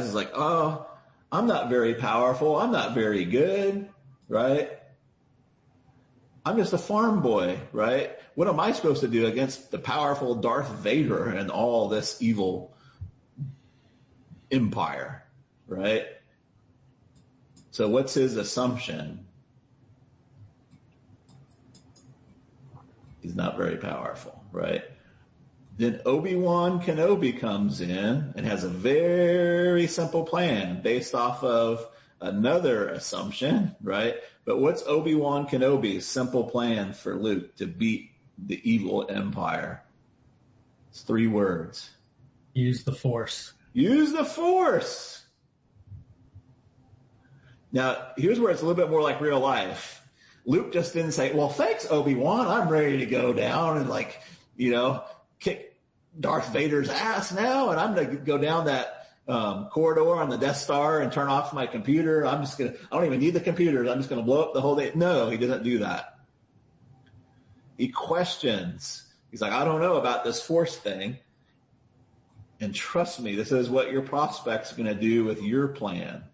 is like, oh, I'm not very powerful. I'm not very good, right? I'm just a farm boy, right? What am I supposed to do against the powerful Darth Vader and all this evil empire, right? So what's his assumption? He's not very powerful, right? Then Obi-Wan Kenobi comes in and has a very simple plan based off of another assumption, right? But what's Obi-Wan Kenobi's simple plan for Luke to beat the evil empire? It's 3 words. Use the Force. Use the Force. Now, here's where it's a little bit more like real life. Luke just didn't say, well, thanks, Obi-Wan. I'm ready to go down and kick Darth Vader's ass now. And I'm going to go down that corridor on the Death Star and turn off my computer. I don't even need the computers. I'm just going to blow up the whole day. No, he doesn't do that. He questions. He's like, I don't know about this Force thing. And trust me, this is what your prospect's going to do with your plan,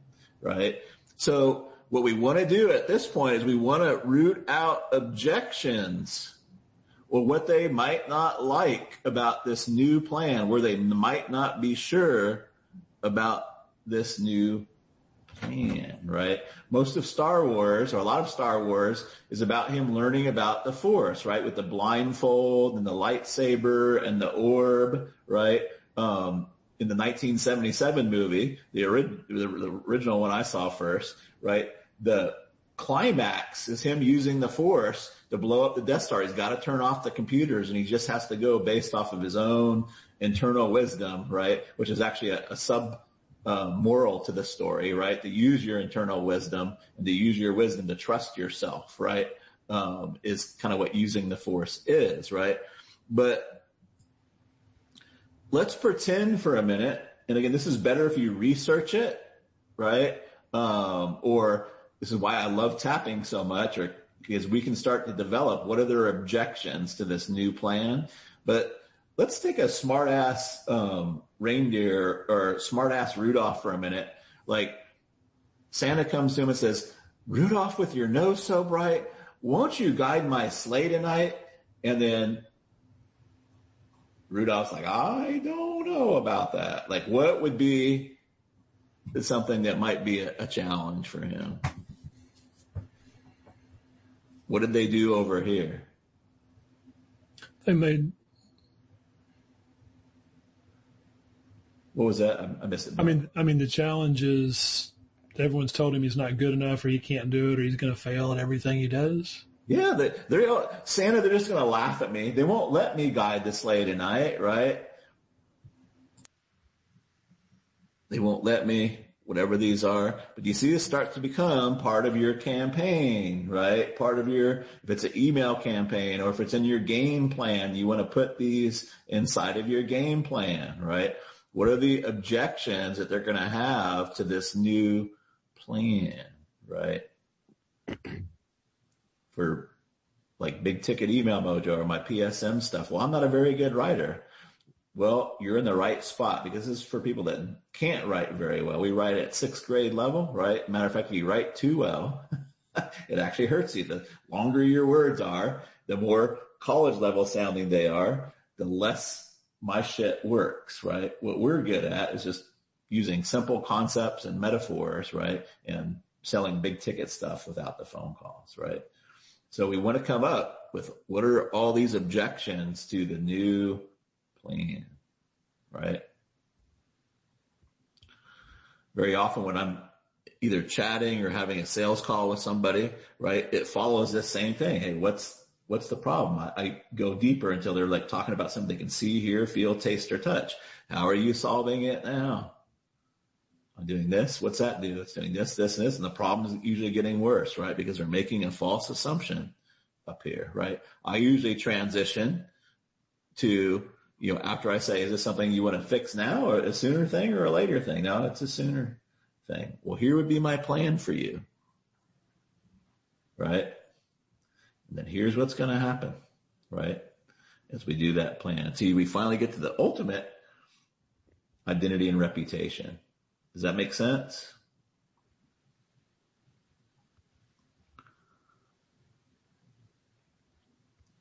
right? So what we want to do at this point is we want to root out objections or what they might not like about this new plan, where they might not be sure about this new plan, right? Most of Star Wars, or a lot of Star Wars, is about him learning about the Force, right? With the blindfold and the lightsaber and the orb, right? In the 1977 movie, the original one I saw first, right? The climax is him using the Force to blow up the Death Star. He's got to turn off the computers, and he just has to go based off of his own internal wisdom, right? Which is actually a sub moral to the story, right? To use your internal wisdom and to use your wisdom to trust yourself, right? Is kind of what using the Force is, right? But let's pretend for a minute, and again, this is better if you research it, right? Or this is why I love tapping so much, or because we can start to develop what are their objections to this new plan. But let's take a smart-ass reindeer or smart-ass Rudolph for a minute. Like Santa comes to him and says, Rudolph, with your nose so bright, won't you guide my sleigh tonight? And then Rudolph's like, I don't know about that. Like, what would be something that might be a challenge for him? What did they do over here? They made. What was that? I missed it. I mean, the challenge is everyone's told him he's not good enough, or he can't do it, or he's going to fail at everything he does. Yeah, Santa, they're just going to laugh at me. They won't let me guide the sleigh tonight, right? They won't let me, whatever these are. But you see, this starts to become part of your campaign, right? Part of your, if it's an email campaign or if it's in your game plan, you want to put these inside of your game plan, right? What are the objections that they're going to have to this new plan, right? For like Big Ticket Email Mojo or my PSM stuff. Well, I'm not a very good writer. Well, you're in the right spot because this is for people that can't write very well. We write at 6th grade level, right? Matter of fact, if you write too well, it actually hurts you. The longer your words are, the more college level sounding they are, the less my shit works, right? What we're good at is just using simple concepts and metaphors, right? And selling big ticket stuff without the phone calls, right? So we want to come up with what are all these objections to the new plan, right? Very often when I'm either chatting or having a sales call with somebody, right, it follows this same thing. Hey, what's the problem? I go deeper until they're like talking about something they can see, hear, feel, taste, or touch. How are you solving it now? I'm doing this. What's that do? It's doing this, this, and this. And the problem is usually getting worse, right? Because they're making a false assumption up here, right? I usually transition to, after I say, is this something you want to fix now or a sooner thing or a later thing? No, it's a sooner thing. Well, here would be my plan for you, right? And then here's what's going to happen, right? As we do that plan. See, we finally get to the ultimate identity and reputation. Does that make sense?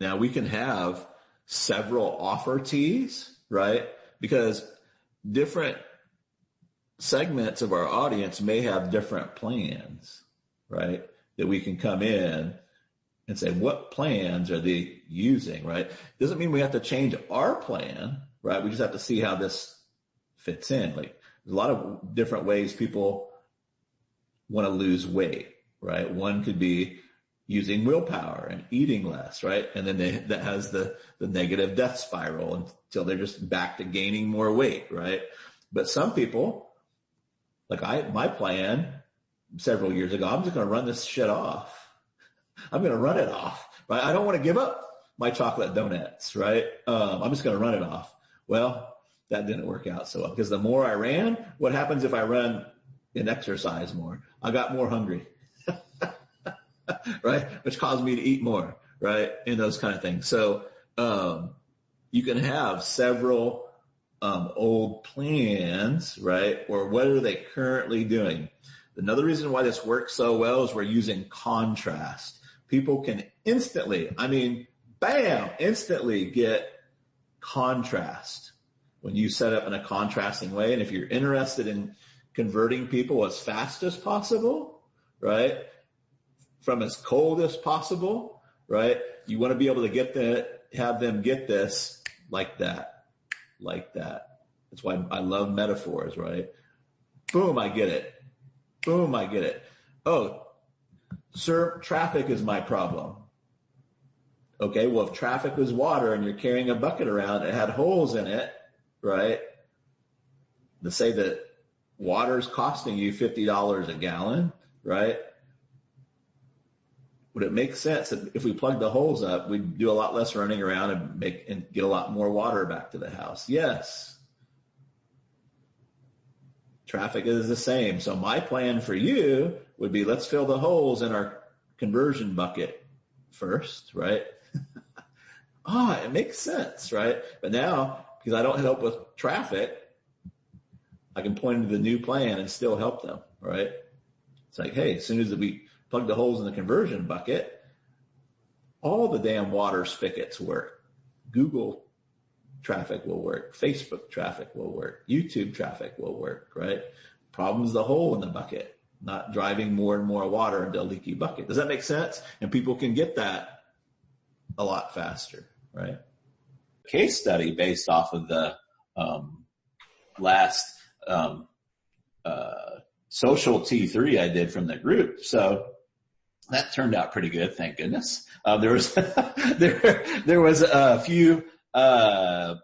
Now we can have several offer tees, right? Because different segments of our audience may have different plans, right? That we can come in and say, what plans are they using, right? Doesn't mean we have to change our plan, right? We just have to see how this fits in. Like, there's a lot of different ways people want to lose weight, right? One could be using willpower and eating less, right? And then that has the negative death spiral until they're just back to gaining more weight, right? But some people, like my plan several years ago, I'm just going to run this shit off. I'm going to run it off, right? I don't want to give up my chocolate donuts, right? I'm just going to run it off. Well, that didn't work out so well, because the more I ran, what happens if I run and exercise more? I got more hungry, right? Which caused me to eat more, right? And those kind of things. So you can have several old plans, right? Or what are they currently doing? Another reason why this works so well is we're using contrast. People can instantly get contrast when you set up in a contrasting way. And if you're interested in converting people as fast as possible, right, from as cold as possible, right, you want to be able to have them get this like that. That's why I love metaphors, right? Boom, I get it. Boom, I get it. Oh, sir, traffic is my problem. Okay, well, if traffic was water and you're carrying a bucket around, it had holes in it, right? To say that water's costing you $50 a gallon, right? Would it make sense that if we plug the holes up, we'd do a lot less running around and get a lot more water back to the house? Yes. Traffic is the same. So my plan for you would be, let's fill the holes in our conversion bucket first, right? It makes sense, right? But now, because I don't help with traffic, I can point to the new plan and still help them, right? It's like, hey, as soon as we plug the holes in the conversion bucket, all the damn water spigots work. Google traffic will work. Facebook traffic will work. YouTube traffic will work, right? Problem is the hole in the bucket, not driving more and more water into a leaky bucket. Does that make sense? And people can get that a lot faster, right? Case study based off of the last social T3 I did from the group. So that turned out pretty good, thank goodness. There was a few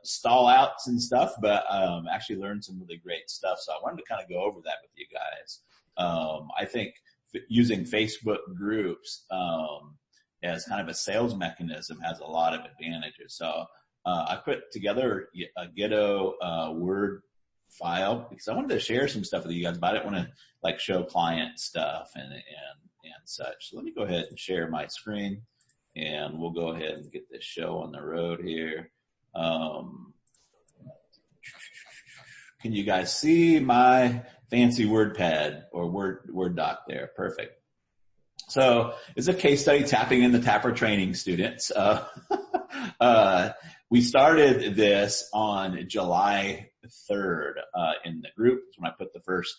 stall outs and stuff, but actually learned some really great stuff. So I wanted to kind of go over that with you guys. I think using Facebook groups as kind of a sales mechanism has a lot of advantages. So I put together a Ghetto Word file because I wanted to share some stuff with you guys, but I didn't want to like show client stuff and such. So let me go ahead and share my screen, and we'll go ahead and get this show on the road here. Can you guys see my fancy WordPad or Word doc there? Perfect. So it's a case study tapping in the Tapper training students. We started this on July 3rd in the group. That's when I put the first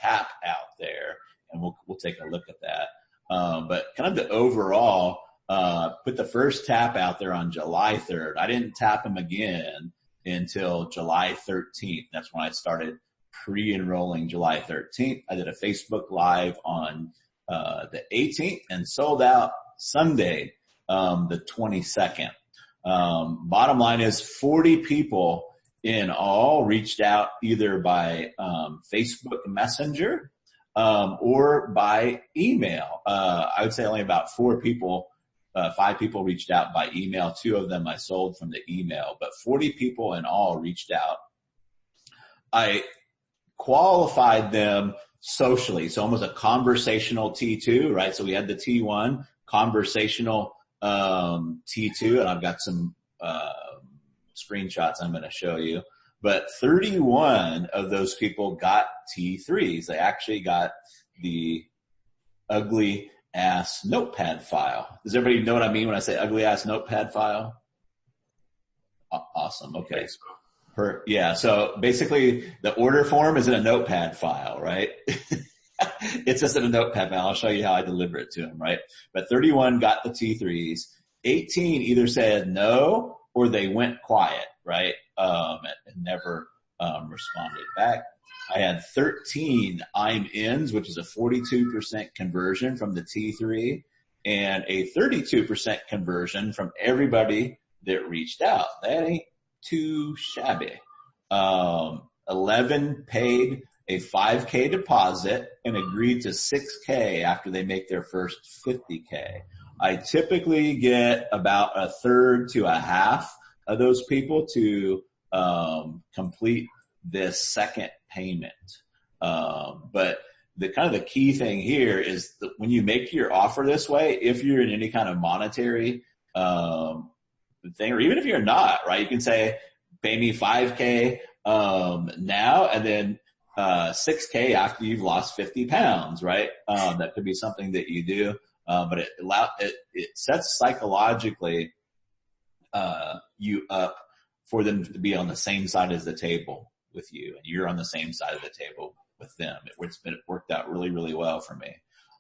tap out there, and we'll take a look at that. But kind of the overall, put the first tap out there on July 3rd. I didn't tap them again until July 13th. That's when I started pre-enrolling July 13th. I did a Facebook Live on the 18th and sold out Sunday, the 22nd. Bottom line is 40 people in all reached out either by Facebook Messenger or by email. I would say only about 5 people reached out by email. 2 of them I sold from the email, but 40 people in all reached out. I qualified them socially, so almost a conversational T2, right? So we had the T1, conversational T2, and I've got some screenshots I'm going to show you. but 31 of those people got T3s. They actually got the ugly ass notepad file. Does everybody know what I mean when I say ugly ass notepad file? Awesome. Okay. Yeah. So basically the order form is in a notepad file, right? It's just in a notepad file. I'll show you how I deliver it to them, right? But 31 got the T3s. 18 either said no or they went quiet, right? And never responded back. I had 13 I'm ins, which is a 42% conversion from the T3 and a 32% conversion from everybody that reached out. That ain't too shabby. 11 paid a 5K deposit and agreed to 6K after they make their first 50K. I typically get about a third to a half of those people to complete this second payment. But the kind of the key thing here is that when you make your offer this way, if you're in any kind of monetary thing, or even if you're not, right, you can say, pay me 5K now and then 6K after you've lost 50 pounds, right? That could be something that you do. But it sets psychologically you up for them to be on the same side as the table with you, and you're on the same side of the table with them. It worked out really, really well for me.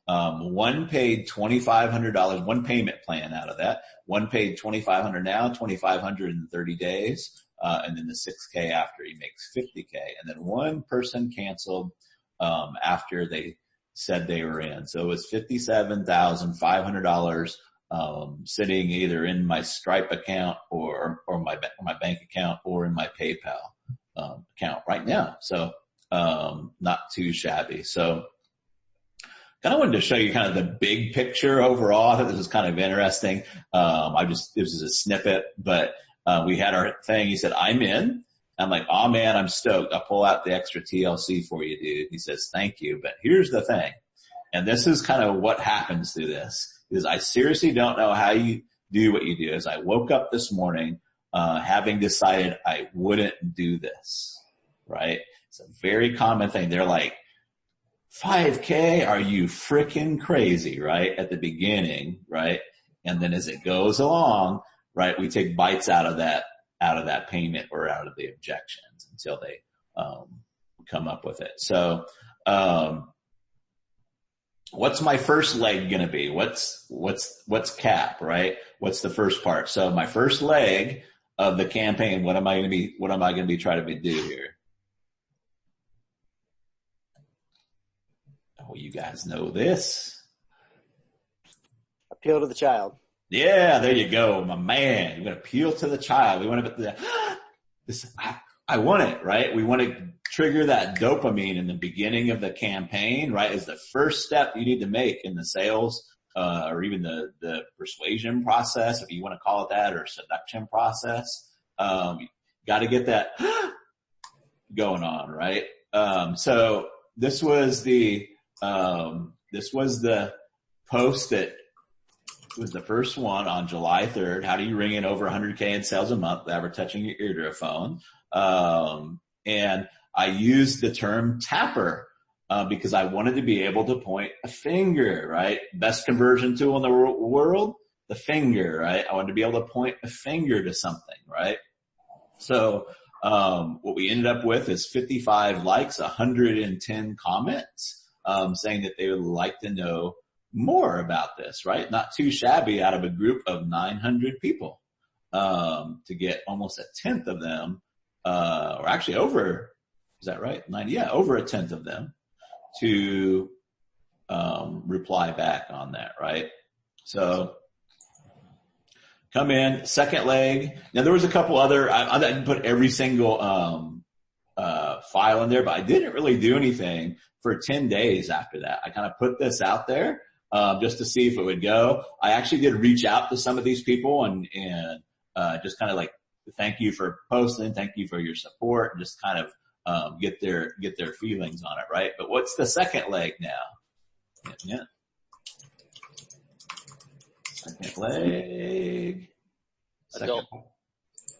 One paid $2,500, one payment plan out of that. One paid $2,500 now, $2,500 in 30 days, and then the 6K after he makes 50K. And then one person canceled after they said they were in. So it was $57,500 sitting either in my Stripe account or my bank account or in my PayPal account right now. So not too shabby. So kind of wanted to show you kind of the big picture overall. I thought this was kind of interesting. This is a snippet, but we had our thing. He said, I'm in. I'm like, oh man, I'm stoked. I'll pull out the extra TLC for you, dude. He says, thank you. But here's the thing. And this is kind of what happens through this is I seriously don't know how you do what you do. Is I woke up this morning, having decided I wouldn't do this, right? It's a very common thing. They're like, 5K, are you freaking crazy, right? At the beginning, right? And then as it goes along, right, we take bites out of that payment or out of the objections until they come up with it. So what's my first leg going to be? What's cap, right? What's the first part? So my first leg of the campaign, what am I going to be trying to do here? Oh, you guys know this. Appeal to the child. Yeah, there you go, my man. You're going to appeal to the child. We want to I want it, right? We want to trigger that dopamine in the beginning of the campaign, right? Is the first step you need to make in the sales, or even the persuasion process, if you want to call it that, or seduction process. Got to get that going on, right? So this was the post that was the first one on July 3rd. How do you ring in over 100K in sales a month without ever touching your ear to a phone? And I used the term tapper, because I wanted to be able to point a finger, right? Best conversion tool in the world, the finger, right? I wanted to be able to point a finger to something, right? So, what we ended up with is 55 likes, 110 comments, saying that they would like to know more about this, right? Not too shabby out of a group of 900 people, to get almost a tenth of them, or actually over, is that right? 90, yeah, over a tenth of them to, reply back on that, right? So come in, second leg. Now there was a couple other, I didn't put every single, file in there, but I didn't really do anything for 10 days after that. I kind of put this out there, just to see if it would go. I actually did reach out to some of these people and just kind of like, thank you for posting, thank you for your support, and just kind of, get their feelings on it, right? But what's the second leg now? Yeah. Second leg.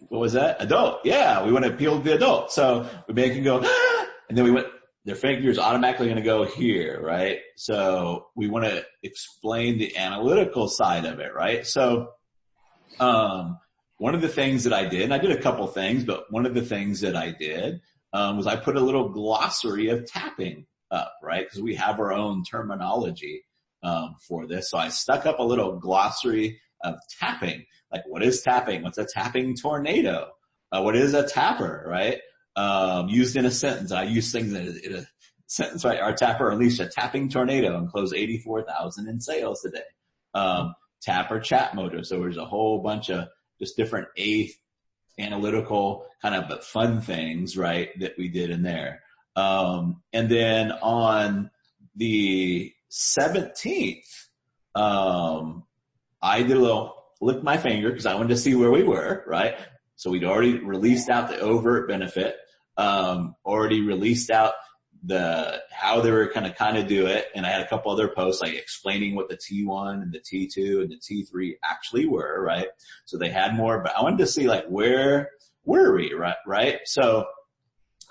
what was that? Adult. Yeah, we want to appeal to the adult. So we make them go, and then their finger's automatically going to go here, right? So we want to explain the analytical side of it, right? So, one of the things that I did, and I did a couple things, but one of the things that I did, was I put a little glossary of tapping up, right? Because we have our own terminology, for this. So I stuck up a little glossary of tapping. Like, what is tapping? What's a tapping tornado? What is a tapper, right? Used in a sentence. I use things in a sentence, right? Our tapper unleashed a tapping tornado and closed 84,000 in sales today. Tapper chat motor. So there's a whole bunch of just different analytical kind of but fun things, right, that we did in there. And then on the 17th, I did a little lick my finger because I wanted to see where we were, right? So we'd already released out the overt benefit, already released out how they were kind of do it. And I had a couple other posts like explaining what the T1 and the T2 and the T3 actually were, right? So they had more, but I wanted to see like, where were we, right? So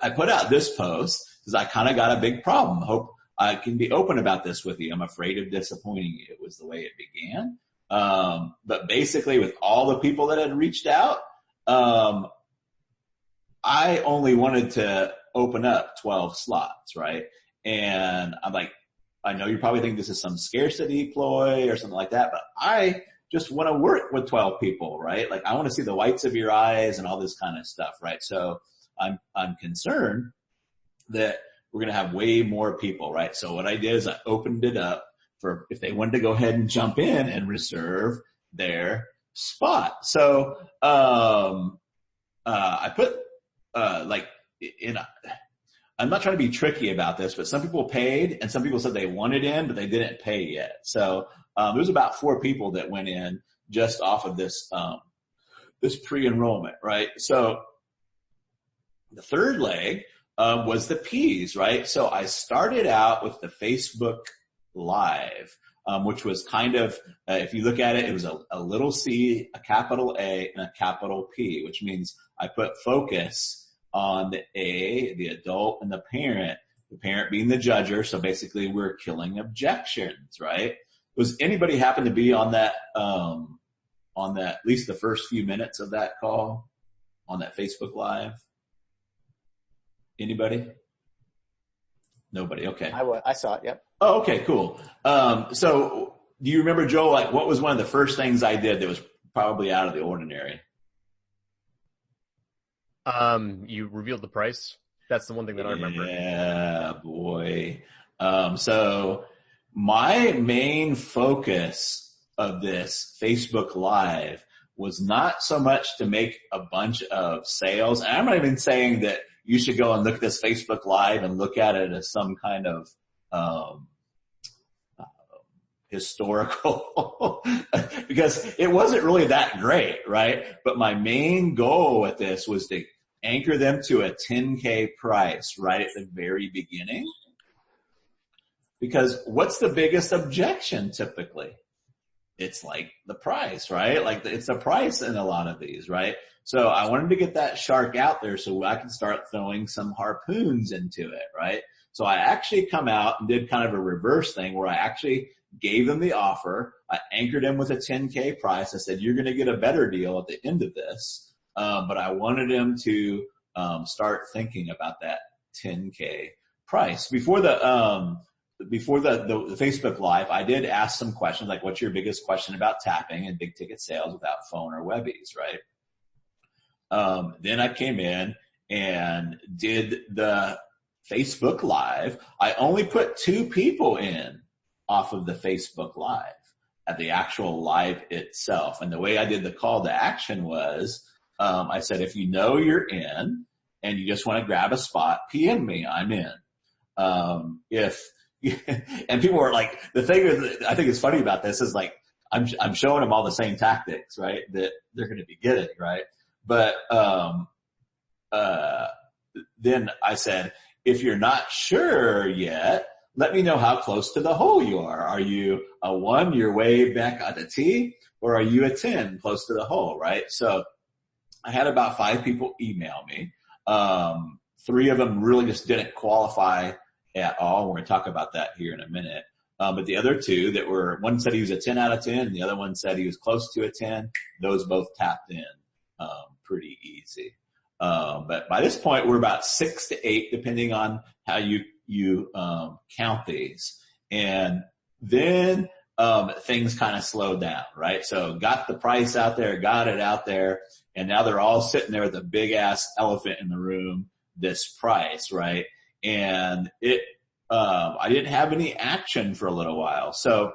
I put out this post because I kind of got a big problem. Hope I can be open about this with you. I'm afraid of disappointing you. It was the way it began. But basically with all the people that had reached out, I only wanted to open up 12 slots, right? And I'm like, I know you probably think this is some scarcity ploy or something like that, but I just want to work with 12 people, right? Like I want to see the whites of your eyes and all this kind of stuff, right? So I'm concerned that we're going to have way more people, right? So what I did is I opened it up for if they wanted to go ahead and jump in and reserve their spot. So, I put, I'm not trying to be tricky about this, but some people paid and some people said they wanted in, but they didn't pay yet. So, there's about 4 people that went in just off of this pre-enrollment, right? So the third leg, was the P's, right? So I started out with the Facebook Live, which was kind of, if you look at it, it was a little C, a capital A, and a capital P, which means I put focus on the A, the adult, and the parent being the judger. So basically we're killing objections, right? Was anybody happen to be on that, at least the first few minutes of that call on that Facebook Live? Anybody? Nobody. Okay. I saw it. Yep. Oh, okay, cool. So do you remember, Joel, like what was one of the first things I did that was probably out of the ordinary? You revealed the price. That's the one thing that I remember. Yeah, boy. So my main focus of this Facebook Live was not so much to make a bunch of sales. And I'm not even saying that you should go and look at this Facebook Live and look at it as some kind of historical because it wasn't really that great, right? But my main goal with this was to anchor them to a 10K price right at the very beginning. Because what's the biggest objection typically? It's like the price, right? Like it's the price in a lot of these, right? So I wanted to get that shark out there so I can start throwing some harpoons into it, right? So I actually come out and did kind of a reverse thing where I actually gave them the offer. I anchored them with a 10K price. I said, you're going to get a better deal at the end of this. But I wanted them to start thinking about that 10K price. Before the Facebook Live, I did ask some questions like, what's your biggest question about tapping and big ticket sales without phone or Webbies, right? Then I came in and did the Facebook Live. I only put 2 people in off of the Facebook Live at the actual live itself. And the way I did the call to action was, I said, if you know you're in and you just want to grab a spot, PM me, I'm in. And people were like, the thing is, I think is funny about this is like, I'm showing them all the same tactics, right? That they're going to be getting, right? But, then I said, if you're not sure yet, let me know how close to the hole you are. Are you a 1, you're way back on the tee, or are you a 10 close to the hole, right? So I had about 5 people email me. 3 of them really just didn't qualify at all. We're going to talk about that here in a minute. But the other 2 that were, one said he was a 10 out of 10, and the other one said he was close to a 10. Those both tapped in pretty easy. But by this point, we're about 6 to 8, depending on how you count these. And then things kind of slowed down, right? So got the price out there, got it out there, and now they're all sitting there with a big ass elephant in the room, this price, right? And I didn't have any action for a little while. So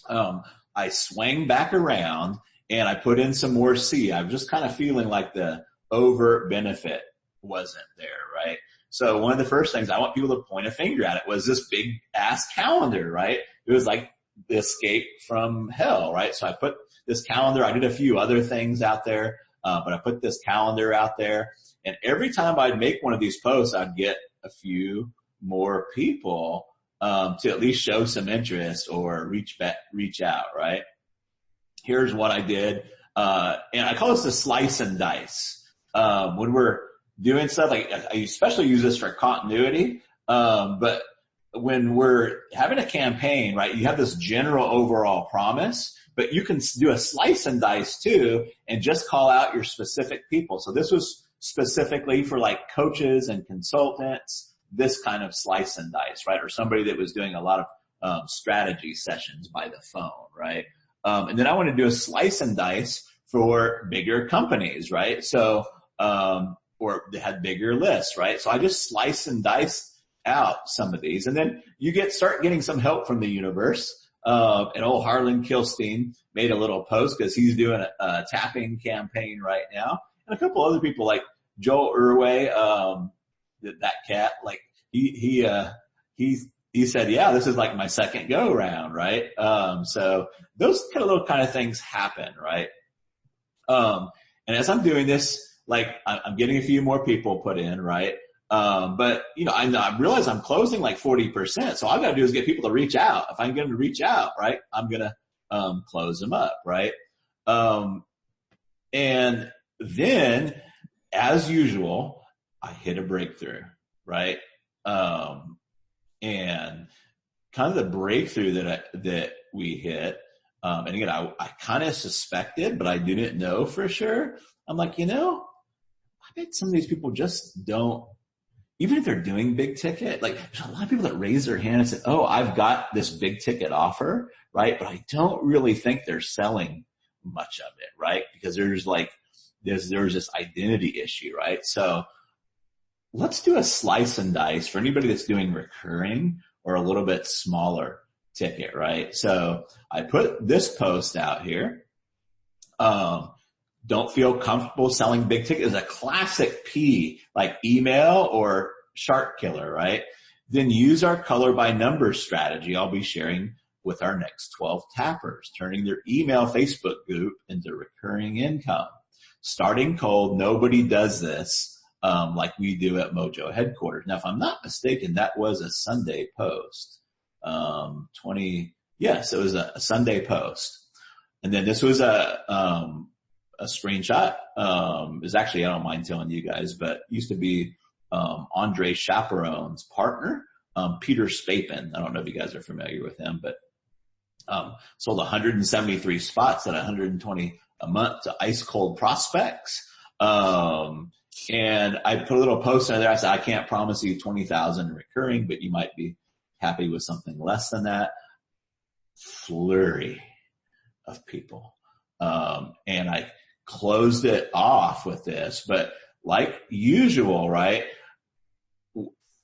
I swang back around and I put in some more C. I was just kind of feeling like the over benefit wasn't there, right? So one of the first things I want people to point a finger at it was this big ass calendar, right? It was like the escape from hell, right? So I put this calendar, I did a few other things out there, but I put this calendar out there, and every time I'd make one of these posts, I'd get a few more people to at least show some interest or reach out, right? Here's what I did, and I call this the slice and dice. When we're doing stuff, like I especially use this for continuity, but when we're having a campaign, right, you have this general overall promise, but you can do a slice and dice too and just call out your specific people. So this was specifically for like coaches and consultants, this kind of slice and dice, right? Or somebody that was doing a lot of strategy sessions by the phone, right? And then I want to do a slice and dice for bigger companies, right? So, or they had bigger lists, right? So I just slice and dice out some of these, and then you start getting some help from the universe. And old Harlan Kilstein made a little post because he's doing a tapping campaign right now, and a couple other people like Joel Urway, that cat, like he said, yeah, this is like my second go round, right? So those kind of things happen, right? And as I'm doing this, like I'm getting a few more people put in, right? But you know, I realize I'm closing like 40%. So all I gotta do is get people to reach out. If I can get them to reach out, right, I'm gonna, close them up, right? And then as usual, I hit a breakthrough, right? And kind of the breakthrough that we hit, and again, I kind of suspected, but I didn't know for sure. I'm like, you know, I bet some of these people just don't, even if they're doing big ticket, like there's a lot of people that raise their hand and say, oh, I've got this big ticket offer, right? But I don't really think they're selling much of it, right? Because there's this identity issue, right? So let's do a slice and dice for anybody that's doing recurring or a little bit smaller ticket, right? So I put this post out here. Don't feel comfortable selling big ticket is a classic P, like email or shark killer, right? Then use our color by number strategy I'll be sharing with our next 12 tappers, turning their email Facebook group into recurring income. Starting cold, nobody does this like we do at Mojo headquarters. Now, if I'm not mistaken, that was a Sunday post. Yes, it was a Sunday post. And then this was a screenshot. Is actually, I don't mind telling you guys, but used to be Andre Chaperone's partner, Peter Spapin. I don't know if you guys are familiar with him, but sold 173 spots at 120 a month to ice cold prospects. And I put a little post in there. I said, I can't promise you 20,000 recurring, but you might be happy with something less than that. Flurry of people. And I closed it off with this, but like usual, right?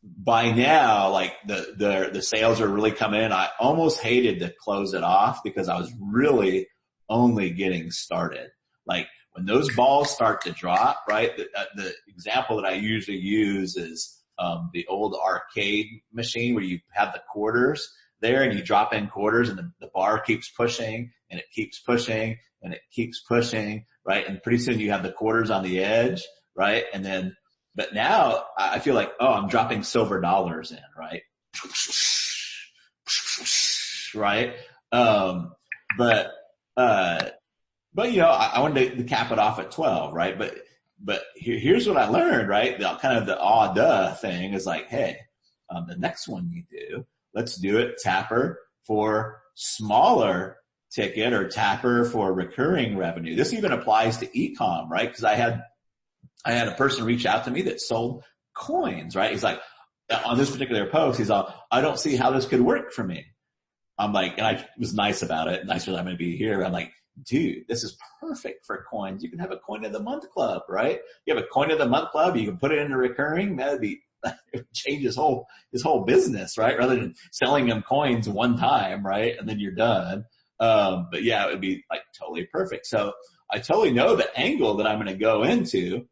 By now, like the sales are really coming in. I almost hated to close it off because I was really only getting started. Like when those balls start to drop, right? The example that I usually use is, the old arcade machine where you have the quarters there and you drop in quarters and the bar keeps pushing and it keeps pushing and it keeps pushing, right? And pretty soon you have the quarters on the edge, right? And then, but now I feel like, oh, I'm dropping silver dollars in, right? Right? But But I wanted to cap it off at 12, right? But here's what I learned, right? Kind of the duh thing is like, hey, the next one you do, let's do it tapper for smaller ticket or tapper for recurring revenue. This even applies to e-com, right? Because I had a person reach out to me that sold coins, right? He's like, on this particular post, he's all, I don't see how this could work for me. I'm like, and I was nice about it, nicer than I'm going to be here. I'm like, dude, this is perfect for coins. You can have a coin of the month club, right? You have a coin of the month club. You can put it into recurring. That'd be, it would change his whole business, right? Rather than selling him coins one time, right? And then you're done. But yeah, it would be like totally perfect. So I totally know the angle that I'm going to go into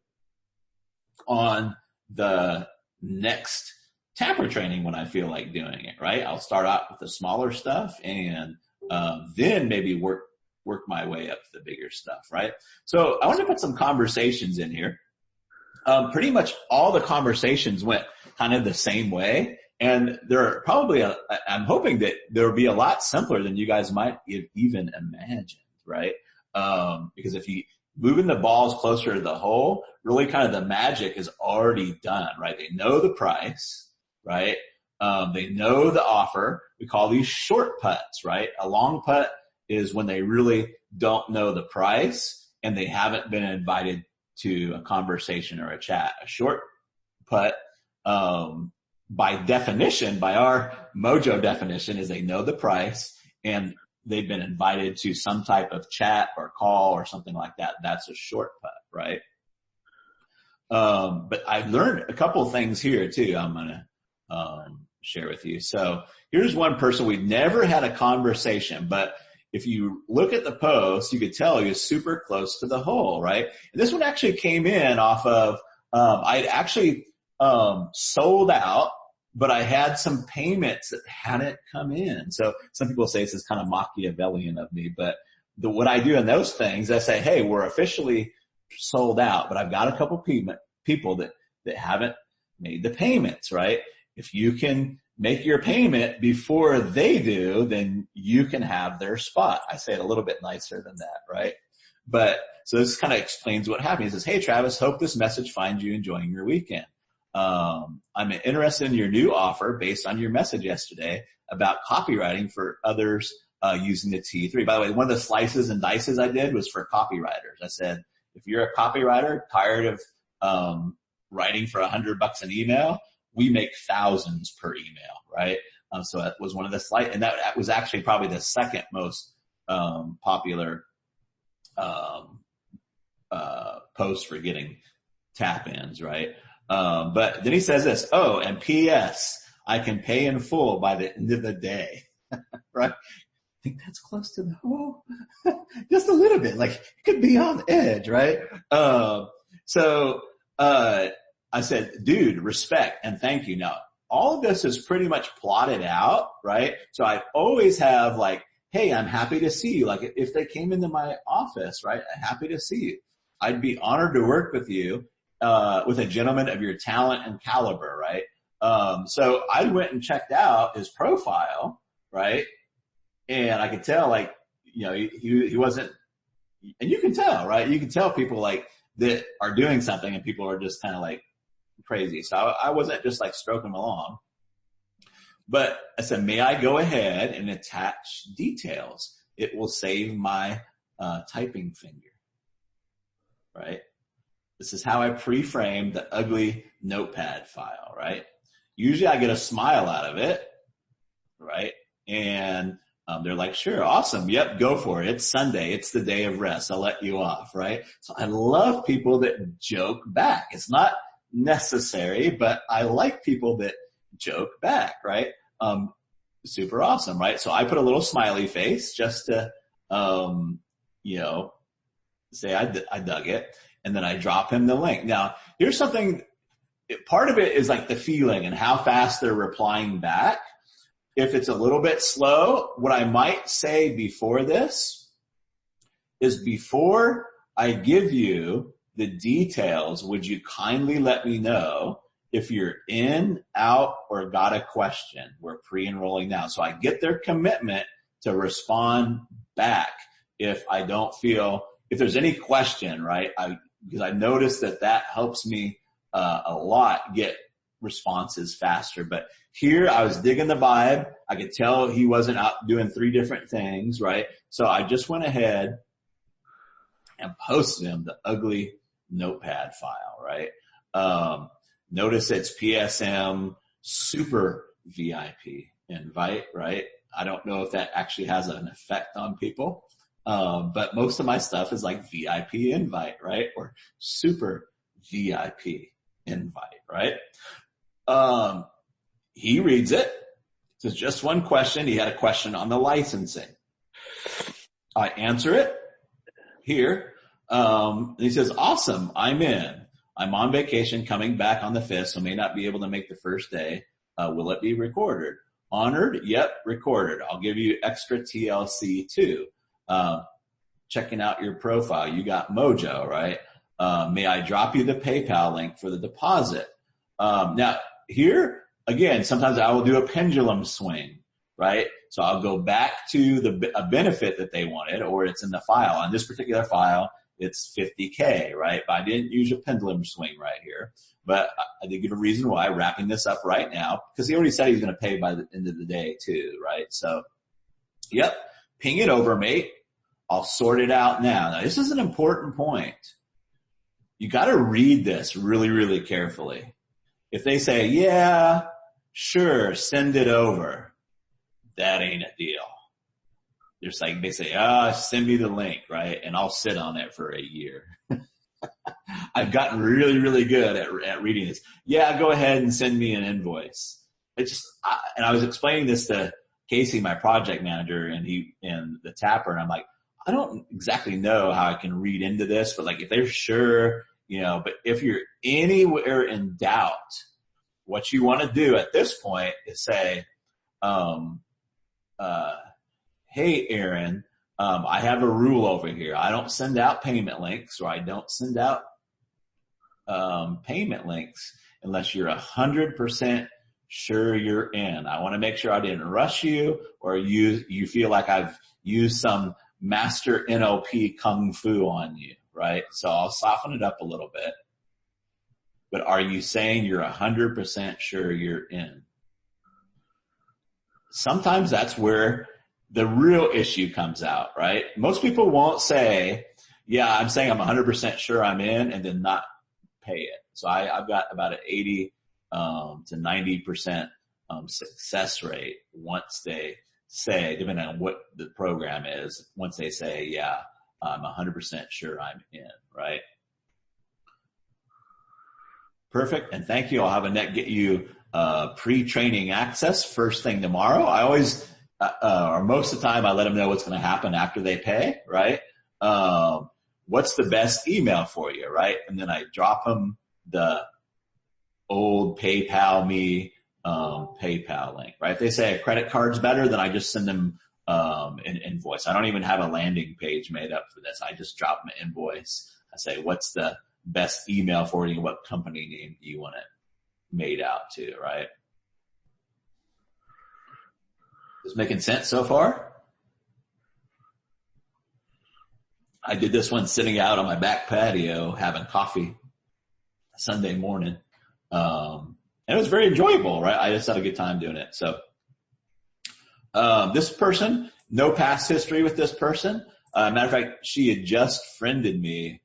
on the next tapper training when I feel like doing it, right? I'll start out with the smaller stuff and then maybe work my way up to the bigger stuff, right? So I want to put some conversations in here. Pretty much all the conversations went kind of the same way. And there are probably, I'm hoping that there will be a lot simpler than you guys might even imagined, right? Because if you moving the balls closer to the hole, really kind of the magic is already done, right? They know the price, right? They know the offer. We call these short putts, right? A long putt is when they really don't know the price and they haven't been invited to a conversation or a chat. A short putt, by definition, by our Mojo definition, is they know the price and they've been invited to some type of chat or call or something like that. That's a short putt, right? But I've learned a couple of things here too. I'm going to share with you. So here's one person. We've never had a conversation, but if you look at the post, you could tell he was super close to the hole, right? And this one actually came in off of, I'd actually sold out, but I had some payments that hadn't come in. So some people say this is kind of Machiavellian of me, but what I do in those things, I say, hey, we're officially sold out, but I've got a couple people that haven't made the payments, right? If you can make your payment before they do, then you can have their spot. I say it a little bit nicer than that, right? But so this kind of explains what happened. He says, hey, Travis, hope this message finds you enjoying your weekend. I'm interested in your new offer based on your message yesterday about copywriting for others using the T3. By the way, one of the slices and dices I did was for copywriters. I said, if you're a copywriter tired of writing for $100 an email, we make thousands per email, right? So that was one of the slides, and that was actually probably the second most popular post for getting tap-ins, right? But then he says this, oh, and P.S., I can pay in full by the end of the day, right? I think that's close to the hole. Just a little bit, like it could be on edge, right? So I said, dude, respect and thank you. Now, all of this is pretty much plotted out, right? So I always have like, hey, I'm happy to see you. Like if they came into my office, right? Happy to see you. I'd be honored to work with you. With a gentleman of your talent and caliber, right? So I went and checked out his profile, right? And I could tell, like, he wasn't, and you can tell, right? You can tell people like that are doing something and people are just kind of like crazy. So I wasn't just like stroking him along. But I said, may I go ahead and attach details? It will save my typing finger, right? This is how I pre-frame the ugly notepad file, right? Usually I get a smile out of it, right? And they're like, sure, awesome. Yep, go for it. It's Sunday. It's the day of rest. I'll let you off, right? So I love people that joke back. It's not necessary, but I like people that joke back, right? Super awesome, right? So I put a little smiley face just to, say I dug it. And then I drop him the link. Now, here's something, part of it is like the feeling and how fast they're replying back. If it's a little bit slow, what I might say before this is before I give you the details, would you kindly let me know if you're in, out, or got a question? We're pre-enrolling now. So I get their commitment to respond back if I don't feel if there's any question, right, because I noticed that helps me a lot get responses faster. But here I was digging the vibe. I could tell he wasn't out doing 3 different things, right? So I just went ahead and posted him the ugly notepad file, right? Notice it's PSM super VIP invite, right? I don't know if that actually has an effect on people. But most of my stuff is like VIP invite, right? Or super VIP invite, right? He reads it. It's just one question. He had a question on the licensing. I answer it here. He says, awesome. I'm in. I'm on vacation coming back on the 5th, so may not be able to make the first day. Will it be recorded? Honored? Yep, recorded. I'll give you extra TLC too. Checking out your profile. You got Mojo, right? May I drop you the PayPal link for the deposit? Now here, again, sometimes I will do a pendulum swing, right? So I'll go back to a benefit that they wanted, or it's in the file. On this particular file, it's $50K, right? But I didn't use a pendulum swing right here. But I did give a reason why, wrapping this up right now, because he already said he was going to pay by the end of the day too, right? So, yep, ping it over, mate. I'll sort it out now. Now, this is an important point. You got to read this really, really carefully. If they say, yeah, sure, send it over, that ain't a deal. Just like they say, send me the link, right? And I'll sit on it for a year. I've gotten really, really good at reading this. Yeah, go ahead and send me an invoice. And I was explaining this to Casey, my project manager, and the tapper, and I'm like, I don't exactly know how I can read into this, but like if they're sure, but if you're anywhere in doubt, what you want to do at this point is say, hey, Aaron, I have a rule over here. I don't send out payment links, or I don't send out payment links unless you're 100% sure you're in. I want to make sure I didn't rush you, or you feel like I've used some master NLP kung fu on you, right? So I'll soften it up a little bit. But are you saying you're 100% sure you're in? Sometimes that's where the real issue comes out, right? Most people won't say, yeah, I'm saying I'm 100% sure I'm in, and then not pay it. So I've got about an 80 to 90% success rate once they say, depending on what the program is, once they say, yeah, I'm 100% sure I'm in, right? Perfect. And thank you. I'll have Annette get you pre-training access first thing tomorrow. I always, or most of the time, I let them know what's going to happen after they pay, right? What's the best email for you, right? And then I drop them the old PayPal me PayPal link, right? If they say a credit card's better, then I just send them an invoice. I don't even have a landing page made up for this. I just drop them an invoice. I say, what's the best email for you? What company name do you want it made out to, right? Is this making sense so far? I did this one sitting out on my back patio having coffee Sunday morning. And it was very enjoyable, right? I just had a good time doing it. So, this person, no past history with this person. Matter of fact, she had just friended me,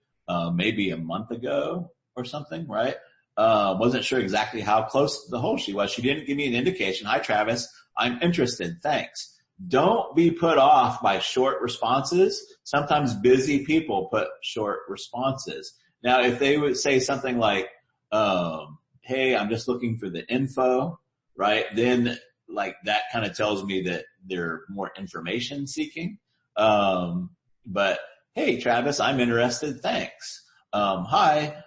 maybe a month ago or something, right? Wasn't sure exactly how close to the hole she was. She didn't give me an indication. Hi, Travis. I'm interested. Thanks. Don't be put off by short responses. Sometimes busy people put short responses. Now, if they would say something like, hey, I'm just looking for the info, right? Then like that kind of tells me that they're more information seeking. But hey, Travis, I'm interested. Thanks. Hi.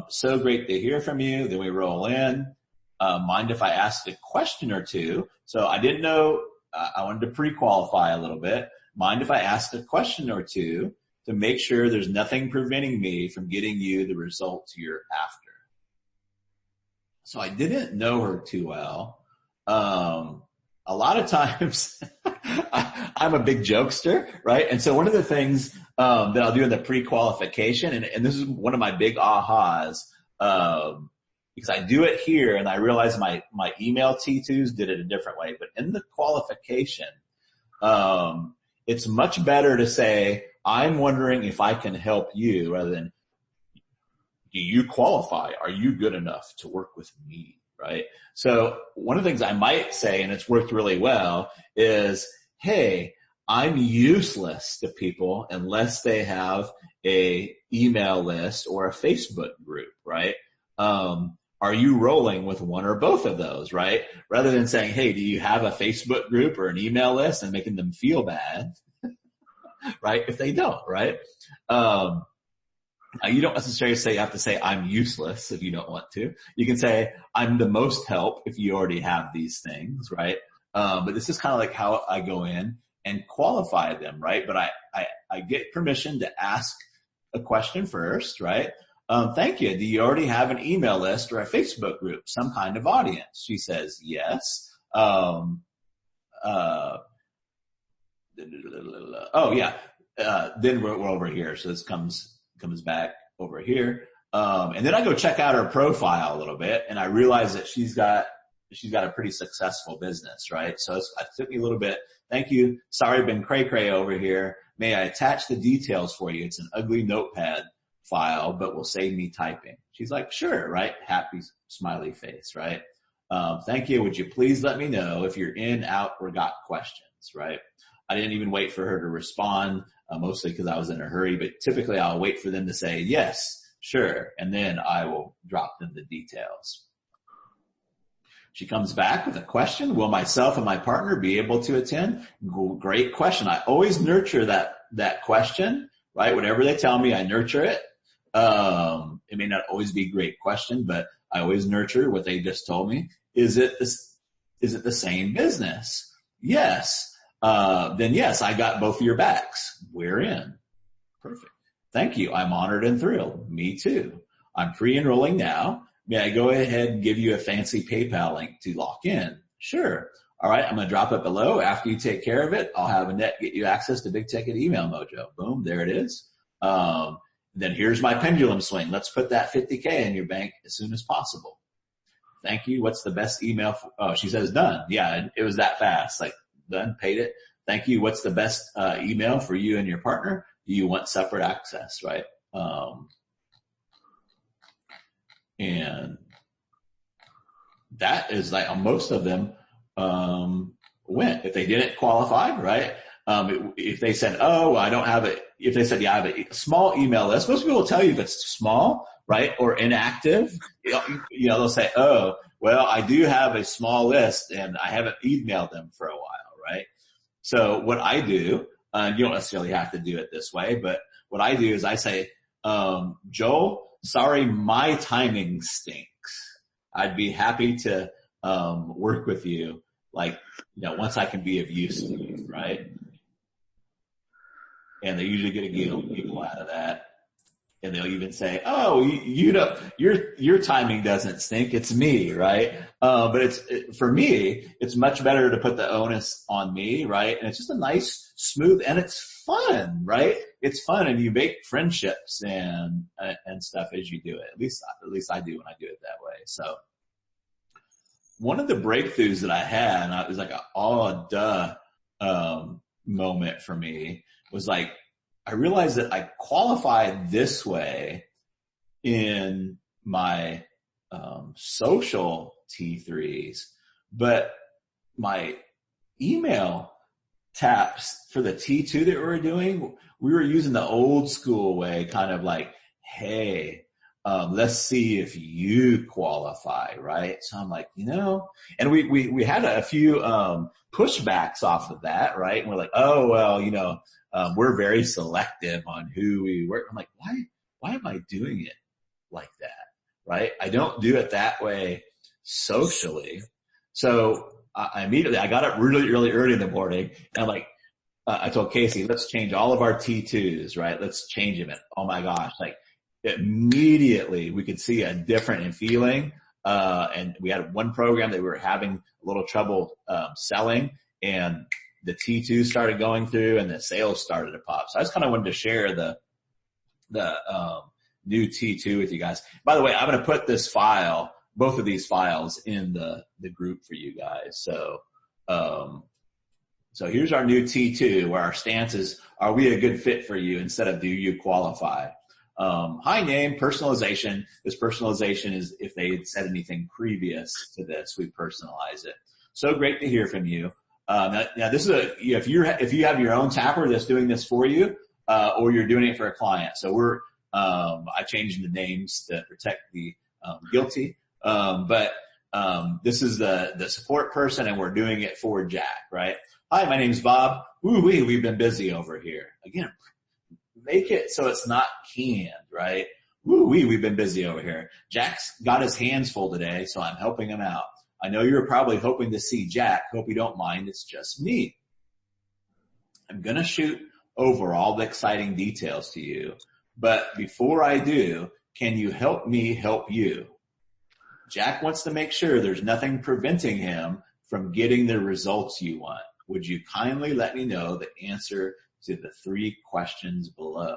So great to hear from you. Then we roll in. Mind if I ask a question or two? So I didn't know, I wanted to pre-qualify a little bit. Mind if I ask a question or two to make sure there's nothing preventing me from getting you the results you're after? So I didn't know her too well. A lot of times I'm a big jokester, right? And so one of the things that I'll do in the pre-qualification, and this is one of my big ahas, because I do it here and I realize my email T2s did it a different way, but in the qualification, it's much better to say, I'm wondering if I can help you, rather than, do you qualify? Are you good enough to work with me? Right? So one of the things I might say, and it's worked really well, is, hey, I'm useless to people unless they have a email list or a Facebook group, right? Are you rolling with one or both of those, right? Rather than saying, hey, do you have a Facebook group or an email list, and making them feel bad, right? If they don't, right? You don't necessarily have to say I'm useless if you don't want to. You can say I'm the most help if you already have these things, right? But this is kind of like how I go in and qualify them, right? But I get permission to ask a question first, right? Thank you. Do you already have an email list or a Facebook group, some kind of audience? She says yes. Oh yeah. Then we're over here. So this comes back over here. And then I go check out her profile a little bit, and I realize that she's got a pretty successful business, right? So it took me a little bit. Thank you. Sorry, been cray over here. May I attach the details for you? It's an ugly notepad file, but will save me typing. She's like, sure, right? Happy smiley face, right? Thank you. Would you please let me know if you're in, out, or got questions, right? I didn't even wait for her to respond, mostly because I was in a hurry, but typically I'll wait for them to say, yes, sure, and then I will drop them the details. She comes back with a question. Will myself and my partner be able to attend? Great question. I always nurture that question, right? Whatever they tell me, I nurture it. It may not always be a great question, but I always nurture what they just told me. Is it the same business? Yes. Then yes, I got both of your backs. We're in. Perfect. Thank you. I'm honored and thrilled. Me too. I'm pre-enrolling now. May I go ahead and give you a fancy PayPal link to lock in? Sure. All right. I'm going to drop it below. After you take care of it, I'll have Annette get you access to Big Ticket Email Mojo. Boom. There it is. Then here's my pendulum swing. Let's put that $50K in your bank as soon as possible. Thank you. What's the best email? She says done. Yeah. It was that fast. Like, done, paid it. Thank you. What's the best email for you and your partner? Do you want separate access, right? And that is like most of them went. If they didn't qualify, right? If they said, oh, I don't have it. If they said, yeah, I have a small email list, most people will tell you if it's small, right, or inactive. You know, they'll say, oh, well, I do have a small list and I haven't emailed them for a while. Right? So what I do, you don't necessarily have to do it this way, but what I do is I say, Joel, sorry, my timing stinks. I'd be happy to work with you, like, you know, once I can be of use to you, right? And they usually get a giggle out of that. And they'll even say, oh, you know, your timing doesn't stink. It's me, right? But for me, it's much better to put the onus on me, right? And it's just a nice, smooth, and it's fun, right? It's fun, and you make friendships and stuff as you do it. At least I do when I do it that way. So one of the breakthroughs that I had, and it was like moment for me, was like, I realized that I qualified this way in my social T3s, but my email taps for the T2 that we were doing, we were using the old school way, kind of like, hey, let's see if you qualify, right? So I'm like, you know, and we had a few pushbacks off of that, right? And we're like, oh, well, you know, we're very selective on who we work. I'm like, why am I doing it like that? Right? I don't do it that way socially. So I got up really early in the morning, and I'm like, I told Casey, let's change all of our T2s, right? Let's change them. And oh my gosh, like immediately we could see a different in feeling. And we had one program that we were having a little trouble selling, and the T2 started going through and the sales started to pop. So I just kind of wanted to share the new T2 with you guys. By the way, I'm going to put this file, both of these files in the group for you guys. So here's our new T2 where our stance is, are we a good fit for you instead of do you qualify? High name, personalization. This personalization is if they had said anything previous to this, we personalize it. So great to hear from you. Now this is if you have your own tapper that's doing this for you, or you're doing it for a client. So I changed the names to protect the guilty. But this is the support person and we're doing it for Jack, right? Hi, my name's Bob. Woo-wee, we've been busy over here. Again, make it so it's not canned, right? Woo-wee, we've been busy over here. Jack's got his hands full today, so I'm helping him out. I know you're probably hoping to see Jack. Hope you don't mind. It's just me. I'm going to shoot over all the exciting details to you. But before I do, can you help me help you? Jack wants to make sure there's nothing preventing him from getting the results you want. Would you kindly let me know the answer to the 3 questions below?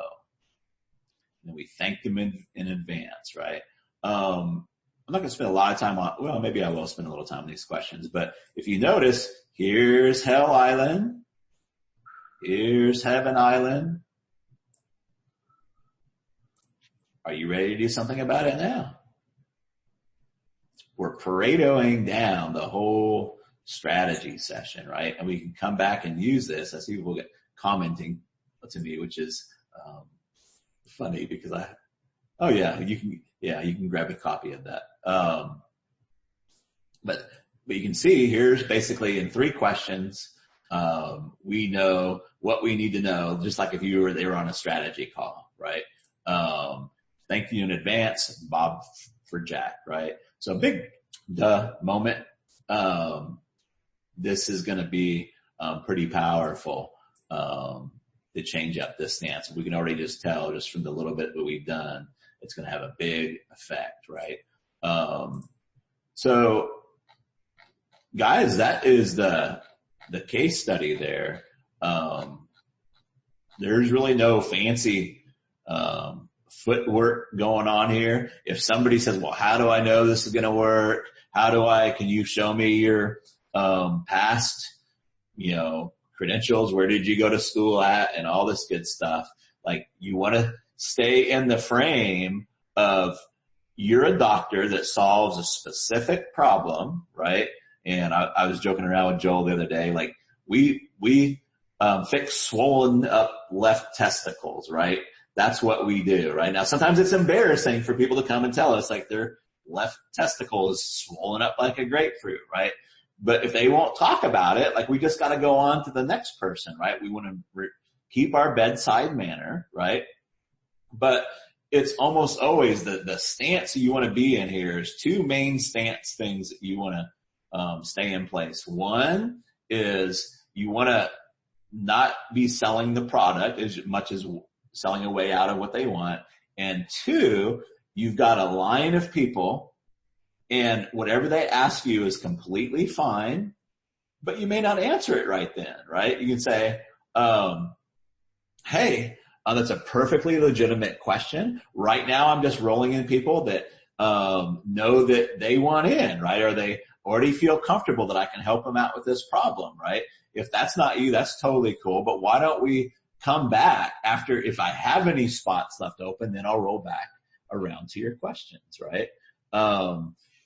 And we thank them in advance, right? I'm not going to spend a lot of time on, well, maybe I will spend a little time on these questions, but if you notice, here's Hell Island. Here's Heaven Island. Are you ready to do something about it now? We're Paretoing down the whole strategy session, right? And we can come back and use this. I see people get commenting to me, which is funny because you can grab a copy of that. But you can see here's basically in 3 questions. We know what we need to know, just like if they were on a strategy call, right? Thank you in advance, Bob for Jack, right? So big moment. This is going to be pretty powerful to change up this stance. We can already just tell just from the little bit that we've done, it's going to have a big effect, right? So guys, that is the case study there. There's really no fancy footwork going on here. If somebody says, well, how do I know this is going to work? Can you show me your past, credentials? Where did you go to school at? And all this good stuff. Like, you want to stay in the frame of you're a doctor that solves a specific problem, right? And I was joking around with Joel the other day, like we fix swollen up left testicles, right? That's what we do, right? Now, sometimes it's embarrassing for people to come and tell us like their left testicle is swollen up like a grapefruit, right? But if they won't talk about it, like we just got to go on to the next person, right? We want to keep our bedside manner, right? But it's almost always the stance you want to be in here is 2 main stance things that you want to stay in place. One is you want to not be selling the product as much as selling a way out of what they want. And 2, you've got a line of people and whatever they ask you is completely fine, but you may not answer it right then, right? You can say, hey, that's a perfectly legitimate question. Right now I'm just rolling in people that know that they want in, right? Or they already feel comfortable that I can help them out with this problem, right? If that's not you, that's totally cool. But why don't we come back after, if I have any spots left open, then I'll roll back around to your questions, right?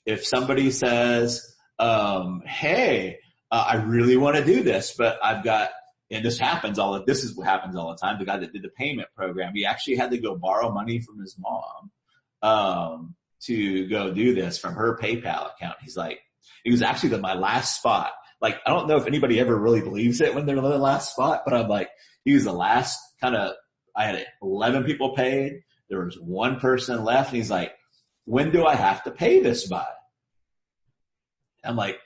If somebody says, hey, I really want to do this, but I've got, and this happens this is what happens all the time. The guy that did the payment program, he actually had to go borrow money from his mom, to go do this from her PayPal account. He's like, it was actually my last spot. Like, I don't know if anybody ever really believes it when they're in the last spot, but I'm like, he was the last I had 11 people paid. There was 1 person left. And he's like, when do I have to pay this by? I'm like,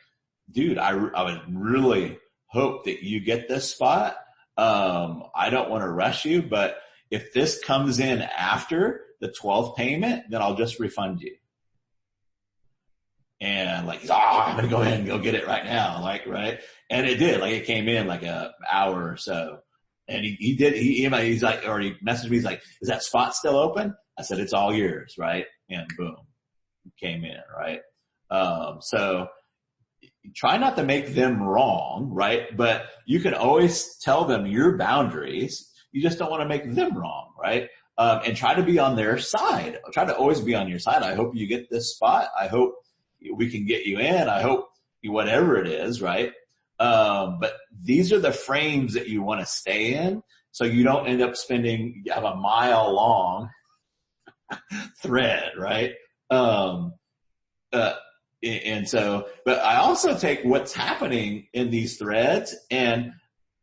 dude, I would really hope that you get this spot. I don't want to rush you, but if this comes in after the 12th payment, then I'll just refund you. And like, I'm going to go ahead and go get it right now. Like, right. And it did, like it came in like a hour or so. And he's like, or he messaged me, he's like, is that spot still open? I said, it's all yours. Right. And boom, it came in. Right. So try not to make them wrong. Right. But you can always tell them your boundaries. You just don't want to make them wrong. Right. And try to be on their side. Try to always be on your side. I hope you get this spot. I hope we can get you in. I hope whatever it is. Right. But these are the frames that you want to stay in, so you don't end up you have a mile long thread, right? And so, but I also take what's happening in these threads, and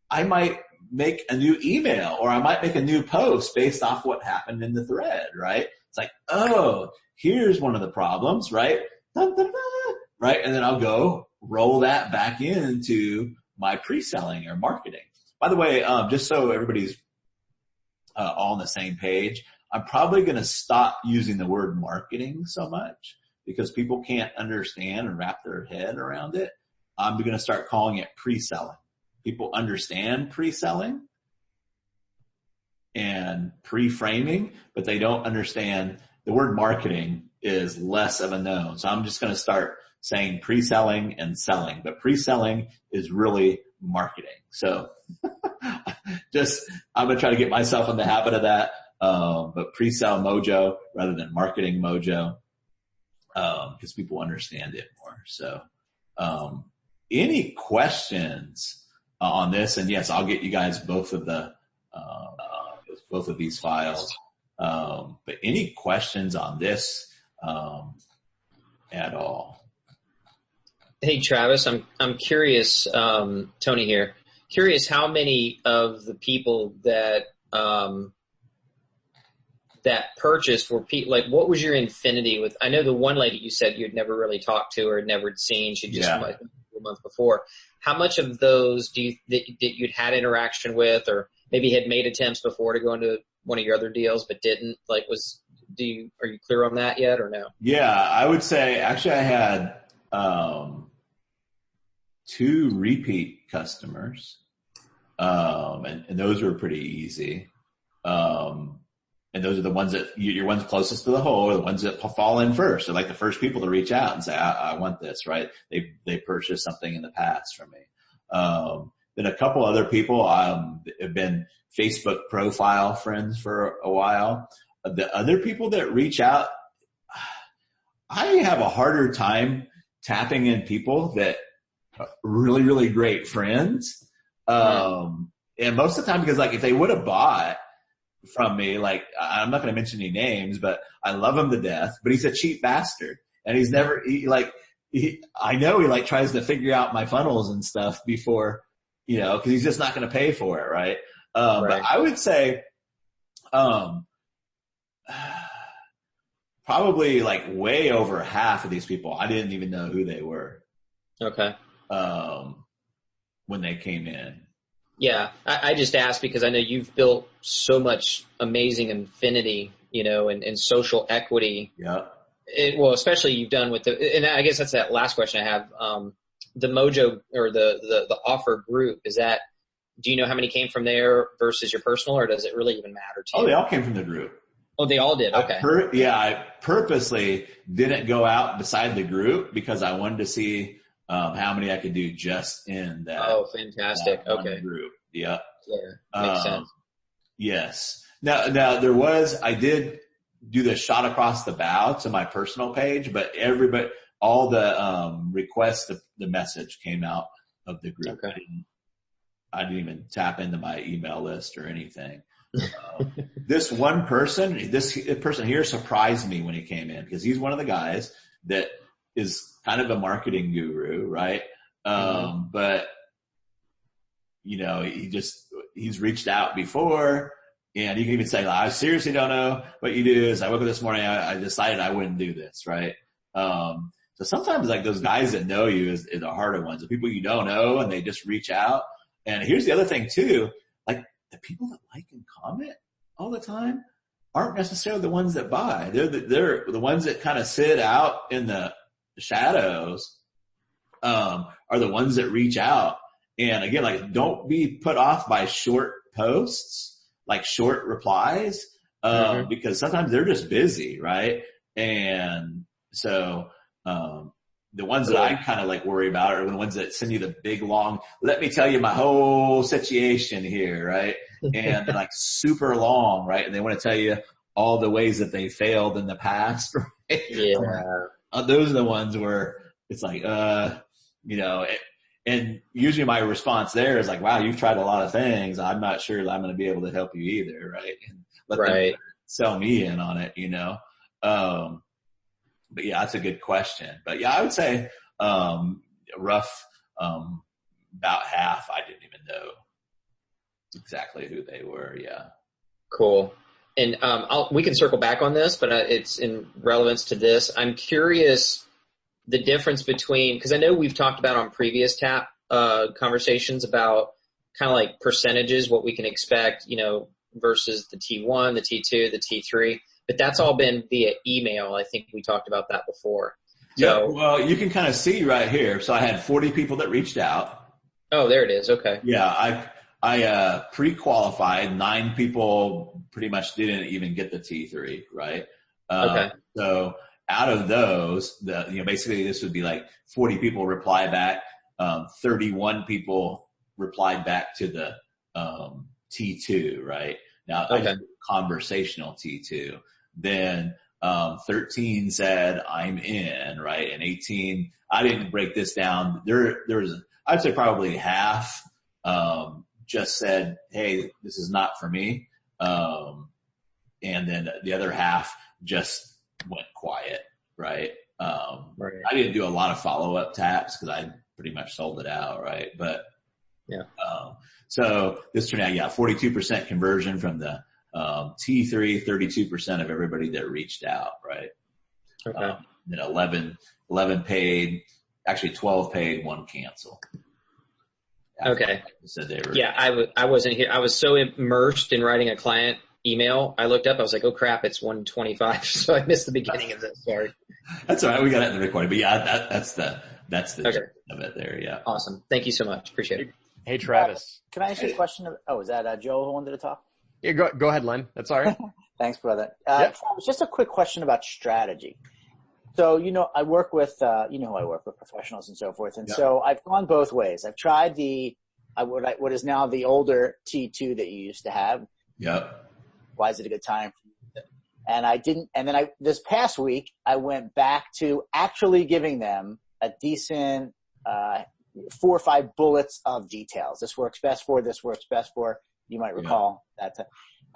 I might make a new email, or I might make a new post based off what happened in the thread, right? It's like, oh, here's one of the problems, right? Dun, dun, dun, right? And then I'll go roll that back into my pre-selling or marketing. By the way, just so everybody's all on the same page, I'm probably going to stop using the word marketing so much because people can't understand and wrap their head around it. I'm going to start calling it pre-selling. People understand pre-selling and pre-framing, but they don't understand the word marketing is less of a known. So I'm just going to start saying pre-selling and selling, but pre-selling is really marketing. So I'm going to try to get myself in the habit of that. But pre-sell mojo rather than marketing mojo, because people understand it more. So, any questions on this? And yes, I'll get you guys both of these files. But any questions on this, at all? Hey, Travis, I'm curious, Tony here, curious how many of the people that purchased were people, like what was your infinity with, I know the one lady you said you'd never really talked to or had never seen, she just a month before. How much of those that you'd had interaction with, or maybe had made attempts before to go into one of your other deals but didn't, like are you clear on that yet or no? Yeah, I would say actually I had 2 repeat customers, and those were pretty easy. And those are the ones that your ones closest to the hole are the ones that fall in first. They're like the first people to reach out and say, I want this, right? They purchased something in the past from me. Then a couple other people, have been Facebook profile friends for a while. The other people that reach out, I have a harder time tapping in people that are really, really great friends. And most of the time, because like if they would have bought from me, like I'm not going to mention any names, but I love him to death, but he's a cheap bastard. And I know he like tries to figure out my funnels and stuff before, cause he's just not going to pay for it. Right. But I would say, probably like way over half of these people, I didn't even know who they were. Okay. When they came in. Yeah. I just asked because I know you've built so much amazing affinity, and social equity. Yeah. Well, especially you've done with and I guess that's that last question I have. The Mojo or the offer group, do you know how many came from there versus your personal, or does it really even matter to you? Oh, they all came from the group. Oh, they all did. Okay. I purposely didn't go out beside the group because I wanted to see how many I could do just in that. Oh, fantastic. Okay. Group. Yeah. Yeah. Makes sense. Yes. Now I did do the shot across the bow to my personal page, but all the requests, the message came out of the group. Okay. I didn't even tap into my email list or anything. This person here surprised me when he came in because he's one of the guys that is kind of a marketing guru, right? But he's reached out before, and you can even say, I seriously don't know what you do. Is I woke up this morning, I decided I wouldn't do this, right? So sometimes like those guys that know you is the harder ones, the people you don't know, and they just reach out. And here's the other thing too, like the people that like and comment all the time aren't necessarily the ones that buy. They're the ones that kind of sit out in the shadows, are the ones that reach out. And again, like, don't be put off by short posts, like short replies, because sometimes they're just busy, right? And so, the ones that I kind of like worry about are the ones that send you the big long, let me tell you my whole situation here, right? And they're like super long, right? And they want to tell you all the ways that they failed in the past, right? Yeah. Those are the ones where it's like, and usually my response there is like, wow, you've tried a lot of things. I'm not sure that I'm going to be able to help you either, right? And let them sell me in on it, But yeah, that's a good question. But yeah, I would say, rough, about half, I didn't even know exactly who they were. Yeah. Cool. And, we can circle back on this, but it's in relevance to this. I'm curious the difference between, cause I know we've talked about on previous TAP, conversations about kind of like percentages, what we can expect, versus the T1, the T2, the T3. But that's all been via email. I think we talked about that before. Yeah, well, you can kind of see right here. So I had 40 people that reached out. Oh, there it is. Okay. Yeah, I pre-qualified. 9 people pretty much didn't even get the T3, right? Okay. So out of those, basically this would be like 40 people reply back. 31 people replied back to the T2, right? Now, I did conversational T2. Then 13 said I'm in, right? And 18, I didn't break this down. There was, I'd say probably half just said, hey, this is not for me. And then the other half just went quiet, right? Right. I didn't do a lot of follow-up taps because I pretty much sold it out, right? But yeah. So this turned out, 42% conversion from the T3, 32% of everybody that reached out, right? Okay. Then 11 paid, actually 12 paid, 1 cancel. Okay. Said they were. Yeah, I wasn't here. I was so immersed in writing a client email. I looked up, I was like, oh crap, it's 125. So I missed the beginning of this. Sorry. That's all right. We got it in the recording, but yeah, that's the gist of it there. Yeah. Awesome. Thank you so much. Appreciate it. Hey, Travis. Can I ask you a question? Oh, is that Joe who wanted to talk? Yeah, go ahead, Len. That's all right. Thanks, brother. Yep. Travis, just a quick question about strategy. So, I work with, who I work with, professionals and so forth. And so I've gone both ways. I've tried what is now the older T2 that you used to have. Yep. Why is it a good time? And I didn't, and then this past week, I went back to actually giving them a decent, 4 or 5 bullets of details. This works best for, this works best for, you might recall that.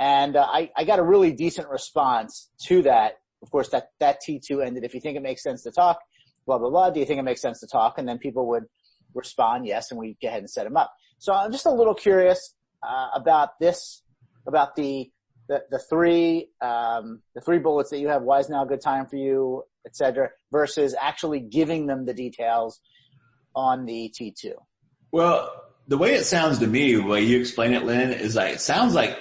And, I got a really decent response to that. Of course, that T2 ended. If you think it makes sense to talk, blah, blah, blah. Do you think it makes sense to talk? And then people would respond yes, and we go ahead and set them up. So I'm just a little curious, about this, about the 3 bullets that you have. Why is now a good time for you, et cetera, versus actually giving them the details on the T2. Well, the way it sounds to me, the way you explain it, Lynn, is like, it sounds like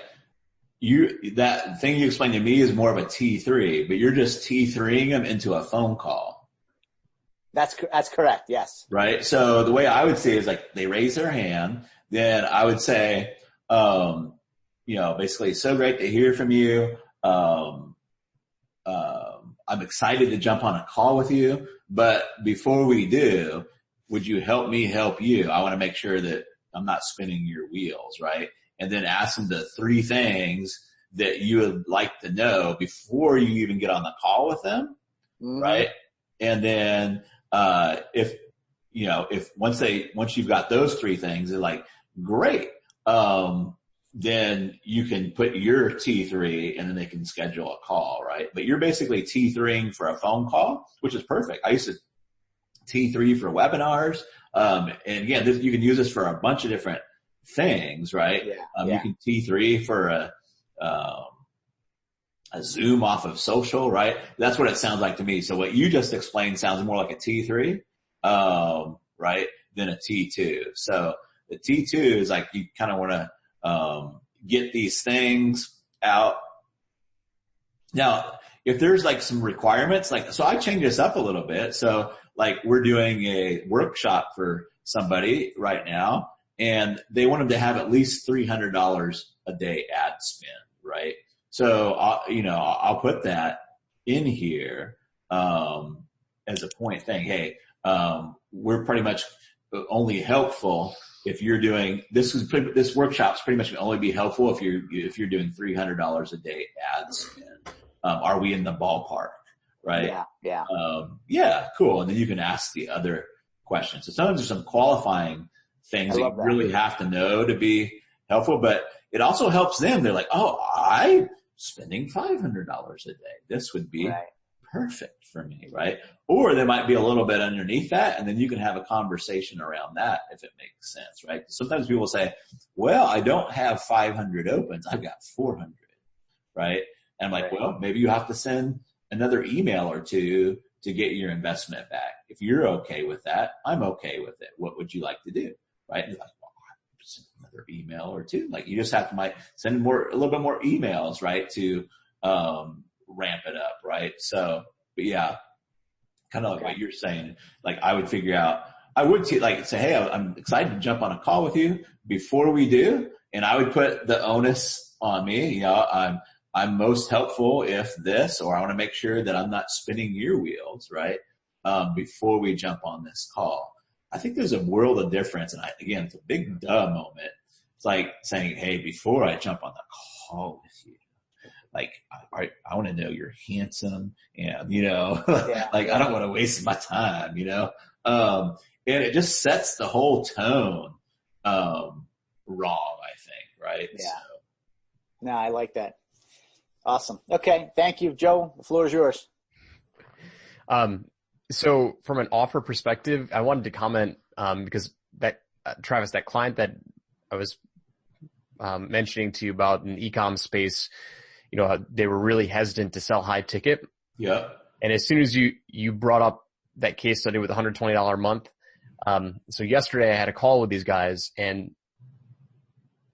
that thing you explained to me is more of a T3, but you're just T3ing them into a phone call. That's correct. Yes. Right. So the way I would say is like they raise their hand, then I would say, basically, so great to hear from you. I'm excited to jump on a call with you, but before we do, would you help me help you? I want to make sure that I'm not spinning your wheels, right? And then ask them the 3 things that you would like to know before you even get on the call with them, right? And then, if once you've got those 3 things, they're like, great. Then you can put your T3 and then they can schedule a call, right? But you're basically T3ing for a phone call, which is perfect. I used to T3 for webinars. And again, you can use this for a bunch of different things, right? You can T3 for a Zoom off of social, right? That's what it sounds like to me. So what you just explained sounds more like a T3, right, than a T2. So the T2 is like you kind of want to get these things out. Now, if there's like some requirements, so I change this up a little bit. So like we're doing a workshop for somebody right now, and they want them to have at least $300 a day ad spend, right? So, I'll put that in here, as a point thing. Hey, we're pretty much only helpful if you're doing this. This workshop's pretty much going to only be helpful if you're doing $300 a day ad spend. Are we in the ballpark? Right? Yeah. Yeah, cool. And then you can ask the other questions. So sometimes there's some qualifying things that you really have to know to be helpful, but it also helps them. They're like, oh, I'm spending $500 a day. This would be perfect for me, right? Or there might be a little bit underneath that, and then you can have a conversation around that if it makes sense, right? Sometimes people say, well, I don't have 500 opens. I've got 400, right? And I'm like, well, maybe you have to send another email or two to get your investment back. If you're okay with that, I'm okay with it. What would you like to do? Right? And you're like, well, send another email or two. Like you just have to might send a little bit more emails, right? To, ramp it up. Right. So, but yeah, kind of like what you're saying, like I would figure out, I would say, hey, I'm excited to jump on a call with you before we do. And I would put the onus on me. I'm most helpful if this, or I want to make sure that I'm not spinning your wheels, right? Before we jump on this call. I think there's a world of difference. And again, it's a big duh moment. It's like saying, hey, before I jump on the call with you, like, I want to know you're handsome and, like I don't want to waste my time, and it just sets the whole tone, wrong, I think. Right. Yeah. So. No, I like that. Awesome. Okay. Thank you, Joe. The floor is yours. So from an offer perspective, I wanted to comment, because that, Travis, that client that I was, mentioning to you about in the e-com space, they were really hesitant to sell high ticket. Yeah. And as soon as you brought up that case study with $120 a month, so yesterday I had a call with these guys and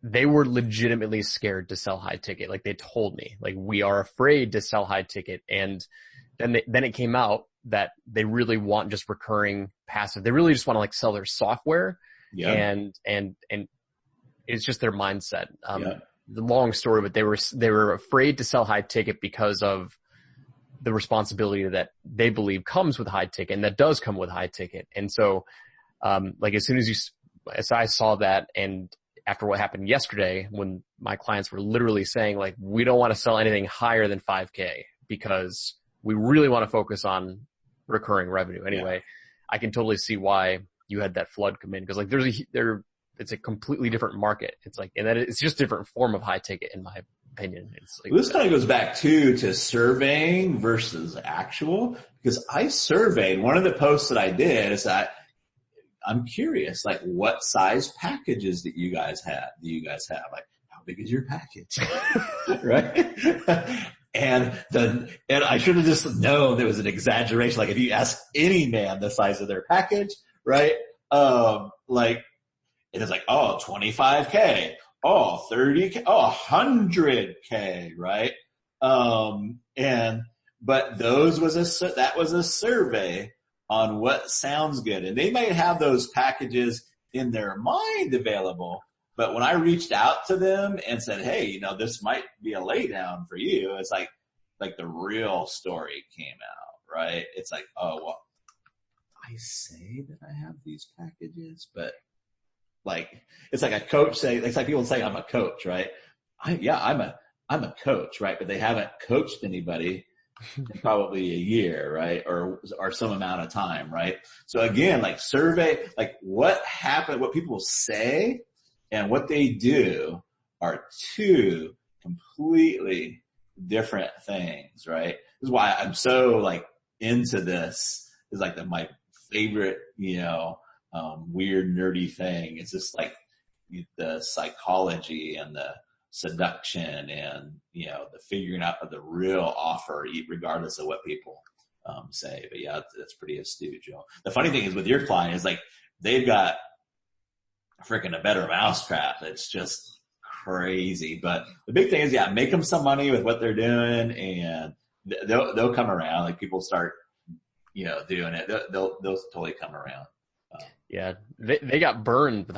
they were legitimately scared to sell high ticket. Like they told me, like, we are afraid to sell high ticket. And then it came out that they really want just recurring passive. They really just want to like sell their software. Yeah. And it's just their mindset. The long story, but they were afraid to sell high ticket because of the responsibility that they believe comes with high ticket, and that does come with high ticket. And so, like as soon as I saw that, and after what happened yesterday, when my clients were literally saying like, we don't want to sell anything higher than 5K because we really want to focus on recurring revenue. Anyway, I can totally see why you had that flood come in, because like it's a completely different market. It's like, and then it's just a different form of high ticket in my opinion. It's like, well, this kind of goes back to surveying versus actual, because I surveyed. One of the posts that I did is that I'm curious, like what size packages do you guys have? Like how big is your package? Right? And I should have just known there was an exaggeration. Like if you ask any man the size of their package, right? It is like, oh, 25K, oh, 30K, oh, 100K, right? But that was a survey on what sounds good. And they might have those packages in their mind available, but when I reached out to them and said, hey, this might be a laydown for you, it's like the real story came out, right? It's like, oh, well, I say that I have these packages, but like, it's like a coach saying, it's like people say I'm a coach, right? I'm a coach, right? But they haven't coached anybody in probably a year, right? Or some amount of time, right? So again, like survey, like what happened, what people say and what they do are two completely different things, right? This is why I'm so like into this. It's like my favorite, weird nerdy thing. It's just like the psychology and the seduction and, the figuring out of the real offer, regardless of what people, say. But yeah, that's pretty astute, Joe. The funny thing is with your client is like, they've got freaking a better mousetrap. It's just crazy. But the big thing is, make them some money with what they're doing and they'll come around. Like people start, doing it, they'll totally come around. Yeah, they got burned with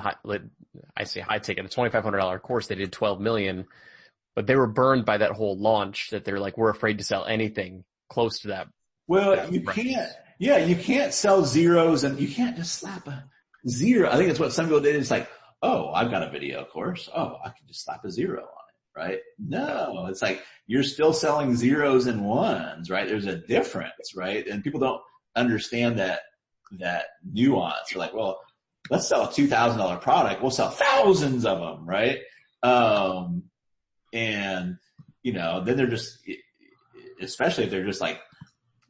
I say high ticket, a $2,500 course. They did 12 million, but they were burned by that whole launch that they're like, we're afraid to sell anything close to that. Well, you can't. Yeah, you can't sell zeros, and you can't just slap a zero. I think that's what some people did. It's like, oh, I've got a video course. Oh, I can just slap a zero on it, right? No, it's like you're still selling zeros and ones, right? There's a difference, right? And people don't understand that nuance. They're like, well, let's sell a $2,000 product. We'll sell thousands of them, right? And then they're just, especially if they're just like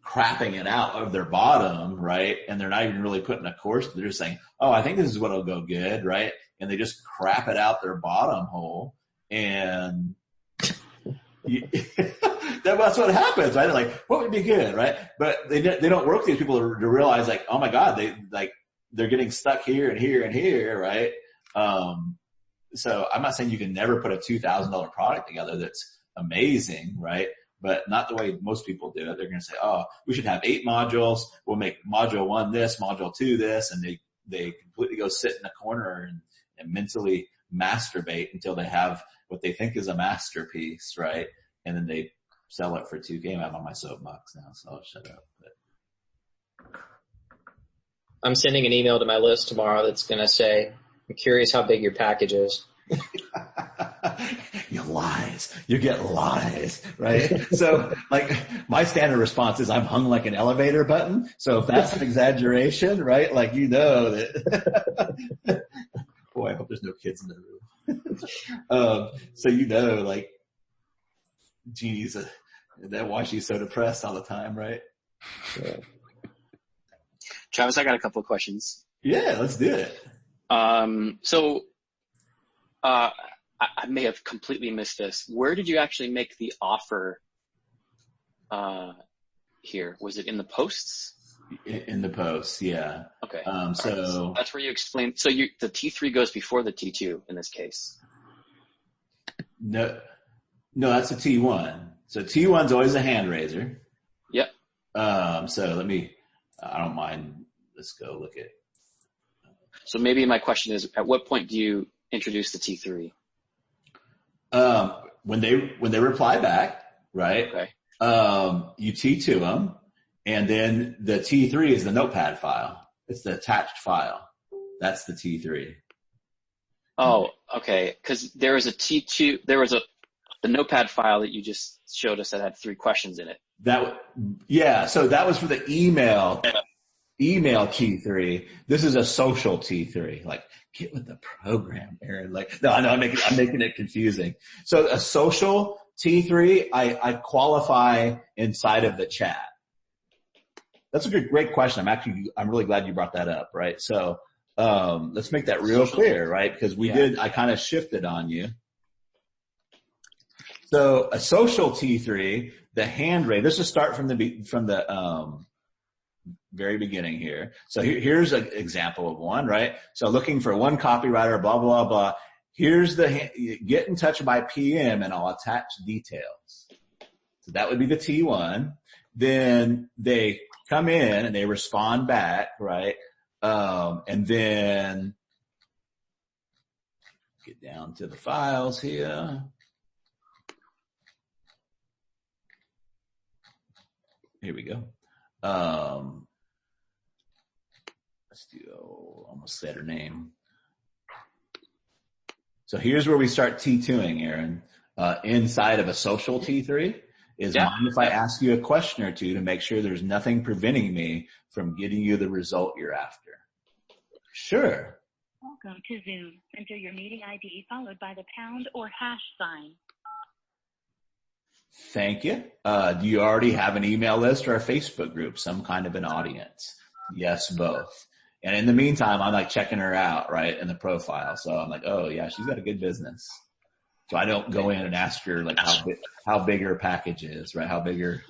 crapping it out of their bottom, right? And they're not even really putting a course. They're just saying, oh, I think this is what'll go good, right? And they just crap it out their bottom hole. And that's what happens, right? They're like, what would be good, right? But they don't work with these people to realize like, oh my God, they're getting stuck here and here and here, right? So I'm not saying you can never put a $2,000 product together that's amazing, right? But not the way most people do it. They're going to say, oh, we should have 8 modules. We'll make module 1 this, module 2 this, and they completely go sit in a corner and mentally masturbate until they have what they think is a masterpiece, right? And then they sell it for $2K. I'm on my soapbox now, so I'll shut up. But I'm sending an email to my list tomorrow that's going to say, I'm curious how big your package is. You lies. You get lies, right? So like my standard response is I'm hung like an elevator button. So if that's an exaggeration, right? Like, that boy, I hope there's no kids in the room. So like geez, that why she's so depressed all the time, right? Yeah. Travis, I got a couple of questions. Yeah, let's do it. I may have completely missed this. Where did you actually make the offer here? Was it in the posts? In the posts, yeah. Okay. So that's where you explain. So the T3 goes before the T2 in this case. No, that's a T1. So T1's always a hand raiser. Yep. So I don't mind. Let's go look at. So maybe my question is, at what point do you introduce the T3? When they reply back, right? Okay. You T2 them, and then the T3 is the notepad file. It's the attached file. That's the T3. Oh, okay. Because there was a T2. There was the notepad file that you just showed us that had 3 questions in it. So that was for the email T3. This is a social T3. Like, get with the program, Aaron. Like, no, I know I'm making it confusing. So a social T3, I qualify inside of the chat. That's a great question. I'm really glad you brought that up, right? So, let's make that real clear, right? Because I kind of shifted on you. So a social T3, the hand rate, let's just start from the very beginning here. So here's an example of one, right? So looking for one copywriter, blah, blah, blah. Here's get in touch by PM and I'll attach details. So that would be the T1. Then they come in and they respond back, right? And then get down to the files here. Here we go. Let's do, almost said her name. So here's where we start T2ing, Aaron. Inside of a social T3 is mind if I ask you a question or two to make sure there's nothing preventing me from getting you the result you're after. Sure. Welcome to Zoom. Enter your meeting ID followed by the pound or hash sign. Thank you. Do you already have an email list or a Facebook group, some kind of an audience? Yes, both. And in the meantime, I'm like checking her out, right, in the profile. So I'm like, oh yeah, she's got a good business. So I don't go in and ask her like how big her package is, right? How big her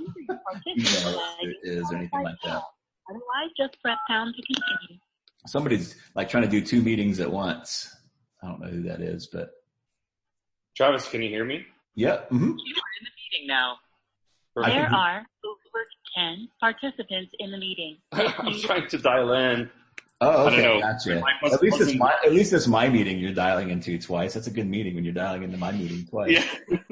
email is or anything like that. Otherwise, just press pound to continue. Somebody's like trying to do 2 meetings at once. I don't know who that is, but. Travis, can you hear me? Yeah. Mm-hmm. You are in the meeting now. There are over 10 participants in the meeting. I'm trying to dial in. Oh, okay, I don't know. gotcha. At least it's my meeting you're dialing into twice. That's a good meeting when you're dialing into my meeting twice. Yeah.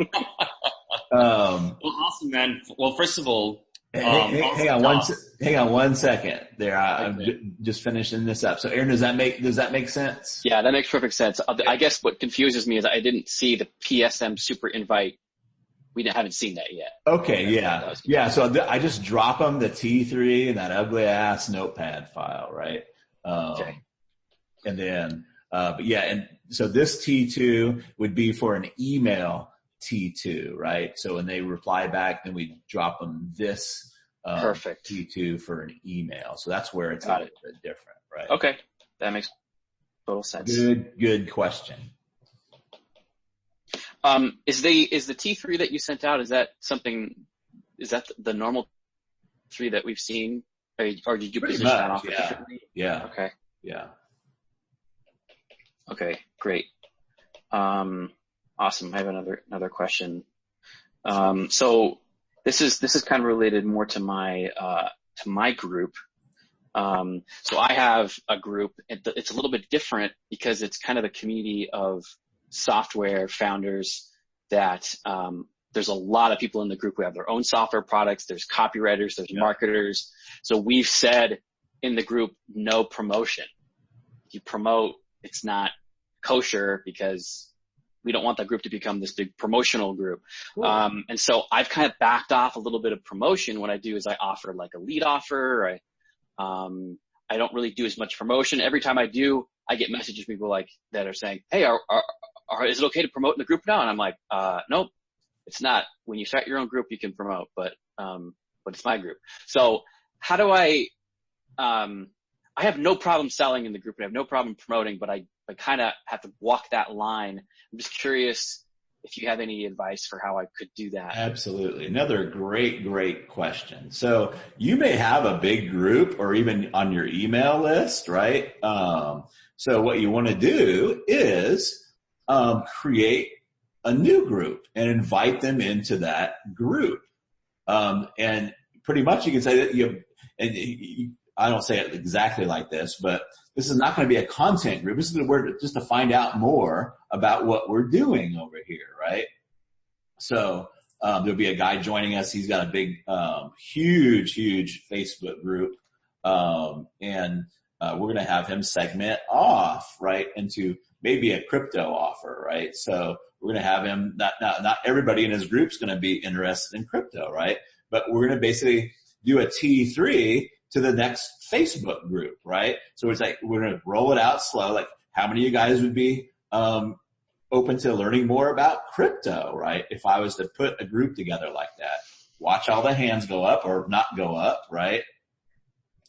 Well, awesome, man. Well, first of all, hang on one second there. I'm just finishing this up. So Aaron, does that make sense? Yeah, that makes perfect sense. I guess what confuses me is I didn't see the PSM super invite. We haven't seen that yet. Okay, yeah. Yeah, so I just drop them the T3 and that ugly ass notepad file, right? Okay. And then, but yeah, and so this T2 would be for an email T2, right? So when they reply back, then we drop them this perfect T2 for an email. So that's where it's a little bit different, right? Okay, that makes total sense. Good question. Is the T3 that you sent out, is that the normal 3 that we've seen? Or did you position that off differently? Yeah. Okay. Yeah. Okay, great. Awesome. I have another question. So this is kind of related more to my group. So I have a group. It's a little bit different because it's kind of a community of software founders that there's a lot of people in the group who have their own software products. There's copywriters, there's marketers. So we've said in the group, no promotion. If you promote, it's not kosher because we don't want that group to become this big promotional group. Cool. And so I've kind of backed off a little bit of promotion. What I do is I offer like a lead offer. I don't really do as much promotion. Every time I do, I get messages from people like that are saying, hey, is it okay to promote in the group now? And I'm like, nope, it's not. When you start your own group, you can promote, but it's my group. So how do I have no problem selling in the group and I have no problem promoting, but I kind of have to walk that line. I'm just curious if you have any advice for how I could do that. Absolutely. Another great question. So you may have a big group or even on your email list, right? So what you want to do is create a new group and invite them into that group. And pretty much you can say that I don't say it exactly like this, but this is not going to be a content group. This is just to find out more about what we're doing over here, right? So there'll be a guy joining us. He's got a big, huge Facebook group, and we're going to have him segment off right into maybe a crypto offer, right? So we're going to have him. Not everybody in his group's going to be interested in crypto, right? But we're going to basically do a T3 to the next Facebook group, right? So it's like, we're going to roll it out slow. Like, how many of you guys would be, open to learning more about crypto, right? If I was to put a group together like that, watch all the hands go up or not go up, right?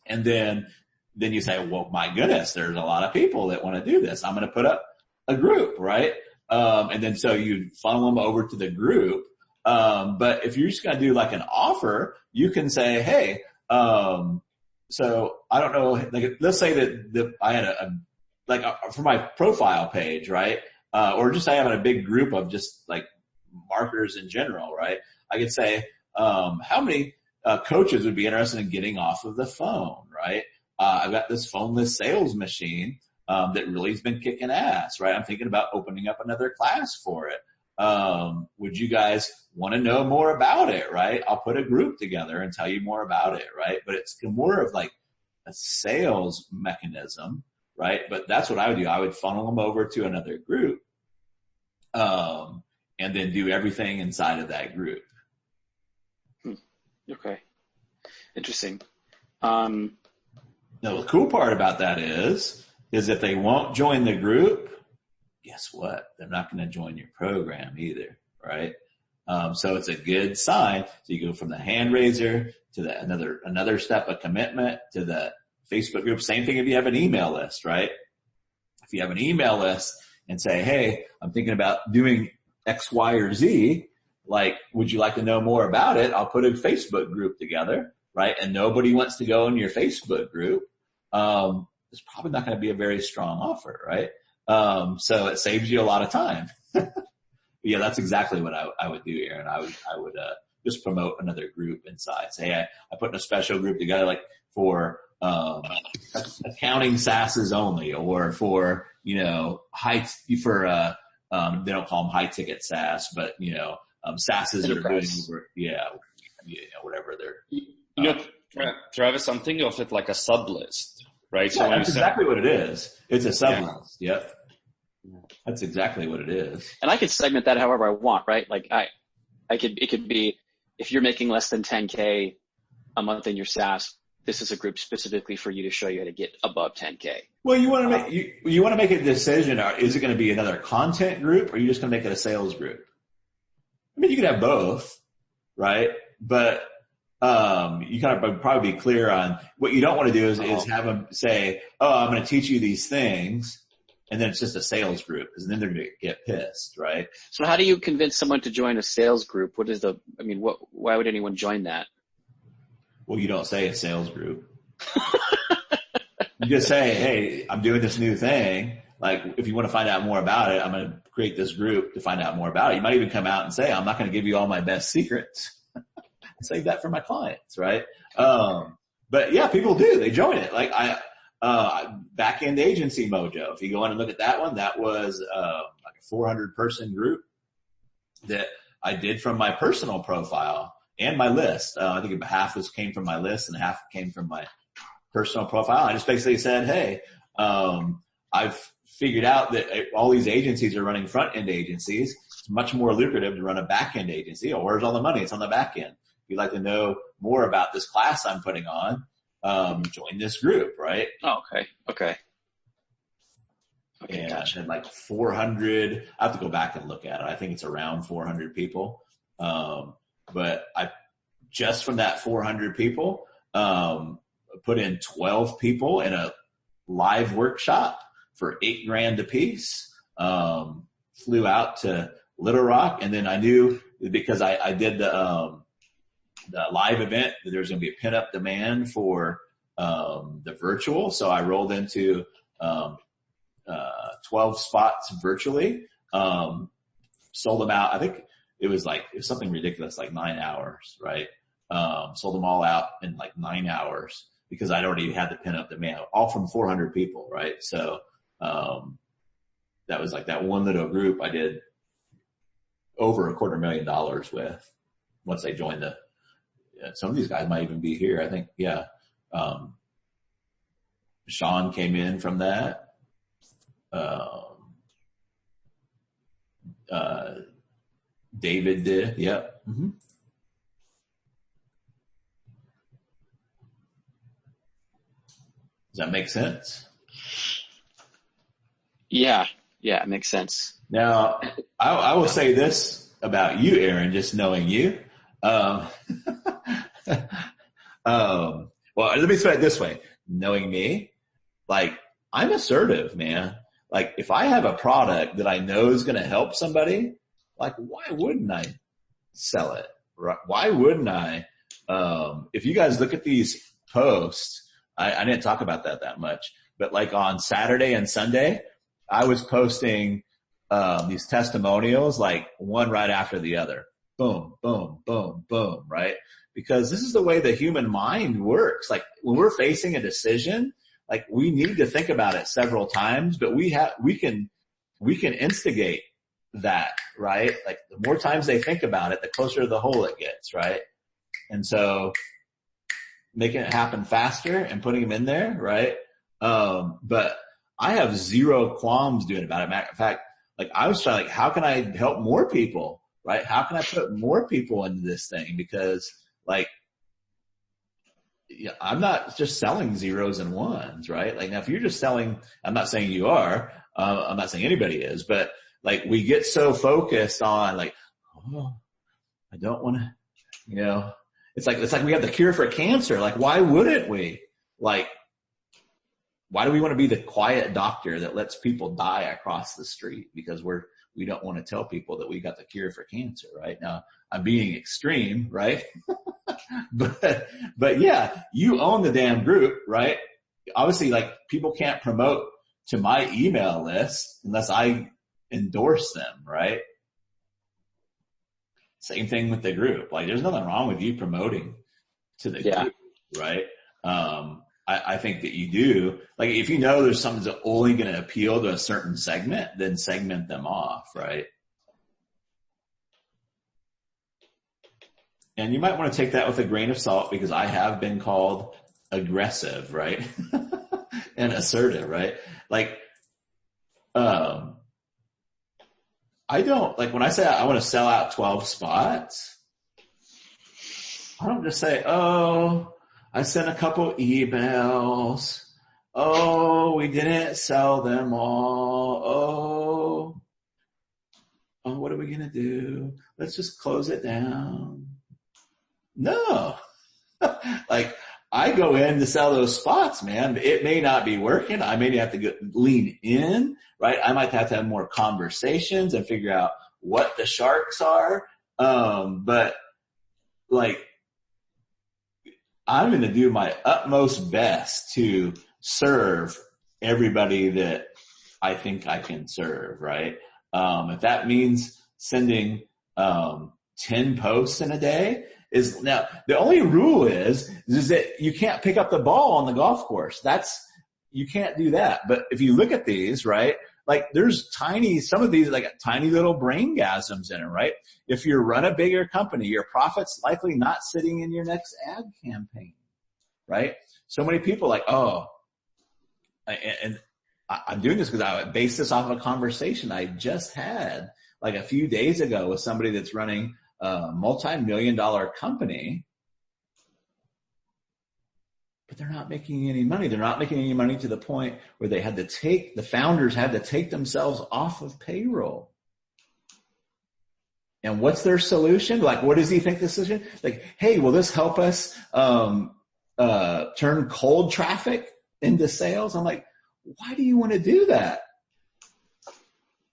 And then you say, well, my goodness, there's a lot of people that want to do this. I'm going to put up a group, right? And then so you funnel them over to the group. But if you're just going to do like an offer, you can say, hey, so I don't know, like, let's say that I had for my profile page, right? Or just I have a big group of just like marketers in general, right? I could say, how many coaches would be interested in getting off of the phone, right? I've got this phoneless sales machine that really has been kicking ass, right? I'm thinking about opening up another class for it. Would you guys want to know more about it, right? I'll put a group together and tell you more about it, right? But it's more of like a sales mechanism, right? But that's what I would do. I would funnel them over to another group, and then do everything inside of that group. Okay. Interesting. Now the cool part about that is if they won't join the group, guess what? They're not going to join your program either, right? So it's a good sign. So you go from the hand raiser to another step of commitment to the Facebook group. Same thing if you have an email list, right? If you have an email list and say, hey, I'm thinking about doing X, Y, or Z, like, would you like to know more about it? I'll put a Facebook group together, right? And nobody wants to go in your Facebook group. It's probably not going to be a very strong offer, right? So it saves you a lot of time. Yeah, that's exactly what I would do, Aaron. I would just promote another group inside. Say, I put in a special group together, like for, accounting SaaSes only, or for, they don't call them high ticket SaaS, but, SaaSes that are doing, whatever they're. Travis, I'm thinking of it like a sub list, right? Yeah, so that's exactly what it is. It's a sub list. Yep. That's exactly what it is. And I could segment that however I want, right? Like it could be, if you're making less than 10K a month in your SaaS, this is a group specifically for you to show you how to get above 10K. Well, you want to make a decision. Is it going to be another content group, or are you just going to make it a sales group? I mean, you can have both, right? But, you kind of probably be clear on what you don't want to do is have them say, I'm going to teach you these things. And then it's just a sales group, because then they're going to get pissed, right? So how do you convince someone to join a sales group? Why would anyone join that? Well, you don't say a sales group. You just say, hey, I'm doing this new thing. Like, if you want to find out more about it, I'm going to create this group to find out more about it. You might even come out and say, I'm not going to give you all my best secrets. Save that for my clients, right? But yeah, people do. They join it. Like Back-End Agency Mojo. If you go in and look at that one, that was like a 400-person group that I did from my personal profile and my list. I think half came from my list and half came from my personal profile. I just basically said, hey, I've figured out that all these agencies are running front-end agencies. It's much more lucrative to run a back-end agency. Oh, where's all the money? It's on the back end. If you'd like to know more about this class I'm putting on, join this group, right? Oh, okay. And gotcha. like 400, I have to go back and look at it. I think it's around 400 people. But I just from that 400 people, put in 12 people in a live workshop for $8,000 a piece. Flew out to Little Rock, and then I knew, because I did the live event, that there was going to be a pent-up demand for the virtual. So I rolled into 12 spots virtually, sold them out. I think it was something ridiculous, like 9 hours, right? Sold them all out in like 9 hours because I'd already had the pent-up demand, all from 400 people, right? So that was like that one little group I did over $250,000 with once they joined some of these guys might even be here. I think, Sean came in from that. David did. Yep. Mm-hmm. Does that make sense? Yeah, it makes sense. Now, I will say this about you, Aaron, just knowing you. Well, let me say it this way. Knowing me, like, I'm assertive, man. Like, if I have a product that I know is going to help somebody, like, why wouldn't I sell it? Why wouldn't I? If you guys look at these posts, I didn't talk about that much, but like on Saturday and Sunday, I was posting these testimonials, like one right after the other. Boom, boom, boom, boom, right? Because this is the way the human mind works. Like, when we're facing a decision, like, we need to think about it several times, but we can instigate that, right? Like, the more times they think about it, the closer to the hole it gets, right? And so making it happen faster and putting them in there, right? But I have zero qualms doing about it. Matter of fact, like, I was trying, like, how can I help more people, right? How can I put more people into this thing? Because, like, I'm not just selling zeros and ones, right? Like, now if you're just selling, I'm not saying you are, I'm not saying anybody is, but like, we get so focused on like, oh, I don't want to, it's like we have the cure for cancer. Like, why wouldn't we? Like, why do we want to be the quiet doctor that lets people die across the street? Because we don't want to tell people that we got the cure for cancer, right? Now, I'm being extreme, right? but yeah, you own the damn group, right? Obviously, like, people can't promote to my email list unless I endorse them, right? Same thing with the group. Like there's nothing wrong with you promoting to the group, right? I think that you do. Like if you know there's something that's only going to appeal to a certain segment, then segment them off, right? And you might want to take that with a grain of salt because I have been called aggressive, right? And assertive, right? Like, I don't, like when I say I want to sell out 12 spots, I don't just say, oh, I sent a couple emails. Oh, we didn't sell them all. Oh, what are we going to do? Let's just close it down. No. Like I go in to sell those spots, man. It may not be working. I may have to lean in, right? I might have to have more conversations and figure out what the sharks are. But like, I'm going to do my utmost best to serve everybody that I think I can serve, right? If that means sending 10 posts in a day, is now the only rule is that you can't pick up the ball on the golf course. You can't do that. But if you look at these, right, like there's some of these like tiny little braingasms in it, right? If you run a bigger company, your profit's likely not sitting in your next ad campaign, right? So many people like, and I'm doing this because I based this off of a conversation I just had like a few days ago with somebody that's running a multi-million-dollar company, but they're not making any money. They're not making any money to the point where the founders had to take themselves off of payroll. And what's their solution? Like, what does he think the solution? Like, hey, will this help us turn cold traffic into sales? I'm like, why do you want to do that?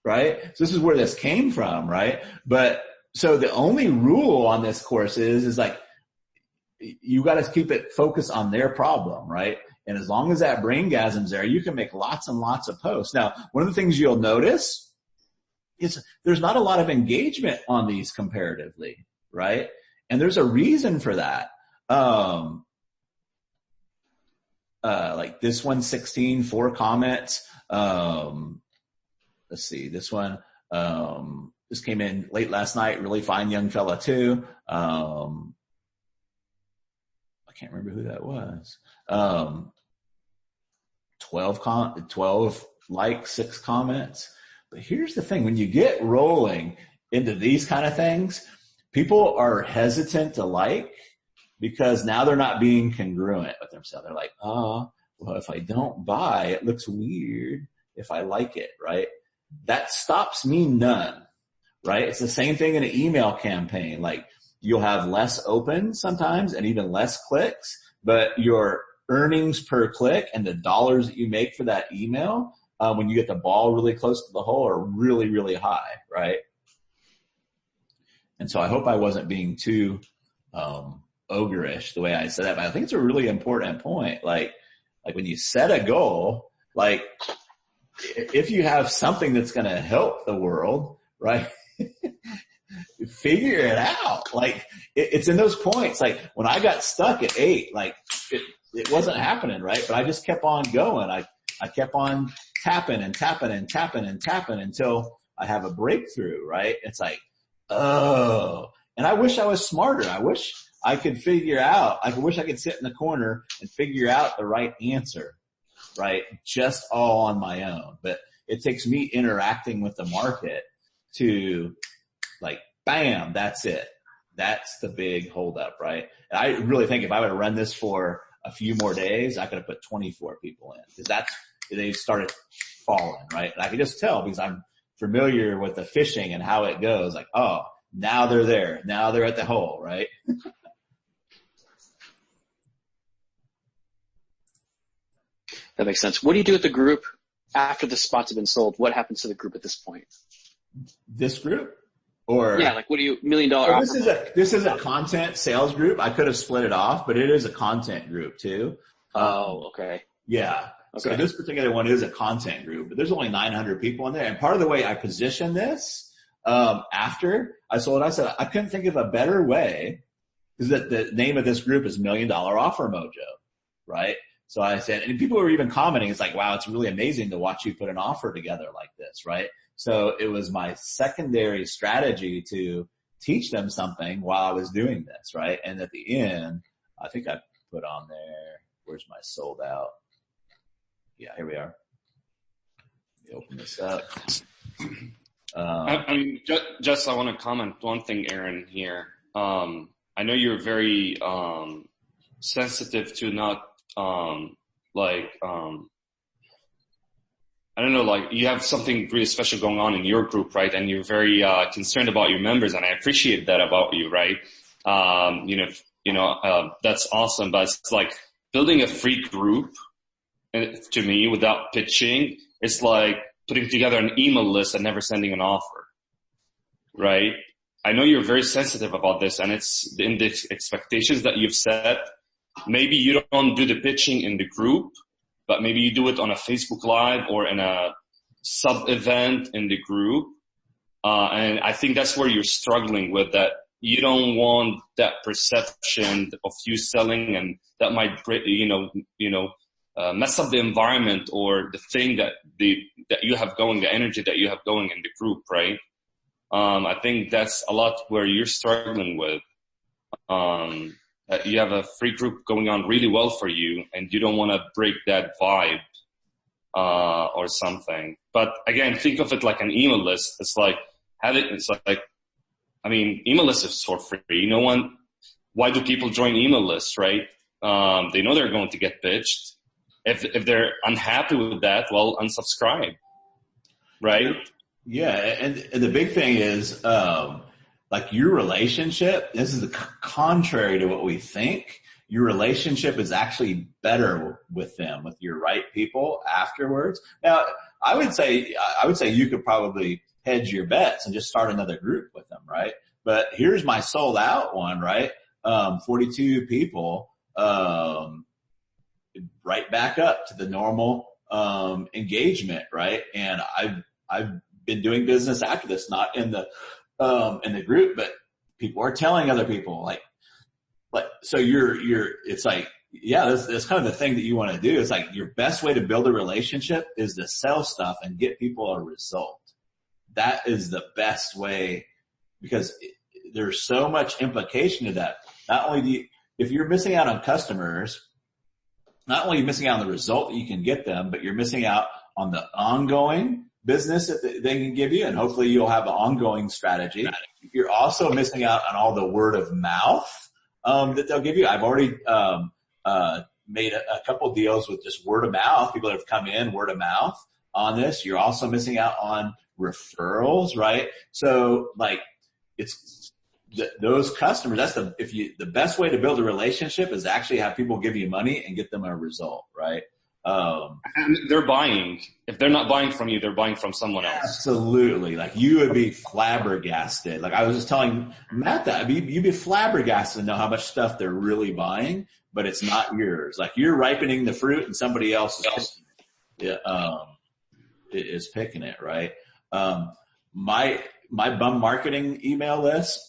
Right? So this is where this came from, right? But so the only rule on this course is like, you got to keep it focused on their problem, right? And as long as that braingasm's there, you can make lots and lots of posts. Now, one of the things you'll notice is there's not a lot of engagement on these comparatively, right? And there's a reason for that. Like this one, 16, 4 comments. Let's see, this one, this came in late last night, really fine young fella too. I can't remember who that was. 12 likes, 6 comments. But here's the thing, when you get rolling into these kind of things, people are hesitant to like because now they're not being congruent with themselves. They're like, oh, well, if I don't buy, it looks weird if I like it, right? That stops me none, right? It's the same thing in an email campaign. Like you'll have less opens sometimes and even less clicks, but your earnings per click and the dollars that you make for that email, when you get the ball really close to the hole are really, really high, right? And so I hope I wasn't being too ogreish the way I said that, but I think it's a really important point. Like when you set a goal, like if you have something that's going to help the world, right? Figure it out. Like it's in those points. Like when I got stuck at 8, like it wasn't happening, right? But I just kept on going. I kept on tapping and tapping and tapping and tapping until I have a breakthrough, right? It's like, oh, and I wish I was smarter. I wish I could figure out, I wish I could sit in the corner and figure out the right answer, right? Just all on my own. But it takes me interacting with the market to like, bam, that's it. That's the big holdup, right? And I really think if I would have run this for a few more days, I could have put 24 people in because they started falling, right? And I could just tell because I'm familiar with the fishing and how it goes. Like, oh, now they're there. Now they're at the hole, right? That makes sense. What do you do with the group after the spots have been sold? What happens to the group at this point? This group? Or yeah, like what do you $1 million offer? This is a content sales group. I could have split it off, but it is a content group too. Oh, okay. Yeah. Okay. So this particular one is a content group, but there's only 900 people in there. And part of the way I position this, After I sold it, I said, I couldn't think of a better way, because the name of this group is $1 Million Offer Mojo, right? So I said, and people were even commenting, it's like, wow, it's really amazing to watch you put an offer together like this, right? So it was my secondary strategy to teach them something while I was doing this, right? And at the end, I think I put on there, where's my sold out? Yeah, here we are. Let me open this up. I mean, just I want to comment one thing, Aaron, here. I know you're very sensitive to not I don't know, like you have something really special going on in your group, right? And you're very concerned about your members, and I appreciate that about you, right? That's awesome, but it's like building a free group, to me, without pitching, it's like putting together an email list and never sending an offer, right? I know you're very sensitive about this, and it's in the expectations that you've set. Maybe you don't do the pitching in the group, but maybe you do it on a Facebook Live or in a sub-event in the group. And I think that's where you're struggling with that. You don't want that perception of you selling, and that might, mess up the environment or the thing that you have going, the energy that you have going in the group, right? I think that's a lot where you're struggling with. You have a free group going on really well for you, and you don't want to break that vibe, or something. But again, think of it like an email list. Email list is for free. Why do people join email lists, right? They know they're going to get pitched. If they're unhappy with that, well, unsubscribe, right? Yeah. And the big thing is, like your relationship, this is the contrary to what we think. Your relationship is actually better with them, with your right people afterwards. Now, I would say you could probably hedge your bets and just start another group with them, right? But here's my sold out one, right? 42 people, right back up to the normal, engagement, right? And I've been doing business after this, not in the group, but people are telling other people like, so it's like, yeah, that's kind of the thing that you want to do. It's like your best way to build a relationship is to sell stuff and get people a result. That is the best way, because there's so much implication to that. Not only if you're missing out on customers, not only are you missing out on the result that you can get them, but you're missing out on the ongoing business that they can give you, and hopefully you'll have an ongoing strategy. You're also missing out on all the word of mouth that they'll give you. I've already made a couple deals with just word of mouth, people that have come in word of mouth on this. You're also missing out on referrals, right? So like it's those customers, the best way to build a relationship is actually have people give you money and get them a result, right? And they're buying. If they're not buying from you, they're buying from someone else. Absolutely. Like you would be flabbergasted. Like I was just telling Matt that you'd be flabbergasted to know how much stuff they're really buying, but it's not yours. Like you're ripening the fruit and somebody else is picking it, right? My bum marketing email list,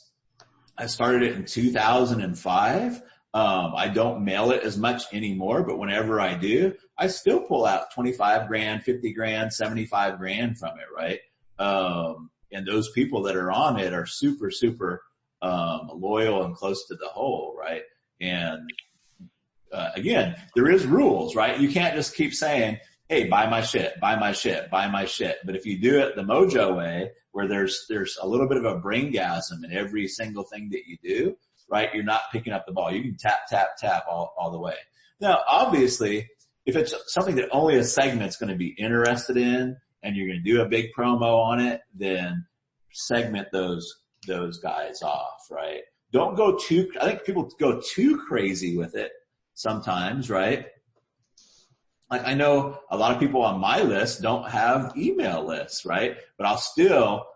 I started it in 2005. I don't mail it as much anymore, but whenever I do, I still pull out 25 grand, 50 grand, 75 grand from it, right? And those people that are on it are super, super, loyal and close to the whole, right? And, again, there is rules, right? You can't just keep saying, hey, buy my shit, buy my shit, buy my shit. But if you do it the Mojo way, where there's a little bit of a braingasm in every single thing that you do, right? You're not picking up the ball. You can tap, tap, tap all the way. Now, obviously, if it's something that only a segment's going to be interested in and you're going to do a big promo on it, then segment those guys off, right? Don't go I think people go too crazy with it sometimes, right? Like I know a lot of people on my list don't have email lists, right? But I'll still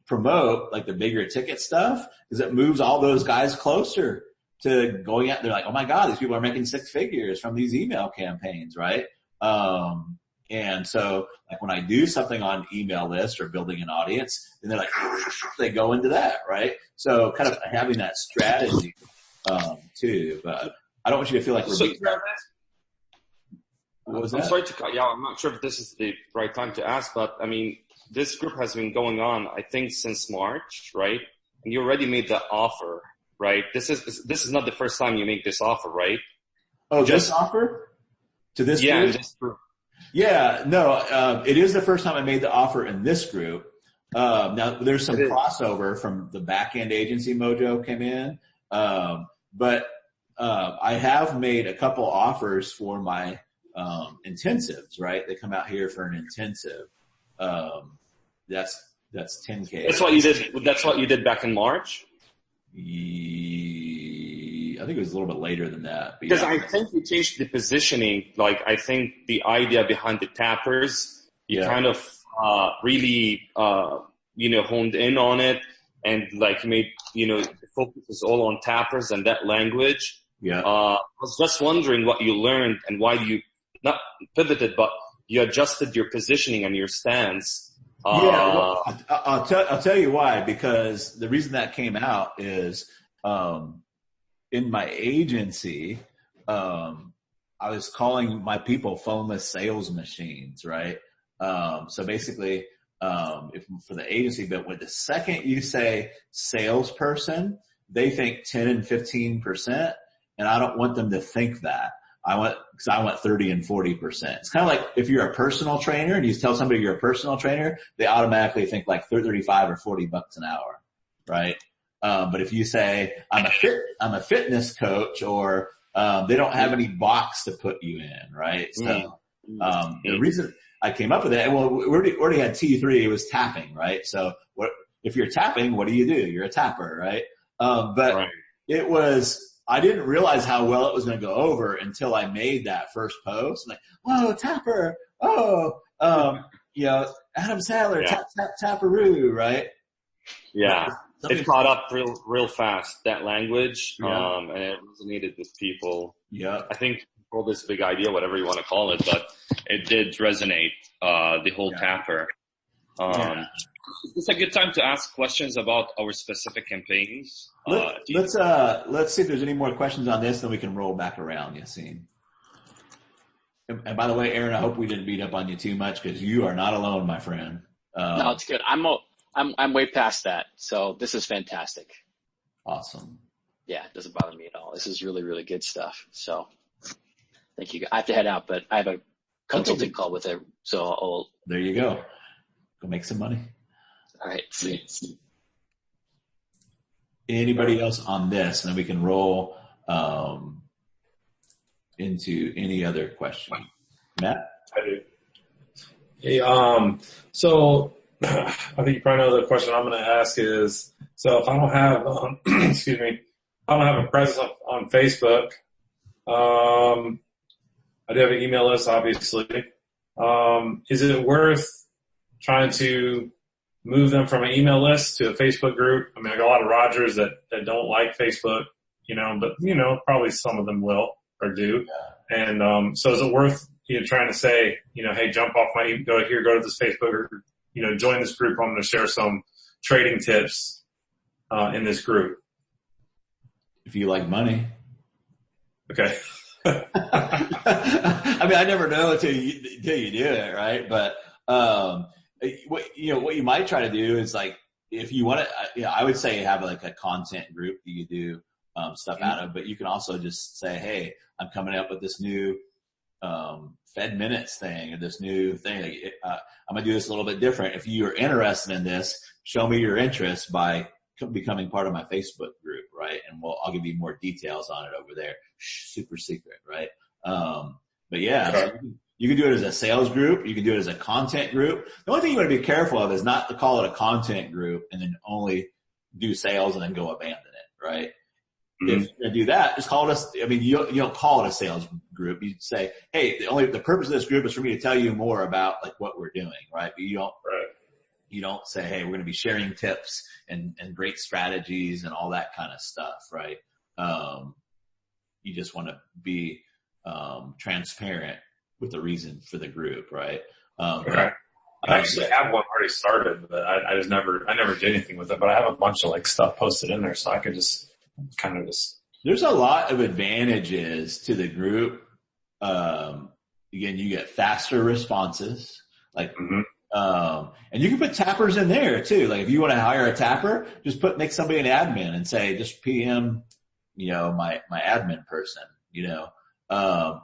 promote like the bigger ticket stuff because it moves all those guys closer to going out. They're like, oh my God, these people are making 6 figures from these email campaigns, right? And And so like when I do something on email list or building an audience, and they're like, they go into that, right? So kind of having that strategy, too, but I don't want you to feel like we're beating that. What was that? I'm sorry to cut you out. I'm not sure if this is the right time to ask, but I mean, this group has been going on, I think, since March, right? And you already made the offer, right? This is not the first time you make this offer, right? Oh, this offer? To this group? Yeah, this group. Yeah, no, it is the first time I made the offer in this group. Now there's some crossover from the back end agency Mojo came in. But I have made a couple offers for my, intensives, right? They come out here for an intensive. That's 10K. That's what you did back in March? I think it was a little bit later than that. Because yeah. I think you changed the positioning. Like, I think the idea behind the tappers, you kind of, really, honed in on it and like made, the focus is all on tappers and that language. Yeah. I was just wondering what you learned and why you not pivoted, but you adjusted your positioning and your stance. Well, I'll tell you why, because the reason that came out is, in my agency, I was calling my people phoneless sales machines, right? So basically, if for the agency, but when the second you say salesperson, they think 10 and 15%, and I don't want them to think that. I want 30 and 40%. It's kind of like if you're a personal trainer and you tell somebody you're a personal trainer, they automatically think like 35 or $40 an hour, right? But if you say I'm a fitness coach, or they don't have any box to put you in, right? So the reason I came up with that, well, we already had T3. It was tapping, right? So if you're tapping, what do? You're a tapper, right? But it was. I didn't realize how well it was going to go over until I made that first post. I'm like, oh, tapper, Adam Sadler, tapperoo, right? Yeah. It caught up real fast, that language, and it resonated with people. Yeah. I think all this big idea, whatever you want to call it, but it did resonate, the whole tapper. It's a good time to ask questions about our specific campaigns. Let's see if there's any more questions on this, then we can roll back around, Yassine. And by the way, Aaron, I hope we didn't beat up on you too much, because you are not alone, my friend. No, it's good. I'm way past that. So this is fantastic. Awesome. Yeah, it doesn't bother me at all. This is really, really good stuff. So thank you. I have to head out, but I have a consulting call with it. So there you go. Go make some money. All right. See. Anybody else on this? And then we can roll into any other question. Matt? I do. Hey, so I think you probably know the question I'm going to ask is, so if I don't have, excuse me, I don't have a presence on Facebook. I do have an email list, obviously. Is it worth trying to move them from an email list to a Facebook group? I mean, I got a lot of Rogers that don't like Facebook, but probably some of them will or do. And, so is it worth, trying to say, hey, jump off go to this Facebook or, join this group. I'm going to share some trading tips, in this group. If you like money. Okay. I mean, I never know until you do it, right? But, what you might try to do is like, if you want to, I would say have like a content group that you do stuff out of, but you can also just say, hey, I'm coming up with this new Fed minutes thing or this new thing. I'm going to do this a little bit different. If you're interested in this, show me your interest by becoming part of my Facebook group, right? And I'll give you more details on it over there. Super secret, right? But yeah, so you can do it as a sales group. You can do it as a content group. The only thing you want to be careful of is not to call it a content group and then only do sales and then go abandon it, right? Mm-hmm. If you're going to do that, just call it you don't call it a sales group. You say, hey, the purpose of this group is for me to tell you more about like what we're doing, right? But you don't say, hey, we're going to be sharing tips and great strategies and all that kind of stuff, right? You just want to be transparent with a reason for the group, right? Okay. I actually have one already started, but I never did anything with it, but I have a bunch of like stuff posted in there, so I could just kind of just. There's a lot of advantages to the group. Again, you get faster responses, like, and you can put tappers in there too. Like if you want to hire a tapper, just make somebody an admin and say, just PM, my admin person,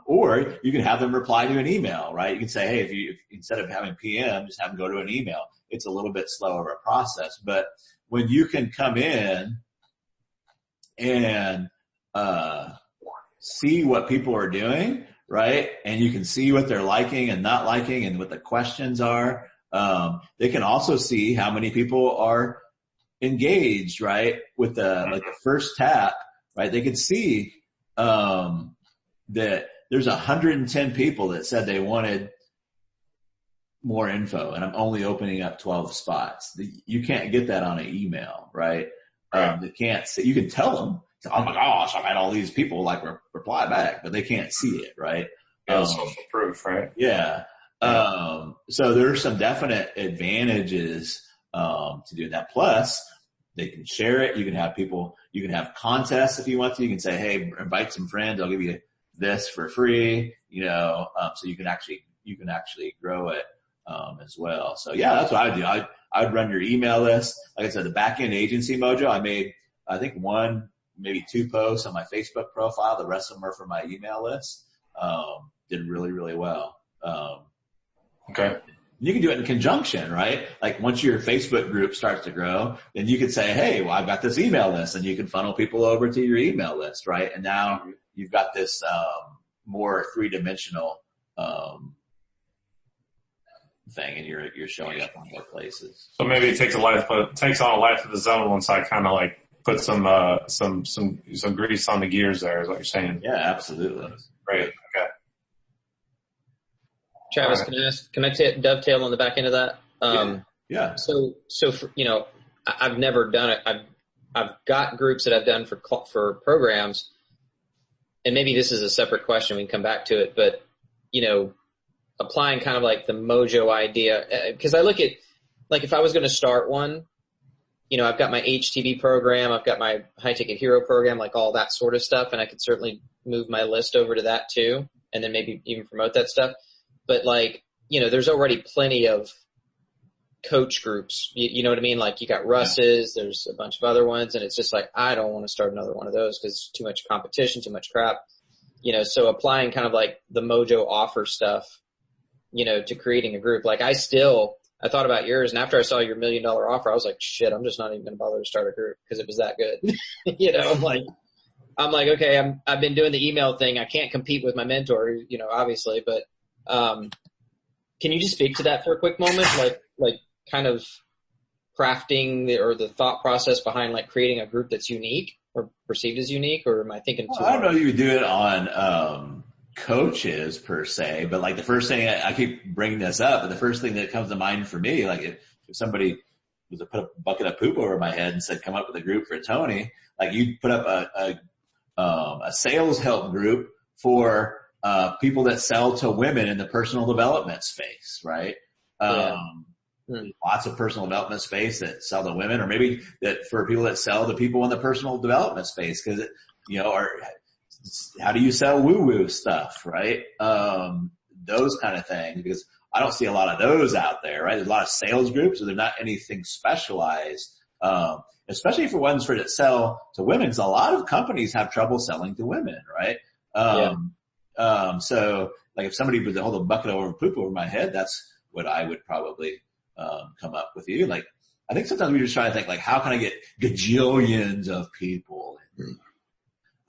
or you can have them reply to an email, right? You can say, hey, if instead of having PM, just have them go to an email. It's a little bit slower a process, but when you can come in and, see what people are doing, right? And you can see what they're liking and not liking and what the questions are. They can also see how many people are engaged, right? With the first tap, right? They could see, that there's 110 people that said they wanted more info and I'm only opening up 12 spots. You can't get that on an email, right? They can't see, you can tell them, oh my gosh, I've had all these people reply back, but they can't see it, right? Social proof, right? Yeah. So there's some definite advantages, to doing that. Plus they can share it. You can have contests if you want to. You can say, hey, invite some friends. I'll give you this for free, so you can actually grow it, as well. So yeah, that's what I do. I'd run your email list. Like I said, the back-end agency mojo, I made, I think 1, maybe 2 posts on my Facebook profile. The rest of them are for my email list. Did really, really well. Okay. You can do it in conjunction, right? Like once your Facebook group starts to grow, then you could say, hey, well, I've got this email list, and you can funnel people over to your email list, right? And now you've got this, more 3-dimensional, thing, and you're showing up in more places. So maybe it takes on a life of its own once I kind of like put some grease on the gears there, is what you're saying. Yeah, absolutely. Great. Okay. Travis, can I dovetail on the back end of that? Yeah. So for, I've never done it. I've got groups that I've done for programs, and maybe this is a separate question. We can come back to it, but applying kind of like the mojo idea, because I look at, like, if I was going to start one, I've got my HTB program, I've got my high ticket hero program, like all that sort of stuff. And I could certainly move my list over to that too. And then maybe even promote that stuff. But there's already plenty of coach groups. You know what I mean? Like you got Russ's, there's a bunch of other ones. And it's just like, I don't want to start another one of those because too much competition, too much crap, so applying kind of like the mojo offer stuff, to creating a group. Like I thought about yours, and after I saw your $1 million offer, I was like, shit, I'm just not even going to bother to start a group because it was that good. I'm like, okay, I've been doing the email thing. I can't compete with my mentor, obviously, but, can you just speak to that for a quick moment? Like kind of crafting the thought process behind like creating a group that's unique or perceived as unique, or am I thinking too I don't know if you would do it on, coaches per se, but like the first thing, I keep bringing this up, but the first thing that comes to mind for me, like if somebody was to put a bucket of poop over my head and said, come up with a group for Tony, like you'd put up a sales help group for, people that sell to women in the personal development space, right? Lots of personal development space that sell to women, or maybe that for people that sell to people in the personal development space, because, how do you sell woo-woo stuff, right? Those kind of things, because I don't see a lot of those out there, right? There's a lot of sales groups, so they're not anything specialized, especially for ones that sell to women, because a lot of companies have trouble selling to women, right? So like if somebody would hold a bucket of poop over my head, that's what I would probably, come up with you. Like, I think sometimes we just try to think like, how can I get gajillions of people?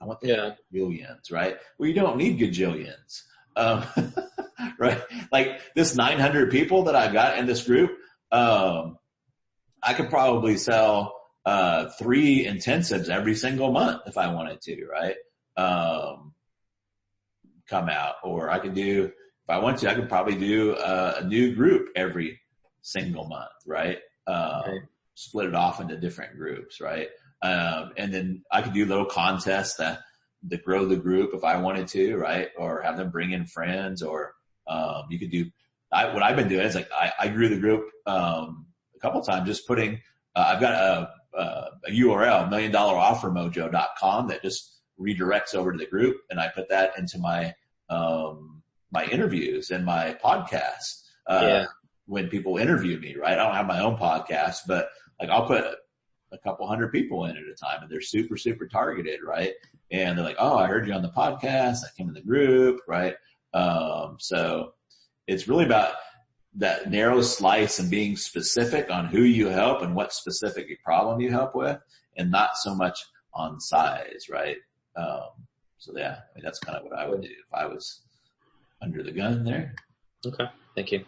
I want the gajillions, right? Well, you don't need gajillions. Right? Like this 900 people that I've got in this group, I could probably sell, 3 intensives every single month if I wanted to, right? Come out, or I could do, if I want to, I could probably do a new group every single month, right? Split it off into different groups, right? And then I could do little contests that grow the group if I wanted to, right? Or have them bring in friends, or You could do, what I've been doing is like, I grew the group, a couple of times just putting, I've got a URL, milliondollaroffermojo.com that just redirects over to the group. And I put that into my, my interviews and my podcasts. When people interview me, right? I don't have my own podcast, but like I'll put a couple hundred people in at a time, and they're super, super targeted, right? And they're like, oh, I heard you on the podcast. I came in the group, right? So it's really about that narrow slice and being specific on who you help and what specific problem you help with, and not so much on size, right? So yeah, I mean, that's kind of what I would do if I was under the gun there. Okay. Thank you.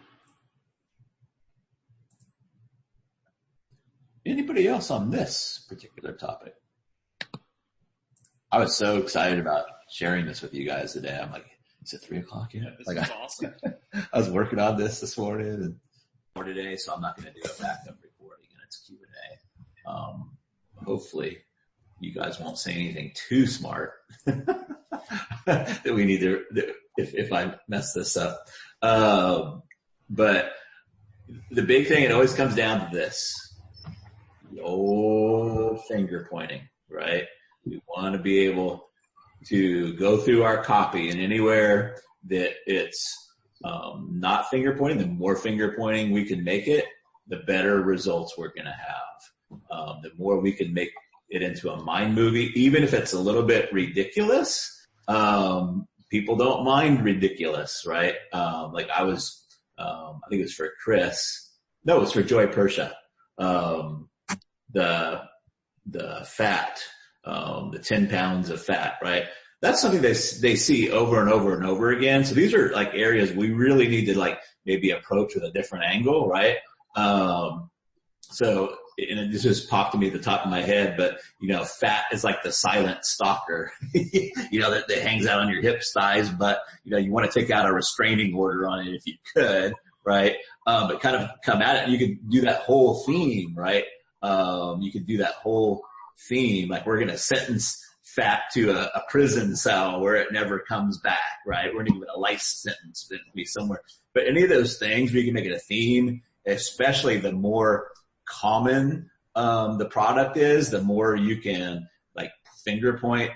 Anybody else on this particular topic? I was so excited about sharing this with you guys today. I'm like, is it 3:00 yet? This is awesome. I was working on this morning and for today, so I'm not going to do a backup recording, and it's Q&A. Hopefully you guys won't say anything too smart that we need to, if I mess this up. But the big thing, it always comes down to this. The old finger pointing, right? We want to be able to go through our copy, and anywhere that it's not finger pointing, the more finger pointing we can make it, the better results we're going to have. The more we can make it into a mind movie, even if it's a little bit ridiculous. People don't mind ridiculous, right? Like I was, I think it was for Chris. No, it was for Joy Persha. The fat, the 10 pounds of fat, right? That's something they see over and over and over again. So these are like areas we really need to like maybe approach with a different angle, right? So, and this just popped to me at the top of my head, but you know, fat is like the silent stalker, you know, that hangs out on your hips, thighs, but you know, you want to take out a restraining order on it if you could, right? But kind of come at it, and you could do that whole theme, right? You could do that whole theme, like we're going to sentence fat to a prison cell where it never comes back, right? We're going to give it a life sentence, but it'll be somewhere. But any of those things where you can make it a theme, especially the more common the product is, the more you can like finger point,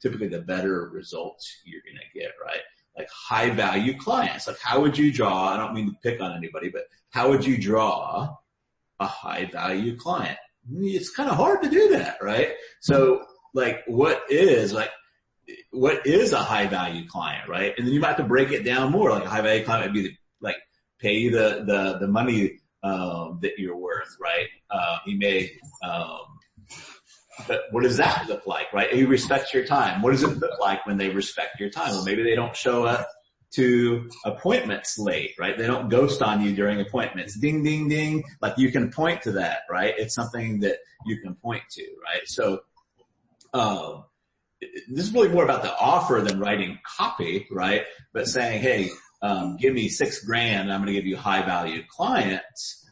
typically the better results you're going to get, right? Like high value clients. Like how would you draw, I don't mean to pick on anybody, but how would you draw a high value client? It's kind of hard to do that, right? So like what is a high value client, right? And then you might have to break it down more. Like a high value client would be like pay you the money that you're worth, right? He may, but what does that look like, right? He respects your time. What does it look like when they respect your time? Well, maybe they don't show up to appointments late, right? They don't ghost on you during appointments. Ding, ding, ding. Like you can point to that, right? It's something that you can point to, right? So, this is really more about the offer than writing copy, right? But saying, hey, give me $6,000 and I'm going to give you high value clients,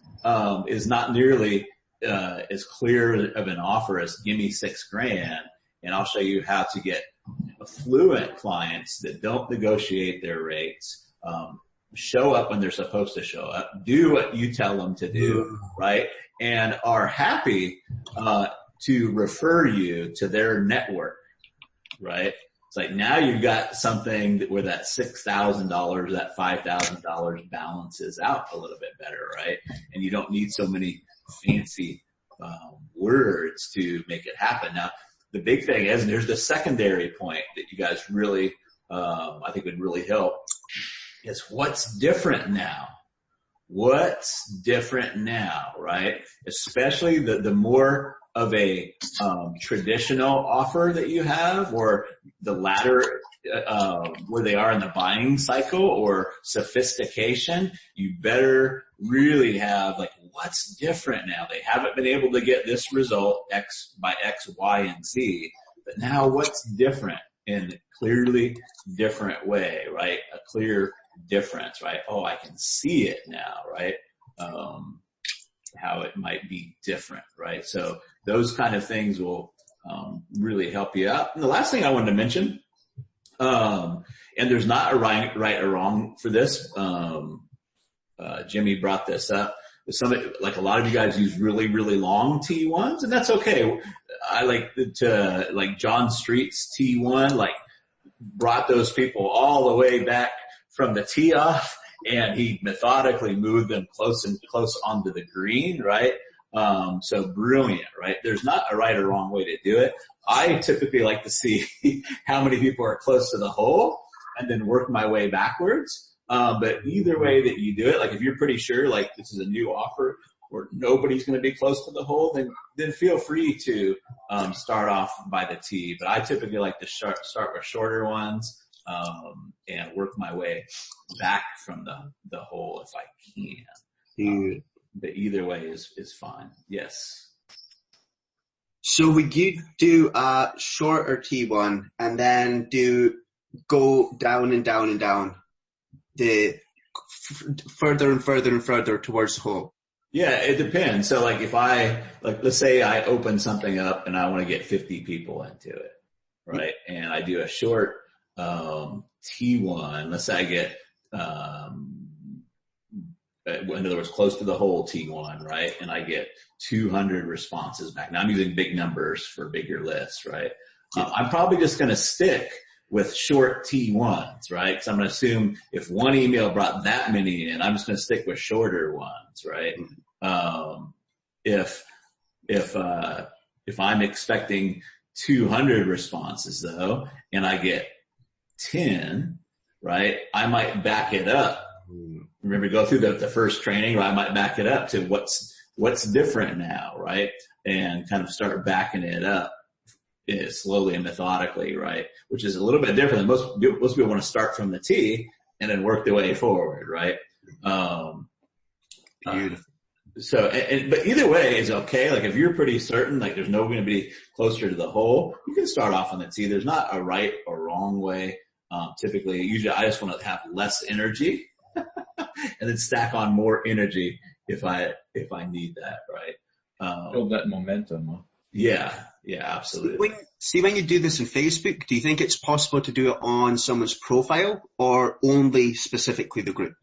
is not nearly, as clear of an offer as give me $6,000 and I'll show you how to get affluent clients that don't negotiate their rates, show up when they're supposed to show up, do what you tell them to do, right? And are happy, to refer you to their network, right? It's like now you've got something where that $6,000, that $5,000 balances out a little bit better, right? And you don't need so many fancy words to make it happen. Now, the big thing is, and there's the secondary point that you guys really, I think would really help, is what's different now? What's different now, right? Especially the more of a traditional offer that you have, or the latter, where they are in the buying cycle, or sophistication, you better really have like, what's different now? They haven't been able to get this result X by X, Y, and Z, but now what's different in a clearly different way, right? A clear difference, right? Oh, I can see it now, right? How it might be different, right? So those kind of things will really help you out. And the last thing I wanted to mention And there's not a right or wrong for this. Jimmy brought this up. Like a lot of you guys use really, really long T1s, and that's okay. I like John Street's T1, like brought those people all the way back from the tee off, and he methodically moved them close onto the green, right? So brilliant, right? There's not a right or wrong way to do it. I typically like to see how many people are close to the hole and then work my way backwards. But either way that you do it, like if you're pretty sure like this is a new offer where nobody's going to be close to the hole, then feel free to start off by the tee. But I typically like to start with shorter ones and work my way back from the hole if I can. But either way is fine. Yes. So would you do a shorter T1 and then go down and down and down, further and further and further towards the hole? Yeah, it depends. So like if let's say I open something up and I want to get 50 people into it, right? And I do a short T1. Let's say I get in other words, close to the hole T1, right? And I get 200 responses back. Now I'm using big numbers for bigger lists, right? I'm probably just going to stick with short T1s, right? Because I'm going to assume if one email brought that many in, I'm just going to stick with shorter ones, right? If I'm expecting 200 responses though, and I get 10, right? I might back it up. Remember, go through the first training, or I might back it up to what's different now, right? And kind of start backing it up slowly and methodically, right? Which is a little bit different than most people want to start from the tee and then work their way forward, right? Beautiful. But either way is okay. Like if you're pretty certain, like there's no going to be closer to the hole, you can start off on the tee. There's not a right or wrong way. Usually I just want to have less energy and then stack on more energy if I need that, right? Build that momentum. Huh? Yeah, absolutely. When you do this in Facebook, do you think it's possible to do it on someone's profile or only specifically the group?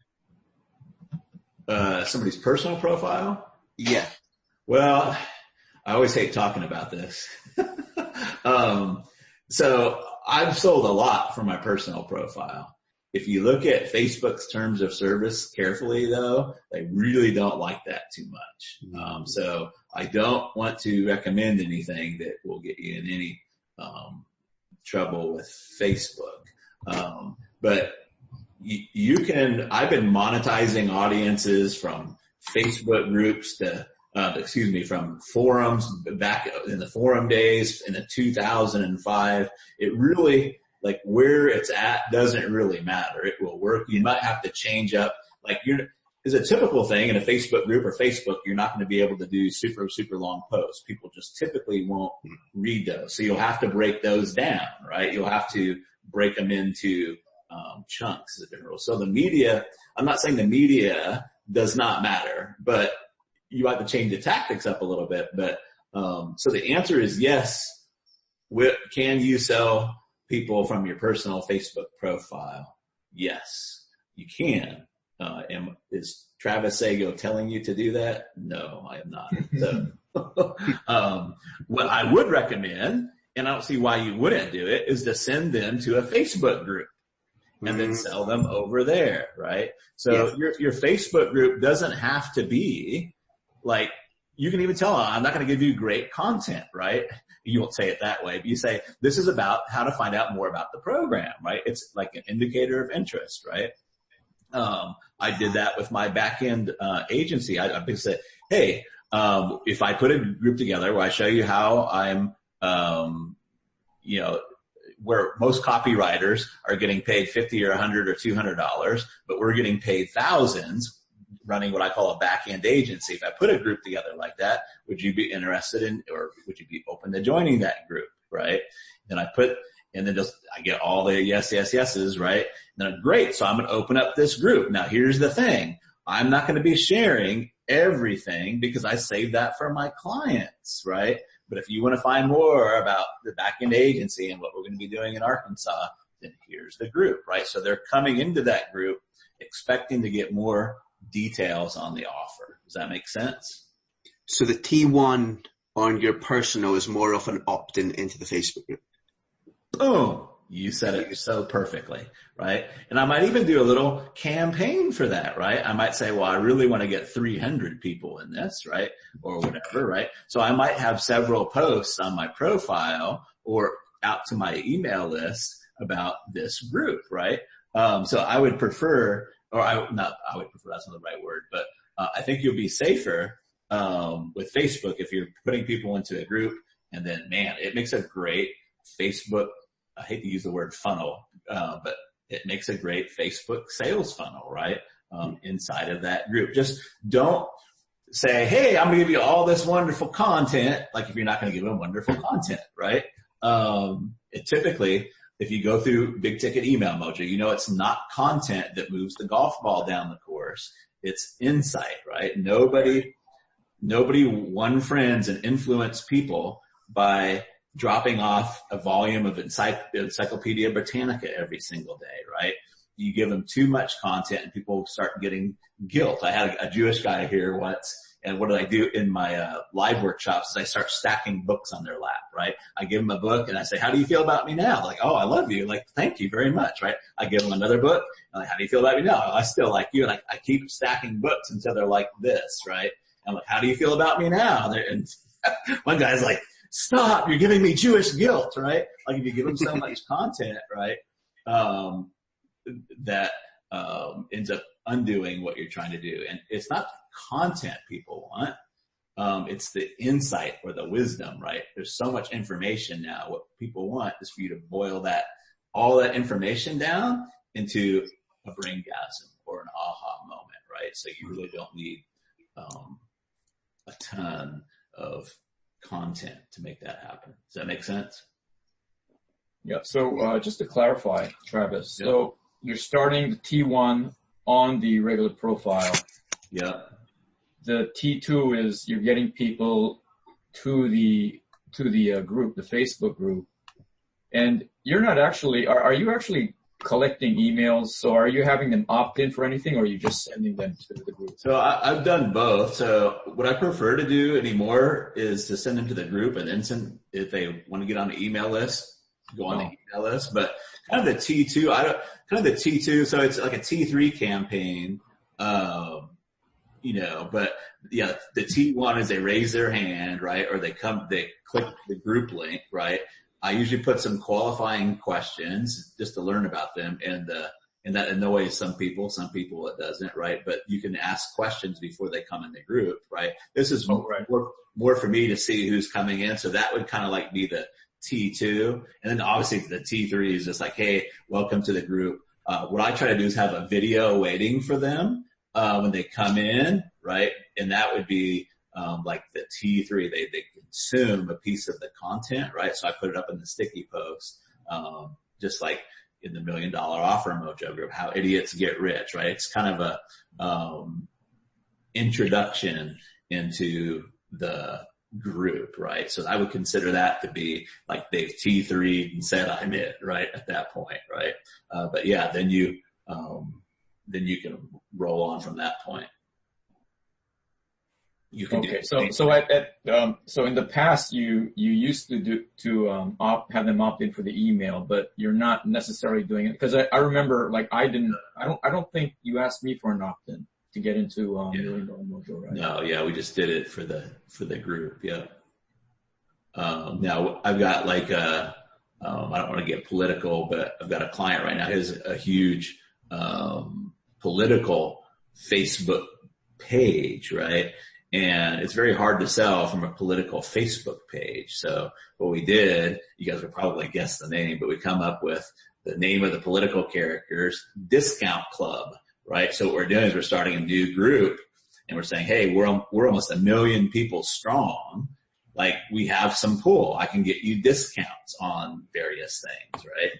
Somebody's personal profile? Yeah. Well, I always hate talking about this. So I've sold a lot from my personal profile. If you look at Facebook's terms of service carefully, though, they really don't like that too much. So I don't want to recommend anything that will get you in any trouble with Facebook. But you can, I've been monetizing audiences from Facebook groups to, from forums back in the forum days in the 2005. It really, like where it's at doesn't really matter. It will work. You might have to change up. Like is a typical thing in a Facebook group or Facebook, you're not going to be able to do super, super long posts. People just typically won't read those. So you'll have to break those down, right? You'll have to break them into chunks as a general. So the media, I'm not saying the media does not matter, but you have to change the tactics up a little bit. But so the answer is yes. Can you sell people from your personal Facebook profile? Yes, you can. Is Travis Sago telling you to do that? No, I am not. So, what I would recommend, and I don't see why you wouldn't do it, is to send them to a Facebook group and then sell them over there, right? So your Facebook group doesn't have to be like, you can even tell them, I'm not going to give you great content, right? You won't say it that way, but you say, this is about how to find out more about the program, right? It's like an indicator of interest, right? I did that with my back-end agency. I said, hey, if I put a group together where I show you how I'm, where most copywriters are getting paid $50 or $100 or $200, but we're getting paid thousands running what I call a back-end agency. If I put a group together like that, would you be interested in, or would you be open to joining that group, right? And I get all the yeses, right? And then great, so I'm going to open up this group. Now here's the thing. I'm not going to be sharing everything because I save that for my clients, right? But if you want to find more about the back-end agency and what we're going to be doing in Arkansas, then here's the group, right? So they're coming into that group expecting to get more details on the offer. Does that make sense? So the T1 on your personal is more of an opt-in into the Facebook group. Boom. You said it so perfectly, right? And I might even do a little campaign for that, right? I might say, well, I really want to get 300 people in this, right? Or whatever, right? So I might have several posts on my profile or out to my email list about this group, right? So I would prefer, that's not the right word, but I think you'll be safer with Facebook if you're putting people into a group, and then, man, it makes a great Facebook, I hate to use the word funnel, but it makes a great Facebook sales funnel, right? Inside of that group. Just don't say, hey, I'm going to give you all this wonderful content, like if you're not going to give them wonderful content, right? Typically, if you go through Big Ticket Email Mojo, you know it's not content that moves the golf ball down the course. It's insight, right? Nobody won friends and influenced people by dropping off a volume of Encyclopedia Britannica every single day, right? You give them too much content and people start getting guilt. I had a Jewish guy here once, and what did I do in my live workshops is I start stacking books on their lap, right? I give them a book and I say, how do you feel about me now? Like, oh, I love you. Like, thank you very much, right? I give them another book. I'm like, how do you feel about me now? Oh, I still like you. And I keep stacking books until they're like this, right? I'm like, how do you feel about me now? And one guy's like, stop, you're giving me Jewish guilt, right? Like if you give them so much content, right, that ends up undoing what you're trying to do. And it's not content people want. It's the insight or the wisdom, right? There's so much information now. What people want is for you to boil all that information down into a braingasm or an aha moment, right? So you really don't need a ton of content to make that happen. Does that make sense? Yeah. So just to clarify, Travis, so you're starting the T1 on the regular profile. Yeah. The T2 is you're getting people to the group, the Facebook group, and you're not actually. Are you actually collecting emails? So are you having them opt in for anything, or are you just sending them to the group? So I've done both. So what I prefer to do anymore is to send them to the group and then send, if they want to get on the email list, go on the email list. But kind of the T2, so it's like a T3 campaign, but yeah, the T1 is they raise their hand, right? Or they click the group link, right? I usually put some qualifying questions just to learn about them, and that annoys some people it doesn't, right? But you can ask questions before they come in the group, right? This is more for me to see who's coming in, so that would kind of like be the T2, and then obviously the T3 is just like, hey, welcome to the group. What I try to do is have a video waiting for them when they come in, right? And that would be like the T3, they consume a piece of the content, right? So I put it up in the sticky post, just like in the $1 Million Offer Mojo group, how idiots get rich, right? It's kind of a introduction into the group, right? So I would consider that to be like they've T3'd and said I'm it, right? At that point, right? But yeah, then you can roll on from that point. You can so in the past you used to have them opt in for the email, but you're not necessarily doing it because I remember like I don't think you asked me for an opt in to get into $1 Million Mojo, right? No, yeah, we just did it for the group, yeah. Now I've got like I don't want to get political, but I've got a client right now who has a huge political Facebook page, right? And it's very hard to sell from a political Facebook page. So what we did, you guys would probably guess the name, but we come up with the name of the political characters, Discount Club, right? So what we're doing is we're starting a new group and we're saying, hey, we're almost 1 million people strong. Like we have some pull. I can get you discounts on various things, right?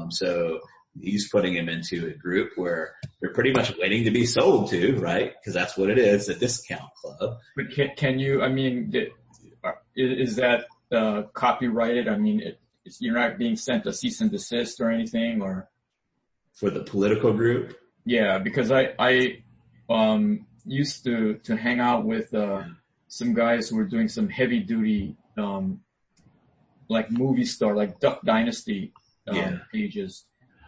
So he's putting him into a group where they're pretty much waiting to be sold to, right? Because that's what it is, a discount club. But can you, I mean, is that copyrighted? I mean, you're not being sent a cease and desist or anything, or for the political group. Yeah, because I used to hang out with some guys who were doing some heavy duty like movie star, like Duck Dynasty pages,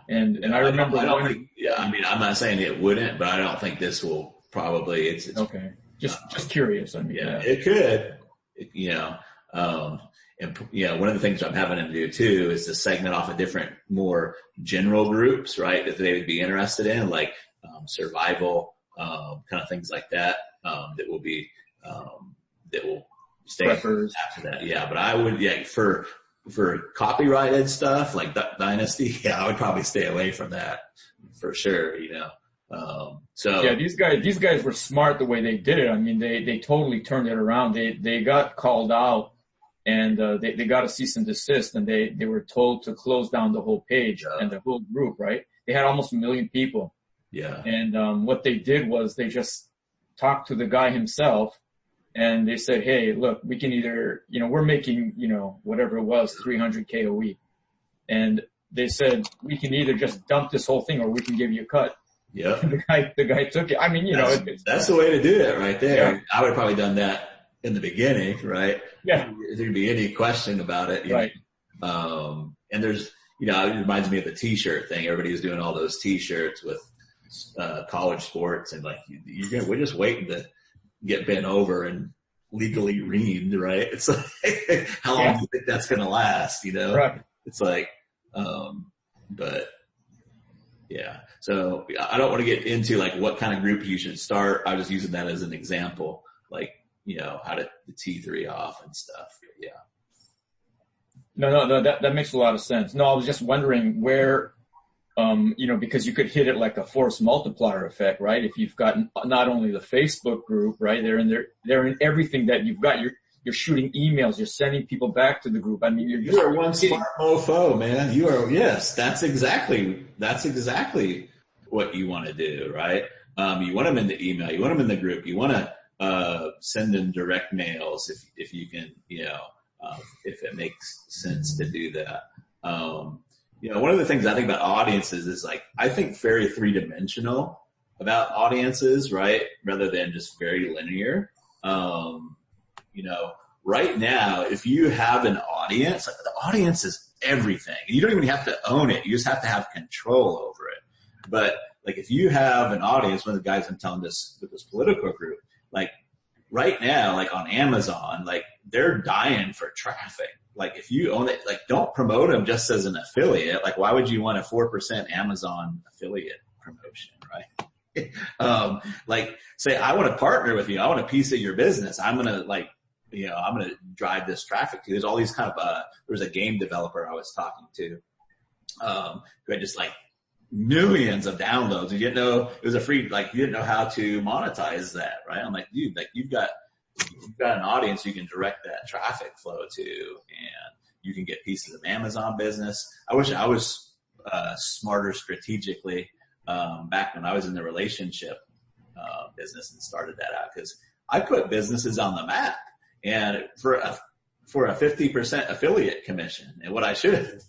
and I remember. I mean, I'm not saying it wouldn't, but I don't think this will probably. It's okay. Just curious. I mean, it could, and one of the things I'm having them do too is to segment off of different, more general groups, right? That they would be interested in, like survival, kind of things like that. That will be that will stay Preppers. after that. Yeah, but I would for copyrighted stuff like Duck Dynasty, I would probably stay away from that for sure. So yeah, these guys were smart the way they did it. I mean, they totally turned it around. They got called out and they got a cease and desist, and they were told to close down the whole page and the whole group. Right? They had almost 1 million people. Yeah. And what they did was they just talked to the guy himself, and they said, "Hey, look, we can either, we're making, whatever it was, $300K a week, and they said we can either just dump this whole thing or we can give you a cut." Yeah. The guy took it. I mean, that's the way to do it right there. Yeah. I would have probably done that in the beginning, right? Yeah. There'd be any question about it. Right. And there's, it reminds me of the t-shirt thing. Everybody was doing all those t-shirts with, college sports, and like, we're just waiting to get bent over and legally reamed, right? It's like, how long do you think that's going to last? Right. It's like, but yeah. So I don't want to get into like what kind of group you should start. I was using that as an example, like, how to the T3 off and stuff. Yeah. No, that makes a lot of sense. No, I was just wondering where, because you could hit it like a force multiplier effect, right? If you've got not only the Facebook group, right? They're in everything that you've got. You're shooting emails. You're sending people back to the group. I mean, you are one smart mofo, man. You are. Yes, that's exactly what you want to do, right? You want them in the email. You want them in the group. You want to send them direct mails if you can, if it makes sense to do that. One of the things I think about audiences is like, I think very three-dimensional about audiences, right? Rather than just very linear. Right now, if you have an audience, like the audience is everything. You don't even have to own it. You just have to have control over it. But like, if you have an audience, one of the guys I'm telling this with this political group, like right now, like on Amazon, like they're dying for traffic. Like if you own it, like don't promote them just as an affiliate. Like why would you want a 4% Amazon affiliate promotion, right? Like say, I want to partner with you. I want a piece of your business. I'm going to drive this traffic to you. There's all these kind of, there was a game developer I was talking to, who had just like millions of downloads. You didn't know it was a free, like you didn't know how to monetize that, right? I'm like, dude, like you've got an audience you can direct that traffic flow to, and you can get pieces of Amazon business. I wish I was smarter strategically back when I was in the relationship business and started that out, because I put businesses on the map, and for a 50% affiliate commission. And what I should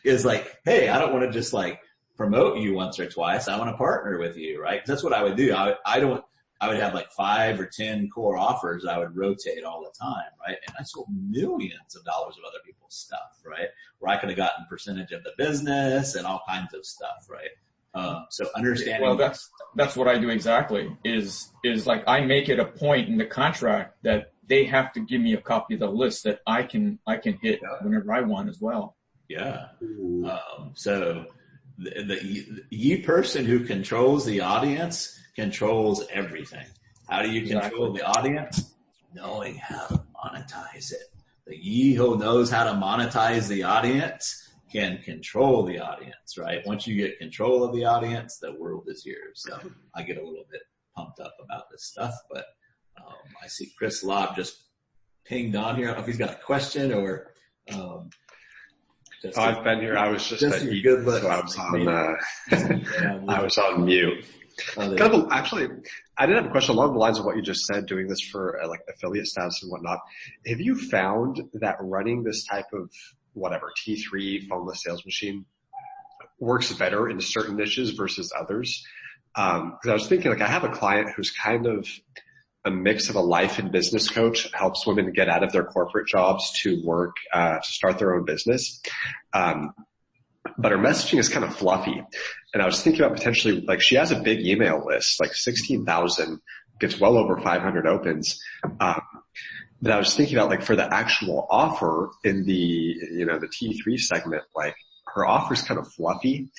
is like, hey, I don't want to just like promote you once or twice. I want to partner with you, right? 'Cause that's what I would do. I would have like 5 or 10 core offers I would rotate all the time, right? And I sold millions of dollars of other people's stuff, right? Where I could have gotten percentage of the business and all kinds of stuff, right? So understanding. Well, that's what I do exactly is like I make it a point in the contract that they have to give me a copy of the list that I can hit whenever I want as well. Yeah. So the person who controls the audience controls everything. How do you control the audience? Knowing how to monetize it. The ye who knows how to monetize the audience can control the audience, right? Once you get control of the audience, the world is yours. So I get a little bit pumped up about this stuff, but I see Chris Lobb just pinged on here. I don't know if he's got a question or I've been here. I was just at good look. So I was on I was on mute. Actually, I did have a question along the lines of what you just said, doing this for like affiliate status and whatnot. Have you found that running this type of whatever, T3 phoneless sales machine works better in certain niches versus others. Cause I was thinking, like, I have a client who's kind of a mix of a life and business coach, helps women get out of their corporate jobs to work, to start their own business. But her messaging is kind of fluffy. And I was thinking about potentially, like, she has a big email list, like 16,000, gets well over 500 opens. But I was thinking about, like, for the actual offer in the, the T3 segment, like, her offer's kind of fluffy.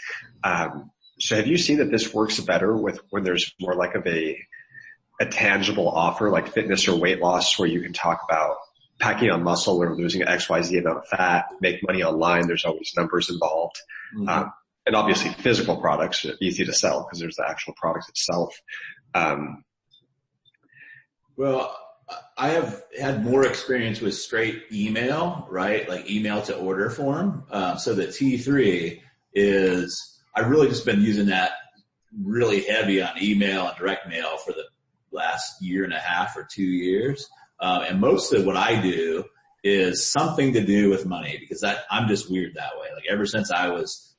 So have you seen that this works better with when there's more like of a tangible offer, like fitness or weight loss, where you can talk about packing on muscle or losing XYZ amount of fat, make money online? There's always numbers involved. Mm-hmm. And obviously physical products are easy to sell because there's the actual product itself. Well, I have had more experience with straight email, right? Like email to order form. So the T3 is, I've really just been using that really heavy on email and direct mail for the last year and a half or 2 years. And most of what I do is something to do with money, because I'm just weird that way. Like ever since I was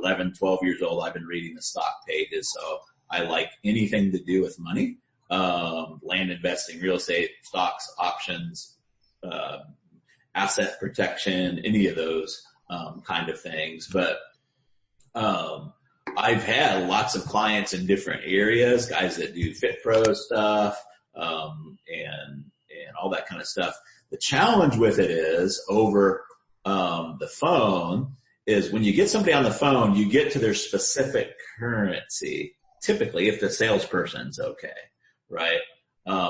11, 12 years old, I've been reading the stock pages. So I like anything to do with money. Land investing, real estate, stocks, options, asset protection, any of those kind of things. But I've had lots of clients in different areas, guys that do Fit Pro stuff, and all that kind of stuff. The challenge with it is over the phone is when you get somebody on the phone, you get to their specific currency, typically if the salesperson's okay, right?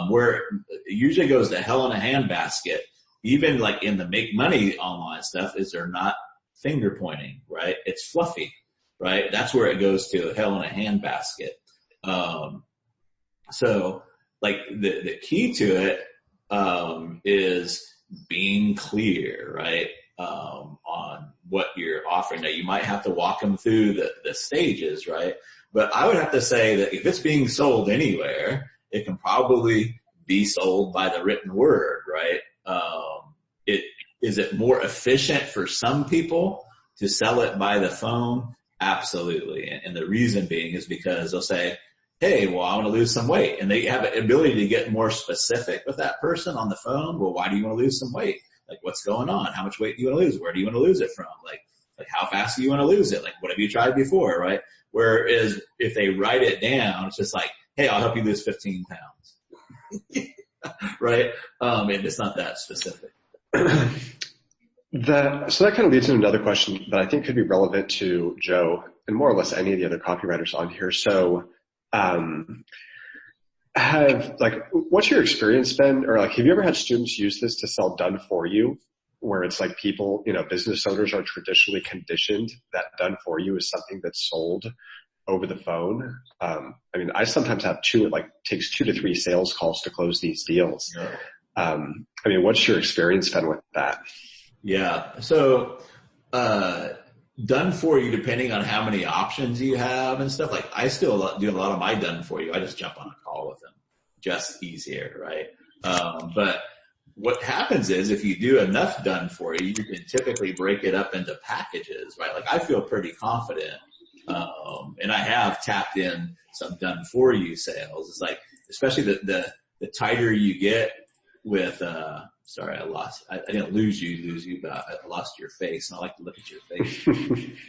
Where it usually goes to hell in a handbasket, even like in the make money online stuff, is they're not finger pointing, right? It's fluffy, right? That's where it goes to hell in a handbasket. So like the key to it is being clear, right? On what you're offering. Now you might have to walk them through the stages, right? But I would have to say that if it's being sold anywhere, it can probably be sold by the written word, right? Is it more efficient for some people to sell it by the phone? Absolutely. And the reason being is because they'll say, hey, well, I want to lose some weight. And they have an ability to get more specific with that person on the phone. Well, why do you want to lose some weight? Like, what's going on? How much weight do you want to lose? Where do you want to lose it from? Like how fast do you want to lose it? Like, what have you tried before, right? Whereas if they write it down, it's just like, hey, I'll help you lose 15 pounds. Right? And it's not that specific. So that kind of leads to another question that I think could be relevant to Joe and more or less any of the other copywriters on here. So, what's your experience been, or like, have you ever had students use this to sell done for you, where it's like people, business owners are traditionally conditioned that done for you is something that's sold over the phone? I sometimes have it takes 2 to 3 sales calls to close these deals. Yeah. What's your experience been with that? Yeah. So, done for you, depending on how many options you have and stuff. Like I still do a lot of my done for you. I just jump on a call with them, just easier, right? But what happens is if you do enough done for you, you can typically break it up into packages, right? Like I feel pretty confident. And I have tapped in some done for you sales. It's like, especially the tighter you get with, sorry, I didn't lose you, but I lost your face, and I like to look at your face.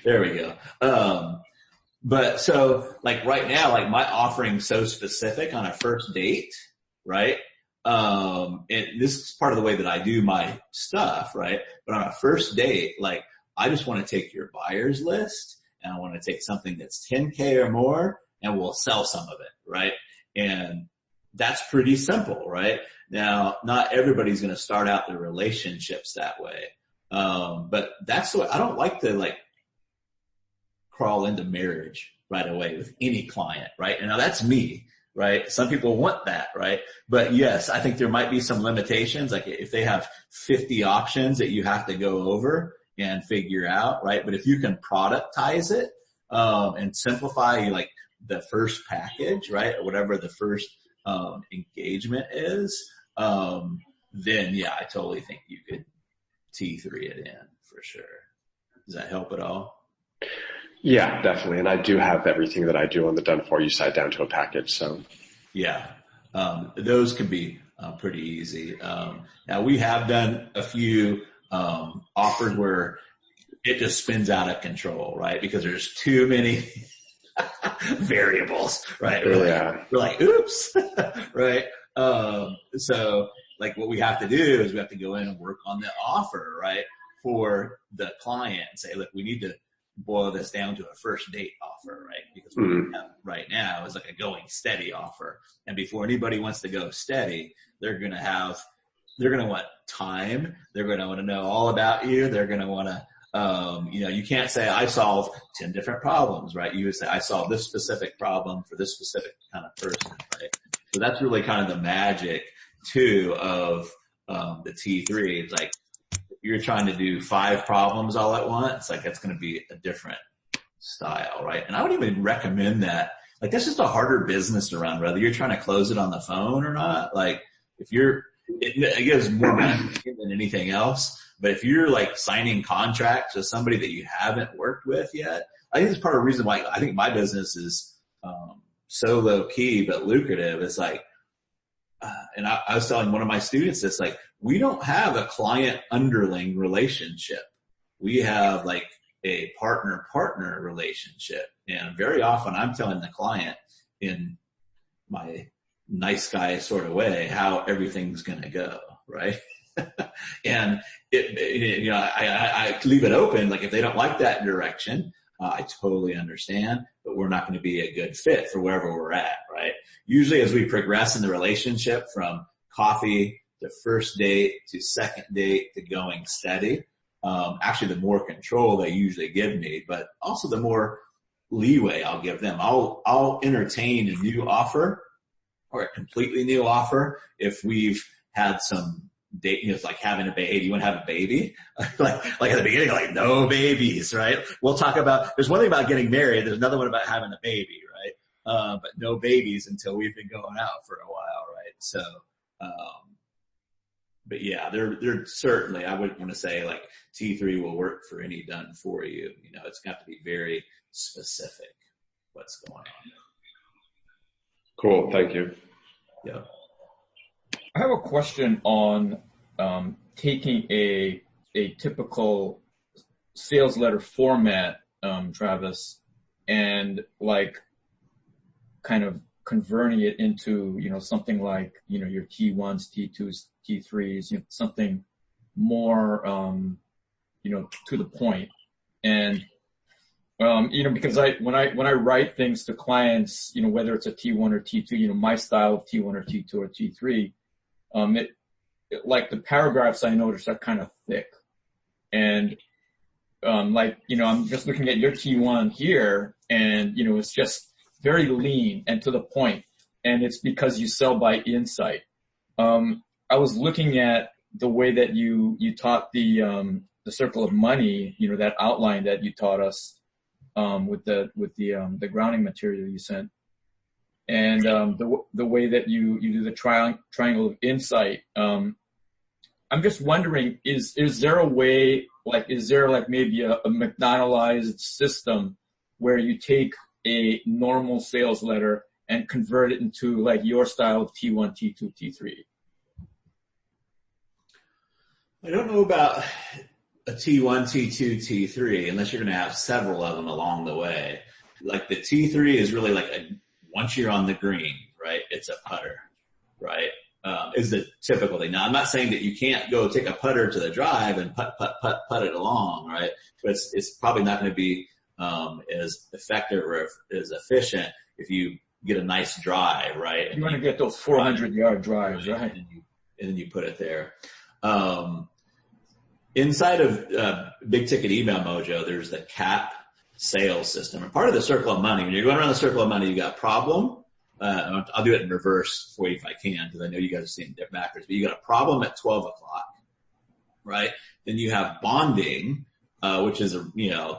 There we go. But so like right now, like my offering's so specific on a first date, right? And this is part of the way that I do my stuff, right? But on a first date, like I just want to take your buyer's list and I want to take something that's 10K or more and we'll sell some of it, right? And that's pretty simple, right? Now, not everybody's going to start out their relationships that way. But that's the way. I don't like to crawl into marriage right away with any client, right? And now that's me, right? Some people want that, right? But yes, I think there might be some limitations. Like if they have 50 options that you have to go over and figure out, right? But if you can productize it, and simplify like the first package, right? Or whatever the first engagement is, then yeah, I totally think you could T3 it in for for sure. Does that help at all? Yeah, definitely. And I do have everything that I do on the done for you side down to a package. So yeah, those can be pretty easy. Now we have done a few offers where it just spins out of control, right? Because there's too many variables, right? We're like, oops, right? So like what we have to do is we have to go in and work on the offer, right? For the client and say, look, we need to boil this down to a first date offer, right? Because what we have right now is like a going steady offer. And before anybody wants to go steady, they're going to want time. They're going to want to know all about you. They're going to want to, you can't say I solve 10 different problems, right? You would say I solve this specific problem for this specific kind of person, right? So that's really kind of the magic too of the T3. It's like if you're trying to do 5 problems all at once, like it's going to be a different style, right? And I would even recommend that. Like that's just a harder business to run, whether you're trying to close it on the phone or not. Like if it gives more money than anything else. But if you're like signing contracts with somebody that you haven't worked with yet, I think that's part of the reason why I think my business is so low key but lucrative. It's like, and I was telling one of my students this, like, we don't have a client underling relationship. We have like a partner relationship. And very often I'm telling the client in my nice guy sort of way how everything's going to go, right? And I leave it open. Like if they don't like that direction, I totally understand, but we're not going to be a good fit for wherever we're at, right? Usually as we progress in the relationship from coffee to first date to second date to going steady, actually the more control they usually give me, but also the more leeway I'll give them. I'll entertain a new offer or a completely new offer if we've had some date, it's like having a baby. Hey, do you want to have a baby? like at the beginning, like no babies, right? We'll talk about, there's one thing about getting married. There's another one about having a baby, right? But no babies until we've been going out for a while, right? So, but yeah, they're certainly, I wouldn't want to say like T3 will work for any done for you. It's got to be very specific what's going on. Cool. Thank you. Yeah. I have a question on taking a typical sales letter format, Travis, and like kind of converting it into, something like, your T1s, T2s, T3s, something more, to the point. And, because when I write things to clients, whether it's a T1 or T2, my style of T1 or T2 or T3, like the paragraphs I notice are kind of thick. And, I'm just looking at your T1 here and, it's just very lean and to the point. And it's because you sell by insight. I was looking at the way that you taught the circle of money, that outline that you taught us, with the grounding material you sent. And the way that you do the triangle of insight, I'm just wondering, is there a way, is there maybe a McDonaldized system where you take a normal sales letter and convert it into your style of T1, T2, T3? I don't know about a T1, T2, T3 unless you're going to have several of them along the way. Like the T3 is really once you're on the green, right, it's a putter, right, is the typical thing. Now, I'm not saying that you can't go take a putter to the drive and putt it along, right, but it's probably not going to be as effective or as efficient if you get a nice drive, right? You want to get those 400-yard drives, right? And then you put it there. Inside of Big Ticket Email Mojo, there's the CAP sales system. And part of the circle of money, when you're going around the circle of money, you got problem. I'll do it in reverse for you if I can, because I know you guys are seeing it backwards. But you got a problem at 12 o'clock, right? Then you have bonding, which is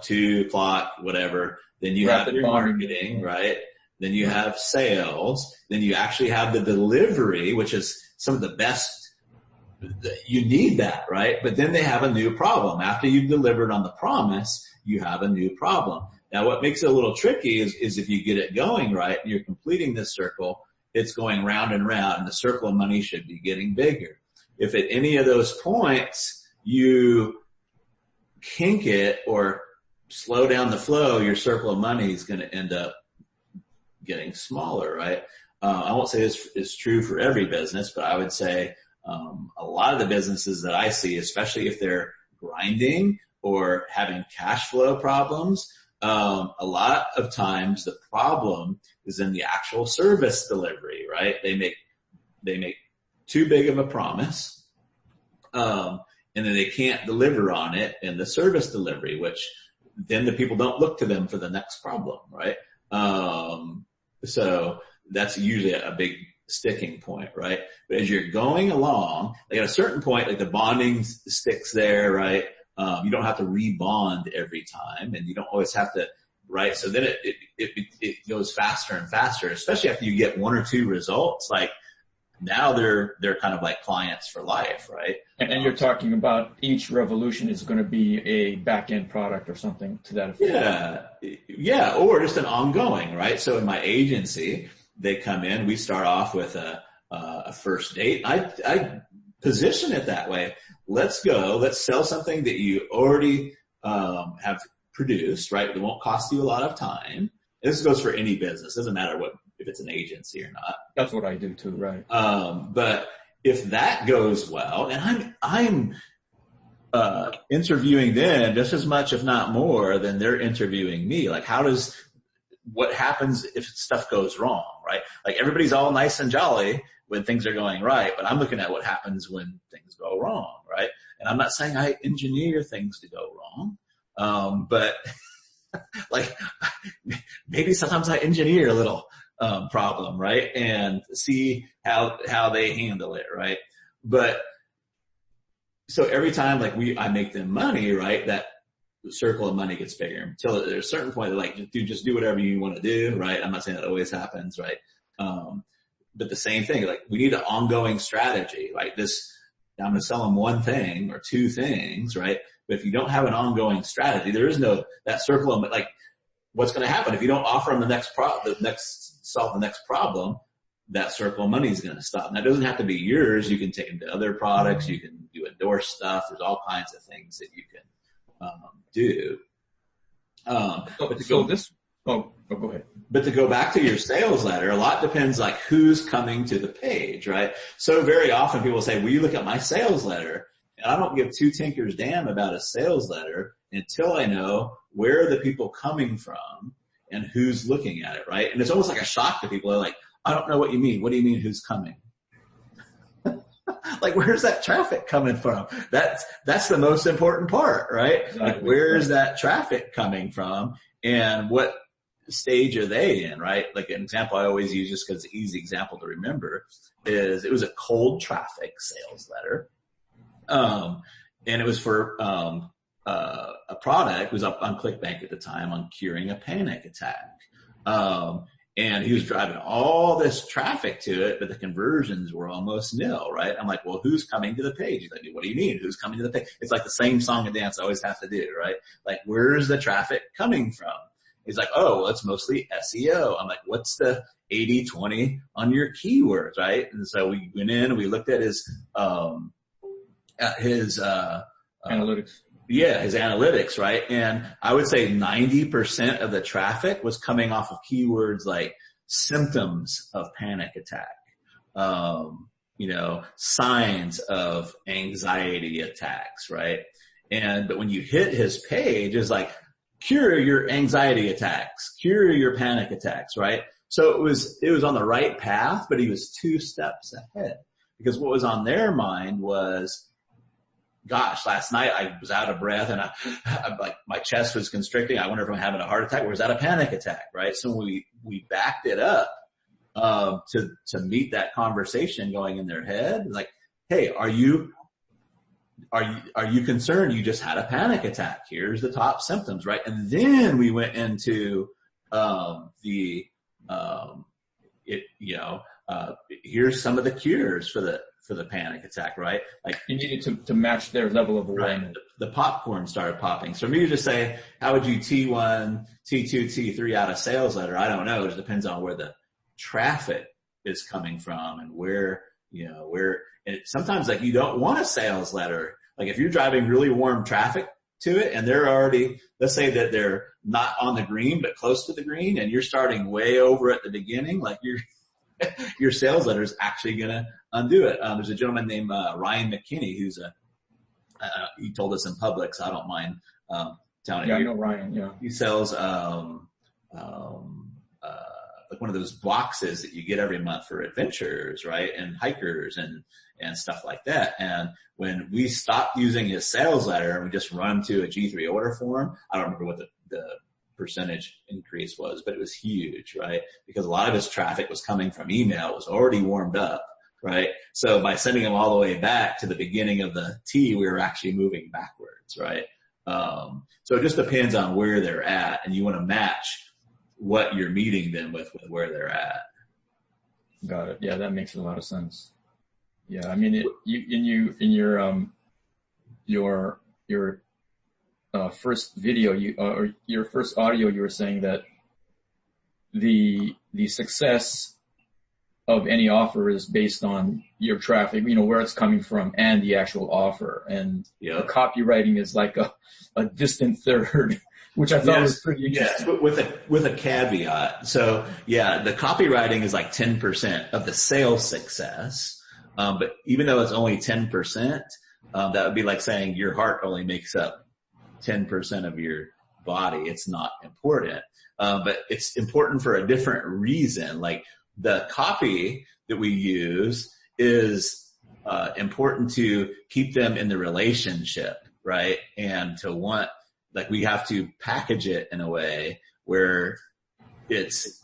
2 o'clock, whatever. Then you have your marketing, right? Then you have sales. Then you actually have the delivery, which is some of the best you need that, right? But then they have a new problem. After you've delivered on the promise, you have a new problem. Now, what makes it a little tricky is if you get it going right and you're completing this circle, it's going round and round, and the circle of money should be getting bigger. If at any of those points you kink it or slow down the flow, your circle of money is going to end up getting smaller, right? I won't say this is true for every business, but I would say a lot of the businesses that I see, especially if they're grinding or having cash flow problems, a lot of times the problem is in the actual service delivery, right? They make too big of a promise, and then they can't deliver on it in the service delivery, which then the people don't look to them for the next problem, right? So that's usually a big sticking point, right? But as you're going along, like at a certain point, like the bonding sticks there, right? You don't have to rebond every time, and you don't always have to, right? So then it goes faster and faster, especially after you get one or two results. Like now they're kind of like clients for life, right? And you're talking about each revolution is going to be a back-end product or something to that effect. Yeah, or just an ongoing, right? So in my agency, they come in, we start off with a first date. I position it that way. Let's sell something that you already have produced, right? It won't cost you a lot of time. This goes for any business. Doesn't matter if it's an agency or not. That's what I do too, right? But if that goes well, and I'm interviewing them just as much, if not more, than they're interviewing me. Like what happens if stuff goes wrong, right? Like everybody's all nice and jolly when things are going right, but I'm looking at what happens when things go wrong, right? And I'm not saying I engineer things to go wrong, but like maybe sometimes I engineer a little problem, right? And see how they handle it, right? But so every time I make them money, right, that the circle of money gets bigger until there's a certain point like, just do whatever you want to do, right? I'm not saying that always happens, right? But the same thing, like we need an ongoing strategy, right? I'm going to sell them one thing or two things, right? But if you don't have an ongoing strategy, there is no, that circle of, like, what's going to happen if you don't offer them solve the next problem, that circle of money is going to stop. Now, it doesn't have to be yours. You can take them to other products. You can do endorse stuff. There's all kinds of things that you can do. Go ahead. But to go back to your sales letter, a lot depends like who's coming to the page, right? So very often people say, will you look at my sales letter? And I don't give two tinkers damn about a sales letter until I know where are the people coming from and who's looking at it, right? And it's almost like a shock to people. They're like, I don't know what you mean. What do you mean who's coming? Like, where's that traffic coming from? That's the most important part, right? Exactly. Like, where is that traffic coming from and what stage are they in, right? Like an example I always use just because it's an easy example to remember is it was a cold traffic sales letter. And it was for a product. It was up on ClickBank at the time on curing a panic attack. And he was driving all this traffic to it, but the conversions were almost nil, right? I'm like, well, who's coming to the page? He's like, what do you mean? Who's coming to the page? It's like the same song and dance I always have to do, right? Like, where's the traffic coming from? He's like, oh, well, it's mostly SEO. I'm like, what's the 80-20 on your keywords, right? And so we went in and we looked at his analytics. Yeah, his analytics, right? And I would say 90% of the traffic was coming off of keywords like symptoms of panic attack, signs of anxiety attacks, right? But when you hit his page, it's like, cure your anxiety attacks, cure your panic attacks, right? So it was on the right path, but he was 2 steps ahead because what was on their mind was, gosh, last night I was out of breath and I like my chest was constricting. I wonder if I'm having a heart attack or was that a panic attack, right? So we backed it up to meet that conversation going in their head. Like, hey, are you concerned you just had a panic attack? Here's the top symptoms, right? And then we went into here's some of the cures for for the panic attack, right? Like you needed to match their level of awareness. Right. The popcorn started popping. So for me to just say, how would you T1, T2, T3 out a sales letter? I don't know. It depends on where the traffic is coming from and where, and sometimes like you don't want a sales letter. Like if you're driving really warm traffic to it and they're already, let's say that they're not on the green, but close to the green and you're starting way over at the beginning, like your sales letter is actually going to undo it. There's a gentleman named Ryan McKinney who's he told us in public, so I don't mind telling you. Yeah, I know Ryan, yeah. He sells like one of those boxes that you get every month for adventurers, right? And hikers and stuff like that. And when we stopped using his sales letter and we just run to a G3 order form, I don't remember what the percentage increase was, but it was huge, right? Because a lot of his traffic was coming from email. It was already warmed up, right? So by sending them all the way back to the beginning of the T, we were actually moving backwards, right? So it just depends on where they're at, and you want to match what you're meeting them with where they're at. Got it. Yeah, that makes a lot of sense. Yeah, I mean, in your first video, or your first audio, you were saying that the success of any offer is based on your traffic, where it's coming from and the actual offer. And the copywriting is like a distant third, which I thought was pretty interesting. Yes, with a caveat. So yeah, the copywriting is like 10% of the sales success. But even though it's only 10%, that would be like saying your heart only makes up 10% of your body. It's not important. But it's important for a different reason. Like the copy that we use is important to keep them in the relationship, right? And to want, like we have to package it in a way where it's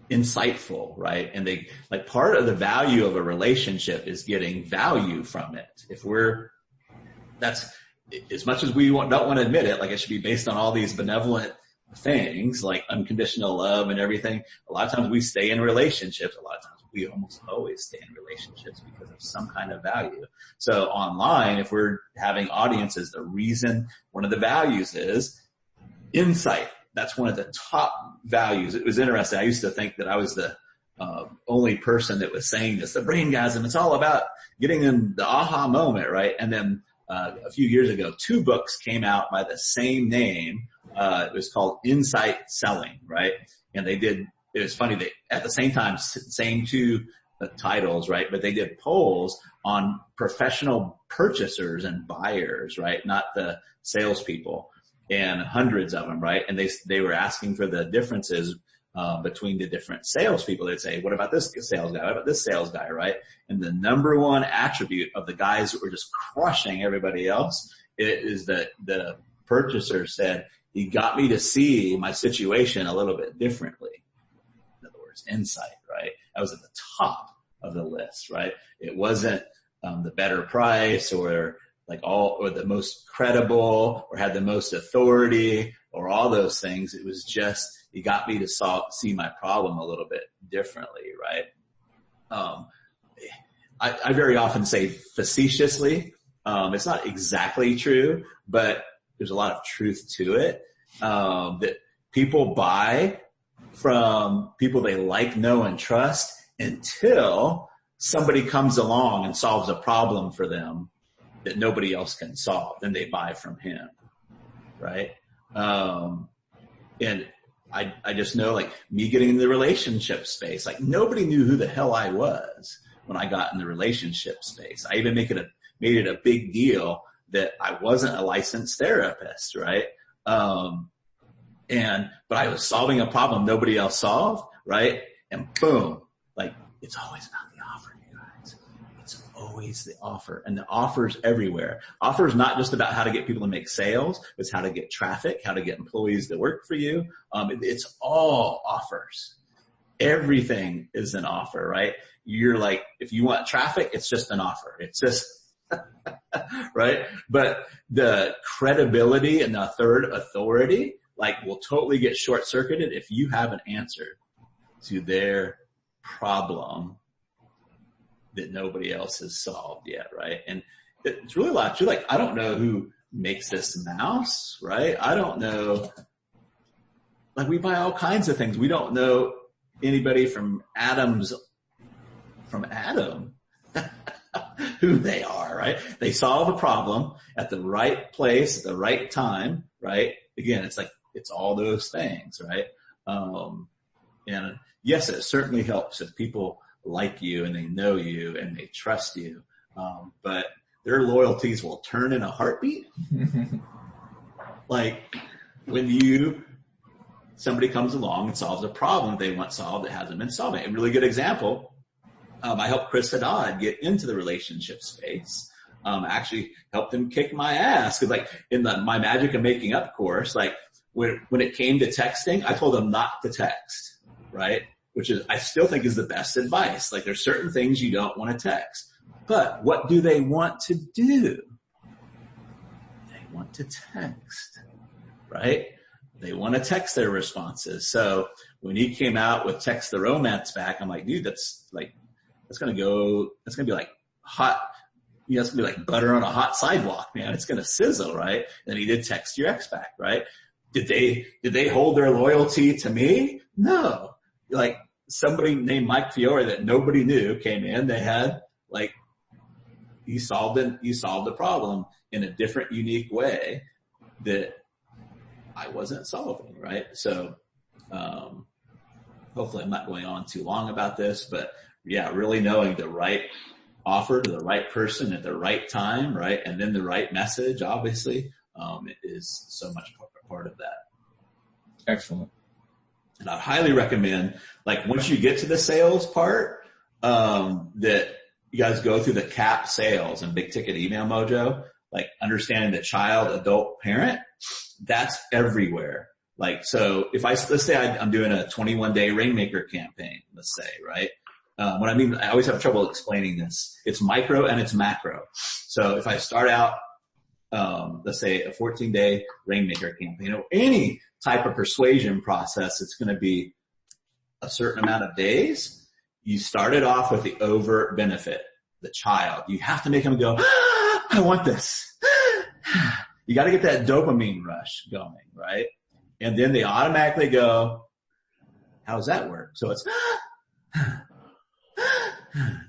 insightful, right? And they, like, part of the value of a relationship is getting value from it. That's as much as we don't want to admit it, like it should be based on all these benevolent things like unconditional love and everything. A lot of times we stay in relationships. A lot of times we almost always stay in relationships because of some kind of value. So online, if we're having audiences, the reason, one of the values is insight. That's one of the top values. It was interesting. I used to think that I was the only person that was saying this, the Braingasm. It's all about getting in the aha moment, right? And then a few years ago, 2 books came out by the same name. It was called Insight Selling, right? And it was funny, they at the same time, same 2 titles, right? But they did polls on professional purchasers and buyers, right? Not the salespeople, and hundreds of them, right? And they were asking for the differences between the different salespeople. They'd say, what about this sales guy? What about this sales guy, right? And the number one attribute of the guys that were just crushing everybody else is that the purchaser said, he got me to see my situation a little bit differently. In other words, insight, right? That was at the top of the list, right? It wasn't the better price or the most credible or had the most authority or all those things. It was just, he got me to see my problem a little bit differently, right? I very often say facetiously, it's not exactly true, but there's a lot of truth to it, that people buy from people they like, know, and trust until somebody comes along and solves a problem for them that nobody else can solve. Then they buy from him, right? And I just know, like, me getting in the relationship space, like nobody knew who the hell I was when I got in the relationship space. I even made it a big deal that I wasn't a licensed therapist, right? But I was solving a problem nobody else solved, right? And boom, like, it's always about the offer, you guys. It's always the offer, and the offer's everywhere. Offer is not just about how to get people to make sales. It's how to get traffic, how to get employees to work for you. It's all offers. Everything is an offer, right? You're like, if you want traffic, it's just an offer. It's just, right? But the credibility and the third authority, like, will totally get short-circuited if you have an answer to their problem that nobody else has solved yet, right? And it's really a lot. You're like, I don't know who makes this mouse, right? I don't know. Like, we buy all kinds of things. We don't know anybody from Adam who they are, right? They solve a problem at the right place, at the right time, right? Again, it's like, it's all those things, right? And yes, it certainly helps if people like you and they know you and they trust you. But their loyalties will turn in a heartbeat. Like when somebody comes along and solves a problem they want solved that hasn't been solved. A really good example, I helped Chris Haddad get into the relationship space. Actually helped him kick my ass. Cause like in my Magic of Making Up course, like when it came to texting, I told him not to text, right? Which is, I still think is the best advice. Like there's certain things you don't want to text, but what do they want to do? They want to text, right? They want to text their responses. So when he came out with Text the Romance Back, I'm like, dude, that's going to be like hot. You know, it's going to be like butter on a hot sidewalk, man. It's going to sizzle, right? And he did Text Your Ex Back, right? Did they hold their loyalty to me? No. Like somebody named Mike Fiore that nobody knew came in. They had like, you solved the problem in a different, unique way that I wasn't solving, right? So, hopefully I'm not going on too long about this, but yeah, really knowing the right offer to the right person at the right time, right? And then the right message, obviously, is so much part of that. Excellent. And I highly recommend, like once you get to the sales part, that you guys go through the CAP sales and Big Ticket Email Mojo, like understanding the child, adult, parent, that's everywhere. Like, so if let's say I'm doing a 21-day Rainmaker campaign, let's say, right? What I mean, I always have trouble explaining this. It's micro and it's macro. So if I start out, let's say a 14-day Rainmaker campaign or any type of persuasion process, it's going to be a certain amount of days. You started off with the overt benefit, the child. You have to make them go, I want this. You got to get that dopamine rush going, right? And then they automatically go, how does that work? So it's,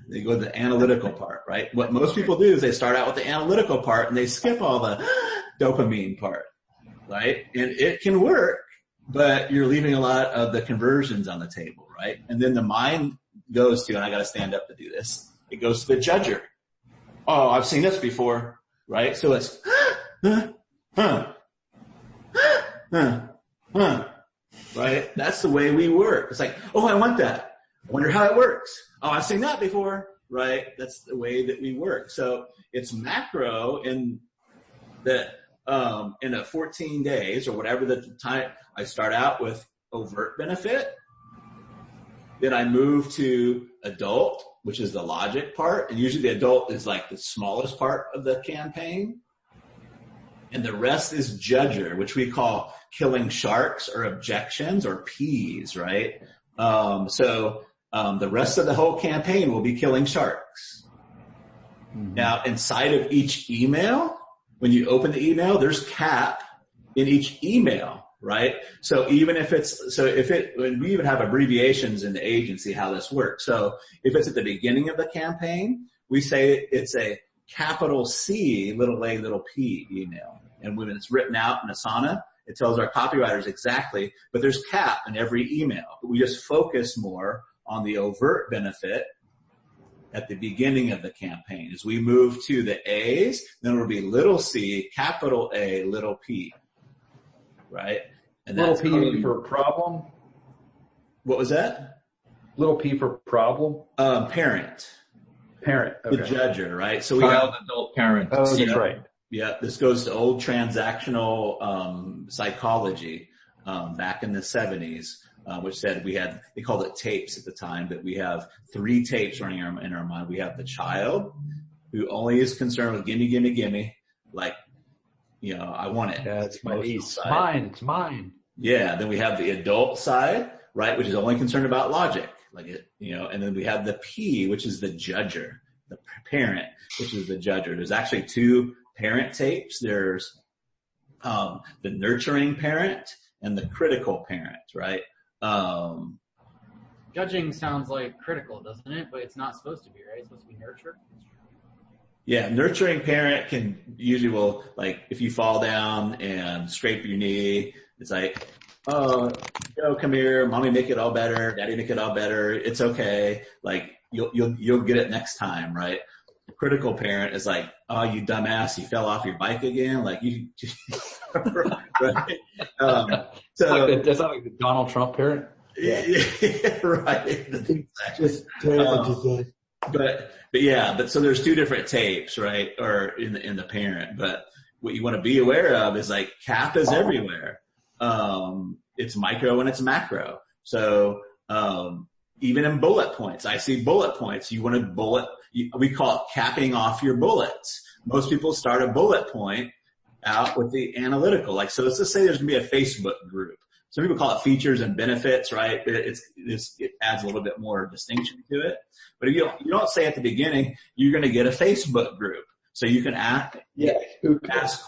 they go to the analytical part, right? What most people do is they start out with the analytical part and they skip all the dopamine part, right? And it can work, but you're leaving a lot of the conversions on the table, right? And then the mind goes to, and I got to stand up to do this, it goes to the judger. Oh, I've seen this before, right? So it's, right? That's the way we work. It's like, oh, I want that. I wonder how it works. Oh, I've seen that before, right? That's the way that we work. So it's macro in that, in a 14 days or whatever the time I start out with overt benefit. Then I move to adult, which is the logic part. And usually the adult is like the smallest part of the campaign. And the rest is judger, which we call killing sharks or objections or P's, right? The rest of the whole campaign will be killing sharks. Mm-hmm. Now, inside of each email, when you open the email, there's CAP in each email, right? So when we even have abbreviations in the agency, how this works. So if it's at the beginning of the campaign, we say it's a capital C, little a, little p email. And when it's written out in Asana, it tells our copywriters exactly, but there's CAP in every email. We just focus more on the overt benefit at the beginning of the campaign. As we move to the A's, then it'll be little c, capital A, little p, right? And little p for problem? What was that? Little p for problem? Parent. Parent, okay. The judger, right? So we child, adult, parent. Oh, that's right. Yeah, this goes to old transactional psychology back in the 70s, which said they called it tapes at the time, that we have 3 tapes running in our mind. We have the child who only is concerned with gimme, gimme, gimme, like, you know, I want it. Yeah, it's my niece. It's mine. Yeah, then we have the adult side, right, which is only concerned about logic. and then we have the P, which is the judger, the parent, which is the judger. There's actually 2 parent tapes. There's the nurturing parent and the critical parent, right? Judging sounds like critical, doesn't it? But it's not supposed to be, right? It's supposed to be nurture. Yeah, nurturing parent will, like, if you fall down and scrape your knee, it's like, oh, Joe, come here, mommy, make it all better, daddy, make it all better. It's okay. Like, you'll get it next time, right? The critical parent is like, oh, you dumbass, you fell off your bike again. Like you, right? That's not like the Donald Trump parent. Yeah, right. But so there's 2 different tapes, right? Or in the parent, but what you want to be aware of is like CAP is everywhere. It's micro and it's macro. So, even in bullet points, I see bullet points. You want to we call it capping off your bullets. Most people start a bullet point out with the analytical. Like, so let's just say there's going to be a Facebook group. Some people call it features and benefits, right? It adds a little bit more distinction to it. But if you don't say at the beginning, you're going to get a Facebook group. So you can ask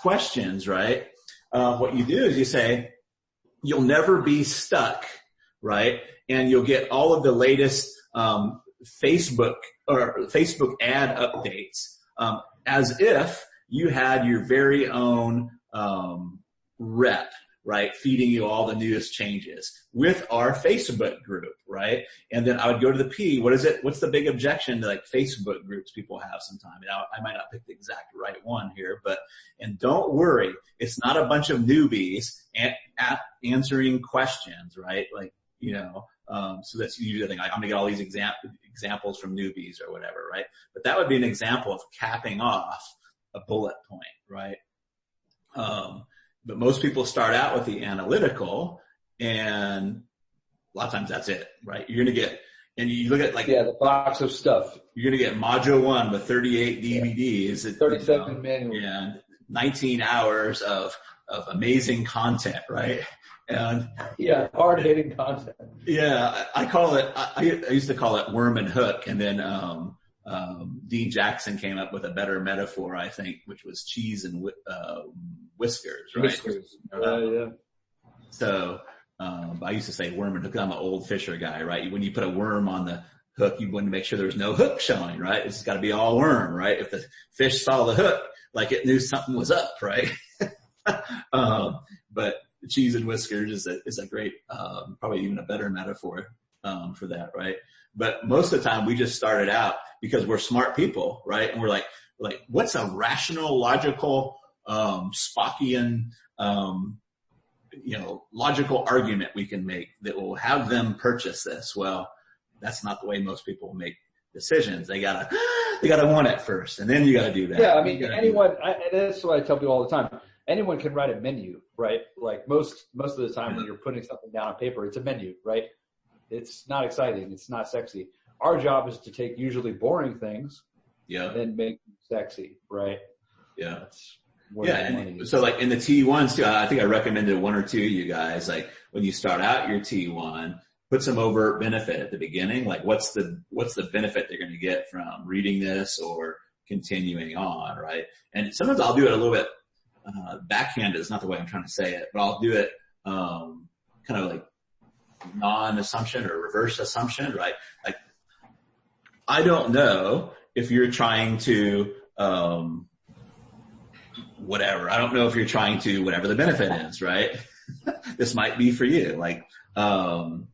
questions, right? What you do is you say, you'll never be stuck, right? And you'll get all of the latest Facebook ad updates as if you had your very own rep, right, feeding you all the newest changes with our Facebook group, right? And then I would go to the P. What's the big objection to like Facebook groups people have sometimes? Now, I might not pick the exact right one here, and don't worry, it's not a bunch of newbies answering questions, right? Like, so that's usually the thing. I'm going to get all these examples from newbies or whatever, right? But that would be an example of capping off a bullet point, right? But most people start out with the analytical, and a lot of times that's it, right? You're going to get, and you look at the box of stuff. You're going to get module 1 with 38 DVDs. 37 manuals. Yeah, 19 hours of amazing content, right? And hard-hitting content. Yeah, I used to call it worm and hook, and then Dean Jackson came up with a better metaphor, I think, which was cheese and whiskers, right? Whiskers. So I used to say worm and hook. I'm an old Fisher guy, right? When you put a worm on the hook, you want to make sure there's no hook showing, right? It's got to be all worm, right? If the fish saw the hook, like it knew something was up, right? But cheese and whiskers is a great, probably even a better metaphor for that, right? But most of the time we just started out because we're smart people, right? And we're like, what's a rational, logical, Spockian, logical argument we can make that will have them purchase this? Well, that's not the way most people make decisions. They gotta want it first, and then you gotta do that. Yeah, I mean, anyone, and that's what I tell people all the time. Anyone can write a menu, right? Like most of the time when you're putting something down on paper, it's a menu, right? It's not exciting. It's not sexy. Our job is to take usually boring things and make them sexy, right? Yeah. And so like in the T1s too, I think I recommended 1 or 2 of you guys, like when you start out your T1, put some overt benefit at the beginning. Like what's the benefit they're going to get from reading this or continuing on, right? And sometimes I'll do it a little bit backhanded is not the way I'm trying to say it, but I'll do it kind of like non-assumption or reverse assumption, right? Like, I don't know if you're trying to whatever. I don't know if you're trying to whatever the benefit is, right? This might be for you. Like kind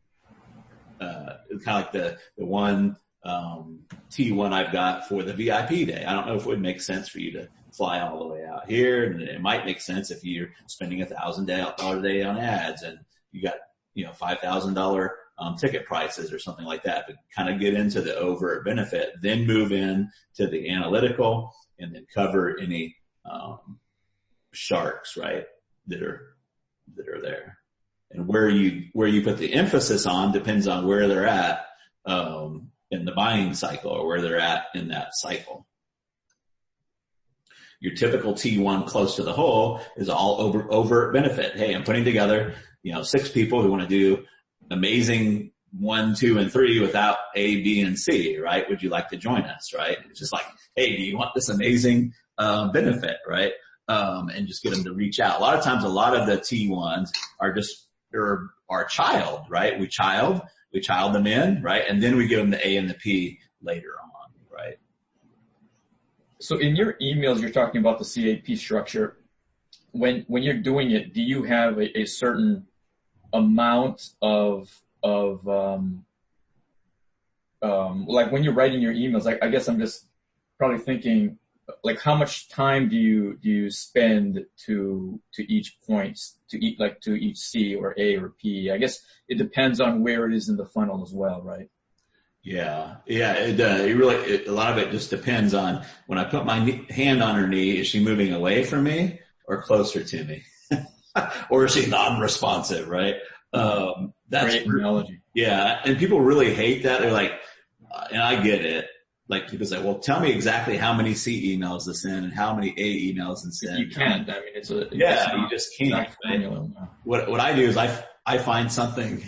of like the one T1 I've got for the VIP day. I don't know if it would make sense for you to fly all the way out here, and it might make sense if you're spending $1,000 a day on ads and you got $5,000 ticket prices or something like that. But kind of get into the overt benefit, then move in to the analytical, and then cover any sharks, right, that are there. And where you put the emphasis on depends on where they're at in the buying cycle or where they're at in that cycle. Your typical T1 close to the hole is all overt benefit. Hey, I'm putting together 6 people who want to do amazing 1, 2, and 3 without A, B, and C, right? Would you like to join us, right? It's just like, hey, do you want this amazing benefit, right? And just get them to reach out. A lot of times, a lot of the T1s are just our child, right? We child them in, right? And then we give them the A and the P later on, right? So in your emails, you're talking about the CAP structure. When you're doing it, do you have a certain amount of like when you're writing your emails? I guess I'm just probably thinking, like, how much time do you spend to each point, to each C or A or P? I guess it depends on where it is in the funnel as well, right? Yeah. A lot of it just depends on when I put my hand on her knee, is she moving away from me or closer to me? Or is she non-responsive, right? That's great analogy. Yeah. And people really hate that. They're like, and I get it. Like people say, well, tell me exactly how many C emails to send and how many A emails to send. You can't. I mean, you just can't. What I do is I find something.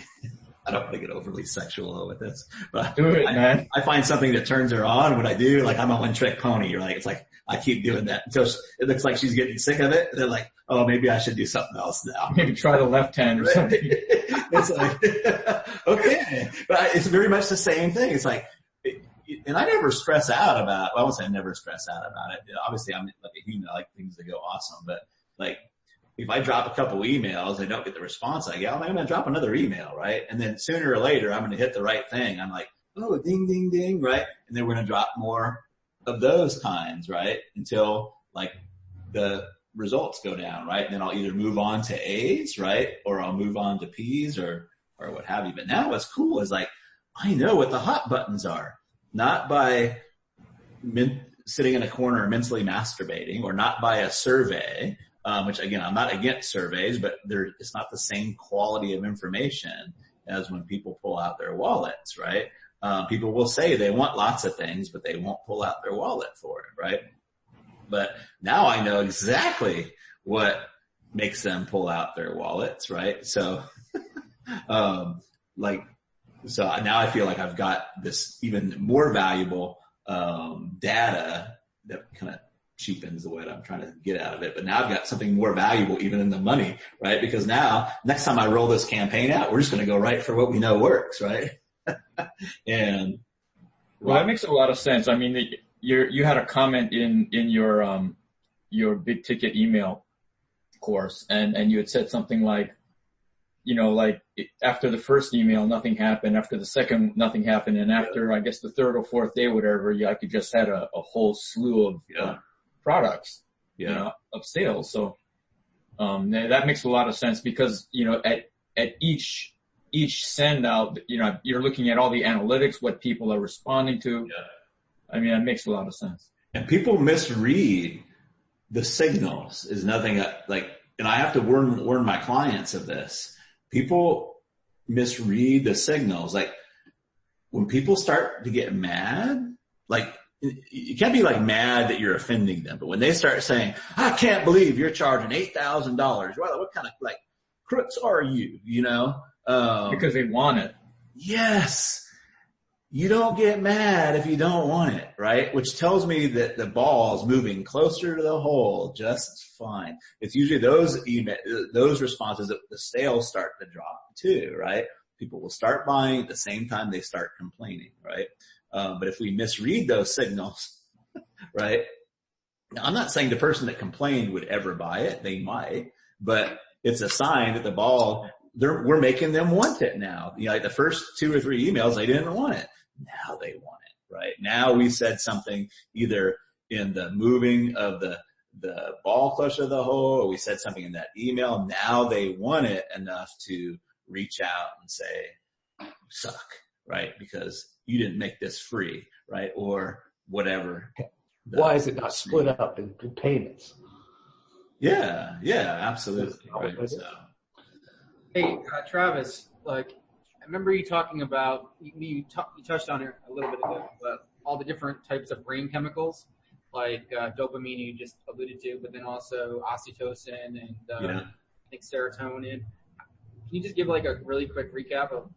I don't want to get overly sexual with this, but do it, man. I find something that turns her on. What I do, like I'm a one-trick pony. It's like I keep doing that until it looks like she's getting sick of it. And they're like, oh, maybe I should do something else now. Maybe try the left hand or something. It's like, okay, but it's very much the same thing. It's like. And I never stress out about, well, I won't say I never stress out about it. Obviously, I'm like a human. I like things to go awesome. But like, if I drop a couple emails, I don't get the response I get, I'm going to drop another email, right? And then sooner or later, I'm going to hit the right thing. I'm like, oh, ding, ding, ding, right? And then we're going to drop more of those kinds, right? Until like the results go down, right? And then I'll either move on to A's, right? Or I'll move on to P's or what have you. But now what's cool is like, I know what the hot buttons are. Not by sitting in a corner mentally masturbating, or not by a survey, which again, I'm not against surveys, but it's not the same quality of information as when people pull out their wallets, right? People will say they want lots of things, but they won't pull out their wallet for it, right? But now I know exactly what makes them pull out their wallets, right? So, So now I feel like I've got this even more valuable data that kind of cheapens the what I'm trying to get out of it. But now I've got something more valuable even in the money, right? Because now next time I roll this campaign out, we're just going to go right for what we know works, right? And well, that makes a lot of sense. I mean, you had a comment in your big ticket email course, and you had said something like, like after the first email, nothing happened. After the second, nothing happened. And after, I guess, the third or fourth day, whatever, I could just had a whole slew of products, of sales. So that makes a lot of sense because, at each send out, you're looking at all the analytics, what people are responding to. Yeah. I mean, that makes a lot of sense. And people misread the signals is nothing like, and I have to warn my clients of this. People misread the signals. Like when people start to get mad, like you can't be like mad that you're offending them, but when they start saying, I can't believe you're charging $8,000. What kind of like crooks are you? Because they want it. Yes. You don't get mad if you don't want it, right? Which tells me that the ball's moving closer to the hole just fine. It's usually those responses that the sales start to drop too, right? People will start buying at the same time they start complaining, right? But if we misread those signals, right? Now, I'm not saying the person that complained would ever buy it. They might, but it's a sign that the ball, we're making them want it now. Like the first 2 or 3 emails, they didn't want it. Now they want it, right? Now we said something either in the moving of the ball closer to the hole, or we said something in that email. Now they want it enough to reach out and say, suck, right? Because you didn't make this free, right? Or whatever. Why is it not split up in payments? Yeah, absolutely. Right, so. Hey, Travis, I remember you talking about, you touched on it a little bit ago, but all the different types of brain chemicals, like dopamine you just alluded to, but then also oxytocin and I think serotonin. Can you just give a really quick recap of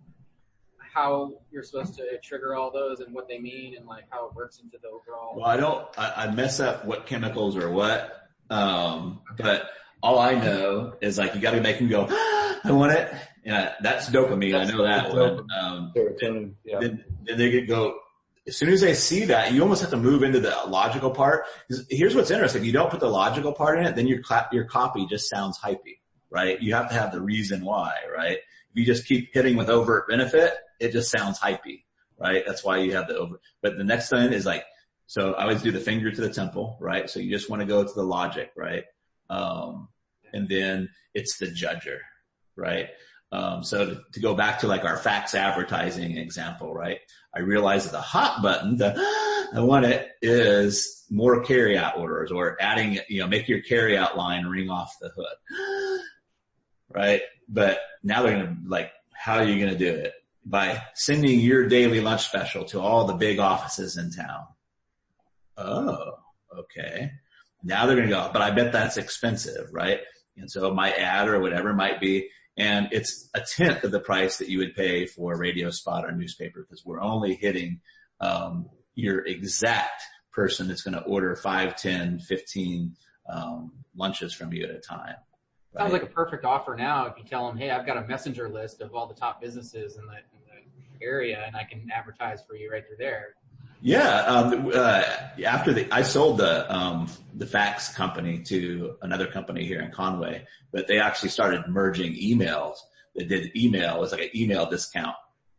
how you're supposed to trigger all those and what they mean and like how it works into the overall? Well, I mess up what chemicals are what, but all I know is like you got to make them go, I want it. Yeah, that's dopamine. I know that one. Serotonin. Yeah. Then they go. As soon as they see that, you almost have to move into the logical part. Here's what's interesting: if you don't put the logical part in it, then your copy just sounds hypey, right? You have to have the reason why, right? If you just keep hitting with overt benefit, it just sounds hypey, right? That's why you have the over. But the next thing is like, so I always do the finger to the temple, right? So you just want to go to the logic, right? And then it's the judger, right? So to go back to like our fax advertising example, right? I realized that the hot button, I want it, is more carryout orders or adding, make your carryout line ring off the hood, right? But now they're going to like, how are you going to do it? By sending your daily lunch special to all the big offices in town. Oh, okay. Now they're going to go, but I bet that's expensive, right? And so my ad or whatever might be, and it's a tenth of the price that you would pay for a radio spot or newspaper because we're only hitting your exact person that's going to order 5, 10, 15 lunches from you at a time. Right? Sounds like a perfect offer now if you tell them, hey, I've got a messenger list of all the top businesses in the area and I can advertise for you right through there. Yeah. I sold the fax company to another company here in Conway, but they actually started merging emails. They did email. It was like an email discount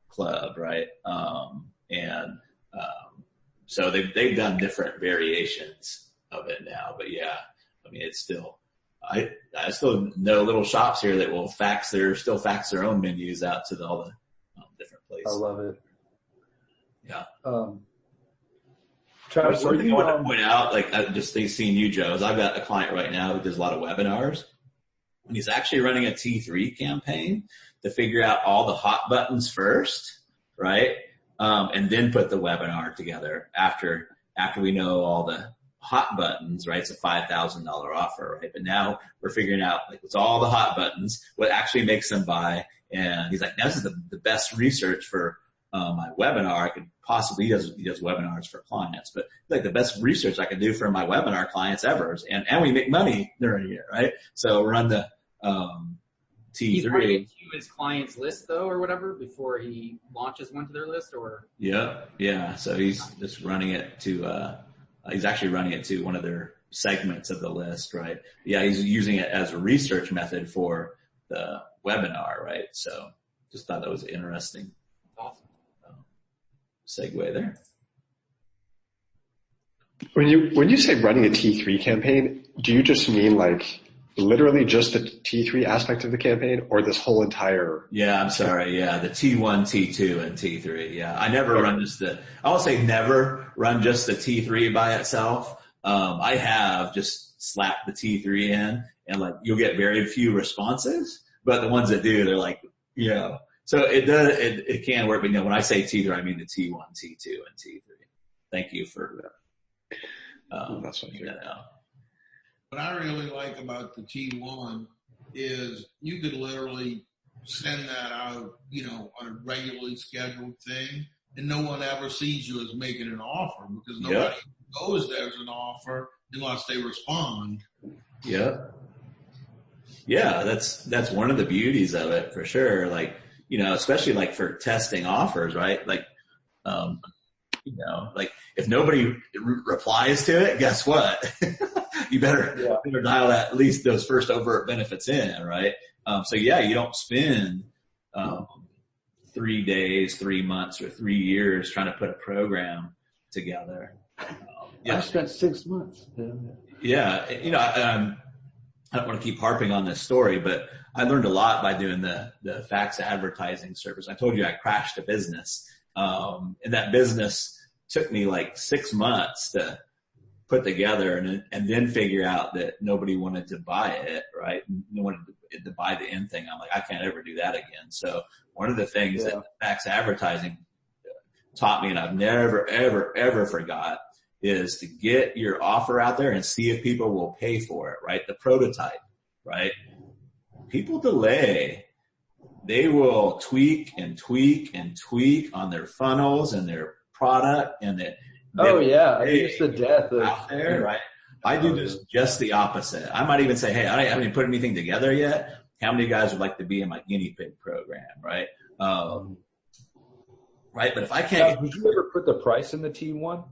club, right? So they've done different variations of it now, but yeah, I mean, it's still, I still know little shops here that will fax their own menus out to all the different places. I love it. Yeah. Travis, one thing I want to point out, like I just think seeing you, Joe, is I've got a client right now who does a lot of webinars, and he's actually running a T3 campaign to figure out all the hot buttons first, right? And then put the webinar together after we know all the hot buttons, right? It's a $5,000 offer, right? But now we're figuring out like what's all the hot buttons, what actually makes them buy, and he's like, this is the best research for my webinar. I could possibly, he does webinars for clients, but like the best research I could do for my webinar clients ever. And we make money during a year, right? So run the, T3. He's running it to his client's list though, or whatever, before he launches one to their list, or? Yeah. So he's just running it to, he's actually running it to one of their segments of the list, right? Yeah. He's using it as a research method for the webinar, right? So just thought that was interesting. Awesome. Segue there. When you say running a T3 campaign, do you just mean like literally just the T3 aspect of the campaign or this whole entire? Yeah, I'm sorry. Yeah, the T1, T2, and T3. Yeah, I never run I won't say never run just the T3 by itself. I have just slapped the T3 in and like you'll get very few responses, but the ones that do, they're like, so it can work, but when I say T3, I mean the T1, T2, and T3. Thank you for that's what that out. What I really like about the T1 is you could literally send that out, on a regularly scheduled thing, and no one ever sees you as making an offer because nobody knows there's an offer unless they respond. Yeah. Yeah, that's one of the beauties of it for sure. Like, especially like for testing offers, right? Like, like if nobody replies to it, guess what? you better dial that, at least those first overt benefits in, right? So yeah, you don't spend 3 days, 3 months, or 3 years trying to put a program together. I spent 6 months. Yeah, I don't want to keep harping on this story, but I learned a lot by doing the fax advertising service. I told you I crashed a business. And that business took me like 6 months to put together and then figure out that nobody wanted to buy it, right? No one wanted to buy the end thing. I'm like, I can't ever do that again. So one of the things that fax advertising taught me, and I've never, ever, ever forgot, is to get your offer out there and see if people will pay for it, right? The prototype, right? People delay they will tweak and tweak and tweak on their funnels and their product and the. Oh yeah, I mean, it's the death of out there, right? I do just the opposite. I might even say, hey, I haven't even put anything together yet. How many guys would like to be in my guinea pig program, right? Right, but if I can't, did you ever put the price in the T1?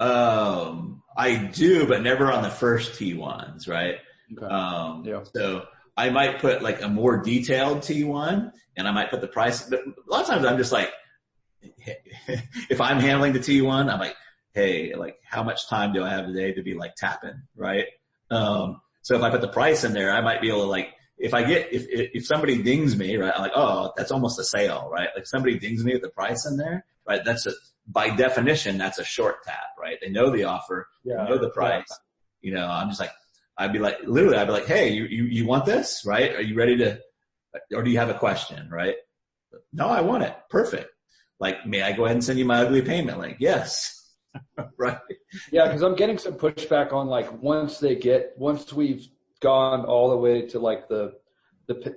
I do, but never on the first T1s, right? Okay. So I might put like a more detailed T1, and I might put the price. But a lot of times I'm just like, if I'm handling the T1, I'm like, hey, like how much time do I have today to be like tapping, right? So if I put the price in there, I might be able to like, if somebody dings me, right, I'm like, oh, that's almost a sale, right? Like somebody dings me with the price in there, right? By definition, that's a short tap, right? They know the offer, they know the price. You know, I'm just like, I'd be like, hey, you want this, right? Are you ready to, or do you have a question, right? No, I want it. Perfect. Like, may I go ahead and send you my ugly payment link? Yes. Right. Yeah, because I'm getting some pushback on like once we've gone all the way to like the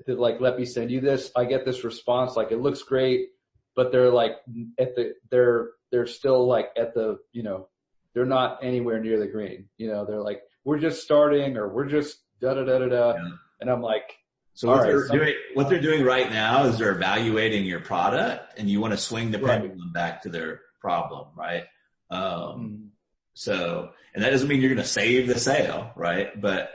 like, let me send you this, I get this response like it looks great, but they're like they're still like at the, you know, they're not anywhere near the green. You know, they're like, we're just starting, or we're just da-da-da-da-da. Yeah. And I'm like, so what they're doing right now is they're evaluating your product, and you want to swing the pendulum back to their problem, right? So, and that doesn't mean you're going to save the sale, right? But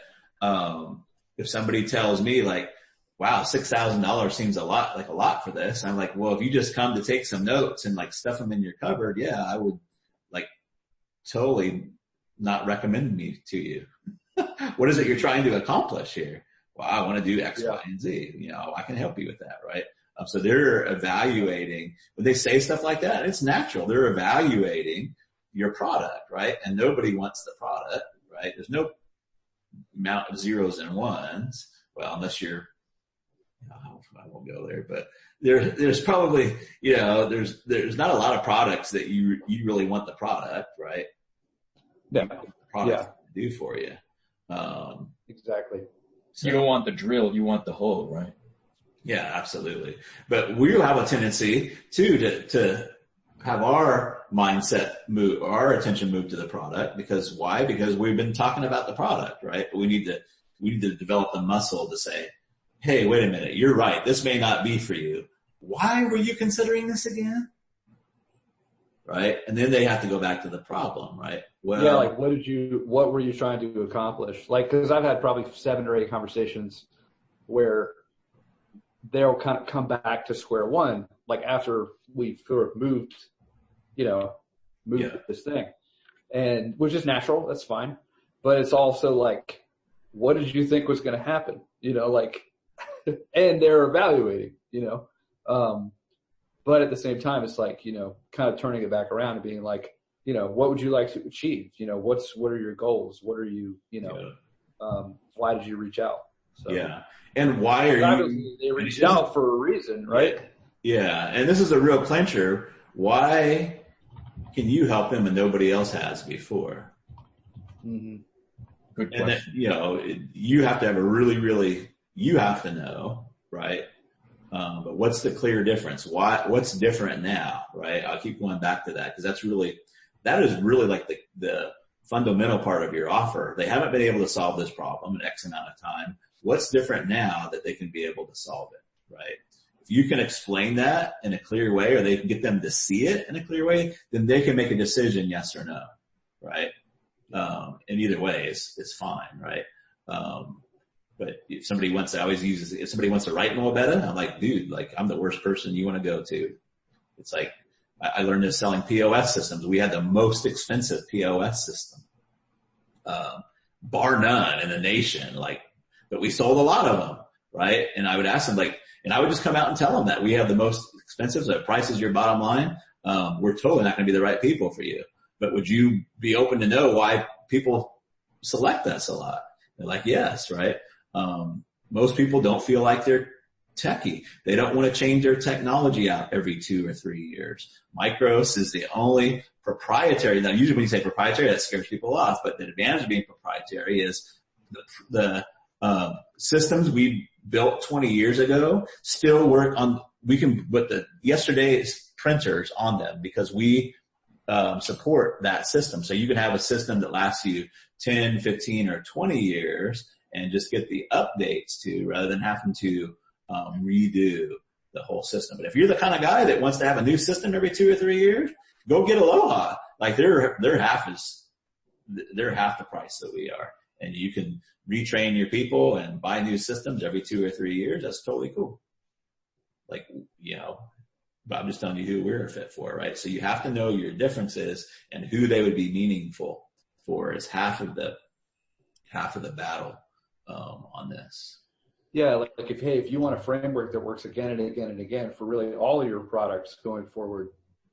if somebody tells me like, wow, $6,000 seems a lot for this, I'm like, well, if you just come to take some notes and like stuff them in your cupboard, yeah, I would like totally not recommend me to you. What is it you're trying to accomplish here? Well, I want to do X, Y, and Z. You know, I can help you with that, right? So they're evaluating. When they say stuff like that, it's natural. They're evaluating your product, right? And nobody wants the product, right? There's no amount of zeros and ones. Well, unless you're, I won't go there, but there's probably, you know, there's not a lot of products that you really want the product, right? Yeah. Product to do for you. Exactly. So you don't want the drill, you want the hole, right? Yeah, absolutely. But we have a tendency to have our mindset move, our attention move to the product. Because why? Because we've been talking about the product, right? But we need to develop the muscle to say, hey, wait a minute, you're right. This may not be for you. Why were you considering this again? Right? And then they have to go back to the problem, right? Well, yeah, like what were you trying to accomplish? Like, cause I've had probably 7 or 8 conversations where they'll kind of come back to square one, like after we've sort of moved this thing, and which is natural. That's fine. But it's also like, what did you think was going to happen? You know, like, and they're evaluating, you know, but at the same time, it's like, you know, kind of turning it back around and being like, you know, what would you like to achieve? You know, what are your goals? What are you, you know, why did you reach out? So, yeah. And why are you? They reached out for a reason, right? Yeah. And this is a real clincher. Why can you help them and nobody else has before? Mm-hmm. Good question. And that, you know, you have to have you have to know, right? But what's the clear difference? What's different now, right? I'll keep going back to that because that is really like the fundamental part of your offer. They haven't been able to solve this problem in X amount of time. What's different now that they can be able to solve it, right? If you can explain that in a clear way, or they can get them to see it in a clear way, then they can make a decision, yes or no, right? And either way is fine, right? But if somebody wants to write more better, I'm like, dude, like I'm the worst person you want to go to. It's like, I learned this selling POS systems. We had the most expensive POS system, bar none in the nation, but we sold a lot of them, right? And I would ask them and I would just come out and tell them that we have the most expensive, so price is your bottom line. We're totally not going to be the right people for you, but would you be open to know why people select us a lot? They're like, yes, right? Most people don't feel like they're techie. They don't want to change their technology out every 2 or 3 years. Micros is the only proprietary. Now, usually when you say proprietary, that scares people off, but the advantage of being proprietary is the systems we built 20 years ago still work on, we can put the yesterday's printers on them because we support that system. So you can have a system that lasts you 10, 15, or 20 years and just get the updates to, rather than having to redo the whole system. But if you're the kind of guy that wants to have a new system every 2 or 3 years, go get Aloha. Like they're half the price that we are. And you can retrain your people and buy new systems every 2 or 3 years. That's totally cool. Like, you know, but I'm just telling you who we're a fit for, right? So you have to know your differences and who they would be meaningful for is half of the battle on this. Yeah, like if you want a framework that works again and again and again for really all of your products going forward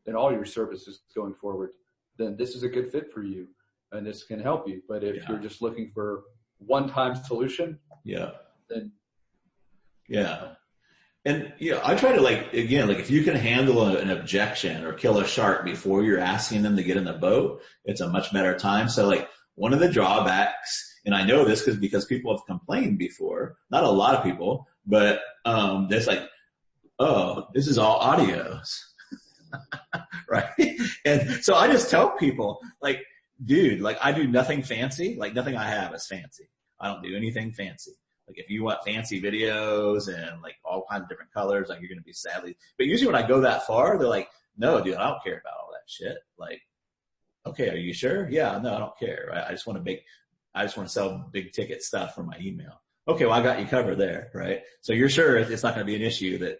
and all your services going forward, then this is a good fit for you and this can help you. But if you're just looking for one-time solution, then And, you know, I try to if you can handle an objection or kill a shark before you're asking them to get in the boat, it's a much better time. So like one of the drawbacks, and I know this because people have complained before, not a lot of people, but, there's like, oh, this is all audios, right? And so I just tell people like, dude, like I do nothing fancy, like nothing I have is fancy. I don't do anything fancy. Like if you want fancy videos and like all kinds of different colors, like you're going to be sadly, but usually when I go that far, they're like, no, dude, I don't care about all that shit. Like, okay, are you sure? Yeah, no, I don't care. Right? I just want to sell big ticket stuff from my email. Okay, well, I got you covered there, right? So you're sure it's not going to be an issue that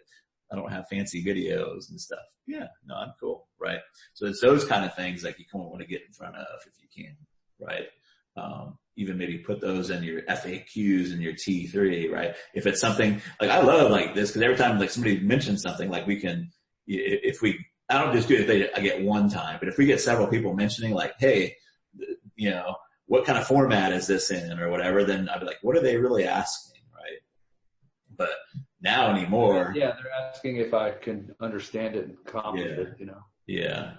I don't have fancy videos and stuff. Yeah, no, I'm cool, right? So it's those kind of things like you kind of want to get in front of if you can, right? Even maybe put those in your FAQs and your T3, right? If it's something like I love like this, because every time like somebody mentions something, like we can, I don't just do it if I get one time, but if we get several people mentioning like, hey, you know, what kind of format is this in or whatever, then I'd be like, what are they really asking, right? But now anymore. Yeah, they're asking if I can understand it and comment it, you know. Yeah.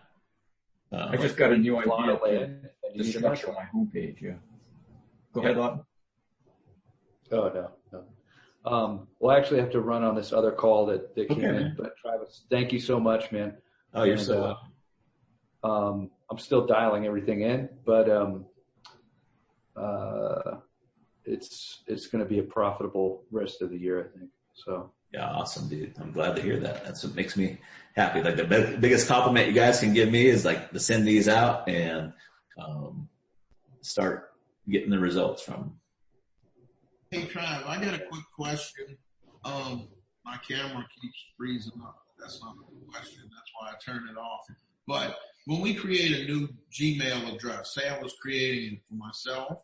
I just got a new idea. The structure on my homepage, Go ahead, Lon. Oh, no. Well, I actually have to run on this other call that came in. But Travis, thank you so much, man. Oh, you're so welcome. I'm still dialing everything in, but it's going to be a profitable rest of the year, I think. So. Yeah, awesome, dude. I'm glad to hear that. That's what makes me happy. Like the biggest compliment you guys can give me is like to send these out and start getting the results from them. Hey, Trav, I got a quick question. My camera keeps freezing up. That's not a question. That's why I turned it off. But when we create a new Gmail address, say I was creating it for myself,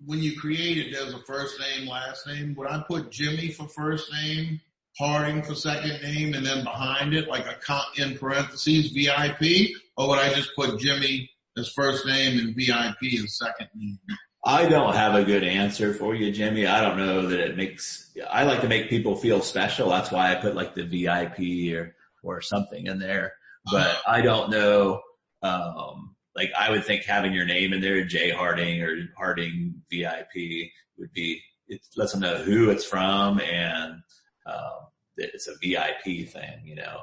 when you create it, there's a first name, last name. Would I put Jimmy for first name, Harding for second name, and then behind it, like in parentheses, VIP? Or would I just put Jimmy as first name and VIP as second name? I don't have a good answer for you, Jimmy. I don't know that I like to make people feel special. That's why I put like the VIP or something in there. But I don't know, like I would think having your name in there, Jay Harding or Harding VIP would be, it lets them know who it's from and, it's a VIP thing, you know,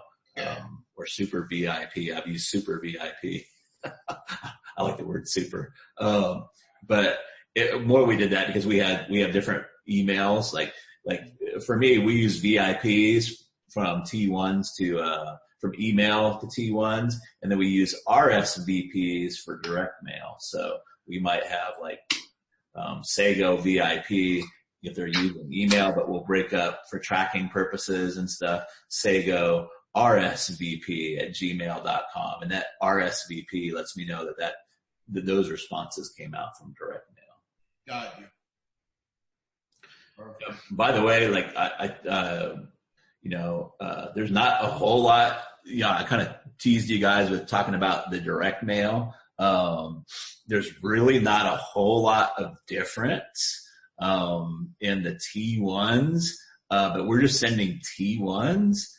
or super VIP. I've used super VIP. I like the word super. But more we did that because we have different emails. Like for me, we use VIPs from T1s to, from email to T1s, and then we use RSVPs for direct mail. So we might have like, Sago VIP if they're using email, but we'll break up for tracking purposes and stuff, Sago RSVP@gmail.com. And that RSVP lets me know that those responses came out from direct mail. Got you. Perfect. By the way, like there's not a whole lot, I kind of teased you guys with talking about the direct mail. There's really not a whole lot of difference, in the T1s, but we're just sending T1s,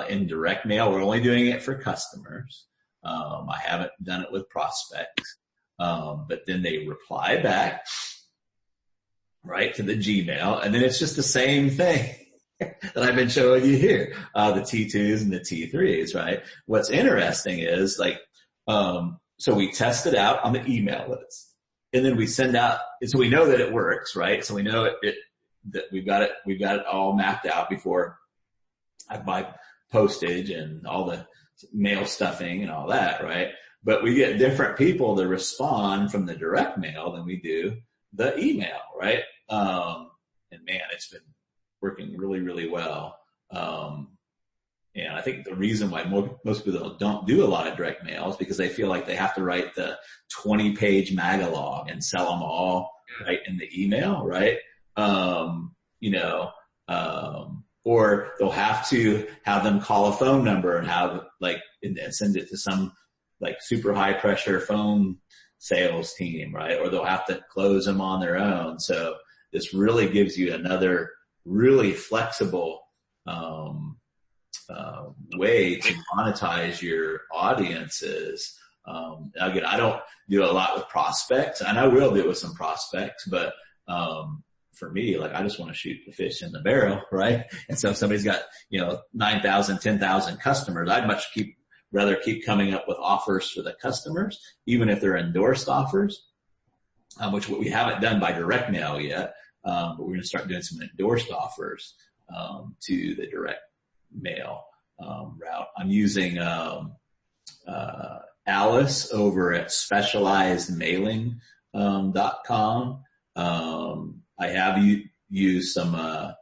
in direct mail. We're only doing it for customers. I haven't done it with prospects. But then they reply back right, to the Gmail. And then it's just the same thing that I've been showing you here, the T2s and the T3s, right? What's interesting is like, so we test it out on the email list, and then we send out, so we know that it works, right? So we know that we've got it all mapped out before I buy postage and all the mail stuffing and all that, right? But we get different people to respond from the direct mail than we do the email, right? And man, it's been working really, really well. And I think the reason why most people don't do a lot of direct mail is because they feel like they have to write the 20-page magalog and sell them all right in the email, right? Or they'll have to have them call a phone number and have and send it to some like super high pressure phone sales team, right? Or they'll have to close them on their own. So this really gives you another really flexible, way to monetize your audiences. Again, I don't do a lot with prospects, and I will do it with some prospects, but, for me, like I just want to shoot the fish in the barrel, right? And so if somebody's got, 9,000, 10,000 customers, I'd rather keep coming up with offers for the customers, even if they're endorsed offers, which we haven't done by direct mail yet. But we're going to start doing some endorsed offers, to the direct mail, route. I'm using, Alice over at specializedmailing.com. I have used some, what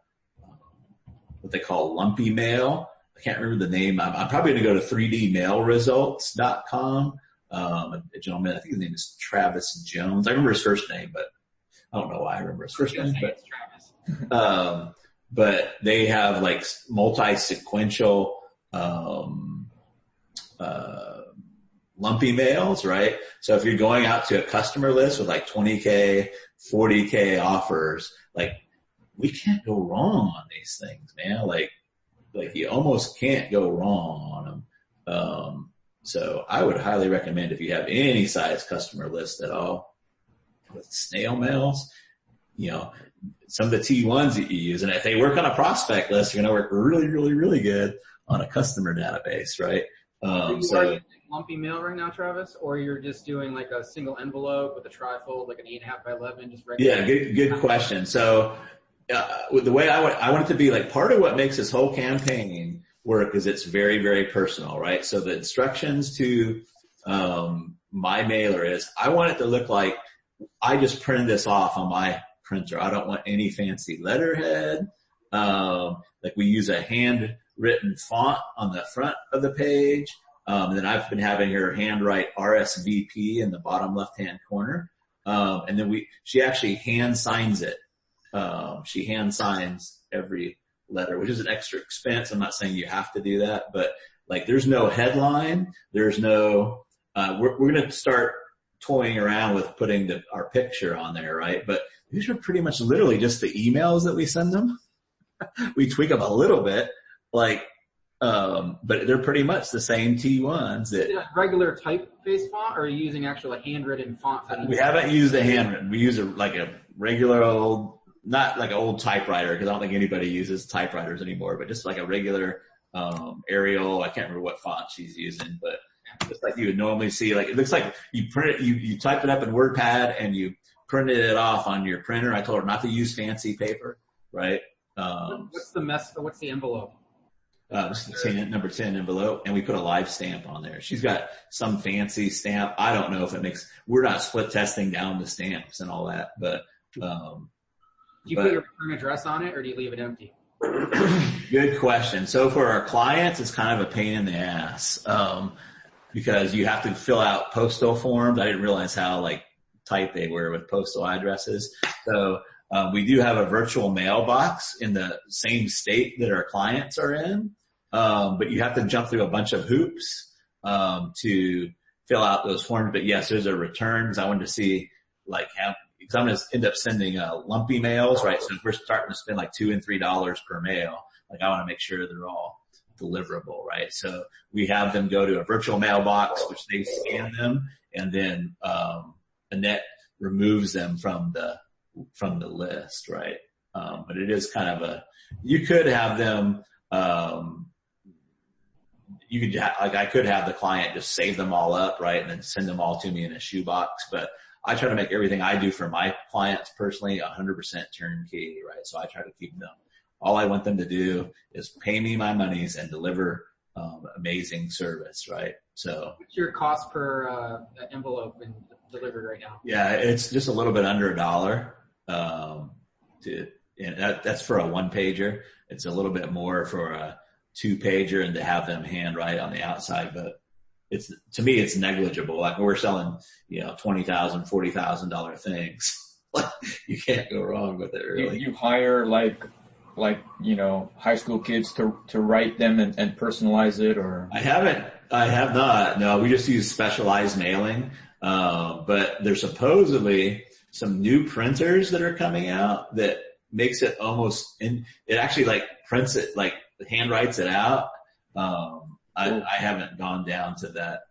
they call lumpy mail. I can't remember the name. I'm probably going to go to 3dmailresults.com. A gentleman, I think his name is Travis Jones. I remember his first name, but I don't know why I remember his first name. But they have like multi-sequential, lumpy mails, right? So if you're going out to a customer list with like 20K, 40K offers, like we can't go wrong on these things, man. Like you almost can't go wrong on them. So I would highly recommend if you have any size customer list at all with snail mails, some of the T1s that you use, and if they work on a prospect list, you're going to work really, really, really good on a customer database, right? Are you using lumpy mail right now, Travis, or you're just doing like a single envelope with a trifold, like an 8.5 by 11, just regular? Yeah, good question. So with the way I want it to be, like part of what makes this whole campaign work is it's very, very personal, right? So the instructions to my mailer is I want it to look like I just printed this off on my printer. I don't want any fancy letterhead. Like we use a handwritten font on the front of the page. And then I've been having her handwrite RSVP in the bottom left-hand corner. And then she actually hand signs it. She hand signs every letter, which is an extra expense. I'm not saying you have to do that, but like there's no headline. There's no, we're going to start toying around with putting our picture on there, right? But these are pretty much literally just the emails that we send them. We tweak them a little bit, but they're pretty much the same T1s. That regular typeface font, or are you using actual handwritten font? We haven't used a handwritten. We use a regular old, not like an old typewriter, because I don't think anybody uses typewriters anymore, but just like a regular Arial. I can't remember what font she's using, but just like you would normally see. Like it looks like you print it, you type it up in WordPad and you printed it off on your printer. I told her not to use fancy paper, right? What's the envelope? This is the number 10 envelope, and we put a live stamp on there. She's got some fancy stamp. I don't know if we're not split testing down the stamps and all that, but, do you put your return address on it, or do you leave it empty? Good question. So for our clients, it's kind of a pain in the ass, because you have to fill out postal forms. I didn't realize how tight they were with postal addresses. So, we do have a virtual mailbox in the same state that our clients are in. But you have to jump through a bunch of hoops, to fill out those forms. But yes, there's a returns. I wanted to see because I'm going to end up sending, lumpy mails, right? So if we're starting to spend $2 and $3 per mail, I want to make sure they're all deliverable, right? So we have them go to a virtual mailbox, which they scan them, and then, Annette removes them from the from the list, right? But it is kind of you could have them, I could have the client just save them all up, right? And then send them all to me in a shoebox. But I try to make everything I do for my clients personally 100% turnkey, right? So I try to keep them. All I want them to do is pay me my monies and deliver amazing service, right? So what's your cost per envelope and delivered right now? Yeah, it's just a little bit under $1. And that's for a 1-pager. It's a little bit more for a 2-pager and to have them handwrite on the outside, but to me it's negligible. Like we're selling, $20,000, $40,000 things. You can't go wrong with it, really. You hire like high school kids to write them and personalize it, or? I have not. No, we just use specialized mailing. But there's supposedly some new printers that are coming out that makes it it actually prints it, handwrites it out. I haven't gone down to that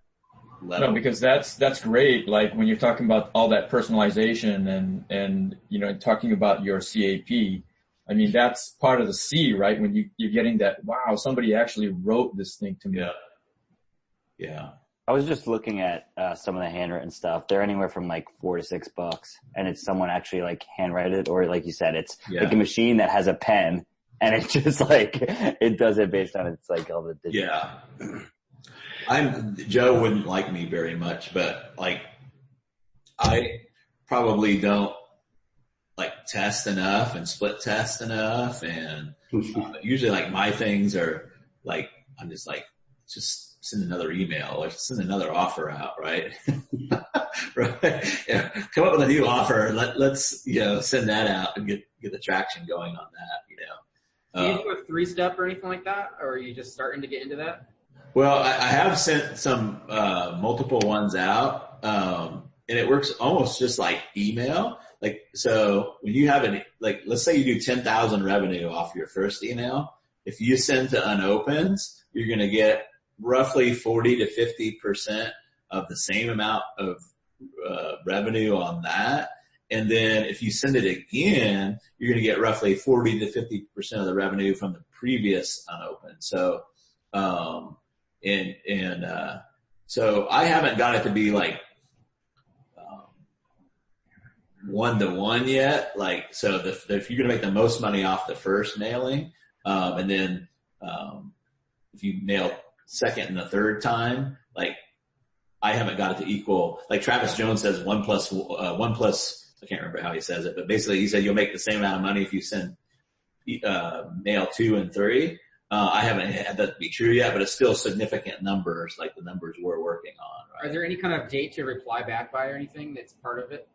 level. No, because that's great. Like when you're talking about all that personalization and talking about your CAP, I mean, that's part of the C, right? When you're getting that, wow, somebody actually wrote this thing to me. Yeah. I was just looking at some of the handwritten stuff. They're anywhere from $4 to $6, and it's someone actually handwrite it, or like you said, it's like a machine that has a pen, and it just it does it based on all the digital. Yeah. Joe wouldn't like me very much, but I probably don't test enough and split test enough, and usually my things are I'm just send another email or send another offer out, right? Right. Yeah. Come up with a new offer. Let's send that out and get the traction going on that. Do you do a 3-step or anything like that, or are you just starting to get into that? Well, I have sent some multiple ones out, and it works almost just like email. So when you have let's say you do 10,000 revenue off your first email, if you send to unopens, you're going to get roughly 40 to 50% of the same amount of revenue on that. And then if you send it again, you're going to get roughly 40 to 50% of the revenue from the previous unopened. So, so I haven't got it to be 1-to-1 yet. So if you're going to make the most money off the first mailing, and then, if you mail second and the third time, I haven't got it to equal, Travis Jones says 1 plus, I can't remember how he says it, but basically he said you'll make the same amount of money if you send, mail 2 and 3. I haven't had that to be true yet, but it's still significant numbers, the numbers we're working on. Right? Are there any kind of date to reply back by or anything that's part of it?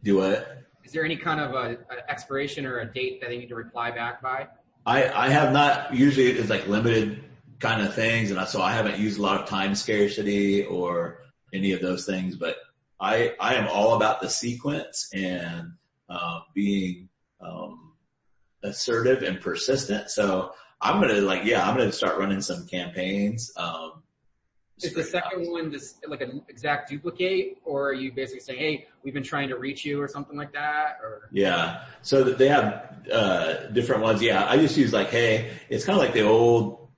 Do what? Is there any kind of a expiration or a date that they need to reply back by? I have not. Usually it's limited kind of things, and so I haven't used a lot of time scarcity or any of those things, but I am all about the sequence and being assertive and persistent. So I'm gonna start running some campaigns. Is the second one just an exact duplicate, or are you basically saying, hey, we've been trying to reach you or something like that? Or Yeah. So they have different ones. Yeah. I just use hey, it's kind of like the old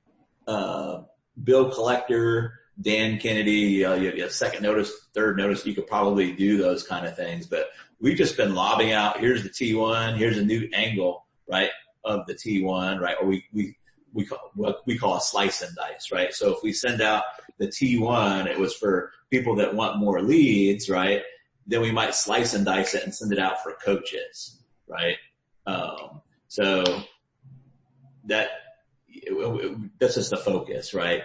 bill collector, Dan Kennedy, you have second notice, third notice. You could probably do those kind of things, but we've just been lobbing out, here's the T1, here's a new angle, right, of the T1, right? Or we call a slice and dice, right? So if we send out the T1, it was for people that want more leads, right? Then we might slice and dice it and send it out for coaches, right? So that's just the focus, right?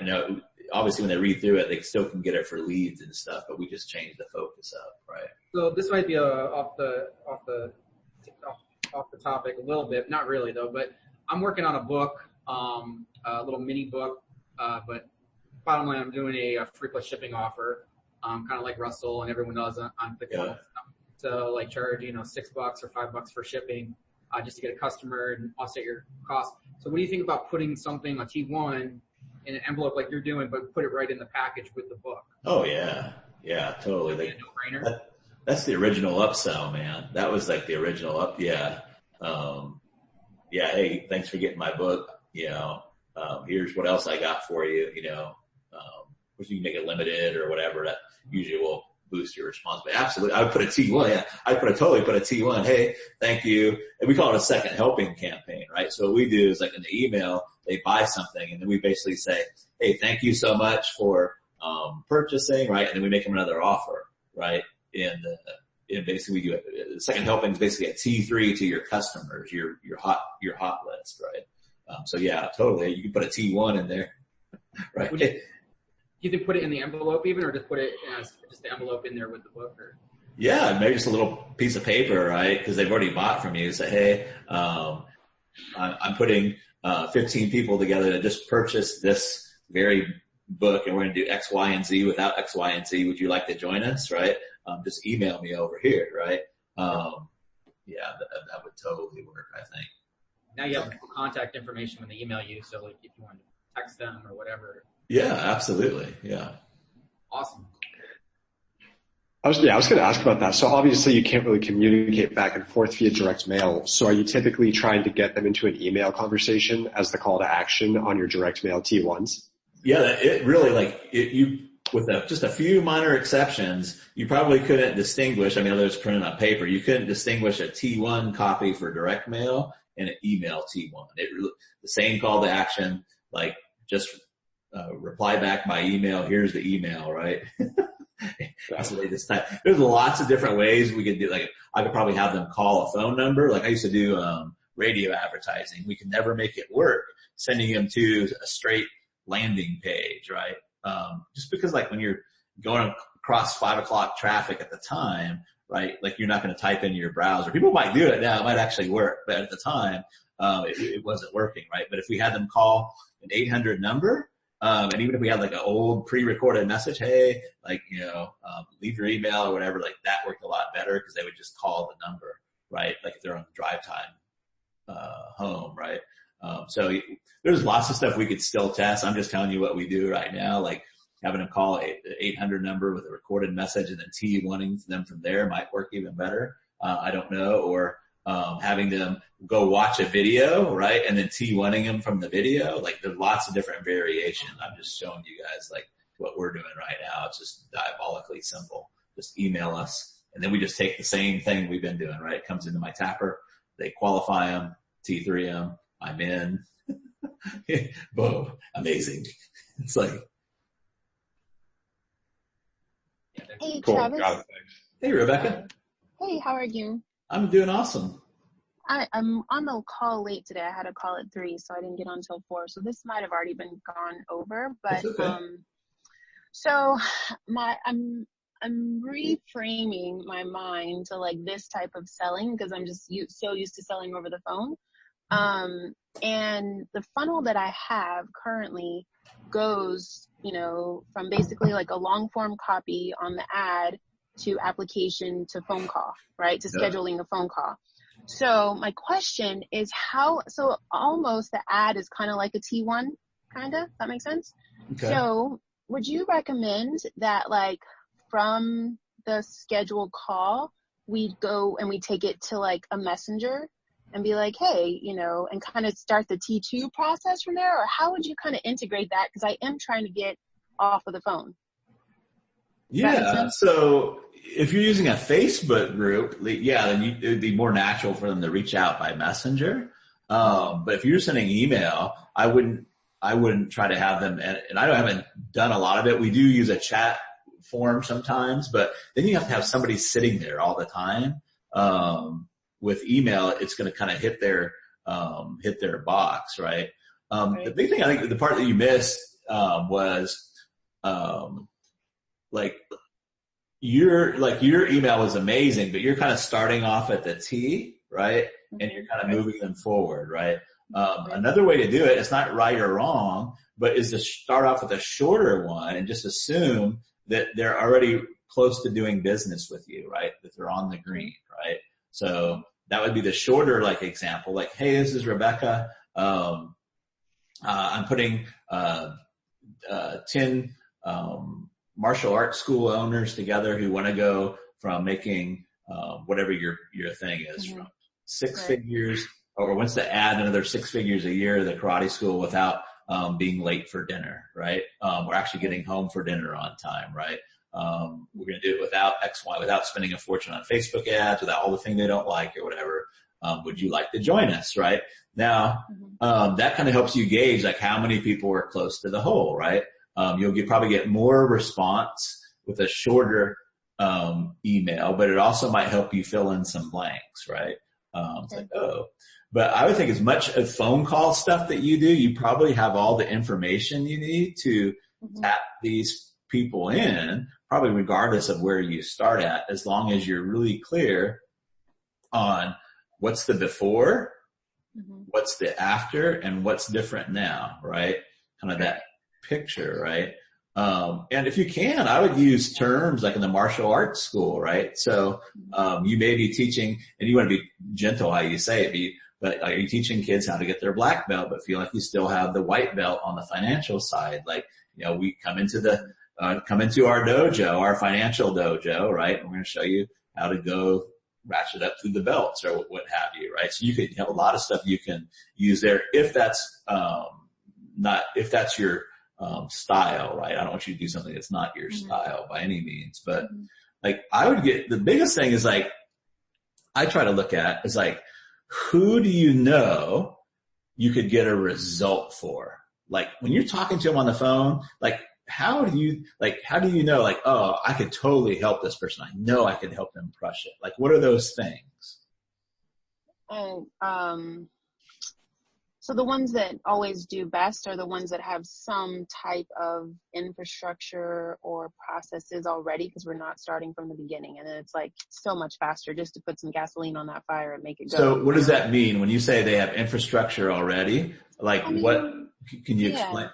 Obviously when they read through it, they still can get it for leads and stuff, but we just change the focus up, right? So this might be off the topic a little bit, not really though, but I'm working on a book, a little mini book, but bottom line, I'm doing a free plus shipping offer, kind of like Russell and everyone does on ClickFunnels. So charge, $6 or $5 for shipping, just to get a customer and offset your cost. So what do you think about putting something, a T1, in an envelope like you're doing, but put it right in the package with the book? Oh yeah. Yeah, totally. No-brainer. That's the original upsell, man. That was like the original up. Yeah. Hey, thanks for getting my book. Here's what else I got for you. Which you can make it limited or whatever. That usually will boost your response. But absolutely, I would put a T1. Yeah, totally put a T1. Hey, thank you. And we call it a second helping campaign, right? So what we do is like in the email, they buy something and then we basically say, hey, thank you so much for purchasing, right? And then we make them another offer, right? And basically we do it. The second helping is basically a T3 to your customers, your hot list, right? So yeah, totally. You can put a T1 in there, right? Would you either put it in the envelope even, or just put it as just the envelope in there with the book? Or? Yeah, maybe just a little piece of paper, right? Because they've already bought from you. Say, hey, I'm putting 15 people together that just purchased this very book, and we're going to do X, Y, and Z without X, Y, and Z. Would you like to join us, right? Just email me over here, right? That would totally work, I think. Now you have contact information when they email you, so like if you want to text them or whatever. Yeah, absolutely. Yeah. Awesome. I was going to ask about that. So obviously you can't really communicate back and forth via direct mail. So are you typically trying to get them into an email conversation as the call to action on your direct mail T1s? Yeah, it really with just a few minor exceptions, you probably couldn't distinguish. I mean, whether it's printed on paper, you couldn't distinguish a T1 copy for direct mail and an email T1. The same call to action, like just reply back by email. Here's the email, right? That's the way this type. There's lots of different ways we could do. Like I could probably have them call a phone number. Like I used to do radio advertising. We could never make it work sending them to a straight landing page, right? Just because like when you're going across 5 o'clock traffic at the time, right? Like you're not going to type in your browser. People might do it now. It might actually work, but at the time, it wasn't working, right? But if we had them call an 800 number, and even if we had like an old pre-recorded message, hey, like, leave your email or whatever, like that worked a lot better because they would just call the number, right? Like if they're on the drive time, home, right? So there's lots of stuff we could still test. I'm just telling you what we do right now, like having them call an 800 number with a recorded message and then T1ing them from there might work even better. I don't know. Or, having them go watch a video, right? And then T1ing them from the video. Like there's lots of different variations. I'm just showing you guys like what we're doing right now. It's just diabolically simple. Just email us. And then we just take the same thing we've been doing, right? It comes into my Tapper. They qualify them, T3 them. I'm in. Boom. Amazing. It's like. Hey, cool. Travis. Hey, Rebecca. Hey, how are you? I'm doing awesome. I'm on the call late today. I had a call at 3, so I didn't get on until 4. So this might have already been gone over. But okay. So I'm reframing my mind to like this type of selling because I'm just so used to selling over the phone. And the funnel that I have currently goes, from basically like a long form copy on the ad to application to phone call, right? To scheduling a phone call. So my question is so almost the ad is kind of like a T1, kind of, that makes sense? Okay. So would you recommend that like from the scheduled call, we go and we take it to like a messenger and be like, hey, and kind of start the T2 process from there? Or how would you kind of integrate that? Because I am trying to get off of the phone. Yeah. So if you're using a Facebook group, then it would be more natural for them to reach out by messenger. But if you're sending email, I wouldn't try to have them, and I haven't done a lot of it. We do use a chat form sometimes, but then you have to have somebody sitting there all the time. With email, it's going to kind of hit their box, right? Right. The big thing, I think the part that you missed, was, your email was amazing, but you're kind of starting off at the T, right? And you're kind of moving them forward, right? Another way to do it, it's not right or wrong, but is to start off with a shorter one and just assume that they're already close to doing business with you, right? That they're on the green, right? So that would be the shorter example, like, hey, this is Rebecca. I'm putting 10 martial arts school owners together who want to go from making whatever your thing is, from 6 figures, or wants to add another 6 figures a year to the karate school without being late for dinner, right? We're actually getting home for dinner on time, right? We're going to do it without X, Y, without spending a fortune on Facebook ads, without all the things they don't like or whatever. Would you like to join us, right? Now, that kind of helps you gauge like how many people are close to the whole, right? You'll probably get more response with a shorter email, but it also might help you fill in some blanks, right? It's like, but I would think as much of phone call stuff that you do, you probably have all the information you need to tap these people in, probably regardless of where you start at, as long as you're really clear on what's the before, what's the after, and what's different now, right? Kind of that picture, right? And if you can, I would use terms like in the martial arts school, right? So, you may be teaching, and you want to be gentle how you say it, but are you teaching kids how to get their black belt, but feel like you still have the white belt on the financial side? Like, we come into our dojo, our financial dojo, right? And we're going to show you how to go ratchet up through the belts or what have you, right? So you could have a lot of stuff you can use there if that's your style, right? I don't want you to do something that's not your style by any means, but like the biggest thing is like, I try to look at is like, who do you know you could get a result for? Like when you're talking to them on the phone, like how do you know like, oh, I could totally help this person. I know I could help them crush it. Like what are those things? So the ones that always do best are the ones that have some type of infrastructure or processes already, because we're not starting from the beginning. And then it's like so much faster just to put some gasoline on that fire and make it go. So what does that mean when you say they have infrastructure already? Like what can you explain?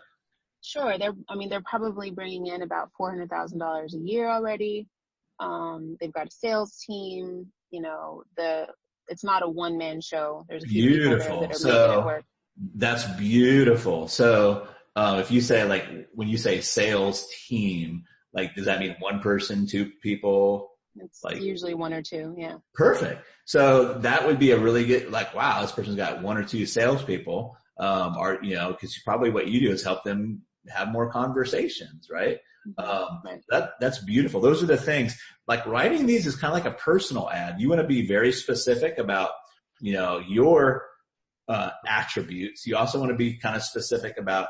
Sure. They're probably bringing in about $400,000 a year already. They've got a sales team, it's not a one-man show. There's a few people there that are making it work. That's beautiful. So, if you say like, when you say sales team, like, does that mean one person, two people? It's like usually one or two. Yeah. Perfect. So that would be a really good, like, wow, this person's got one or two salespeople, cause probably what you do is help them have more conversations, right? That's beautiful. Those are the things like writing these is kind of like a personal ad. You want to be very specific about, your, attributes. You also want to be kind of specific about,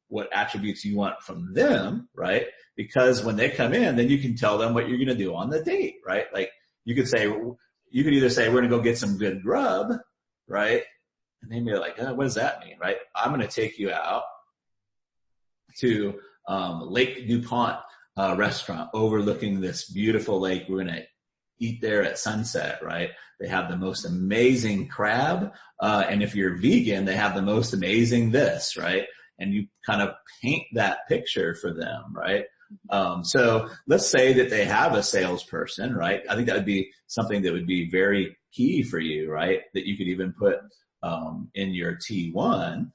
what attributes you want from them, right? Because when they come in, then you can tell them what you're going to do on the date, right? Like you could either say, we're going to go get some good grub, right? And then you're like, what does that mean, right? I'm going to take you out to Lake DuPont restaurant overlooking this beautiful lake. We're going to eat there at sunset, right? They have the most amazing crab. And if you're vegan, they have the most amazing this, right? And you kind of paint that picture for them, right? So let's say that they have a salesperson, right? I think that would be something that would be very key for you, right? That you could even put in your T1.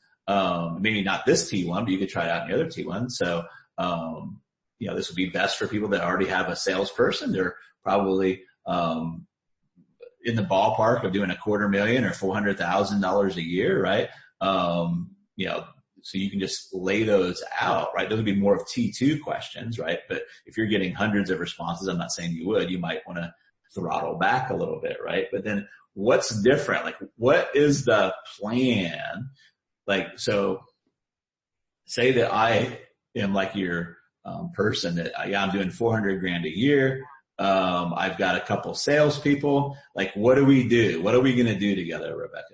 Maybe not this T1, but you could try it out in the other T1. So, this would be best for people that already have a salesperson. They're probably, in the ballpark of doing $250,000 or $400,000 a year, right? So you can just lay those out, right? Those would be more of T2 questions, right? But if you're getting hundreds of responses, I'm not saying you might want to throttle back a little bit, right? But then what's different? Like, what is the plan? Like, so say that I am like your person that I'm doing $400,000 a year. I've got a couple salespeople. Like, what do we do? What are we going to do together, Rebecca?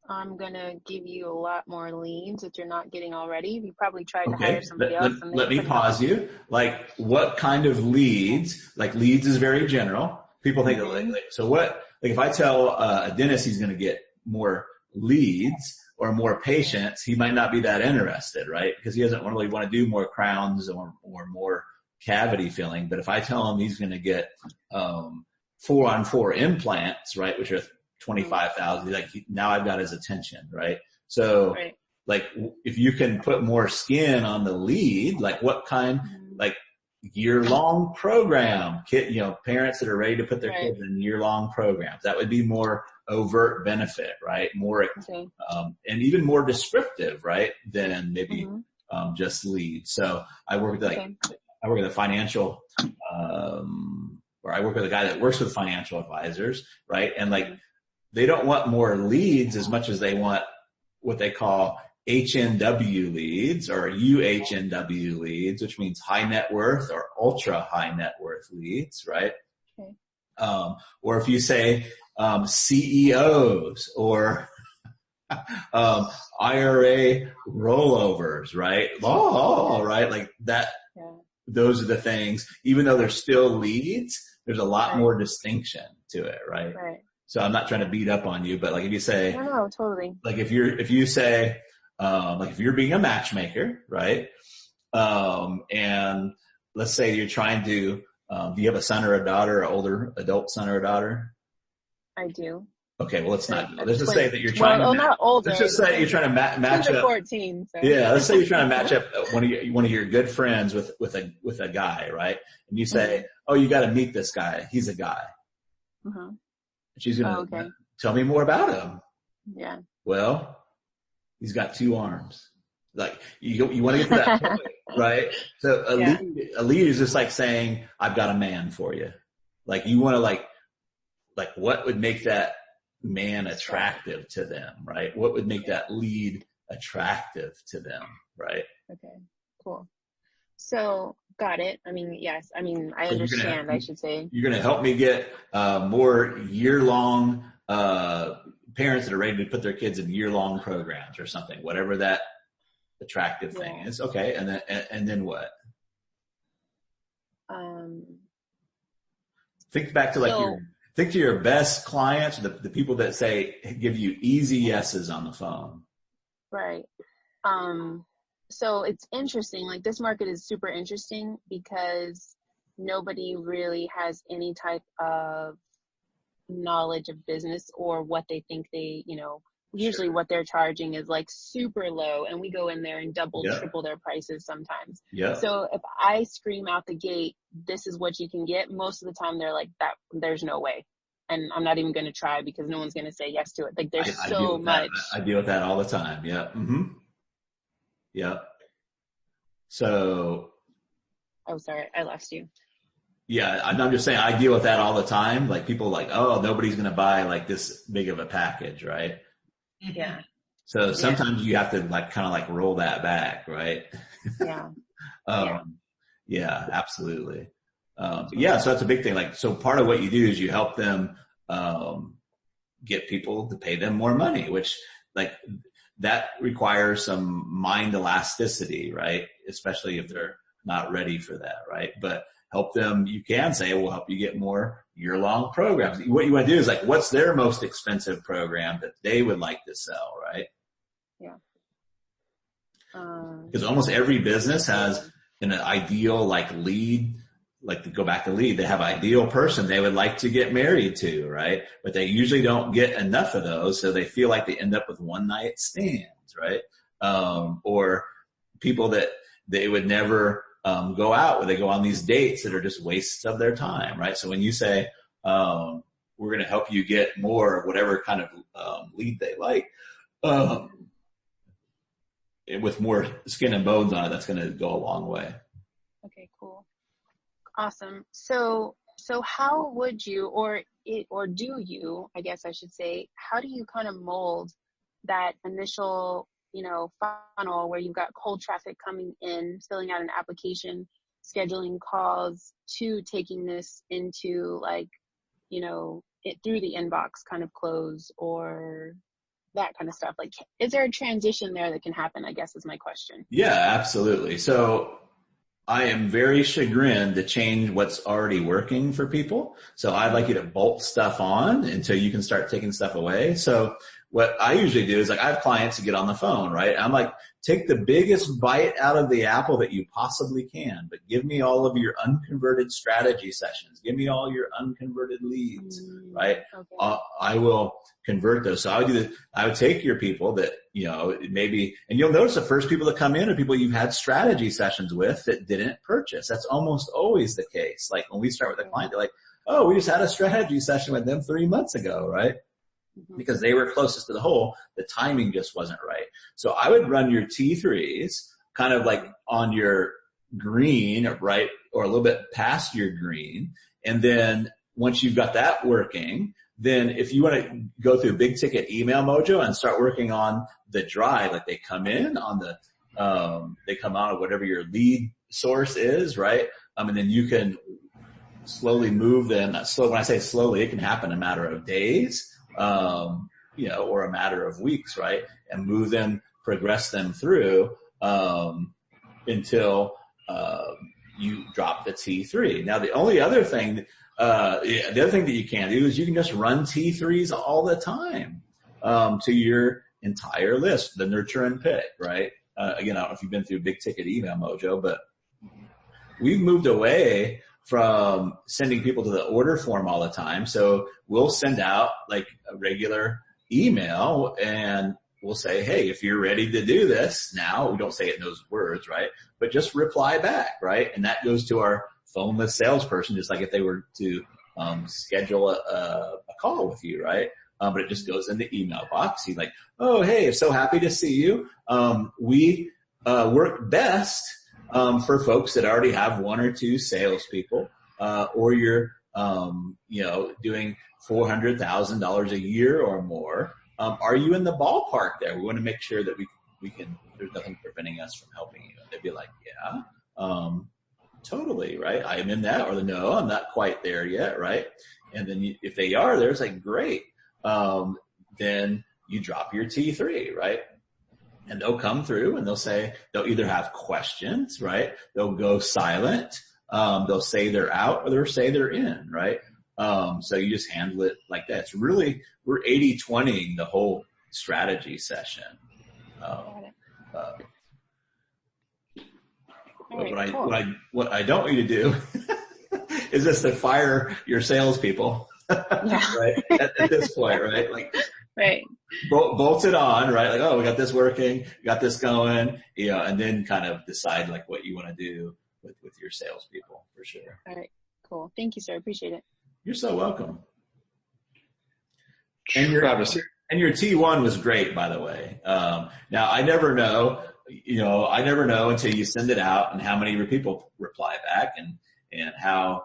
I'm going to give you a lot more leads that you're not getting already. You probably tried to hire somebody else. Let me pause you. Like, what kind of leads? Like, leads is very general. People think so what, like if I tell a dentist he's going to get more leads or more patients, he might not be that interested, right? Because he doesn't really want to do more crowns or more cavity filling. But if I tell him he's going to get 4-on-4 implants, right, which are $25,000, like now I've got his attention, right? So like if you can put more skin on the lead, like what kind, like year-long program, parents that are ready to put their kids in year-long programs. That would be more overt benefit, right? More, and even more descriptive, right? Than maybe, just leads. So I work with a financial, or I work with a guy that works with financial advisors, right? And like, they don't want more leads as much as they want what they call HNW leads or UHNW leads, which means high net worth or ultra high net worth leads, right? Okay. Or if you say CEOs or IRA rollovers, right? Right? Like that. Yeah. Those are the things. Even though they're still leads, there's a lot more distinction to it, right? Right. So I'm not trying to beat up on you, but like if you say, no, totally. Like if you say, like if you're being a matchmaker, right? And let's say you're trying to, do you have a son or a daughter, an older adult son or a daughter? I do. Okay, well, let's just say that you're trying not older. Let's just say you're trying to match up. 14. So. Yeah, let's say you're trying to match up one of your good friends with a guy, right? And you say, oh, you got to meet this guy. He's a guy. Uh-huh. She's going to tell me more about him. Yeah. Well, he's got 2 arms. Like you want to get to that point, right? So a lead is just like saying, I've got a man for you. Like you want to like what would make that man attractive to them, right? What would make that lead attractive to them, right? Okay, cool. So got it. I mean, yes. I mean, I understand, I should say. You're going to help me get more year-long parents that are ready to put their kids in year-long programs or something, whatever that attractive thing is. Okay, and then what? Think back to think to your best clients, the people that give you easy yeses on the phone. Right. So it's interesting. Like this market is super interesting because nobody really has any type of knowledge of business or what they think usually what they're charging is like super low, and we go in there and double, triple their prices sometimes. Yeah. So if I scream out the gate, this is what you can get, most of the time they're like, that there's no way. And I'm not even going to try because no one's going to say yes to it. Like there's so much. I deal with that all the time. Yeah. Mm-hmm. Yeah. So. Oh, sorry. I lost you. Yeah. I'm just saying I deal with that all the time. Like people like, oh, nobody's going to buy like this big of a package. Right. Yeah. So sometimes you have to kind of roll that back. Right. Yeah. Yeah, absolutely. So that's a big thing. So part of what you do is you help them, get people to pay them more money, which that requires some mind elasticity, right? Especially if they're not ready for that, right? But help them, you can say, we'll help you get more year-long programs. What you want to do is what's their most expensive program that they would like to sell, right? Yeah. Because almost every business has an ideal lead, to go back to lead, they have an ideal person they would like to get married to, right? But they usually don't get enough of those, so they feel like they end up with one-night stands, right? Or people that they would never go out where they go on these dates that are just wastes of their time, right? So when you say, we're going to help you get more of whatever kind of lead they like, with more skin and bones on it, that's going to go a long way. Okay, cool. Awesome. So how would you, or do you, I guess I should say, how do you kind of mold that initial, funnel where you've got cold traffic coming in, filling out an application, scheduling calls, to taking this into it through the inbox kind of close or that kind of stuff? Is there a transition there that can happen, I guess is my question. Yeah, absolutely. So I am very chagrined to change what's already working for people. So I'd like you to bolt stuff on until you can start taking stuff away. So what I usually do is like I have clients who get on the phone, right? I'm like, take the biggest bite out of the apple that you possibly can, but give me all of your unconverted strategy sessions. Give me all your unconverted leads, right? Okay. I will convert those. So I would take your people that, maybe, and you'll notice the first people that come in are people you've had strategy sessions with that didn't purchase. That's almost always the case. Like when we start with a client, they're like, oh, we just had a strategy session with them 3 months ago, right? Because they were closest to the hole, the timing just wasn't right. So I would run your T3s kind of like on your green, right, or a little bit past your green. And then once you've got that working, then if you want to go through Big Ticket Email Mojo and start working on the drive, like they come in on they come out of whatever your lead source is, right? And then you can slowly move them. When I say slowly, it can happen in a matter of days. Or a matter of weeks, right? And move them, progress them through, until, you drop the T3. Now, the only other thing, the other thing that you can do is you can just run T3s all the time, to your entire list, the nurture and pick, right? Again, I don't know if you've been through Big Ticket Email Mojo, but we've moved away from sending people to the order form all the time. So we'll send out like a regular email and we'll say, hey, if you're ready to do this now, we don't say it in those words, right? But just reply back, right? And that goes to our phoneless salesperson, just like if they were to schedule a call with you, right? But it just goes in the email box. He's like, oh, hey, so happy to see you. We work best for folks that already have 1 or 2 salespeople, or you're, doing $400,000 a year or more. Are you in the ballpark there? We want to make sure that we can, there's nothing preventing us from helping you. And they'd be like, yeah, totally, right? I am in that, or no, I'm not quite there yet, right? And then if they are there, it's like, great. Then you drop your T3, right? And they'll come through and they'll either have questions, right? They'll go silent. They'll say they're out or they'll say they're in, right? So you just handle it like that. It's really, we're 80-20ing the whole strategy session. What I don't want you to do is just to fire your salespeople, right? At this point, right? Like, right. Bolt it on, right? Like, oh, we got this working, got this going, and then kind of decide like what you want to do with your salespeople for sure. All right. Cool. Thank you, sir. Appreciate it. You're so welcome. And your T1 was great, by the way. Now I never know, until you send it out and how many people reply back and how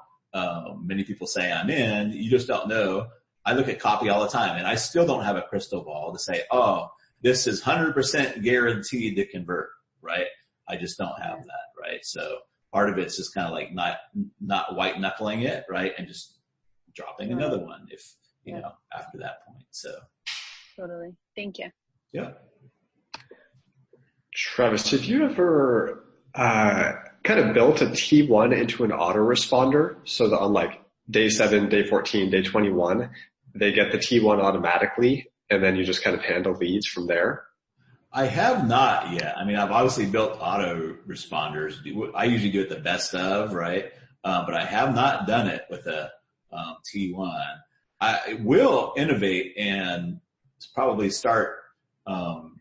many people say I'm in. You just don't know. I look at copy all the time and I still don't have a crystal ball to say, oh, this is 100% guaranteed to convert, right? I just don't have that, right? So part of it's just kind of like not white knuckling it, right? And just dropping another one if, after that point. So. Totally. Thank you. Yeah. Travis, have you ever kind of built a T1 into an autoresponder so that on like day 7, day 14, day 21, they get the T1 automatically and then you just kind of handle leads from there? I have not yet. I mean, I've obviously built autoresponders. I usually do it the best of, right? But I have not done it with a T1. I will innovate and probably start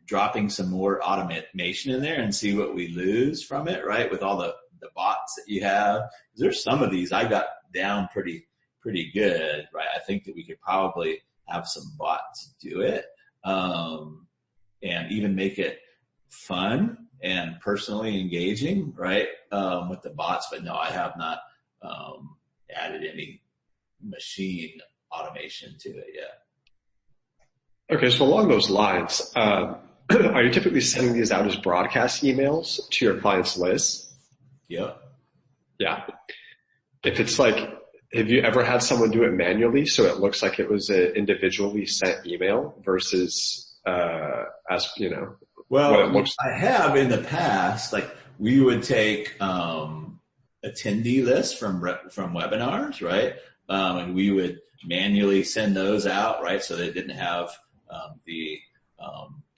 dropping some more automation in there and see what we lose from it, right? With all the bots that you have. There's some of these I got down pretty good, right? I think that we could probably have some bots do it, and even make it fun and personally engaging, right? With the bots, but no, I have not, added any machine automation to it yet. Okay. So along those lines, are you typically sending these out as broadcast emails to your clients' lists? Yeah. Yeah. If it's like, have you ever had someone do it manually so it looks like it was an individually sent email versus, as you know? Well, what it looks I have in the past, like we would take attendee lists from webinars, right? And we would manually send those out, right? So they didn't have the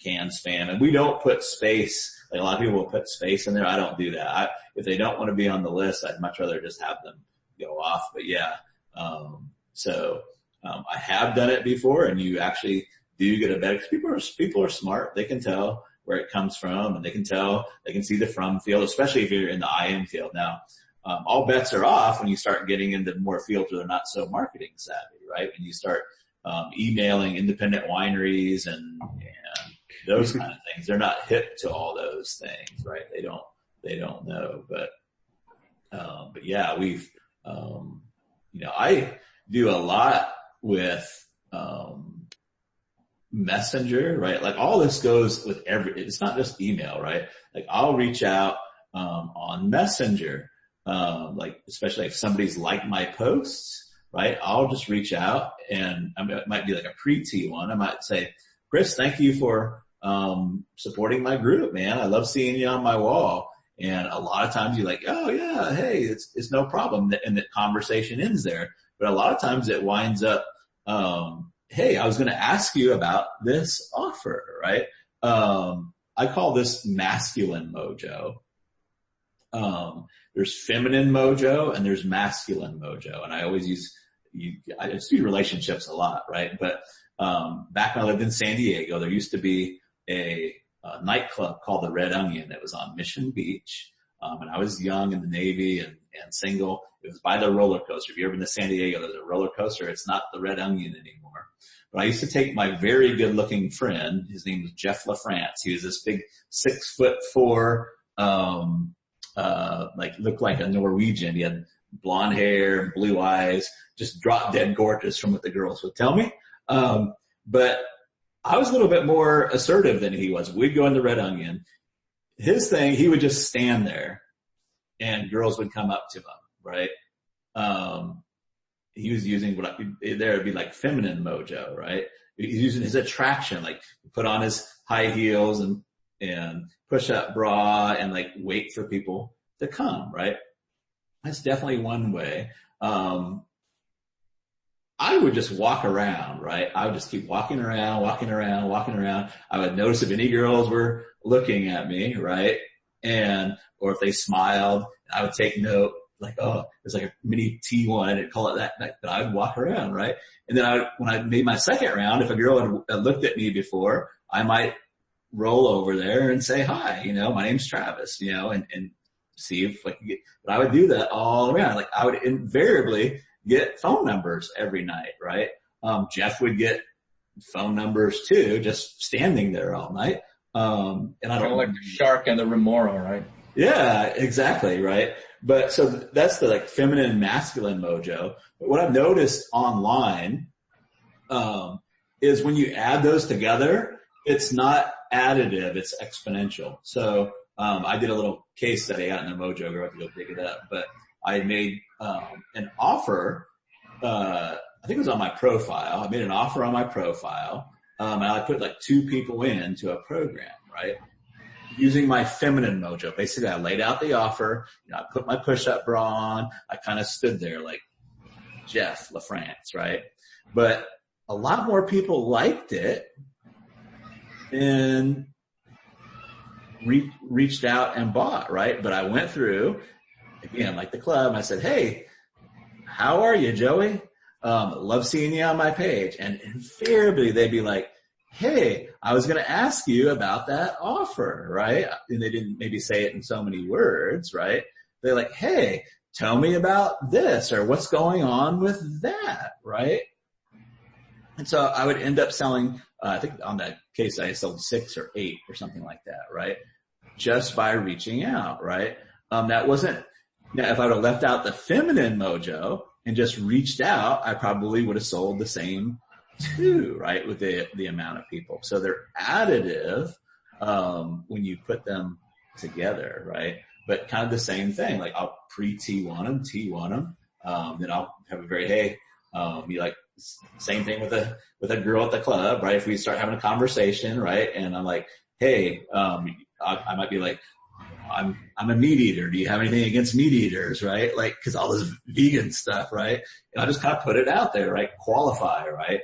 can spam. And we don't put space. Like a lot of people will put space in there. I don't do that. If they don't want to be on the list, I'd much rather just have them go off. But yeah, I have done it before, and you actually do get a better, because people are smart. They can tell where it comes from, and they can see the from field, especially if you're in the IM field. Now, all bets are off when you start getting into more fields where they're not so marketing savvy, right? When you start emailing independent wineries and those kind of things. They're not hip to all those things, right? They don't know. But yeah, we've, I do a lot with, Messenger, right? Like all this goes with it's not just email, right? Like I'll reach out, on Messenger, like especially if somebody's liked my posts, right? I'll just reach out, and it might be like a pre-T1. I might say, Chris, thank you for, supporting my group, man. I love seeing you on my wall. And a lot of times you're like, oh yeah, hey, it's no problem. And the conversation ends there. But a lot of times it winds up, hey, I was going to ask you about this offer, right? I call this masculine mojo. There's feminine mojo and there's masculine mojo. And I always I just use relationships a lot, right? But, back when I lived in San Diego, there used to be a nightclub called the Red Onion that was on Mission Beach. And I was young in the Navy and single. It was by the roller coaster. If you've ever been to San Diego, there's a roller coaster. It's not the Red Onion anymore. But I used to take my very good looking friend. His name was Jeff LaFrance. He was this big 6'4", looked like a Norwegian. He had blonde hair, blue eyes, just drop dead gorgeous from what the girls would tell me. But I was a little bit more assertive than he was. We'd go in the Red Onion. His thing, he would just stand there and girls would come up to him, right? He was using there would be like feminine mojo, right? He's using his attraction, like put on his high heels and push up bra and like wait for people to come, right? That's definitely one way. I would just walk around, right? I would just keep walking around. I would notice if any girls were looking at me, right? Or if they smiled, I would take note, like, oh, it's like a mini T1. I didn't call it that, but I would walk around, right? And then when I made my second round, if a girl had looked at me before, I might roll over there and say, hi, my name's Travis, and see if I could but I would do that all around. Like I would invariably get phone numbers every night, right? Jeff would get phone numbers too, just standing there all night. And I don't like the shark and the remora, right? Yeah, exactly, right? But so that's the like feminine and masculine mojo. But what I've noticed online, is when you add those together, it's not additive, it's exponential. So, I did a little case study out in the Mojo Group to go pick it up, but I made, an offer, I think it was on my profile. I made an offer on my profile, and I put like 2 people into a program, right? Using my feminine mojo. Basically, I laid out the offer, I put my push-up bra on, I kind of stood there like Jeff LaFrance, right? But a lot more people liked it and reached out and bought, right? But I went through, again, like the club, and I said, hey, how are you, Joey? Love seeing you on my page. And invariably they'd be like, hey, I was going to ask you about that offer, right? And they didn't maybe say it in so many words, right? They're like, hey, tell me about this, or what's going on with that, right? And so I would end up selling, I think on that case I sold 6 or 8 or something like that, right? Just by reaching out, right? That wasn't, now if I would have left out the feminine mojo and just reached out, I probably would have sold the same too, right? With the amount of people. So they're additive, when you put them together, right? But kind of the same thing, like I'll pre-T1 them, T1 them, then I'll have a very, hey, be like, same thing with a girl at the club, right? If we start having a conversation, right? And I'm like, hey, I might be like, I'm a meat eater. Do you have anything against meat eaters, right? Like, cause all this vegan stuff, right? And I just kind of put it out there, right? Qualify, right?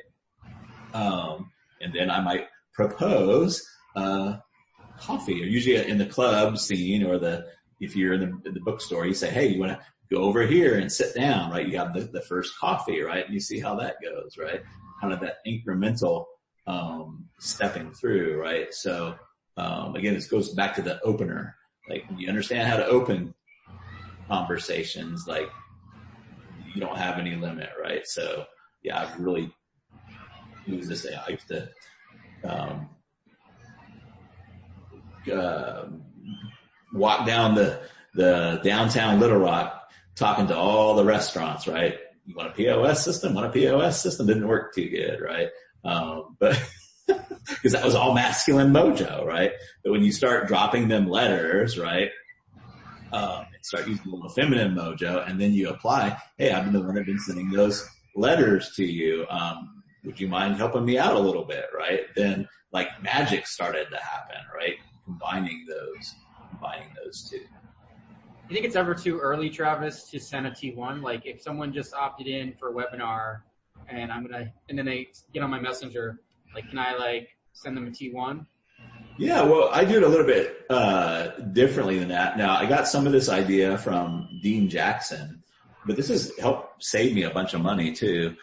And then I might propose coffee, or usually in the club scene, or if you're in the bookstore, you say, hey, you want to go over here and sit down, right? You have the first coffee, right? And you see how that goes, right? Kind of that incremental stepping through, right? So again, this goes back to the opener. Like, when you understand how to open conversations, like, you don't have any limit, right? So yeah, I've really used this. I used to walk down the downtown Little Rock talking to all the restaurants, right? You want a POS system? Want a POS system? Didn't work too good, right? But because that was all masculine mojo, right? But when you start dropping them letters, right, and start using a little feminine mojo, and then you apply, hey, I've been the one that's been sending those letters to you. Would you mind helping me out a little bit, right? Then like magic started to happen, right? Combining those two. You think it's ever too early, Travis, to send a T1? Like, if someone just opted in for a webinar and then they get on my messenger, like, can I like send them a T1? Yeah, well, I do it a little bit differently than that. Now, I got some of this idea from Dean Jackson, but this has helped save me a bunch of money too.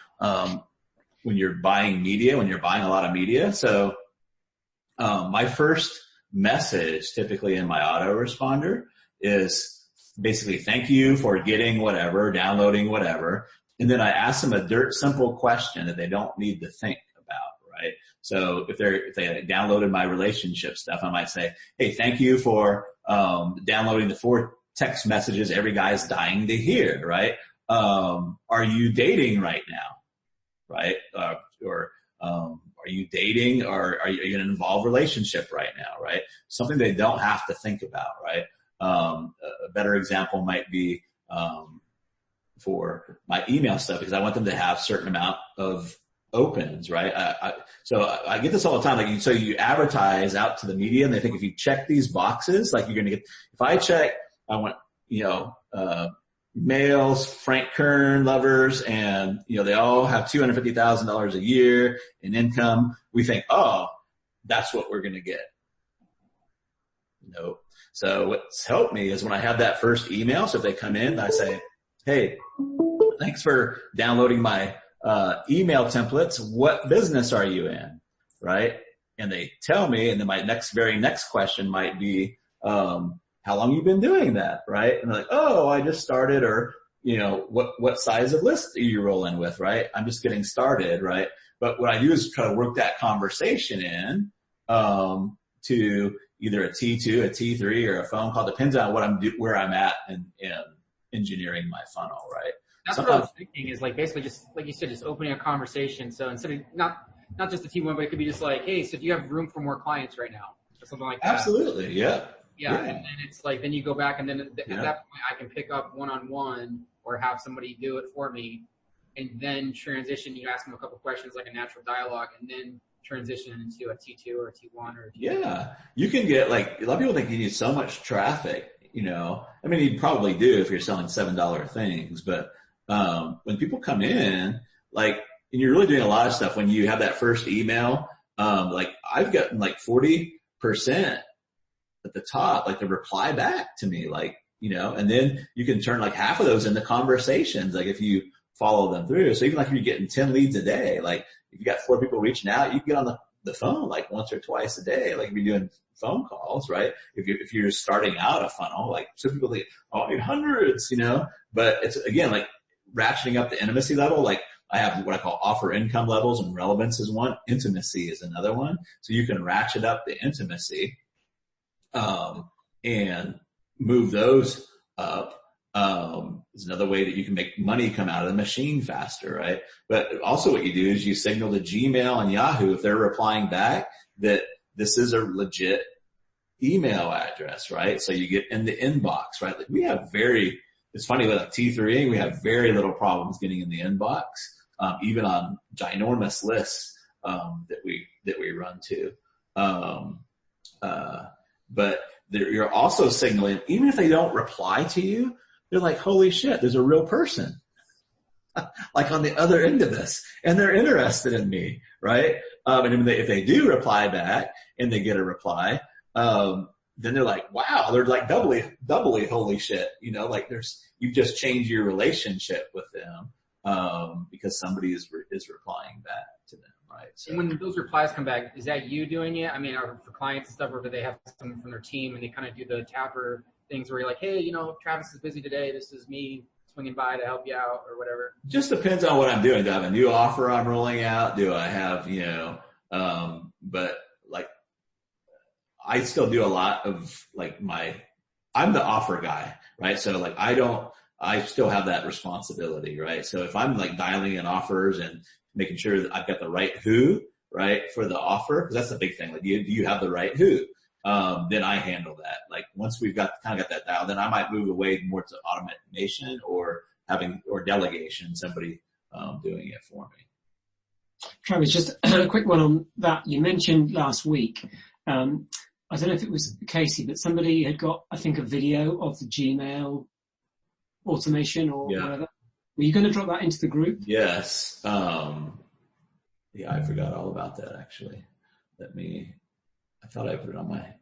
When you're buying media, when you're buying a lot of media. So my first message typically in my autoresponder is basically, thank you for getting whatever, downloading whatever. And then I ask them a dirt simple question that they don't need to think about, right? So if they downloaded my relationship stuff, I might say, hey, thank you for downloading the 4 text messages every guy's dying to hear, right? Are you dating right now? Right? Or are you dating, or are you in an involved relationship right now, right? Something they don't have to think about, right? A better example might be for my email stuff, because I want them to have a certain amount of opens, right? So I get this all the time. Like, so you advertise out to the media, and they think if you check these boxes, like, you're going to get, if I check, I want, males, Frank Kern lovers, and, they all have $250,000 a year in income. We think, oh, that's what we're going to get. Nope. So what's helped me is when I have that first email. So if they come in, I say, hey, thanks for downloading my email templates. What business are you in? Right? And they tell me, and then my very next question might be, how long you been doing that, right? And they're like, oh, I just started, or, what size of list are you rolling with, right? I'm just getting started, right? But what I do is try to work that conversation in to either a T2, a T3, or a phone call. Depends on where I'm at in engineering my funnel, right? That's what I was thinking, is like basically just, like you said, just opening a conversation. So instead of not just a T1, but it could be just like, hey, so do you have room for more clients right now? Or something like that. Absolutely, yeah. Yeah, and then it's like, then you go back, and then at that point I can pick up one-on-one or have somebody do it for me, and then transition. You ask them a couple questions, like a natural dialogue, and then transition into a T2 or a T1 or a T2. Yeah, you can get, like, a lot of people think you need so much traffic, I mean, you probably do if you're selling $7 things, but when people come in, like, and you're really doing a lot of stuff when you have that first email, like, I've gotten like 40% at the top, like, the reply back to me, like, and then you can turn like half of those into conversations, like, if you follow them through. So even like if you're getting 10 leads a day, like, if you got 4 people reaching out, you can get on the phone like once or twice a day, like if you're doing phone calls, right? If you're starting out a funnel, like, some people think, oh, I need hundreds, but it's, again, like, ratcheting up the intimacy level. Like, I have what I call offer income levels, and relevance is one, intimacy is another one. So you can ratchet up the intimacy and move those up. Is another way that you can make money come out of the machine faster, right? But also what you do is you signal to Gmail and Yahoo, if they're replying back, that this is a legit email address, right? So you get in the inbox, right? Like, it's funny with like T3, we have very little problems getting in the inbox, even on ginormous lists that we run to. But you're also signaling, even if they don't reply to you, they're like, holy shit, there's a real person like on the other end of this, and they're interested in me, right? And if they do reply back and they get a reply, then they're like, wow, they're like doubly holy shit. You know, like you've just changed your relationship with them, because somebody is replying back to them, right? So, and when those replies come back, is that you doing it? I mean, or for clients and stuff, or do they have someone from their team and they kind of do the tapper things where you're like, hey, you know, Travis is busy today. This is me swinging by to help you out or whatever. Just depends on what I'm doing. Do I have a new offer I'm rolling out? Do I have, but like, I still do a lot of like I'm the offer guy, right? So like I still have that responsibility, right? So if I'm like dialing in offers and making sure that I've got the right who, right, for the offer, because that's the big thing. Like, do you have the right who? Then I handle that. Like once we've got that dial, then I might move away more to automation or delegation, somebody doing it for me. Travis, just a quick one on that. You mentioned last week, I don't know if it was Casey, but somebody had got, I think, a video of the Gmail automation or whatever. Were you going to drop that into the group? Yes. Yeah, I forgot all about that actually. I thought I put it on my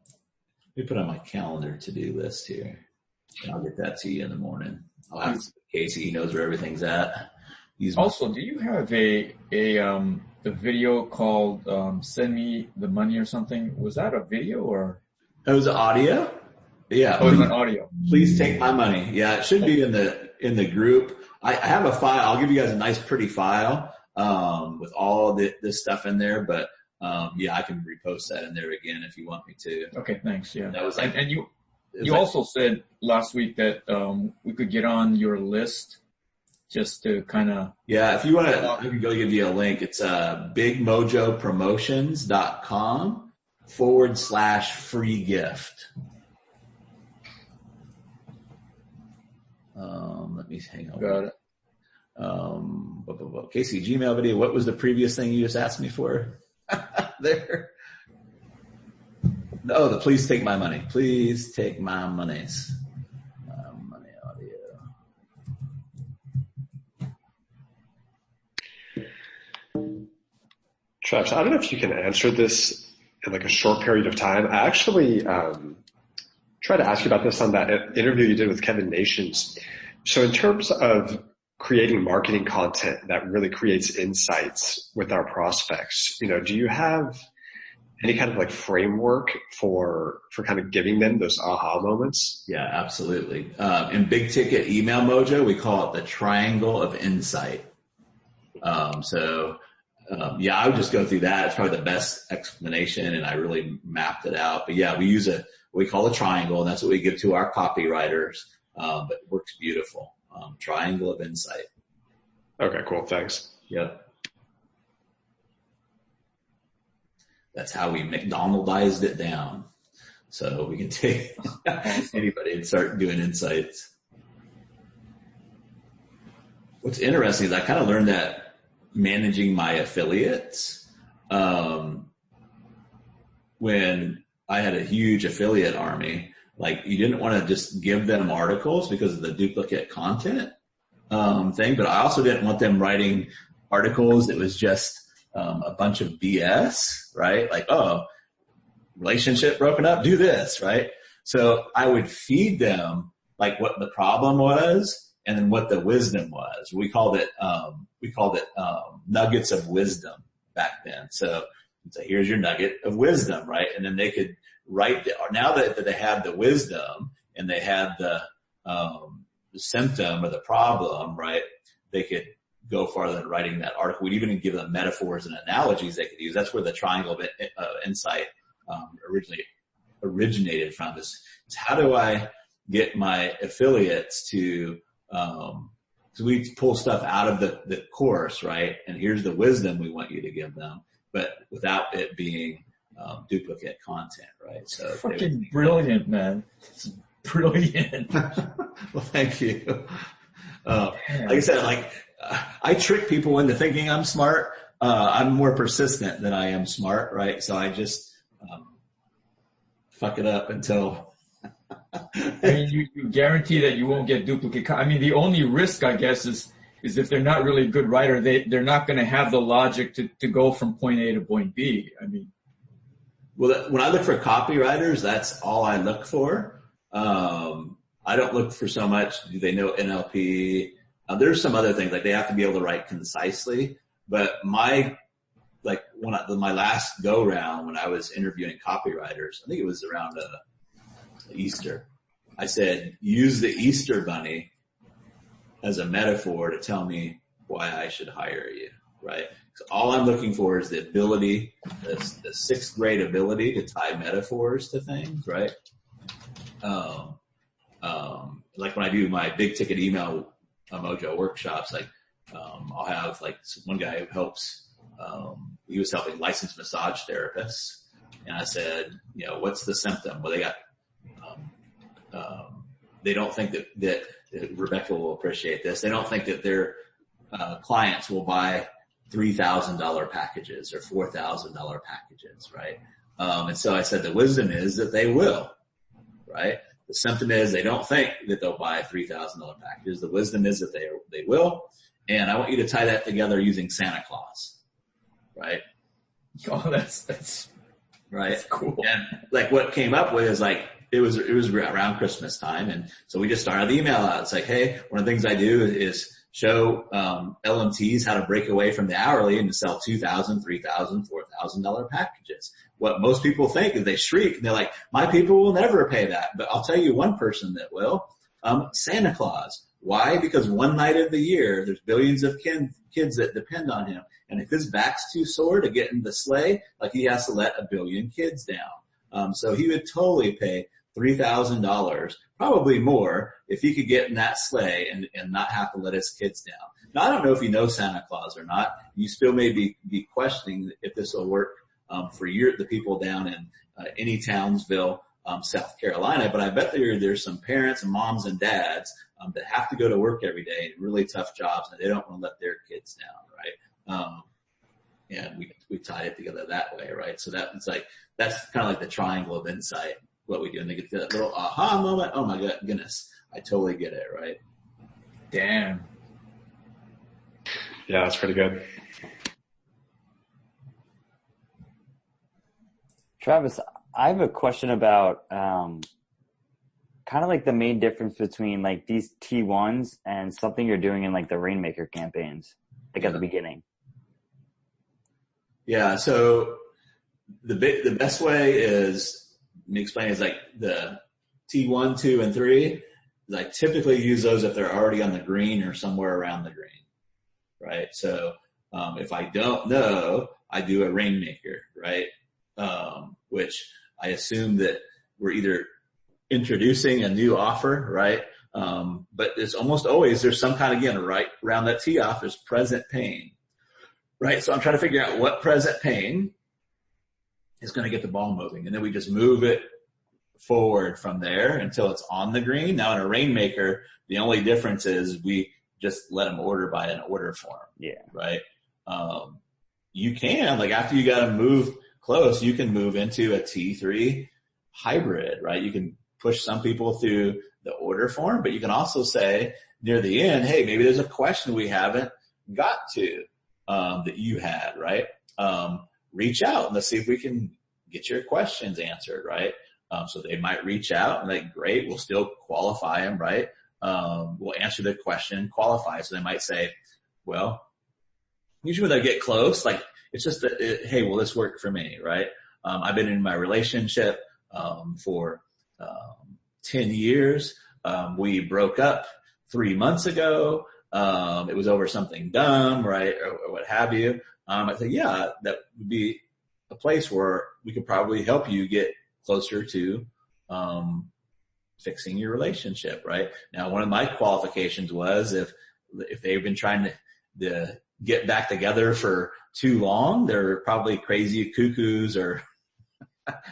calendar to-do list here. And I'll get that to you in the morning. I'll have Casey, he knows where everything's at. Also, do you have a video called "Send Me the Money" or something? Was that a video or? It was audio. Yeah. Oh, it was an audio. Please take my money. Yeah, it should be in the group. I have a file. I'll give you guys a nice, pretty file with all this stuff in there. But I can repost that in there again if you want me to. Okay, thanks. Yeah, that was like, and you also said last week that we could get on your list. Just to kind of... Yeah, if you want to, I can go give you a link. It's bigmojopromotions.com/free gift. Let me hang on. Got it. Casey, Gmail video. What was the previous thing you just asked me for? There. No, please take my money. Please take my monies. Money audio. Travis, I don't know if you can answer this in like a short period of time. I actually tried to ask you about this on that interview you did with Kevin Nations. So in terms of creating marketing content that really creates insights with our prospects, do you have any kind of like framework for kind of giving them those aha moments? Yeah, absolutely. In Big Ticket Email Mojo, we call it the triangle of insight. I would just go through that. It's probably the best explanation, and I really mapped it out. But yeah, we use what we call a triangle, and that's what we give to our copywriters. But it works beautiful. Triangle of insight. Okay, cool. Thanks. Yep. That's how we McDonaldized it down. So we can take anybody and start doing insights. What's interesting is I kind of learned that managing my affiliates, when I had a huge affiliate army, like you didn't want to just give them articles because of the duplicate content thing, but I also didn't want them writing articles that was just a bunch of BS, right? Like, oh, relationship broken up, do this, right? So I would feed them like what the problem was and then what the wisdom was. We called it nuggets of wisdom back then. So here's your nugget of wisdom, right? And then they could write now that they had the wisdom and they had the symptom or the problem, right? They could go farther than writing that article. We'd even give them metaphors and analogies they could use. That's where the triangle of insight originated from. Is how do I get my affiliates to, so we pull stuff out of the course, right? And here's the wisdom we want you to give them, but without it being duplicate content, right? So fucking brilliant, man. It's brilliant. Well, thank you. Like I said, I trick people into thinking I'm smart. I'm more persistent than I am smart, right? So I just fuck it up until. I mean, you guarantee that you won't get duplicate. I mean, the only risk, I guess, is is if they're not really a good writer, they're not going to have the logic to go from point A to point B. I mean, well, when I look for copywriters, that's all I look for. I don't look for so much, do they know NLP? There's some other things, like they have to be able to write concisely, but my last go round when I was interviewing copywriters, I think it was around Easter, I said, use the Easter bunny as a metaphor to tell me why I should hire you, right? So all I'm looking for is the ability, the sixth grade ability to tie metaphors to things, right? Like when I do my big ticket email Mojo workshops, like I'll have like one guy who helps, he was helping licensed massage therapists, and I said, what's the symptom? Well, they got, they don't think that Rebecca will appreciate this. They don't think that their clients will buy $3,000 packages or $4,000 packages, right? And so I said the wisdom is that they will, right? The symptom is they don't think that they'll buy $3,000 packages. The wisdom is that they will. And I want you to tie that together using Santa Claus, right? Oh, that's right. That's cool. And like what came up with is like, it was around Christmas time. And so we just started the email out. It's like, hey, one of the things I do is show LMTs how to break away from the hourly and to sell $2,000, $3,000, $4,000 packages. What most people think is they shriek and they're like, my people will never pay that. But I'll tell you one person that will, Santa Claus. Why? Because one night of the year, there's billions of kids that depend on him. And if his back's too sore to get in the sleigh, like he has to let 1 billion kids down. So he would totally pay $3,000, probably more, if he could get in that sleigh and not have to let his kids down. Now, I don't know if you know Santa Claus or not. You still may be questioning if this will work for the people down in any Townsville, South Carolina. But I bet there's some parents and moms and dads that have to go to work every day in really tough jobs, and they don't want to let their kids down, right? And we tie it together that way, right? So that's kind of like the triangle of insight, what we do. And they get that little aha moment. Oh my goodness, I totally get it, right? Damn. Yeah, that's pretty good. Travis, I have a question about kind of like the main difference between like these T1s and something you're doing in like the Rainmaker campaigns, like at the beginning. Yeah, so the best way is, let me explain, is like the T1, 2, and 3, I typically use those if they're already on the green or somewhere around the green, right? So if I don't know, I do a Rainmaker, right? Which I assume that we're either introducing a new offer, right? But it's almost always, there's some kind of, again, right around that T off is present pain, right? So I'm trying to figure out what present pain is going to get the ball moving. And then we just move it forward from there until it's on the green. Now in a Rainmaker, the only difference is we just let them order by an order form. Yeah. Right. You can, like after you got to move close, you can move into a T3 hybrid, right? You can push some people through the order form, but you can also say near the end, hey, maybe there's a question we haven't got to, that you had, right? Reach out and let's see if we can get your questions answered, right? So they might reach out and like, great, we'll still qualify them, right? We'll answer the question, qualify. So they might say, well, usually when they get close, like it's just that, hey, will this work for me, right? I've been in my relationship for 10 years. We broke up 3 months ago. It was over something dumb, right, or what have you. I said, yeah, that would be a place where we could probably help you get closer to fixing your relationship, right? Now, one of my qualifications was if they've been trying to get back together for too long, they're probably crazy cuckoos or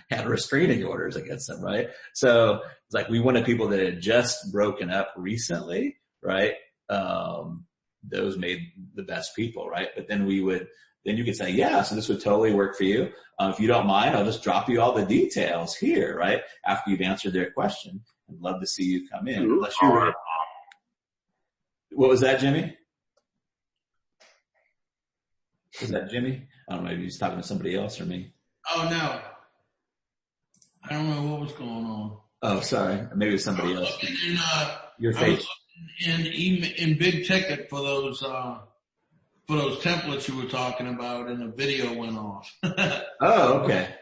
had restraining orders against them, right? So it's like we wanted people that had just broken up recently, right? Those made the best people, right? But then then you could say, yeah, so this would totally work for you. If you don't mind, I'll just drop you all the details here, right? After you've answered their question. I'd love to see you come in. Unless you were, what was that, Jimmy? Is that Jimmy? I don't know if he's talking to somebody else or me. Oh, no. I don't know what was going on. Oh, sorry. Maybe it was somebody else. In, Your I face. was looking in Big Ticket for those templates you were talking about, and the video went off. Oh, okay.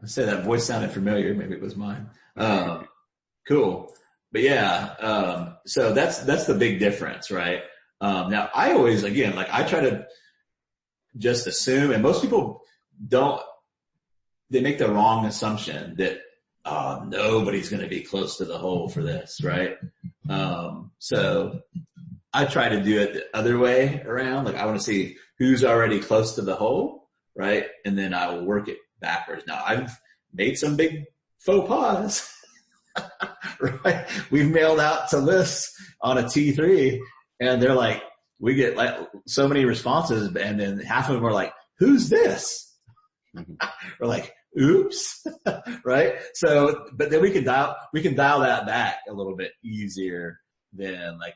I say that voice sounded familiar. Maybe it was mine. Cool. But yeah, so that's the big difference, right? Now I always, again, like I try to just assume, and most people don't, they make the wrong assumption that, nobody's going to be close to the hole for this, right? So I try to do it the other way around. Like I want to see who's already close to the hole, right? And then I will work it backwards. Now I've made some big faux pas, right? We've mailed out to lists on a T3 and they're like, we get like so many responses and then half of them are like, who's this? We're like, oops, right? So, but then we can dial that back a little bit easier than like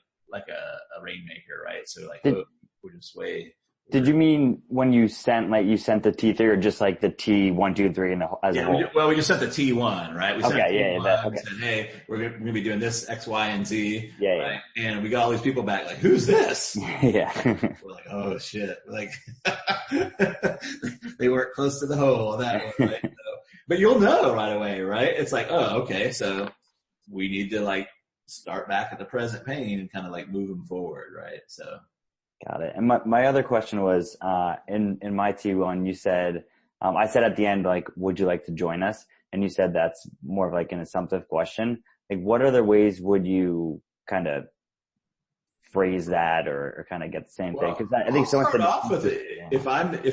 a Rainmaker, right? So like, we're just way. Did you mean when you sent the T3 or just like the T1, 2, 3 as a whole? Well, we just sent the T1, right? We sent T1, We said, hey, we're going to be doing this X, Y, and Z. Yeah, right? And we got all these people back like, who's this? Yeah. We're like, oh shit. Like, they weren't close to the hole on that one, right? So, but you'll know right away, right? It's like, oh, okay. So we need to like start back at the present pain and kind of like move them forward, right? So. Got it. And my other question was, in my T1, you said, I said at the end, like, would you like to join us? And you said that's more of like an assumptive question. Like, what other ways would you kind of phrase that or kind of get the same thing? Cause I think I'll start off with it. If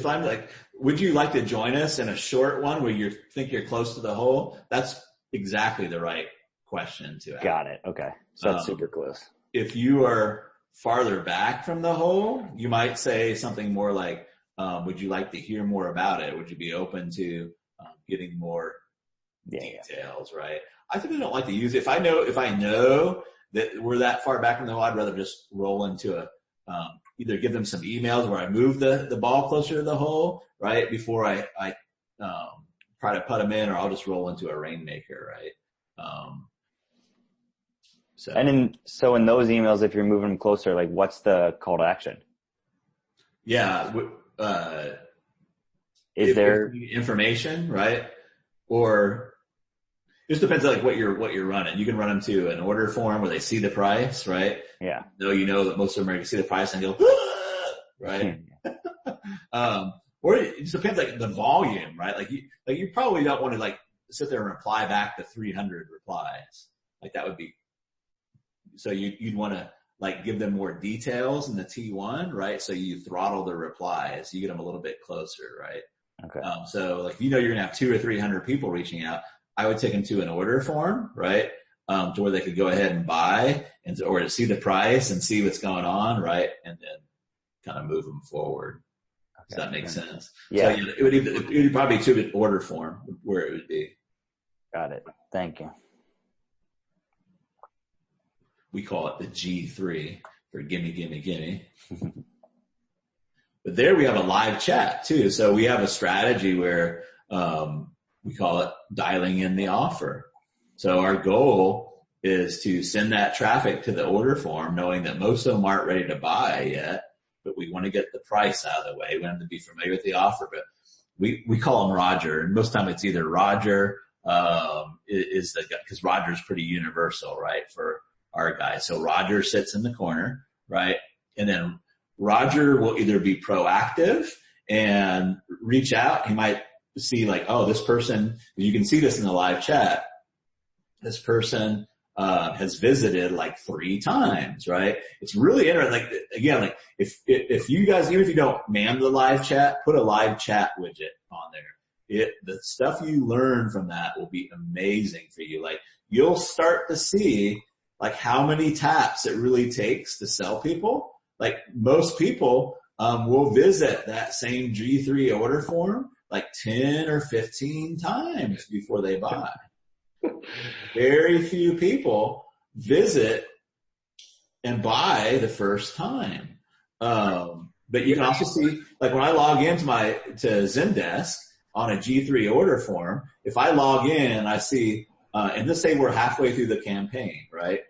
I'm like, would you like to join us in a short one where you think you're close to the hole? That's exactly the right question to ask. Got it. Okay. So that's super close. If you are farther back from the hole, you might say something more like, would you like to hear more about it? Would you be open to getting more details, right? I think I don't like to use it. If I know that we're that far back from the hole, I'd rather just roll into either give them some emails where I move the ball closer to the hole, right? Before I try to put them in, or I'll just roll into a Rainmaker, right? So in those emails, if you're moving them closer, like what's the call to action? Yeah. Is there information, right? Or it just depends on like what you're running. You can run them to an order form where they see the price, right? Yeah. Though you know that most of them are going to see the price and go, ah! Right? Or it just depends like the volume, right? Like you probably don't want to like sit there and reply back to 300 replies. Like that would be. So you'd want to like give them more details in the T1, right? So you throttle the replies, you get them a little bit closer, right? Okay. So like, you're going to have 200 or 300 people reaching out. I would take them to an order form, right? To where they could go ahead and buy or to see the price and see what's going on, right? And then kind of move them forward. Okay. Does that make sense? Yeah. So it would probably to an order form where it would be. Got it. Thank you. We call it the G3 for gimme, gimme, gimme. But there we have a live chat too. So we have a strategy where we call it dialing in the offer. So our goal is to send that traffic to the order form, knowing that most of them aren't ready to buy yet, but we want to get the price out of the way. We want them to be familiar with the offer, but we call them Roger. And most of the time it's either Roger is the guy, because Roger is pretty universal, right, for our guy. So Roger sits in the corner, right? And then Roger will either be proactive and reach out. He might see like, oh, this person, you can see this in the live chat. This person has visited like 3 times, right? It's really interesting. Like, again, like if you guys, even if you don't man the live chat, put a live chat widget on there. The stuff you learn from that will be amazing for you. Like, you'll start to see like how many taps it really takes to sell people. Like, most people will visit that same G3 order form like 10 or 15 times before they buy. Very few people visit and buy the first time. But you can also see, like when I log into to Zendesk on a G3 order form, if I log in and I see, and let's say we're halfway through the campaign, right?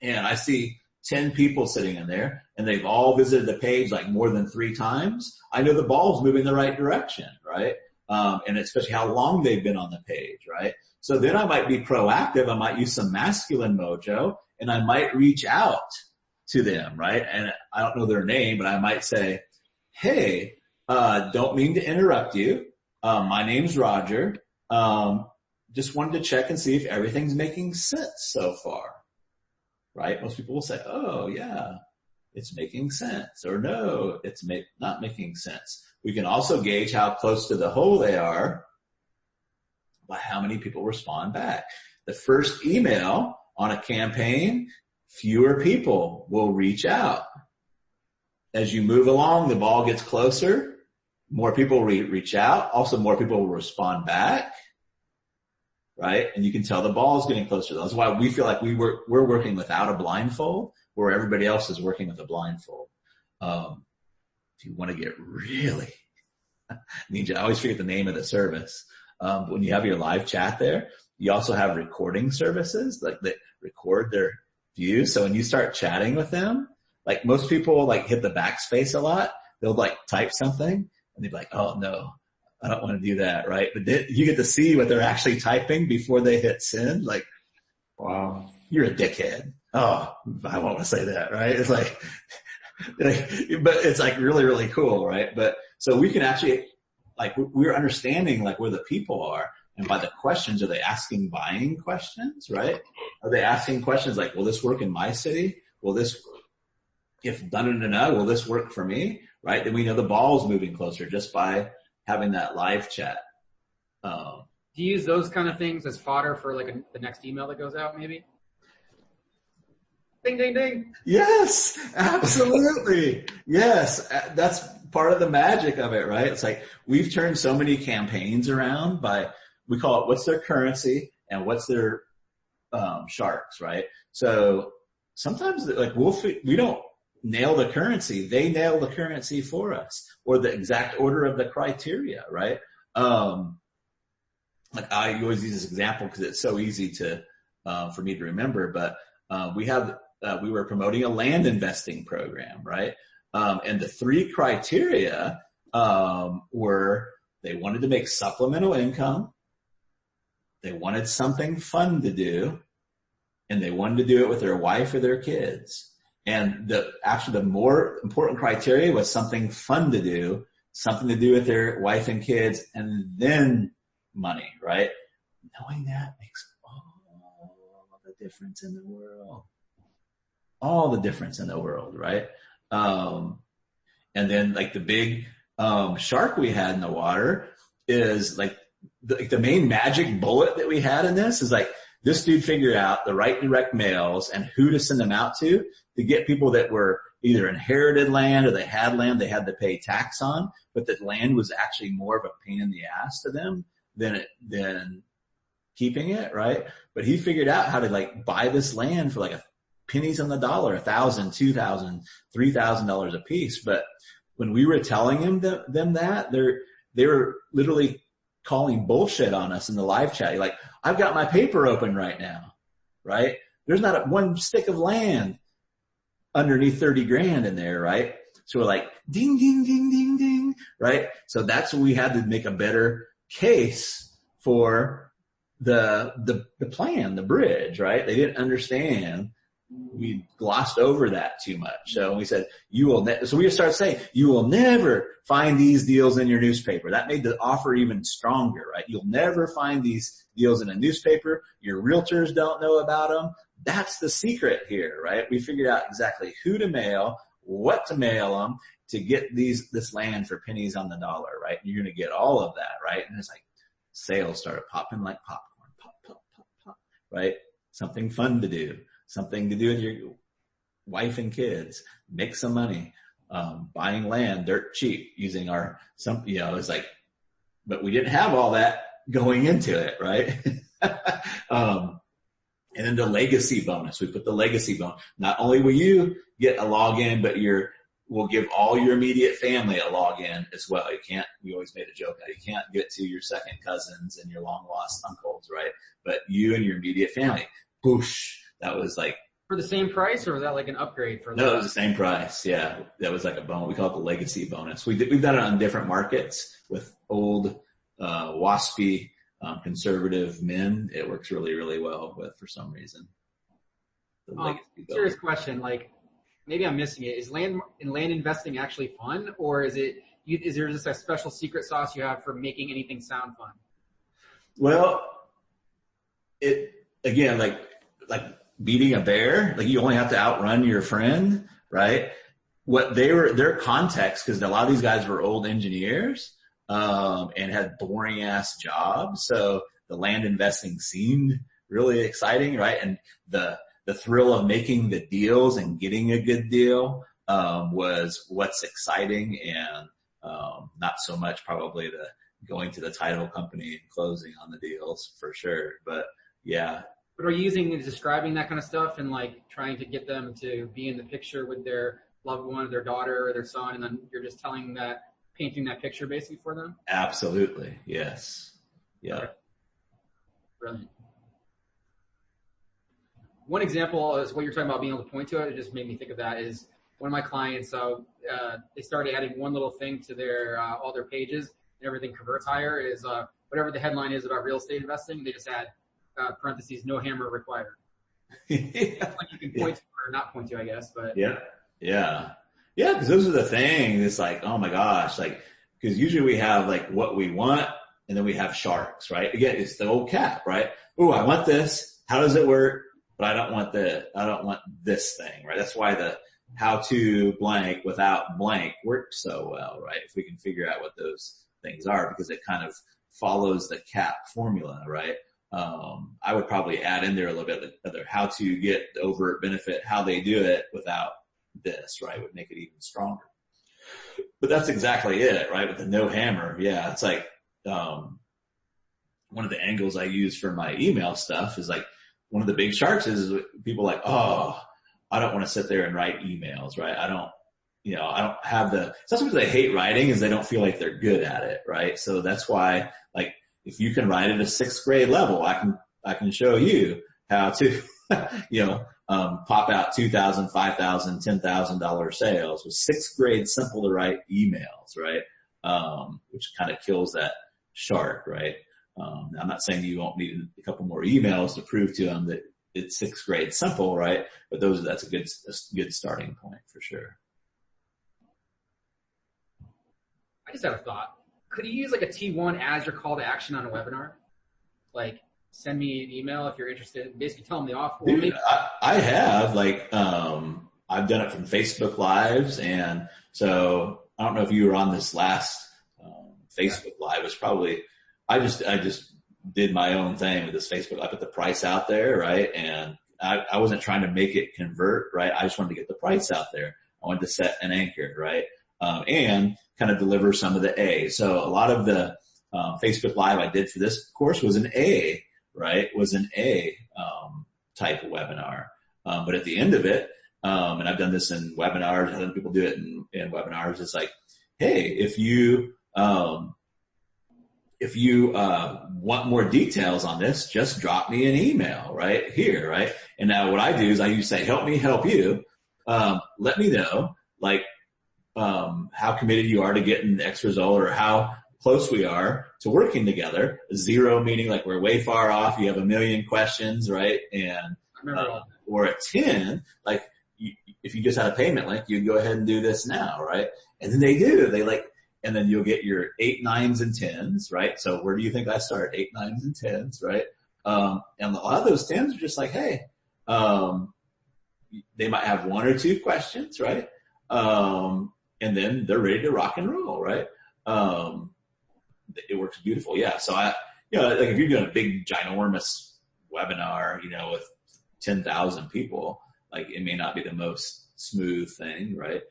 And I see 10 people sitting in there and they've all visited the page like more than 3 times, I know the ball's moving the right direction, right? And especially how long they've been on the page, right? So then I might be proactive. I might use some masculine mojo and I might reach out to them, right? And I don't know their name, but I might say, hey, don't mean to interrupt you. My name's Roger. Just wanted to check and see if everything's making sense so far, right? Most people will say, oh yeah, it's making sense, or no, it's not making sense. We can also gauge how close to the hole they are by how many people respond back. The first email on a campaign, fewer people will reach out. As you move along, the ball gets closer, more people reach out, also more people will respond back, right? And you can tell the ball is getting closer. That's why we feel like we're working without a blindfold, where everybody else is working with a blindfold. If you want to get really, I always forget the name of the service. When you have your live chat there, you also have recording services like that record their views. So when you start chatting with them, like most people like hit the backspace a lot. They'll like type something and they'll be like, oh no, I don't want to do that. Right. But then you get to see what they're actually typing before they hit send. Like, wow, you're a dickhead. Oh, I won't want to say that. Right. It's like, but it's like really, really cool. Right. But so we can actually, like, we're understanding like where the people are, and by the questions, are they asking buying questions, right? Are they asking questions like, will this work in my city? Will this, if done will this work for me? Right? Then we know the ball's moving closer just by having that live chat. Do you use those kind of things as fodder for like the next email that goes out, maybe? Ding, ding, ding. Yes, absolutely. Yes, that's part of the magic of it, right? It's like we've turned so many campaigns around by, we call it what's their currency and what's their sharks, right? So sometimes like we don't nail the currency. They nail the currency for us, or the exact order of the criteria, right? Like I always use this example because it's so easy for me to remember, but we were promoting a land investing program, right? And the 3 criteria were they wanted to make supplemental income, they wanted something fun to do, and they wanted to do it with their wife or their kids. And the more important criteria was something fun to do, something to do with their wife and kids, and then money, right? Knowing that makes all the difference in the world. All the difference in the world, right? And then like the big shark we had in the water is like the main magic bullet that we had in this is like this dude figured out the right direct mails and who to send them out to get people that were either inherited land or they had land they had to pay tax on, but that land was actually more of a pain in the ass to them than keeping it, right? But he figured out how to like buy this land for like pennies on the dollar, $1,000, $2,000, $3,000 a piece. But when we were telling them that, they were literally calling bullshit on us in the live chat. You're like, I've got my paper open right now, right? There's not one stick of land underneath 30 grand in there, right? So we're like, ding, ding, ding, ding, ding, right? So that's when we had to make a better case for the plan, the bridge, right? They didn't understand. We glossed over that too much. So we said, so we started saying, you will never find these deals in your newspaper. That made the offer even stronger, right? You'll never find these deals in a newspaper. Your realtors don't know about them. That's the secret here, right? We figured out exactly who to mail, what to mail them to get this land for pennies on the dollar, right? And you're going to get all of that, right? And it's like sales started popping like popcorn, pop, pop, pop, pop, right? Something fun to do. Something to do with your wife and kids, make some money, buying land dirt cheap using it's like, but we didn't have all that going into it, right? And then the legacy bonus, we put the legacy bonus. Not only will you get a login, but your we'll give all your immediate family a login as well. We always made a joke that you can't get to your second cousins and your long lost uncles, right? But you and your immediate family, whoosh, that was like. For the same price, or was that like an upgrade for? No, it was the same price. Yeah. That was like a bonus. We call it the legacy bonus. We've done it on different markets with old, waspy, conservative men. It works really, really well with, for some reason. Serious question, like, maybe I'm missing it. Is land investing actually fun, or is there just a special secret sauce you have for making anything sound fun? Well, again, like beating a bear, like you only have to outrun your friend, right? What their context, because a lot of these guys were old engineers, and had boring ass jobs. So the land investing seemed really exciting, right? And the thrill of making the deals and getting a good deal, was what's exciting, and, not so much probably the going to the title company and closing on the deals for sure. But yeah. But are you describing that kind of stuff and like trying to get them to be in the picture with their loved one, their daughter or their son, and then you're just painting that picture basically for them? Absolutely. Yes. Yeah. Okay. Brilliant. One example is what you're talking about being able to point to it. It just made me think of that is one of my clients, they started adding one little thing to their, all their pages and everything converts higher is, whatever the headline is about real estate investing, they just add, parentheses, no hammer required. That's like you can point to or not point to, I guess, but. Yeah. Yeah. Yeah. Cause those are the things. It's like, oh my gosh, like, cause usually we have like what we want and then we have sharks, right? Again, it's the old cap, right? Oh, I want this. How does it work? But I don't want this thing, right? That's why the how to blank without blank works so well, right? If we can figure out what those things are, because it kind of follows the CAP formula, right? I would probably add in there a little bit of how to get the overt benefit, how they do it without this, right? Would make it even stronger. But that's exactly it, right? With the no hammer. Yeah. It's like, one of the angles I use for my email stuff is like, one of the big sharks is people like, oh, I don't want to sit there and write emails, right? I don't have it's not because they hate writing, is they don't feel like they're good at it, right? So that's why, like, if you can write at a 6th grade level, I can show you how to, pop out $2,000, $5,000, $10,000 sales with 6th grade simple to write emails, right? Which kind of kills that shark, right? I'm not saying you won't need a couple more emails to prove to them that it's 6th grade simple, right? But that's a good starting point for sure. I just had a thought. Could you use like a T1 as your call to action on a webinar? Like, send me an email if you're interested. Basically tell them the offer. Dude, I have I've done it from Facebook Lives. And so I don't know if you were on this last Facebook Live. It was probably, I just did my own thing with this Facebook. I put the price out there, right? And I wasn't trying to make it convert, right? I just wanted to get the price out there. I wanted to set an anchor, right? And kind of deliver some of the A. So a lot of the Facebook Live I did for this course was an A, right? Was an A type of webinar. But at the end of it, and I've done this in webinars, other people do it in webinars, it's like, hey, if you want more details on this, just drop me an email right here, right? And now what I do is I usually say, help me help you. Let me know, like, how committed you are to getting the X result, or how close we are to working together. 0 meaning like we're way far off. You have a million questions, right? And, or at 10, like if you just had a payment link, you'd go ahead and do this now, right? And then and then you'll get your 8, 9s, and 10s, right? So where do you think I start? 8, 9s, and 10s, right? And a lot of those 10s are just like, hey, they might have 1 or 2 questions, right? And then they're ready to rock and roll, right? It works beautiful. Yeah. So like if you're doing a big, ginormous webinar, with 10,000 people, like it may not be the most smooth thing, right?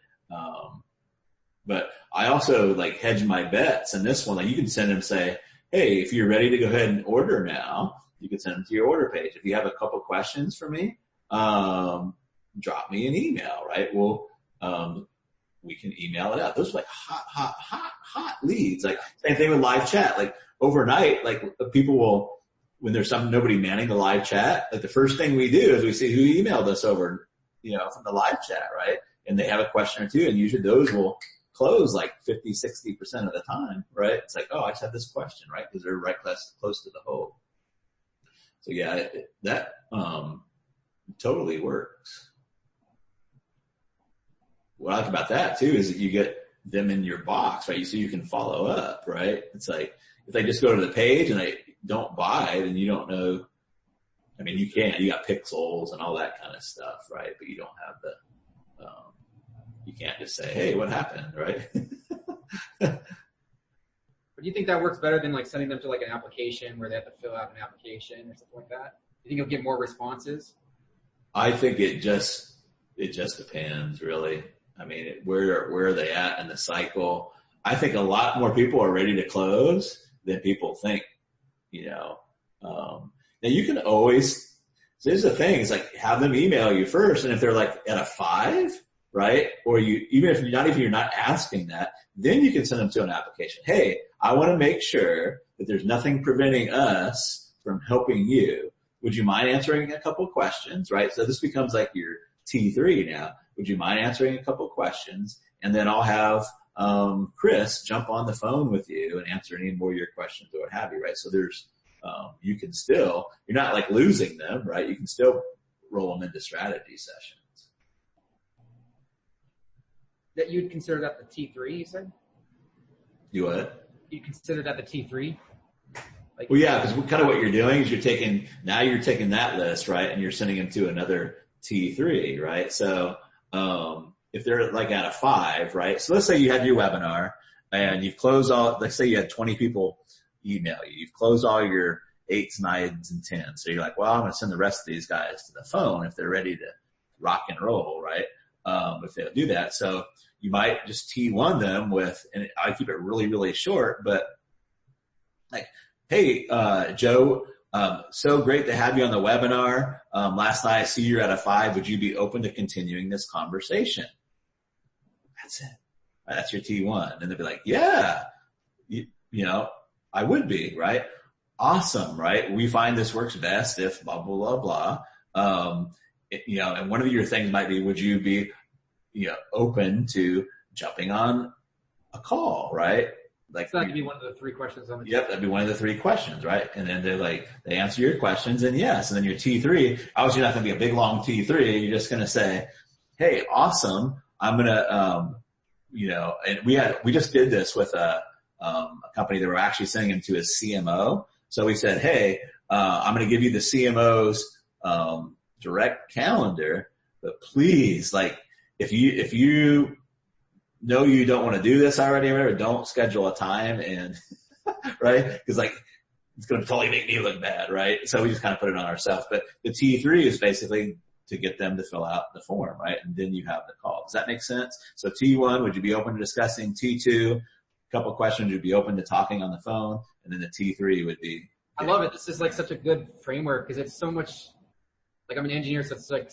But I also like hedge my bets in this one. Like you can send them, say, hey, if you're ready to go ahead and order now, you can send them to your order page. If you have a couple questions for me, drop me an email, right? we can email it out. Those are like hot leads. Like same thing with live chat. Like overnight, like people will, when there's nobody manning the live chat, like the first thing we do is we see who emailed us over, from the live chat, right? And they have a question or two, and usually those will close like 50, 60% of the time, right? It's like, oh, I just had this question, right? Because they're right close to the hole. So yeah, that totally works. What I like about that too is that you get them in your box, right? So you can follow up, right? It's like if they just go to the page and they don't buy, then you don't know. I mean, you got pixels and all that kind of stuff, right? But you don't have you can't just say, hey, what happened, right? But do you think that works better than like sending them to like an application where they have to fill out an application or something like that? Do you think you'll get more responses? I think it just depends, really. I mean, where are they at in the cycle? I think a lot more people are ready to close than people think, Now you can always, so here's the thing, it's like have them email you first, and if they're like at a 5, right? Or even if you're not asking that, then you can send them to an application. Hey, I want to make sure that there's nothing preventing us from helping you. Would you mind answering a couple questions, right? So this becomes like your T3 now. Would you mind answering a couple questions? And then I'll have Chris jump on the phone with you and answer any more of your questions or what have you, right? So there's you can still, you're not like losing them, right? You can still roll them into strategy sessions. That you'd consider that the T3, you said? You what? You consider that the T3? Well, yeah, because kind of what you're doing is you're taking that list, right, and you're sending them to another T3, right? So if they're like at a 5, right? So let's say you had your webinar and you've closed let's say you had 20 people email you. You've closed all your 8s, 9s, and 10s. So you're like, well, I'm going to send the rest of these guys to the phone if they're ready to rock and roll, right? If they'll do that. So you might just T1 them with, and I keep it really, really short, but like, hey, Joe, so great to have you on the webinar. Last night I see you're at a 5. Would you be open to continuing this conversation? That's it. That's your T1. And they'll be like, yeah, I would be, right? Awesome, right? We find this works best if blah, blah, blah, blah. And one of your things might be, would you be, open to jumping on a call, right? Like that could be one of the 3 questions on the Yep, that'd be one of the 3 questions, right? And then they answer your questions, and yes, and then your T3, obviously you're not going to be a big long T3. You're just going to say, hey, awesome. I'm going to, and we just did this with a company that we're actually sending him to his CMO. So we said, hey, I'm going to give you the CMO's direct calendar, but please, like, if you know you don't want to do this already, or don't schedule a time, and right, because like it's going to totally make me look bad, right? So we just kind of put it on ourselves. But the T3 is basically to get them to fill out the form, right? And then you have the call. Does that make sense? So T1, would you be open to discussing? T2, a couple of questions, would you be open to talking on the phone? And then the T3 would be. I love it. This is like such a good framework because it's so much. Like I'm an engineer, so it's like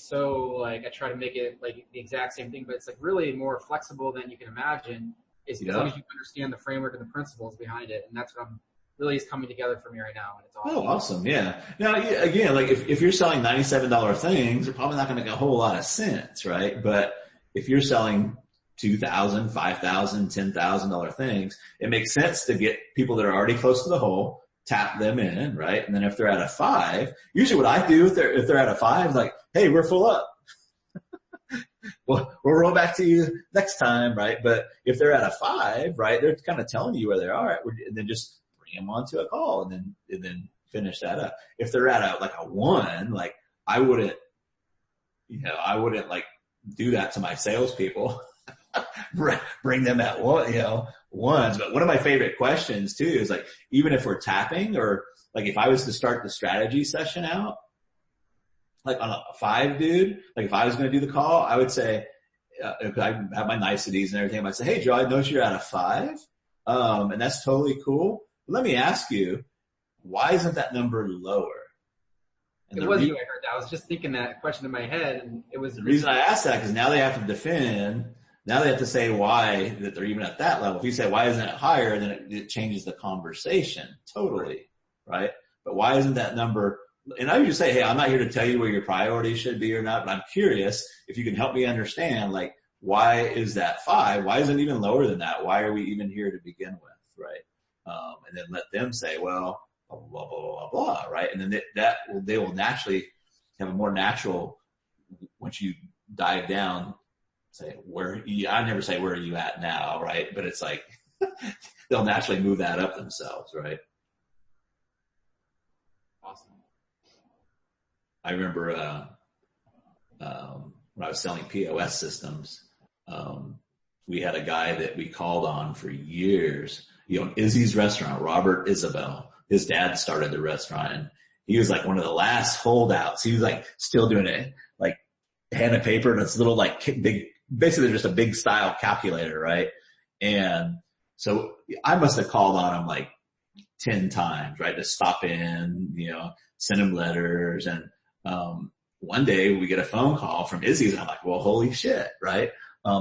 I try to make it like the exact same thing, but it's like really more flexible than you can imagine. As long as you understand the framework and the principles behind it, and that's what I'm really is coming together for me right now. And it's awesome. Oh, awesome! Yeah. Now, again, like if you're selling $97 things, they're probably not going to make a whole lot of sense, right? But if you're selling $2,000, $5,000, $10,000 things, it makes sense to get people that are already close to the hole. Tap them in, right? And then if they're at a 5, usually what I do if they're at a 5 is like, hey, we're full up. We'll roll back to you next time, right? But if they're at a 5, right, they're kind of telling you where they are, and then just bring them onto a call and then finish that up. If they're at a 1, like I wouldn't like do that to my salespeople. Bring them at 1, ones. But one of my favorite questions too is like, even if we're tapping, or like if I was to start the strategy session out, like on a 5 dude, like if I was going to do the call, I would say, I have my niceties and everything. I might say, hey Joe, I noticed you're at a 5. And that's totally cool. Let me ask you, why isn't that number lower? And it was you I heard that. I was just thinking that question in my head, and it was the reason I asked that because now they have to defend Now they have to say why that they're even at that level. If you say, why isn't it higher? Then it changes the conversation totally, right? But why isn't that number? And I would just say, hey, I'm not here to tell you where your priorities should be or not, but I'm curious if you can help me understand, like, why is that 5? Why isn't it even lower than that? Why are we even here to begin with, right? And then let them say, well, blah, blah, blah, blah, blah, right? And then they will naturally have a more natural, once you dive down, say, I never say, where are you at now, right? But it's like, they'll naturally move that up themselves, right? Awesome. I remember when I was selling POS systems, we had a guy that we called on for years. Izzy's Restaurant, Robert Isabel, his dad started the restaurant, and he was like one of the last holdouts. He was like still doing it, like pen and paper, and it's little like big, basically just a big style calculator, right? And so I must have called on him like 10 times, right? To stop in, send him letters. And, one day we get a phone call from Izzy's, and I'm like, well, holy shit, right?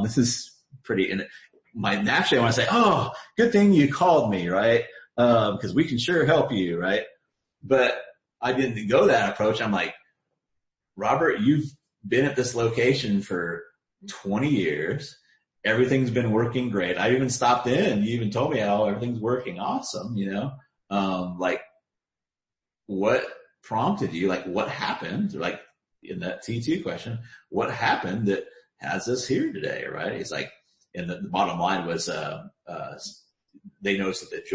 This is pretty, and naturally I want to say, oh, good thing you called me, right? Cause we can sure help you, right? But I didn't go that approach. I'm like, Robert, you've been at this location for 20 years. Everything's been working great. I even stopped in. You even told me how everything's working awesome, like what prompted you? Like what happened? Like in that T2 question, what happened that has us here today, right? He's like, and the bottom line was, they noticed that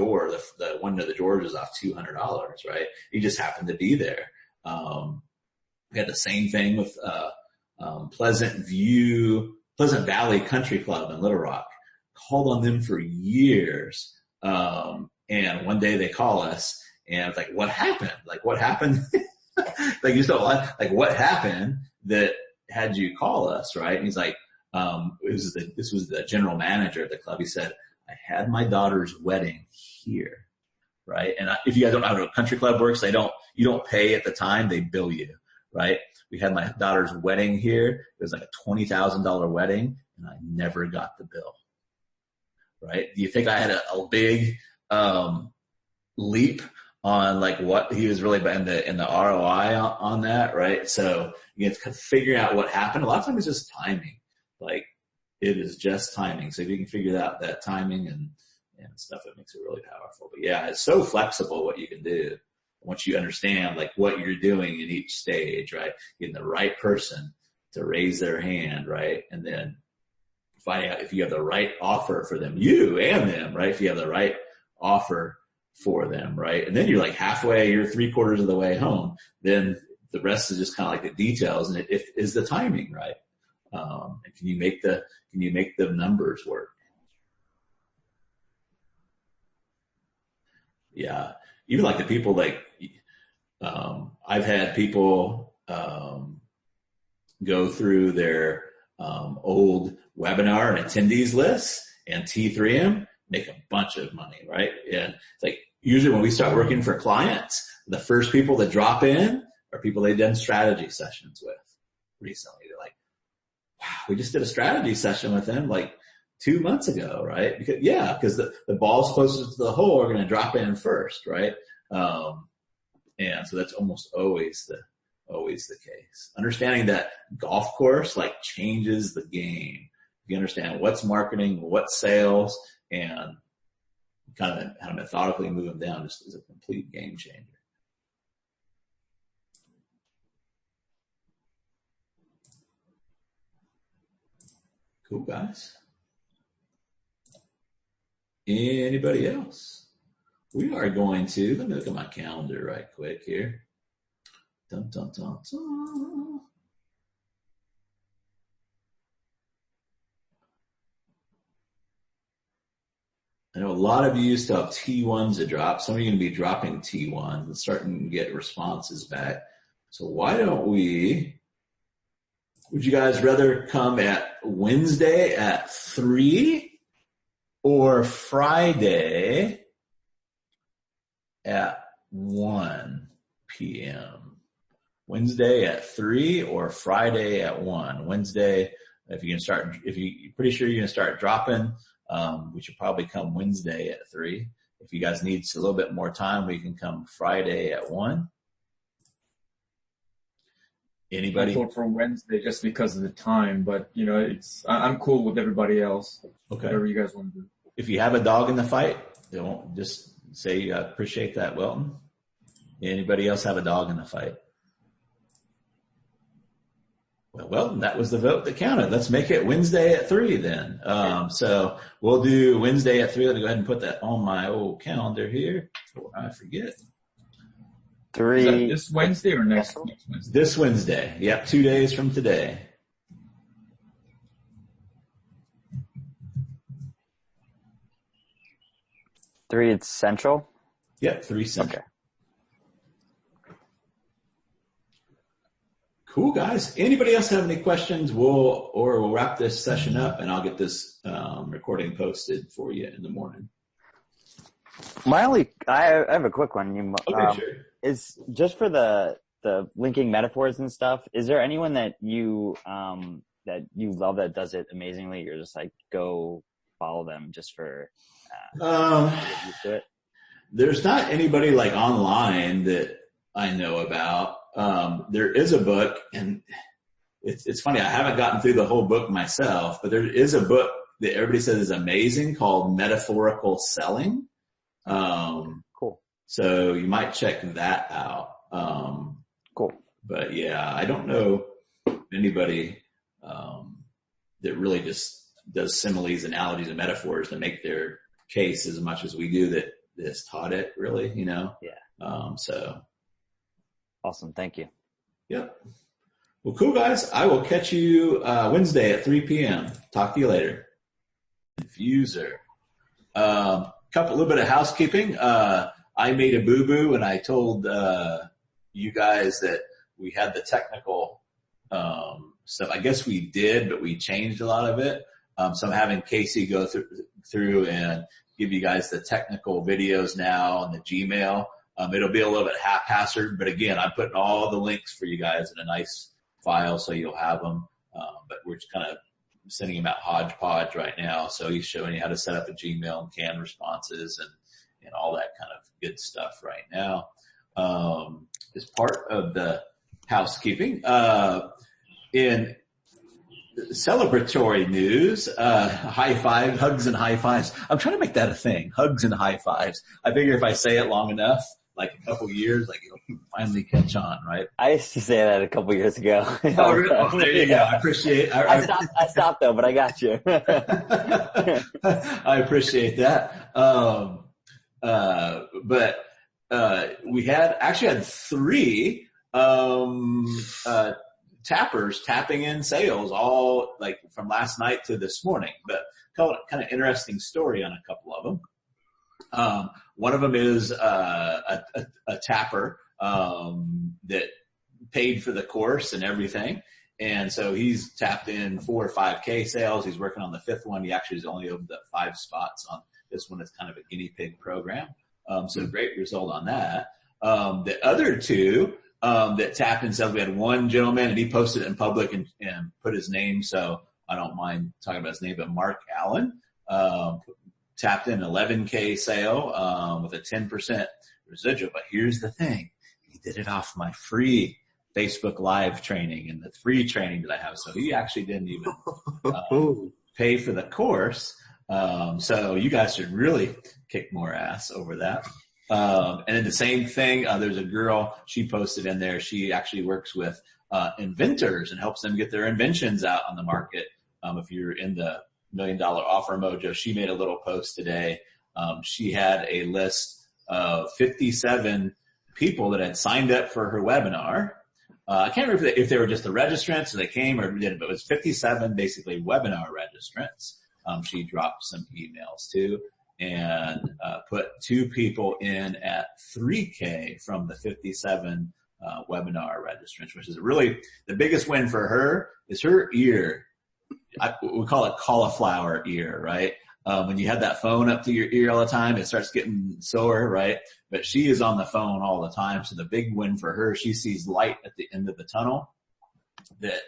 the one of the drawers was off $200, right? He just happened to be there. We had the same thing with, Pleasant Valley Country Club in Little Rock. Called on them for years. And one day they call us and it's like, what happened? Like, what happened? Like, what happened that had you call us, right? And he's like, this was the general manager of the club. He said, I had my daughter's wedding here, right? And if you guys don't know how a country club works, you don't pay at the time, they bill you, right? We had my daughter's wedding here. It was like a $20,000 wedding, and I never got the bill, right? Do you think I had a big leap on like what he was really in the ROI on that, right? So you get to figure out what happened. A lot of times it's just timing. Like it is just timing. So if you can figure out that timing and stuff, it makes it really powerful. But yeah, it's so flexible what you can do once you understand like what you're doing in each stage, right? Getting the right person to raise their hand, right? And then finding out if you have the right offer for them, you and them, right? If you have the right offer for them, right? And then you're like halfway, you're 3/4 of the way home. Then the rest is just kind of like the details, and it is the timing, right? And can you make the numbers work? Yeah. Even like the people like, I've had people, go through their, old webinar and attendees lists and T3M, make a bunch of money, right? And it's like, usually when we start working for clients, the first people that drop in are people they've done strategy sessions with recently. They're like, wow, we just did a strategy session with them like 2 months ago, right? Because the balls closest to the hole are going to drop in first, right? And so that's almost always the case. Understanding that golf course like changes the game. If you understand what's marketing, what's sales, and kind of how to methodically move them down, just is a complete game changer. Cool, guys. Anybody else? We are going to, let me look at my calendar right quick here. Dun, dun, dun, dun. I know a lot of you still have T1s to drop. Some of you are going to be dropping T1s and starting to get responses back. So why don't would you guys rather come at Wednesday at 3 or Friday at 1 p.m.? Wednesday at 3 or Friday at 1? Wednesday if you're pretty sure you're going to start dropping, we should probably come Wednesday at 3. If you guys need a little bit more time, we can come Friday at 1. Anybody? I thought from Wednesday just because of the time, but I'm cool with everybody else. Okay. Whatever you guys want to do. If you have a dog in the fight, don't just say I appreciate that, Wilton. Anybody else have a dog in the fight? Well, that was the vote that counted. Let's make it Wednesday at 3 then. So we'll do Wednesday at 3. Let me go ahead and put that on my old calendar here before I forget. 3. Is that this Wednesday or next Wednesday? This Wednesday. Yep, 2 days from today. Three, it's Central? Yep, 3 Central. Okay. Cool, guys. Anybody else have any questions? We'll wrap this session up, and I'll get this recording posted for you in the morning. I have a quick one. Okay, sure. Is just for the linking metaphors and stuff. Is there anyone that you love that does it amazingly? You're just like, go follow them just for used to it? There's not anybody like online that I know about. There is a book, and it's funny. I haven't gotten through the whole book myself, but there is a book that everybody says is amazing called Metaphorical Selling. Cool. So you might check that out. Cool. But yeah, I don't know anybody that really just does similes, analogies, and metaphors to make their case as much as we do that has taught it, really, Yeah. So. Awesome. Thank you. Yep. Well, cool, guys. I will catch you Wednesday at 3 p.m. Talk to you later. Diffuser. Little bit of housekeeping. I made a boo-boo, and I told you guys that we had the technical stuff. I guess we did, but we changed a lot of it. So I'm having Casey go through and give you guys the technical videos now on the Gmail. It'll be a little bit haphazard, but again, I'm putting all the links for you guys in a nice file so you'll have them. But we're just kind of sending them out hodgepodge right now. So he's showing you how to set up a Gmail and canned responses and all that kind of good stuff right now. As part of the housekeeping, in celebratory news, high five, hugs and high fives. I'm trying to make that a thing, hugs and high fives. I figure if I say it long enough, like a couple years, like it'll finally catch on, right? I used to say that a couple years ago. Oh, really? Oh, there you go. I appreciate. I stopped though, but I got you. I appreciate that. But we actually had 3 tappers tapping in sales all like from last night to this morning, but kind of interesting story on a couple of them. One of them is a tapper that paid for the course and everything, and so he's tapped in 4 or 5K sales. He's working on the 5th one. He actually has only opened up 5 spots on this one. It's kind of a guinea pig program, so great result on that. The other 2 that tapped in sales, we had one gentleman, and he posted it in public and put his name, so I don't mind talking about his name, but Mark Allen tapped in 11K sale with a 10% residual. But here's the thing. He did it off my free Facebook Live training and the free training that I have. So he actually didn't even pay for the course. So you guys should really kick more ass over that. And then the same thing, there's a girl, she posted in there, she actually works with inventors and helps them get their inventions out on the market. If you're in the $1 Million Offer Mojo, she made a little post today. She had a list of 57 people that had signed up for her webinar. I can't remember if they were just the registrants or they came or didn't, but it was 57 basically webinar registrants. She dropped some emails too. And put 2 people in at 3K from the 57 webinar registrants, which is really the biggest win for her. Is her ear. We call it cauliflower ear, right? When you have that phone up to your ear all the time, it starts getting sore, right? But she is on the phone all the time. So the big win for her, she sees light at the end of the tunnel that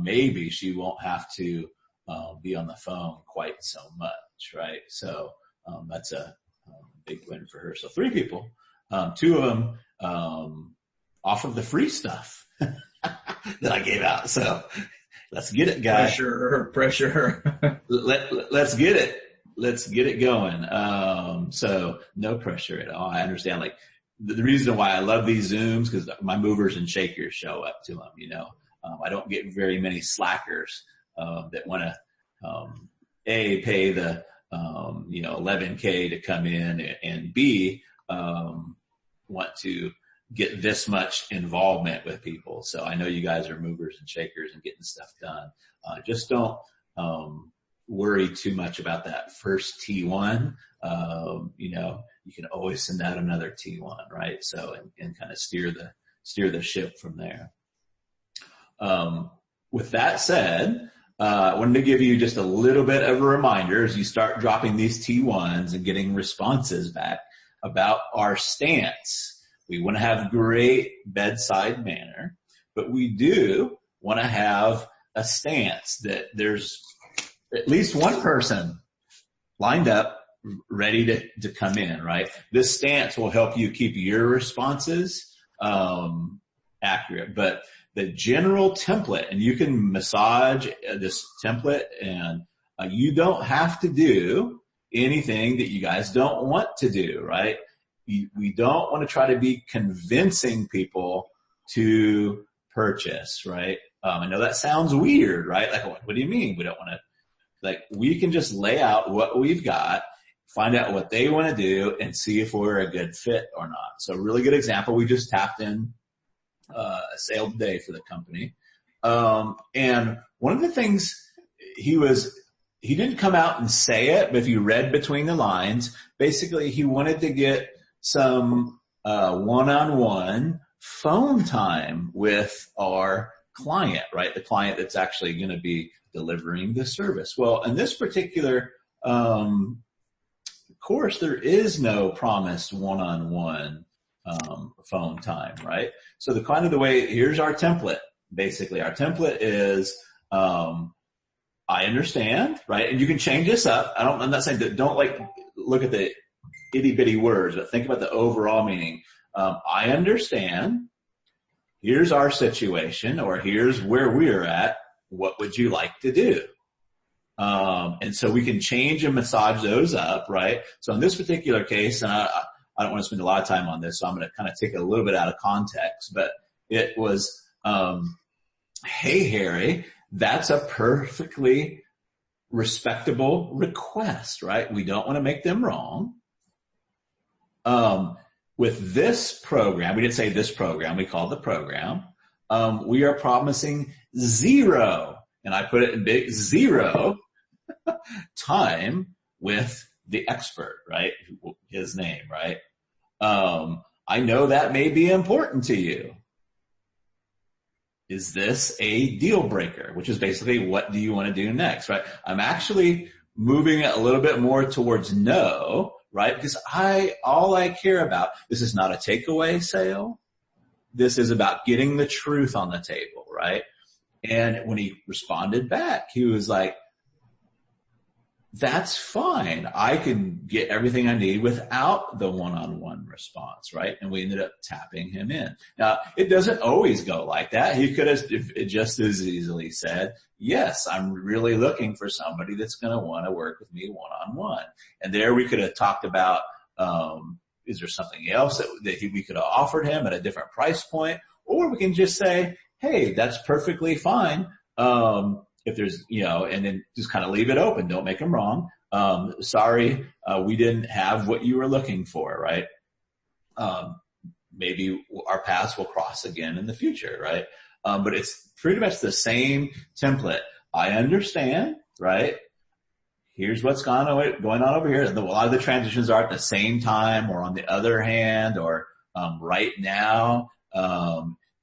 maybe she won't have to be on the phone quite so much, right? So that's a big win for her. So 3 people, 2 of them off of the free stuff that I gave out. So let's get it, guys. Pressure. Let's get it. Let's get it going. So no pressure at all. I understand, like, the reason why I love these Zooms, because my movers and shakers show up to them, you know. I don't get very many slackers that want to pay the $11K to come in, and B want to get this much involvement with people. So I know you guys are movers and shakers and getting stuff done. Just don't worry too much about that first T1. You can always send out another T1, right? So and kind of steer the ship from there. With that said, I wanted to give you just a little bit of a reminder as you start dropping these T1s and getting responses back about our stance. We want to have great bedside manner, but we do want to have a stance that there's at least one person lined up ready to come in, right? This stance will help you keep your responses accurate, but the general template, and you can massage this template, and you don't have to do anything that you guys don't want to do, right? We don't want to try to be convincing people to purchase, right? I know that sounds weird, right? Like, what do you mean? We don't want to, like, we can just lay out what we've got, find out what they want to do, and see if we're a good fit or not. So a really good example, we just tapped in a sale today for the company. And one of the things he didn't come out and say it, but if you read between the lines, basically he wanted to get some one-on-one phone time with our client, right? The client that's actually going to be delivering the service. Well, in this particular course, there is no promised one-on-one phone time, right? So here's our template. Basically, our template is, I understand, right? And you can change this up. I'm not saying that, don't like look at the itty bitty words, but think about the overall meaning. I understand. Here's our situation, or here's where we're at. What would you like to do? And so we can change and massage those up, right? So in this particular case, and I don't want to spend a lot of time on this, so I'm going to kind of take it a little bit out of context, but it was, hey, Harry, that's a perfectly respectable request, right? We don't want to make them wrong. With this program, we didn't say this program, we called the program, we are promising 0, and I put it in big, 0 time with the expert, right? His name, right? I know that may be important to you. Is this a deal breaker? Which is basically, what do you want to do next, right? I'm actually moving it a little bit more towards no, right? Because all I care about, this is not a takeaway sale. This is about getting the truth on the table, right? And when he responded back, he was like, that's fine. I can get everything I need without the one-on-one response, right? And we ended up tapping him in. Now, it doesn't always go like that. He could have just as easily said, yes, I'm really looking for somebody that's going to want to work with me one-on-one. And there we could have talked about, is there something else that we could have offered him at a different price point? Or we can just say, hey, that's perfectly fine. If there's, and then just kind of leave it open. Don't make them wrong. Sorry, we didn't have what you were looking for, right? Maybe our paths will cross again in the future, right? But it's pretty much the same template. I understand, right? Here's what's going on over here. A lot of the transitions are at the same time, or on the other hand, or right now.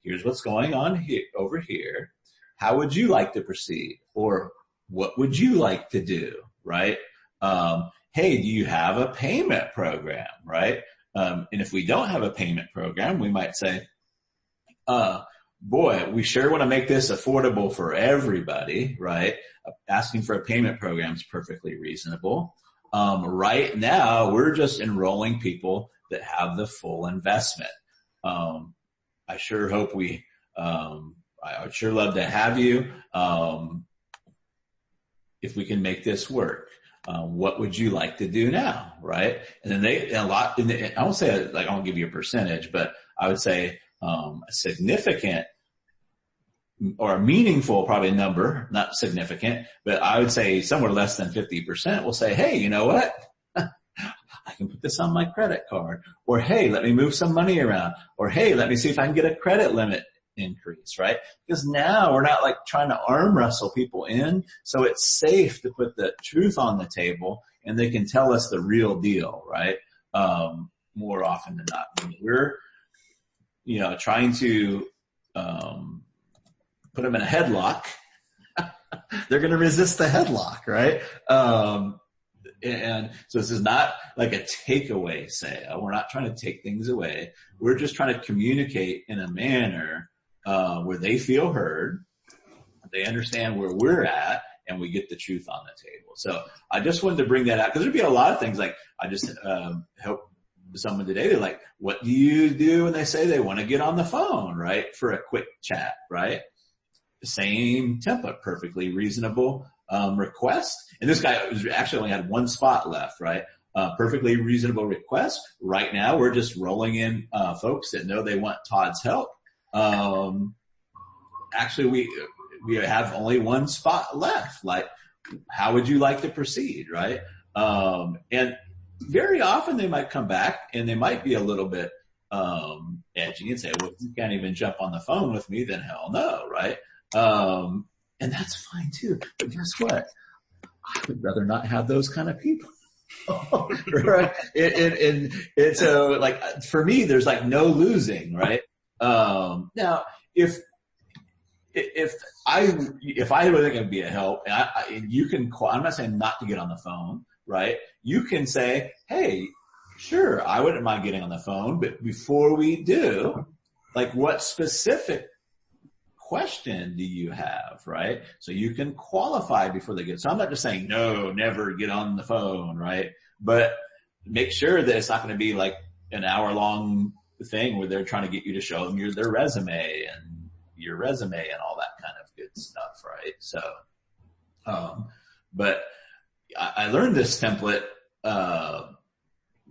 Here's what's going on here, over here. How would you like to proceed? Or what would you like to do, right? Hey, do you have a payment program, right? And if we don't have a payment program, we might say, boy, we sure want to make this affordable for everybody, right? Asking for a payment program is perfectly reasonable. Right now, we're just enrolling people that have the full investment. I sure hope I would sure love to have you. If we can make this work, what would you like to do now? Right. And then I won't say like, I won't give you a percentage, but I would say, a significant or a meaningful probably number, not significant, but I would say somewhere less than 50% will say, hey, you know what? I can put this on my credit card, or hey, let me move some money around, or hey, let me see if I can get a credit limit increase, right? Because now we're not like trying to arm wrestle people in, so it's safe to put the truth on the table and they can tell us the real deal, right? More often than not. When we're, trying to put them in a headlock, they're going to resist the headlock, right? And so this is not like a takeaway sale. We're not trying to take things away. We're just trying to communicate in a manner where they feel heard, they understand where we're at, and we get the truth on the table. So I just wanted to bring that out because there'd be a lot of things like I just help someone today. They're like, what do you do when they say they want to get on the phone, right? For a quick chat, right? Same template, perfectly reasonable request. And this guy actually only had one spot left, right? Perfectly reasonable request. Right now, we're just rolling in folks that know they want Todd's help. Actually, we have only one spot left. Like, how would you like to proceed, right? And very often they might come back and they might be a little bit edgy and say, well, if you can't even jump on the phone with me, then hell no, right? And that's fine too. But guess what? I would rather not have those kind of people. Right? And so like for me, there's like no losing, right? Now if I was going to be a help and you can call, I'm not saying not to get on the phone, right? You can say, hey, sure, I wouldn't mind getting on the phone, but before we do, like what specific question do you have, right? So you can qualify before they get, so I'm not just saying, no, never get on the phone, right? But make sure that it's not going to be like an hour-long thing where they're trying to get you to show them their resume and your resume and all that kind of good stuff, right? So, but I learned this template,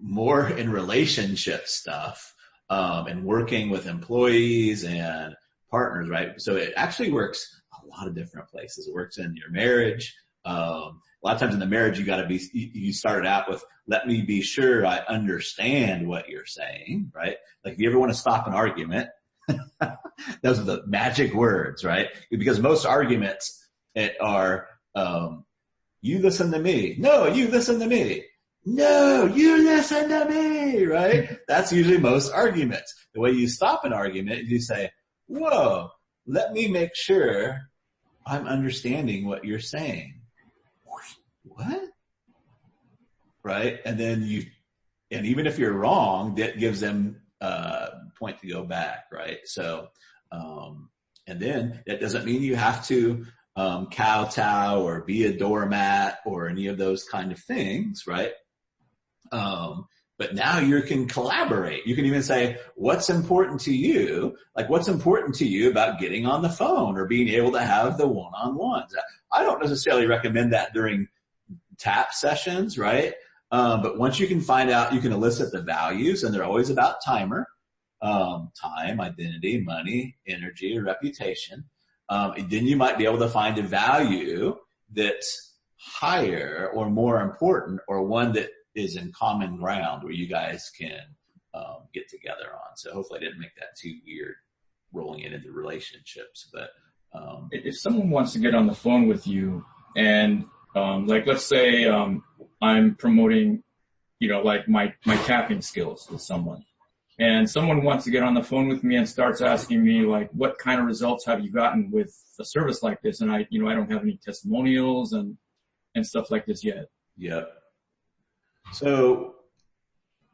more in relationship stuff, and working with employees and partners, right? So it actually works a lot of different places. It works in your marriage. A lot of times in the marriage, you started out with, let me be sure I understand what you're saying, right? Like if you ever want to stop an argument, those are the magic words, right? Because most arguments are, you listen to me. No, you listen to me. No, you listen to me, right? That's usually most arguments. The way you stop an argument, you say, whoa, let me make sure I'm understanding what you're saying. What? Right? And then and even if you're wrong, that gives them a point to go back, right? So, and then that doesn't mean you have to kowtow or be a doormat or any of those kind of things, right? But now you can collaborate. You can even say, what's important to you? Like, what's important to you about getting on the phone or being able to have the one-on-ones? I don't necessarily recommend that during tap sessions, right? But once you can find out, you can elicit the values, and they're always about time, identity, money, energy, reputation. Then you might be able to find a value that's higher or more important, or one that is in common ground where you guys can get together on. So hopefully I didn't make that too weird rolling it into relationships. But if someone wants to get on the phone with you and like let's say I'm promoting, like my tapping skills with someone, and someone wants to get on the phone with me and starts asking me like, what kind of results have you gotten with a service like this? And I don't have any testimonials and stuff like this yet. Yep. So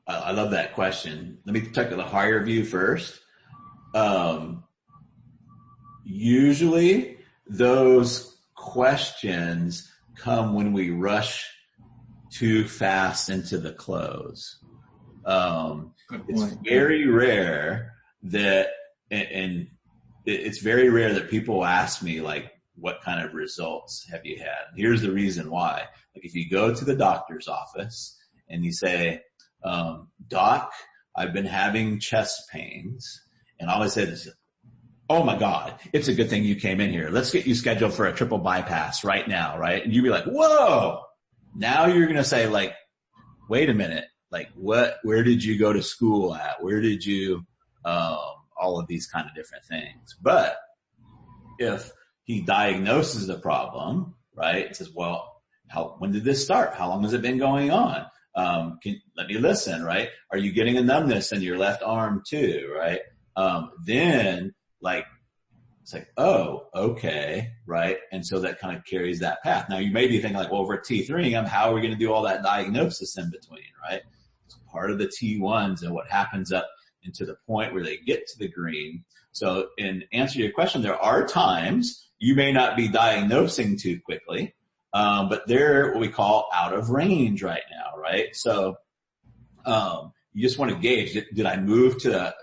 I love that question. Let me take the higher view first. usually those questions come when we rush too fast into the close. It's very rare that, and it's very rare that people ask me, like, what kind of results have you had? Here's the reason why. Like, if you go to the doctor's office and you say, Doc, I've been having chest pains, and all I said is, oh my God, it's a good thing you came in here. Let's get you scheduled for a triple bypass right now, right? And you'd be like, whoa. Now you're going to say, like, wait a minute, like, where did you go to school at? Where did you, all of these kind of different things. But if he diagnoses the problem, right, and says, well, when did this start? How long has it been going on? Let me listen, right? Are you getting a numbness in your left arm too, right? Then, like, it's like, oh, okay, right? And so that kind of carries that path. Now, you may be thinking, like, well, over at T3, how are we going to do all that diagnosis in between, right? It's part of the T1s and what happens up into the point where they get to the green. So in answer to your question, there are times you may not be diagnosing too quickly, but they're what we call out of range right now, right? So you just want to gauge, did I move to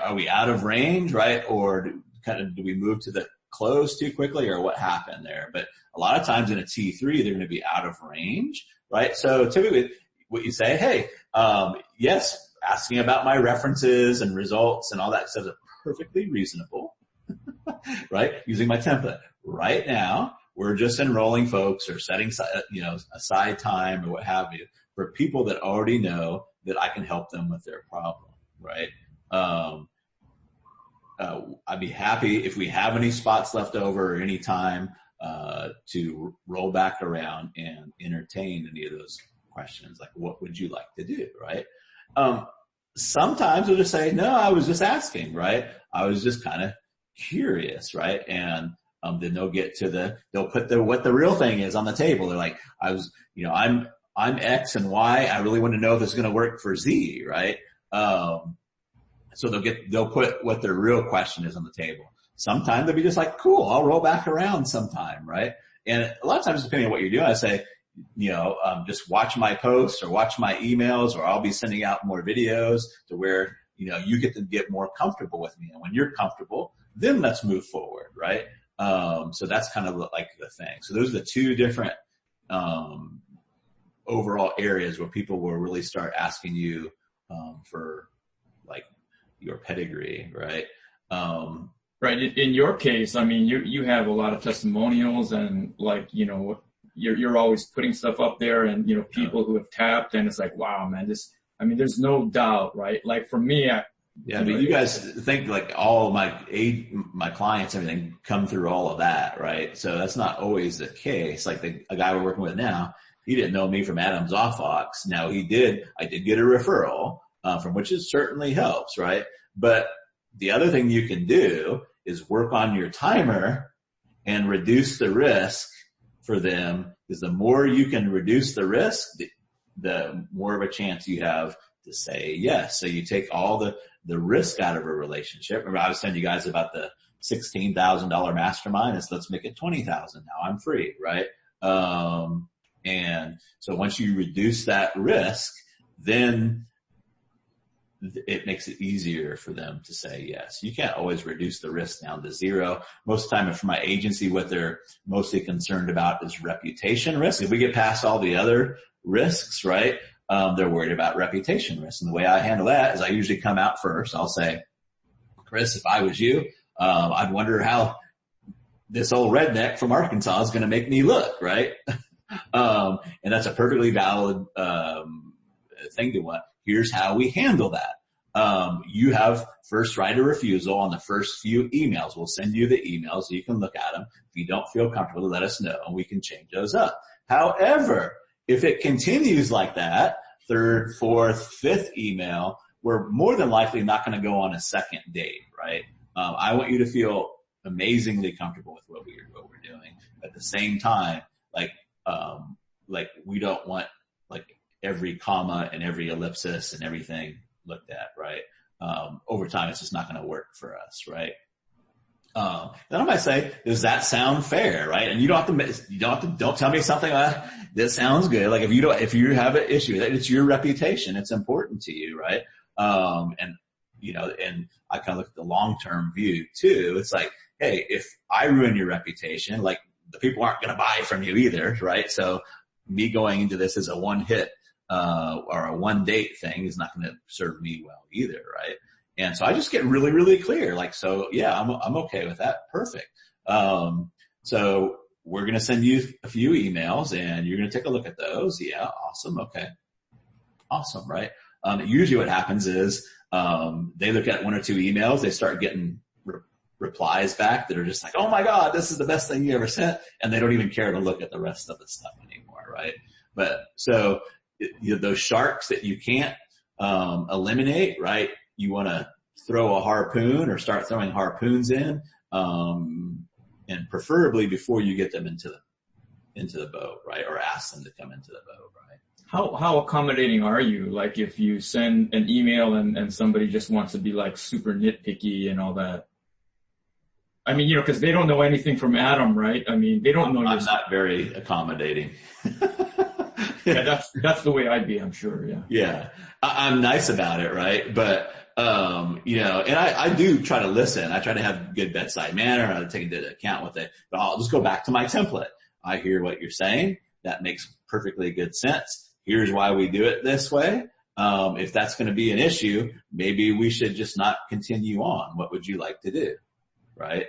are we out of range, right? Or do we move to the close too quickly, or what happened there? But a lot of times in a T3, they're going to be out of range, right? So typically what you say, hey, yes, asking about my references and results and all that stuff is perfectly reasonable, right? Using my template. Right now, we're just enrolling folks or setting, aside time or what have you for people that already know that I can help them with their problem, right? I'd be happy if we have any spots left over or any time to roll back around and entertain any of those questions. Like, what would you like to do, right? Sometimes we'll just say, no, I was just asking, right? I was just kind of curious, right? And then they'll get to they'll put what the real thing is on the table. They're like, I'm X and Y. I really want to know if this is going to work for Z, right? So they'll put what their real question is on the table. Sometimes they'll be just like, cool, I'll roll back around sometime, right? And a lot of times, depending on what you're doing, I say, just watch my posts or watch my emails, or I'll be sending out more videos to where, you get to get more comfortable with me. And when you're comfortable, then let's move forward, right? So that's kind of like the thing. So those are the two different, overall areas where people will really start asking you, for like your pedigree, right? Right. In your case, you have a lot of testimonials and, like, you're always putting stuff up there and, people who have tapped, and it's like, wow, man, there's no doubt, right? Like for me, you guys think like all my clients, everything come through all of that, right? So that's not always the case. Like a guy we're working with now, he didn't know me from Adam's Off-Fox. Now I did get a referral, from which it certainly helps, right? But the other thing you can do is work on your timer and reduce the risk for them, because the more you can reduce the risk, the more of a chance you have to say yes. So you take all the risk out of a relationship. Remember, I was telling you guys about the $16,000 mastermind. Let's make it $20,000. Now I'm free, right? And so once you reduce that risk, then it makes it easier for them to say yes. You can't always reduce the risk down to zero. Most of the time, for my agency, what they're mostly concerned about is reputation risk. If we get past all the other risks, right, they're worried about reputation risk. And the way I handle that is I usually come out first. I'll say, Chris, if I was you, I'd wonder how this old redneck from Arkansas is going to make me look, right? And that's a perfectly valid thing to want. Here's how we handle that. You have first right of refusal on the first few emails. We'll send you the emails so you can look at them. If you don't feel comfortable, let us know and we can change those up. However, if it continues like that, third, fourth, fifth email, we're more than likely not going to go on a second date, right? I want you to feel amazingly comfortable with what we're doing. At the same time, like we don't want like every comma and every ellipsis and everything looked at, right? Over time, it's just not going to work for us, right? Then I might say, does that sound fair, right? And don't tell me something that sounds good. Like if you have an issue, it's your reputation. It's important to you, right? And I kind of look at the long-term view too. It's like, hey, if I ruin your reputation, like the people aren't going to buy from you either, right? So me going into this as a one-hit, or a one-date thing is not going to serve me well either, right? And so I just get really, really clear. Like, so yeah, I'm okay with that. Perfect. So we're going to send you a few emails and you're going to take a look at those. Yeah. Awesome. Okay. Awesome. Right. Usually what happens is, they look at one or two emails, they start getting replies back that are just like, oh my God, this is the best thing you ever sent. And they don't even care to look at the rest of the stuff anymore. Right. But so those sharks that you can't, eliminate, right? You want to throw a harpoon or start throwing harpoons in, and preferably before you get them into the boat, right? Or ask them to come into the boat, right? How accommodating are you? Like if you send an email and somebody just wants to be like super nitpicky and all that. I mean, because they don't know anything from Adam, right? I mean, they don't know. I'm not very accommodating. Yeah, that's the way I'd be, I'm sure. Yeah. Yeah. I'm nice about it, right? But, and I do try to listen. I try to have good bedside manner. I take into account with it, but I'll just go back to my template. I hear what you're saying. That makes perfectly good sense. Here's why we do it this way. If that's going to be an issue, maybe we should just not continue on. What would you like to do? Right.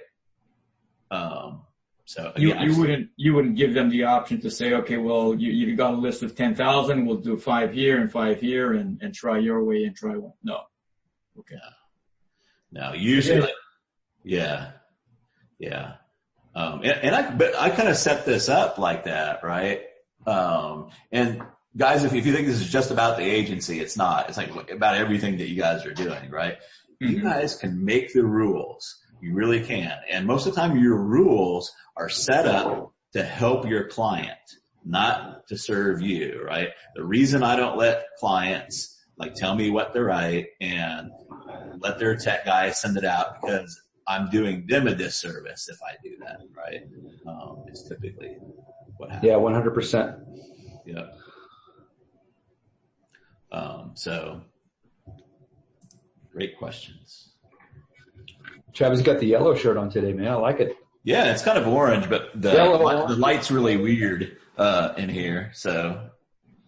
So again, you wouldn't give them the option to say, okay, well, you got a list of 10,000. We'll do 5 here and 5 here and try your way and try one. No. Okay. No, usually, yeah. But I kind of set this up like that, right? And guys, if you think this is just about the agency, it's not. It's like about everything that you guys are doing, right? Mm-hmm. You guys can make the rules. You really can. And most of the time your rules are set up to help your client, not to serve you, right? The reason I don't let clients tell me what to write and let their tech guy send it out because I'm doing them a disservice if I do that, right? It's typically what happens. Yeah, 100%. Yeah. So great questions. Travis got the yellow shirt on today, man. I like it. Yeah, it's kind of orange, but the light's really weird in here. So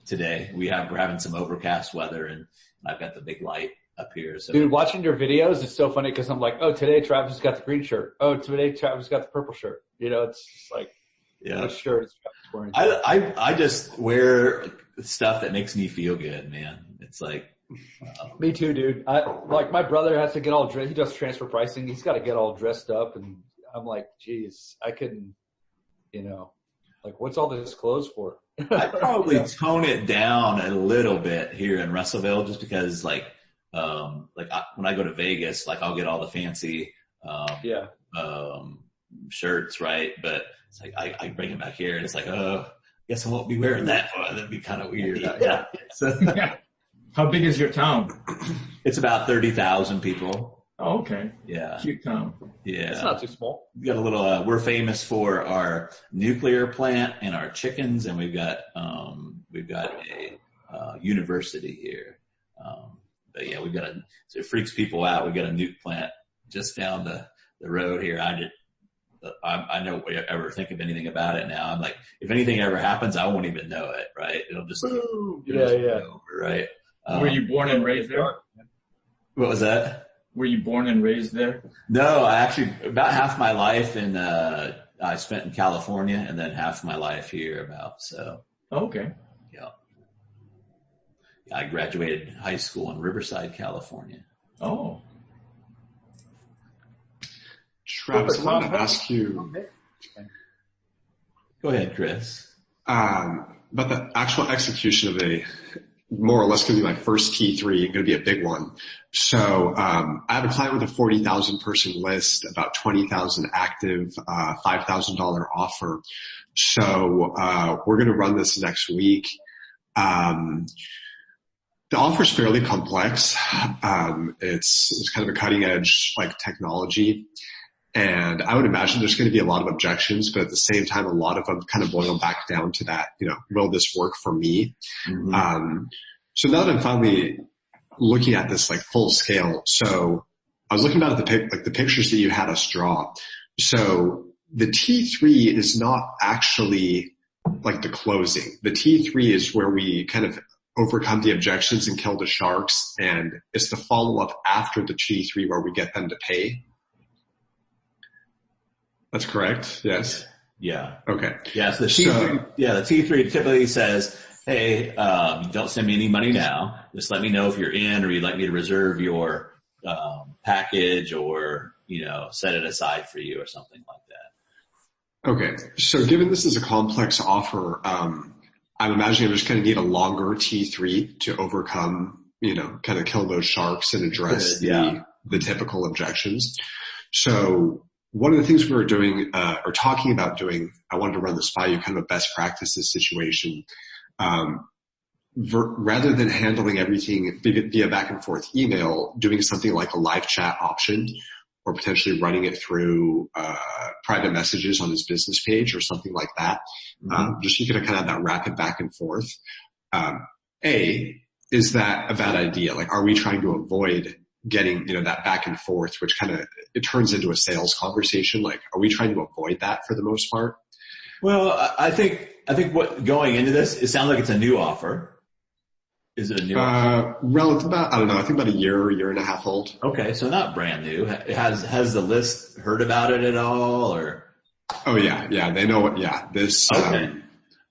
today we're having some overcast weather, and I've got the big light up here. So dude, watching your videos is so funny because I'm like, oh, today Travis got the green shirt. Oh, today Travis got the purple shirt. It's just like, what shirt is Travis wearing? I just wear stuff that makes me feel good, man. It's like. Me too, dude. My brother has to get all dressed. He does transfer pricing. He's got to get all dressed up, and I'm like, geez, I couldn't, what's all this clothes for? I probably tone it down a little bit here in Russellville, just because, when I go to Vegas, I'll get all the fancy, shirts, right? But it's like I bring it back here, and it's like, oh, I guess I won't be wearing that one. That'd be kind of weird. Yeah. So. How big is your town? It's about 30,000 people. Oh, okay. Yeah. Cute town. Yeah. It's not too small. We got a little, we're famous for our nuclear plant and our chickens, and we've got a university here. But yeah, so it freaks people out. We've got a nuke plant just down the road here. I don't ever think of anything about it now. I'm like, if anything ever happens, I won't even know it, right? It'll just, be over, right? Were you born and raised there? What was that? Were you born and raised there? No, about half my life I spent in California, and then half my life here so. Okay. Yeah. I graduated high school in Riverside, California. Oh. Travis, I want to ask you. Go ahead, Chris. About the actual execution of more or less going to be my first T3 and going to be a big one. So, I have a client with a 40,000 person list, about 20,000 active, $5,000 offer. So, we're going to run this next week. The offer is fairly complex. It's kind of a cutting edge, technology. And I would imagine there's going to be a lot of objections, but at the same time, a lot of them kind of boil back down to that, will this work for me? Mm-hmm. So now that I'm finally looking at this like full scale, so I was looking at the pictures that you had us draw. So the T3 is not actually like the closing. The T3 is where we kind of overcome the objections and kill the sharks, and it's the follow-up after the T3 where we get them to pay. That's correct? Yes? Yeah. Okay. Yeah, so the T3 typically says, hey, don't send me any money now. Just let me know if you're in or you'd like me to reserve your package or, set it aside for you or something like that. Okay. So given this is a complex offer, I'm imagining I'm just going to need a longer T3 to overcome, kind of kill those sharks and address the typical objections. So one of the things we were doing, or talking about doing, I wanted to run this by you, kind of a best practices situation. Rather than handling everything via back and forth email, doing something like a live chat option, or potentially running it through private messages on his business page or something like that. Just so you can kind of have that rapid back and forth. Is that a bad idea? Like, are we trying to avoid getting, that back and forth, which kind of, it turns into a sales conversation? Like, are we trying to avoid that for the most part? Well, I think what going into this, it sounds like it's a new offer. Is it a new offer? About, I don't know, I think about a year and a half old. Okay, so not brand new. Has the list heard about it at all, or? Oh yeah, they know it. Yeah, this.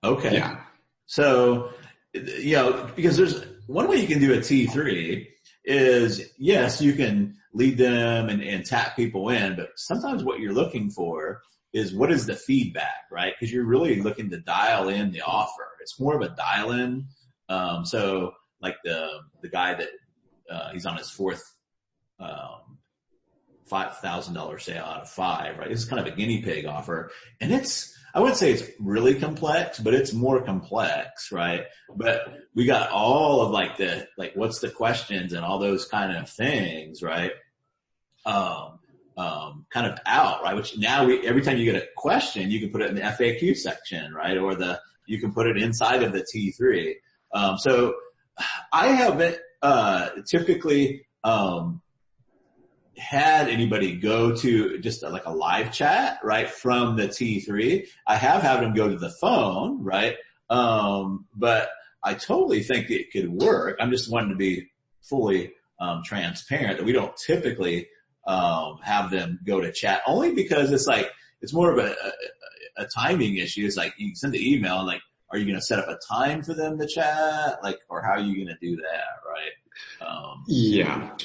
Okay. Yeah. So, because there's one way you can do a T3 is, yes, you can lead them and tap people in, but sometimes what you're looking for is what is the feedback, right? Because you're really looking to dial in the offer. It's more of a dial in. So like the guy that, he's on his fourth, $5,000 sale out of 5, right? It's kind of a guinea pig offer. And I wouldn't say it's really complex, but it's more complex, right? But we got all of what's the questions and all those kind of things, right? Kind of out, right? Which now every time you get a question, you can put it in the FAQ section, right? Or you can put it inside of the T3. So I haven't, typically, had anybody go to just like a live chat, right, from the T3. I have had them go to the phone, right? But I totally think it could work. I'm just wanting to be fully transparent that we don't typically have them go to chat, only because it's more of a timing issue. It's like you send the email and like, are you going to set up a time for them to chat? Or how are you going to do that, right? Yeah.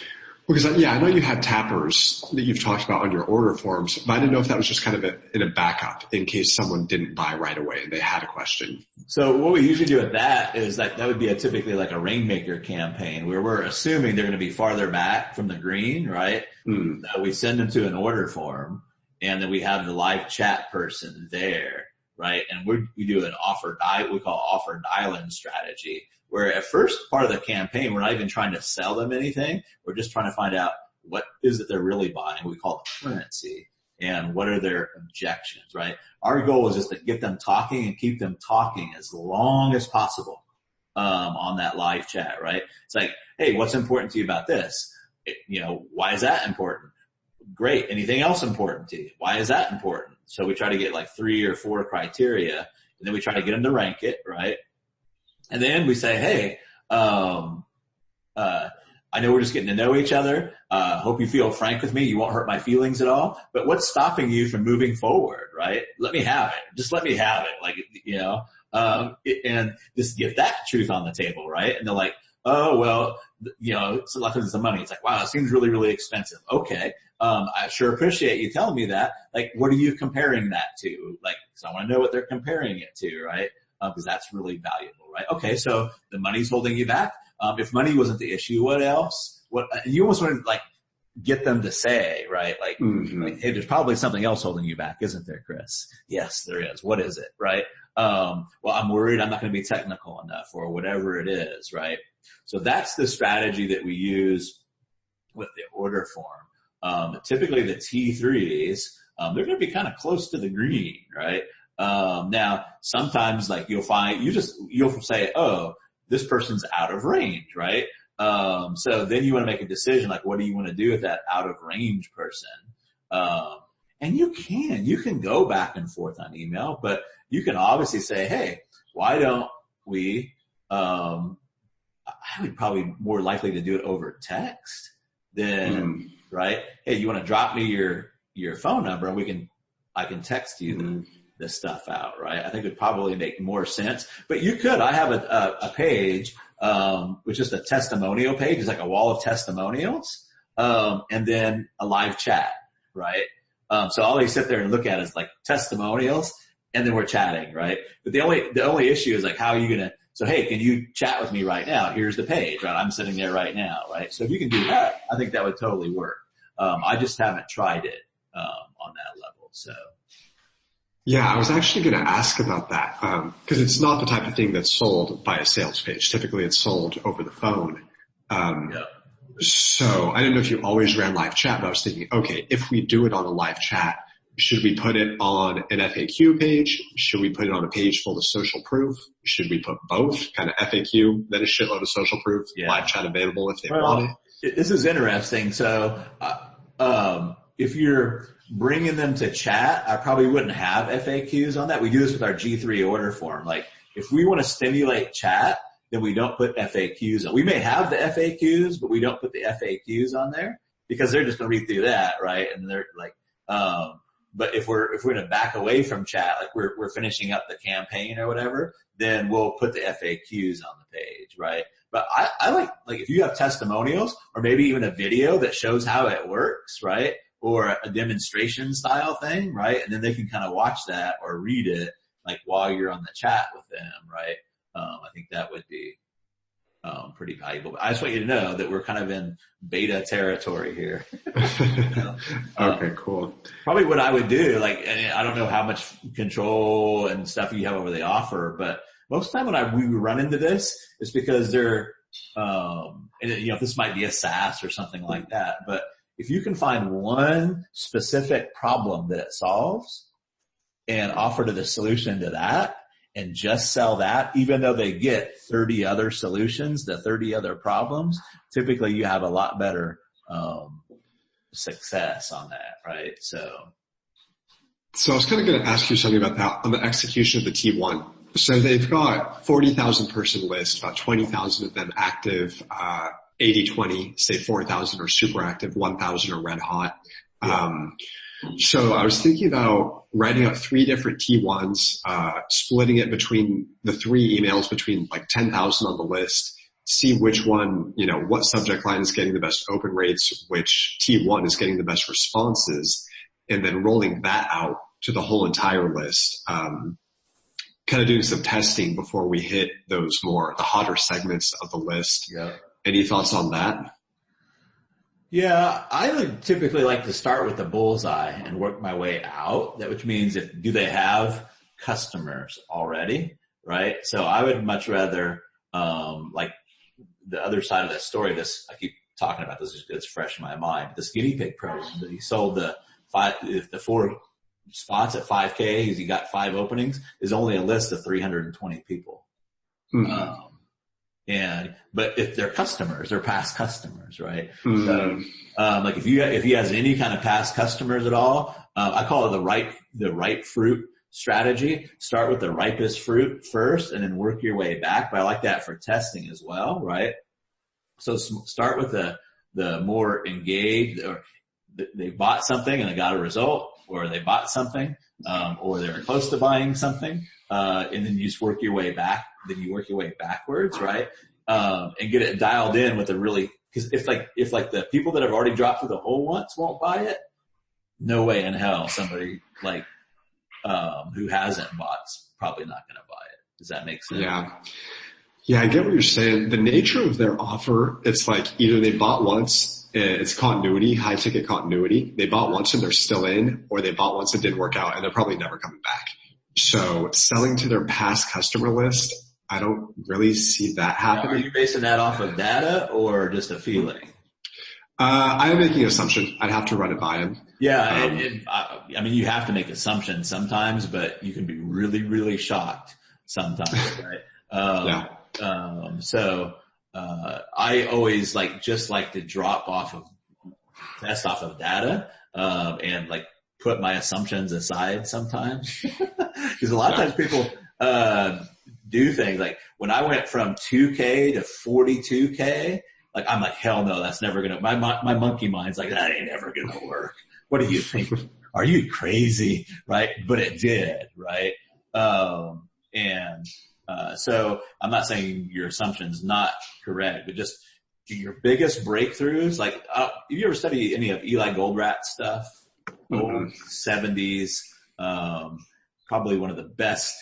Because, I know you had tappers that you've talked about on your order forms, but I didn't know if that was just kind of in a backup in case someone didn't buy right away and they had a question. So what we usually do with that is that would be typically like a Rainmaker campaign where we're assuming they're going to be farther back from the green, right? We send them to an order form and then we have the live chat person there, right? And we do an we call offer dial-in strategy, where at first part of the campaign, we're not even trying to sell them anything. We're just trying to find out what is it they're really buying. We call it currency, and what are their objections, right? Our goal is just to get them talking and keep them talking as long as possible on that live chat, right? It's like, hey, what's important to you about this? Why is that important? Great. Anything else important to you? Why is that important? So we try to get 3 or 4 criteria, and then we try to get them to rank it, right? And then we say, hey, I know we're just getting to know each other. Hope you feel frank with me. You won't hurt my feelings at all. But what's stopping you from moving forward, right? Let me have it. Just let me have it. And just get that truth on the table, right? And they're like, oh, well, it's a lot of the money. It's like, wow, it seems really, really expensive. Okay. I sure appreciate you telling me that. What are you comparing that to? So I want to know what they're comparing it to, right? Because that's really valuable, right? Okay, so the money's holding you back. If money wasn't the issue, what else? You almost want to get them to say, right? Hey, there's probably something else holding you back, isn't there, Chris? Yes, there is. What is it, right? Well, I'm worried I'm not going to be technical enough, or whatever it is, right? So that's the strategy that we use with the order form. Typically the T3s, they're going to be kind of close to the green, right? Now sometimes like you'll say, oh, this person's out of range, right? So then you want to make a decision, like what do you want to do with that out of range person? And you can go back and forth on email, but you can obviously say, hey, why don't we, I would probably more likely to do it over text than, right? Hey, you want to drop me your phone number and I can text you this stuff out, right? I think it would probably make more sense, but I have a page, which is a testimonial page. It's like a wall of testimonials, and then a live chat, right? So all they sit there and look at is like testimonials, and then we're chatting, right? But the only issue is like, how are you gonna? So hey, can you chat with me right now? Here's the page, right? I'm sitting there right now, right? So if you can do that, I think that would totally work. I just haven't tried it on that level. So yeah, I was actually going to ask about that because it's not the type of thing that's sold by a sales page. Typically, it's sold over the phone. So I didn't know if you always ran live chat, but I was thinking, okay, if we do it on a live chat, should we put it on an FAQ page? Should we put it on a page full of social proof? Should we put both, kind of FAQ, then a shitload of social proof, live chat available if they want it? This is interesting. So if you're bringing them to chat, I probably wouldn't have FAQs on that. We do this with our G3 order form. Like if we want to stimulate chat, then we don't put FAQs on. We may have the FAQs, but we don't put the FAQs on there because they're just going to read through that, right? And they're like, but if we're going to back away from chat, like we're finishing up the campaign or whatever, then we'll put the FAQs on the page, right? But I like if you have testimonials or maybe even a video that shows how it works, right? Or a demonstration style thing, right? And then they can kind of watch that or read it like while you're on the chat with them, right? I think that would be pretty valuable. But I just want you to know that we're kind of in beta territory here. Okay, cool. Probably what I would do, and I don't know how much control and stuff you have over the offer, but most of the time when we run into this, it's because they're, this might be a SaaS or something like that, but if you can find one specific problem that it solves and offer to the solution to that and just sell that, even though they get 30 other solutions to 30 other problems, typically you have a lot better success on that, right? So I was kind of going to ask you something about that on the execution of the T1. So they've got 40,000 person list, about 20,000 of them active, 80-20, say 4,000 are super active, 1,000 are red hot. Yeah. So I was thinking about writing out 3 different T1s, splitting it between the 3 emails between like 10,000 on the list, see which one, what subject line is getting the best open rates, which T1 is getting the best responses, and then rolling that out to the whole entire list. Kind of doing some testing before we hit the hotter segments of the list. Yeah. Any thoughts on that? Yeah, I would typically like to start with the bullseye and work my way out. Which means do they have customers already, right? So I would much rather, like the other side of that story, I keep talking about this, it's fresh in my mind. This guinea pig program that he sold the 4 spots at $5K, he got 5 openings, is only a list of 320 people. Mm-hmm. But if they're customers, they're past customers, right? Mm-hmm. So, like if he has any kind of past customers at all, I call it the ripe fruit strategy. Start with the ripest fruit first and then work your way back. But I like that for testing as well, right? So start with the more engaged, or they bought something and they got a result, or they bought something, or they were close to buying something, and then you just work your way back. Then you work your way backwards, right? And get it dialed in with because if the people that have already dropped through the hole once won't buy it, no way in hell somebody who hasn't bought's probably not going to buy it. Does that make sense? Yeah, I get what you're saying. The nature of their offer, it's like either they bought once, it's continuity, high ticket continuity. They bought once and they're still in, or they bought once and didn't work out and they're probably never coming back. So selling to their past customer list, I don't really see that happening. Now, are you basing that off of data or just a feeling? I'm making an assumption. I'd have to run it by him. Yeah, I mean, you have to make assumptions sometimes, but you can be really, really shocked sometimes, right? So I always like to drop off of test off of data, and like put my assumptions aside sometimes. Because a lot of times people, do things like when I went from 2K to 42K, like I'm like, hell no, that's never gonna, my monkey mind's like, that ain't never gonna work. What do you think? Are you crazy? Right? But it did, right? So I'm not saying your assumption's not correct, but just your biggest breakthroughs, like, if you ever study any of Eli Goldrat's stuff, old 70s, probably one of the best,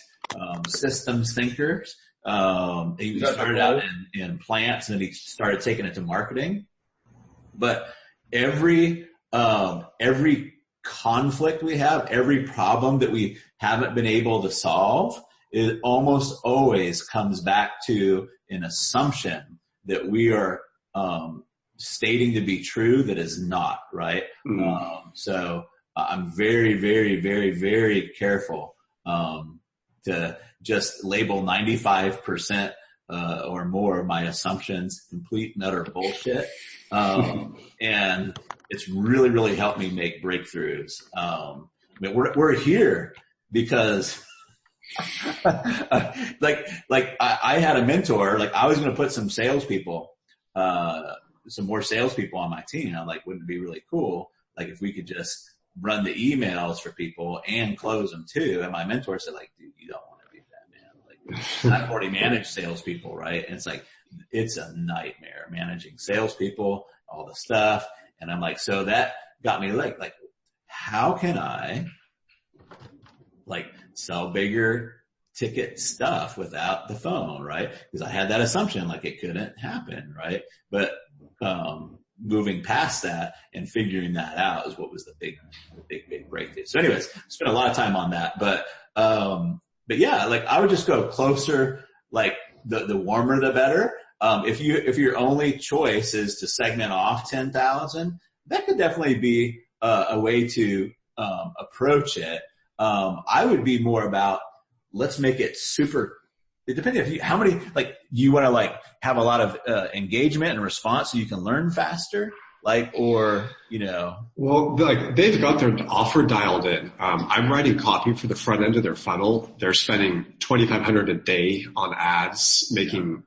systems thinkers. He started out in plants and then he started taking it to marketing. But every conflict we have, every problem that we haven't been able to solve, it almost always comes back to an assumption that we are stating to be true that is not, right? So I'm very, very, very, very careful to just label 95% or more of my assumptions complete and utter bullshit. And it's really, really helped me make breakthroughs. I mean, we're here because like I had a mentor, like I was going to put some more salespeople on my team. I'm like, wouldn't it be really cool? Like if we could just run the emails for people and close them too. And my mentor said like, dude, you don't want to do that, man. Like I've already managed salespeople, right? And it's like, it's a nightmare managing salespeople, all the stuff. And I'm like, so that got me like, how can I like sell bigger ticket stuff without the phone, right? Because I had that assumption like it couldn't happen, right? But moving past that and figuring that out is what was the big breakthrough. So anyways, spent a lot of time on that, but yeah, like I would just go closer, like the warmer the better. If your only choice is to segment off 10,000, that could definitely be a way to approach it. I would be more about, let's make it super, depending if how many, like, you want to like have a lot of engagement and response so you can learn faster, like, or, you know. Well, like they've got their offer dialed in. I'm writing copy for the front end of their funnel. They're spending $2,500 a day on ads, making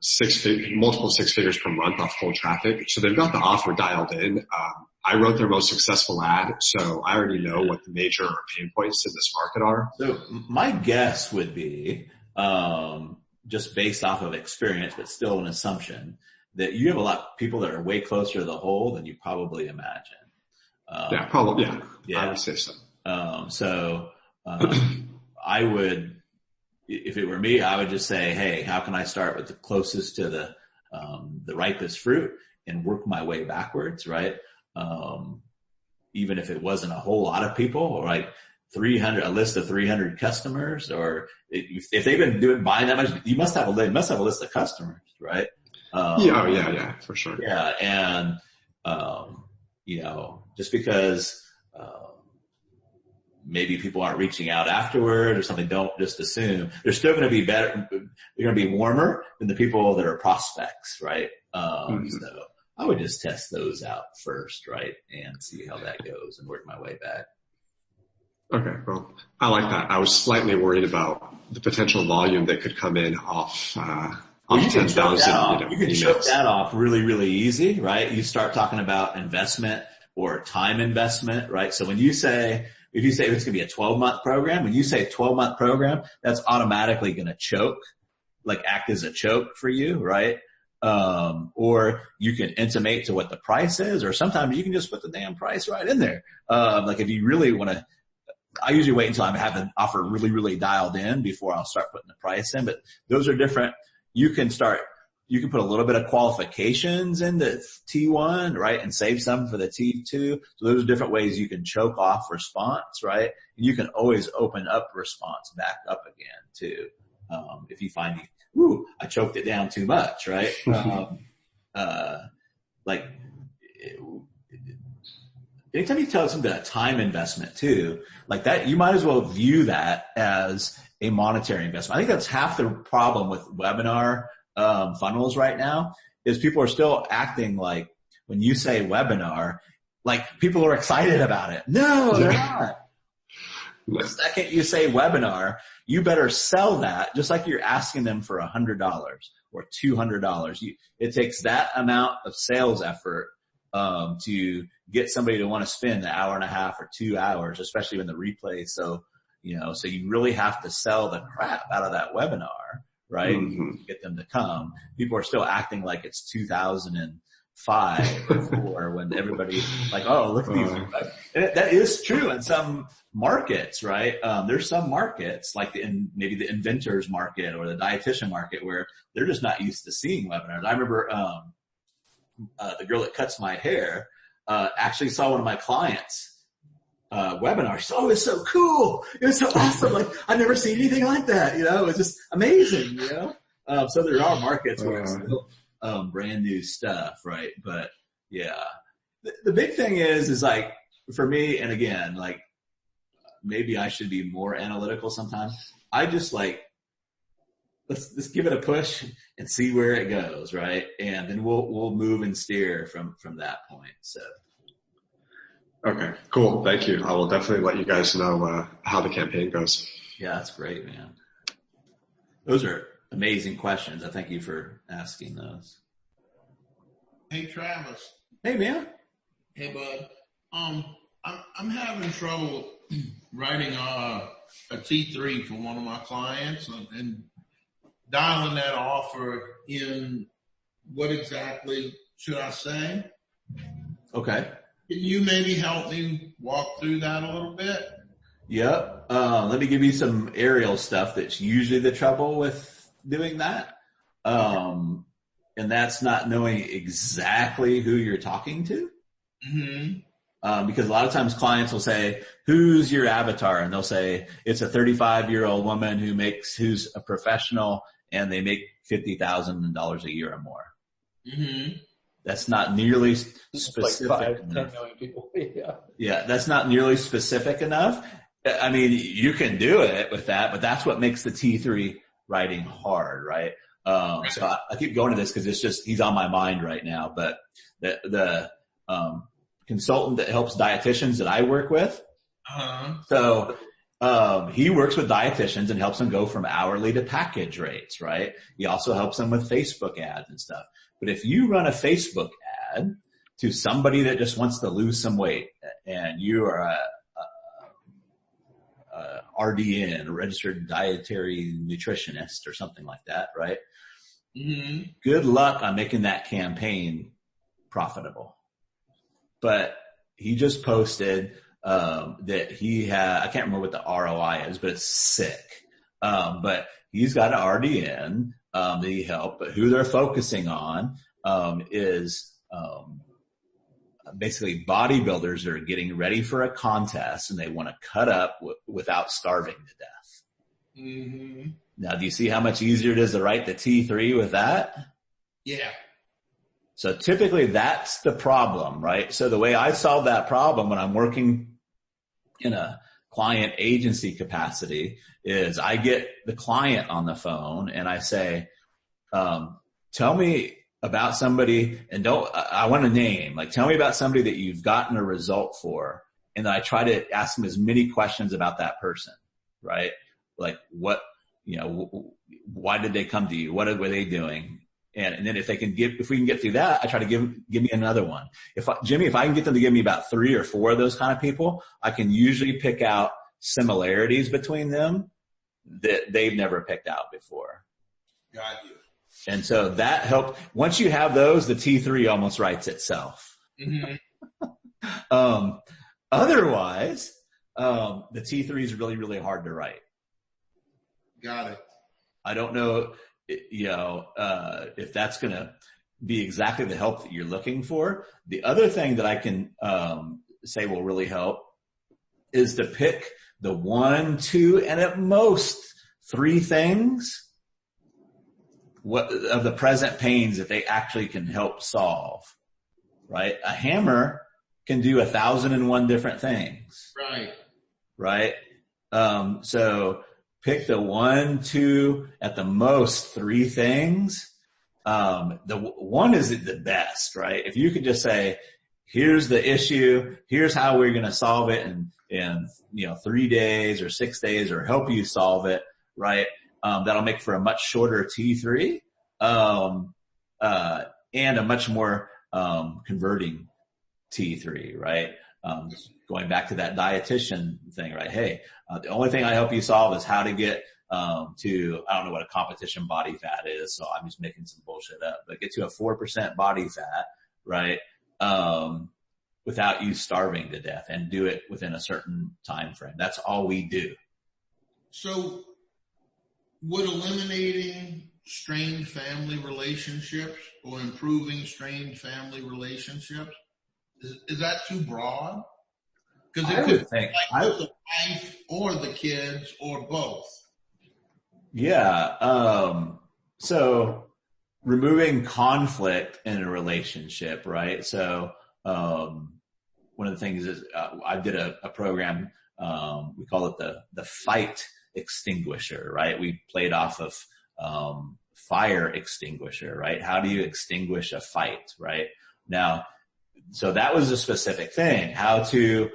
multiple six figures per month off cold traffic. So they've got the offer dialed in. I wrote their most successful ad, so I already know what the major pain points in this market are. So my guess would be, just based off of experience, but still an assumption, that you have a lot of people that are way closer to the hole than you probably imagine. Yeah, probably. Yeah, I would say so. I would, if it were me, I would just say, hey, how can I start with the closest to the ripest fruit and work my way backwards, right? Even if it wasn't a whole lot of people, or like a list of 300 customers, or if they've been buying that much, you must have a list of customers, right? Yeah, for sure. Yeah. And, you know, just because, maybe people aren't reaching out afterward or something, don't just assume. They're still going to be better. They're going to be warmer than the people that are prospects, right? So I would just test those out first, right? And see how that goes and work my way back. Okay, well, I like that. I was slightly worried about the potential volume that could come in off 10,000. You can choke that off really, really easy, right? You start talking about investment or time investment, right? So when you say, if you say it's going to be a 12-month program, when you say 12-month program, that's automatically going to choke, like act as a choke for you, right? Or you can intimate to what the price is, or sometimes you can just put the damn price right in there. Like if you really want to, I usually wait until I have an offer really, really dialed in before I'll start putting the price in, but those are different. You can put a little bit of qualifications in the T1, right? And save some for the T2. So those are different ways you can choke off response, right? And you can always open up response back up again too. If you find I choked it down too much, right? Like anytime you tell somebody that time investment too, like that, you might as well view that as a monetary investment. I think that's half the problem with webinar funnels right now is people are still acting like when you say webinar, like people are excited about it. No, they're not. The second you say webinar, you better sell that just like you're asking them for $100 or $200. It takes that amount of sales effort to get somebody to want to spend an hour and a half or 2 hours, especially in the replay. So you really have to sell the crap out of that webinar, right? To get them to come. People are still acting like it's 2005 or 4 when everybody like, oh, look at these. That is true in some markets, right? There's some markets like maybe the inventors market or the dietitian market where they're just not used to seeing webinars. I remember, the girl that cuts my hair, actually saw one of my clients' webinar. She said, oh, it's so cool. It was so awesome. Like, I've never seen anything like that. It was just amazing, So there are markets where it's still, brand new stuff, right? But yeah, the big thing is like, for me, and again, like, maybe I should be more analytical sometimes. I just like, let's give it a push and see where it goes, right? And then we'll move and steer from that point. So. Okay, cool. Thank you. I will definitely let you guys know how the campaign goes. Yeah, that's great, man. Those are amazing questions. I thank you for asking those. Hey, Travis. Hey, man. Hey, bud. I'm having trouble writing a T3 for one of my clients and dialing that offer in. What exactly should I say? Okay. Can you maybe help me walk through that a little bit? Yep. Let me give you some aerial stuff that's usually the trouble with doing that. And that's not knowing exactly who you're talking to. Mm-hmm. Because a lot of times clients will say, who's your avatar? And they'll say, it's a 35-year-old woman who's a professional and they make $50,000 a year or more. Mm-hmm. That's not nearly specific. Like 5, 10 million people. Yeah, that's not nearly specific enough. I mean, you can do it with that, but that's what makes the T3 writing hard, right? So I keep going to this because it's just, he's on my mind right now. But the consultant that helps dietitians that I work with, so he works with dietitians and helps them go from hourly to package rates, right? He also helps them with Facebook ads and stuff. But if you run a Facebook ad to somebody that just wants to lose some weight and you are a RDN, a registered dietary nutritionist or something like that, right? Mm-hmm. Good luck on making that campaign profitable. But he just posted that he had, I can't remember what the ROI is, but it's sick. But he's got an RDN that he helped, but who they're focusing on is basically bodybuilders that are getting ready for a contest and they want to cut up without starving to death. Mm-hmm. Now, do you see how much easier it is to write the T3 with that? Yeah. So typically that's the problem, right? So the way I solve that problem when I'm working in a client agency capacity is I get the client on the phone and I say, tell me about somebody and I want a name, like tell me about somebody that you've gotten a result for. And then I try to ask them as many questions about that person, right? Like what, why did they come to you? What were they doing? And then if we can get through that, I try to give me another one. If I can get them to give me about 3 or 4 of those kind of people, I can usually pick out similarities between them that they've never picked out before. Got you. And so that helped. Once you have those, the T3 almost writes itself. Mm-hmm. Otherwise, the T3 is really, really hard to write. Got it. I don't know, if that's going to be exactly the help that you're looking for. The other thing that I can say will really help is to pick the 1, 2, and at most 3 things of the present pains that they actually can help solve, right? A hammer can do 1,001 different things. Right. So pick the 1, 2, at the most 3 things. The one is the best, right? If you could just say, here's the issue, here's how we're going to solve it in 3 days or 6 days, or help you solve it, right? That'll make for a much shorter T3, and a much more, converting T3, right? Going back to that dietitian thing, right? Hey, the only thing I help you solve is how to get, to, I don't know what a competition body fat is, so I'm just making some bullshit up, but get to a 4% body fat, right? Without you starving to death, and do it within a certain time frame. That's all we do. So would eliminating strained family relationships or improving strained family relationships, is that too broad? Because it could be like the wife or the kids or both. Yeah. So removing conflict in a relationship, right? So, one of the things is, I did a program, we call it the fight extinguisher, right? We played off of, fire extinguisher, right? How do you extinguish a fight, right? Now, so that was a specific thing, how to,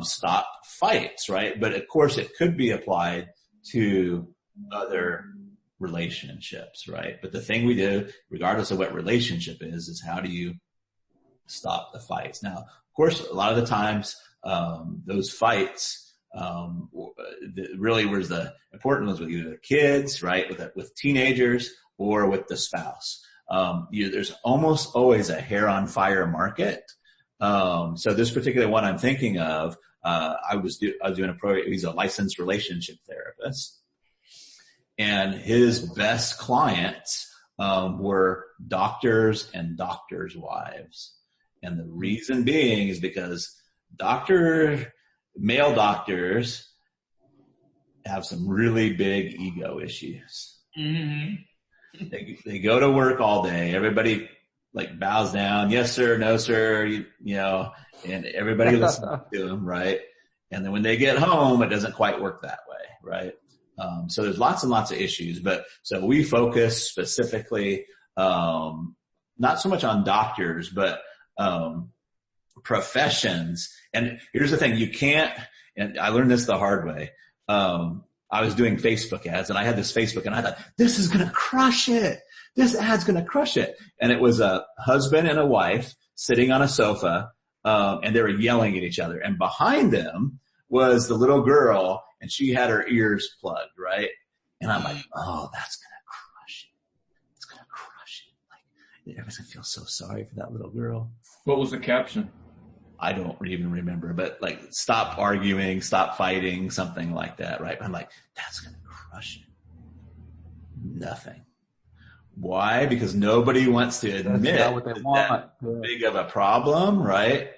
stop fights, right? But of course it could be applied to other relationships, right? But the thing we do, regardless of what relationship is how do you stop the fights? Now, of course, a lot of the times, those fights, really was the important ones with either kids, right? With teenagers or with the spouse. There's almost always a hair on fire market. So this particular one I'm thinking of, I was doing a program. He's a licensed relationship therapist, and his best clients, were doctors and doctors' wives. And the reason being is because male doctors have some really big ego issues. Mm-hmm. They go to work all day. Everybody like bows down. Yes, sir. No, sir. And everybody listens to them. Right. And then when they get home, it doesn't quite work that way. Right. So there's lots and lots of issues, so we focus specifically, not so much on doctors, but, professions. And here's the thing, you can't, and I learned this the hard way. I was doing Facebook ads, and I had this Facebook, and I thought, this is going to crush it. This ad's going to crush it. And it was a husband and a wife sitting on a sofa, and they were yelling at each other. And behind them was the little girl, and she had her ears plugged, right? And I'm like, oh, that's going to crush it. It's going to crush it. Like, everybody's going to feel so sorry for that little girl. What was the caption? I don't even remember, but like, stop arguing, stop fighting, something like that, right? I'm like, that's going to crush it. Nothing. Why? Because nobody wants to admit that big of a problem, right?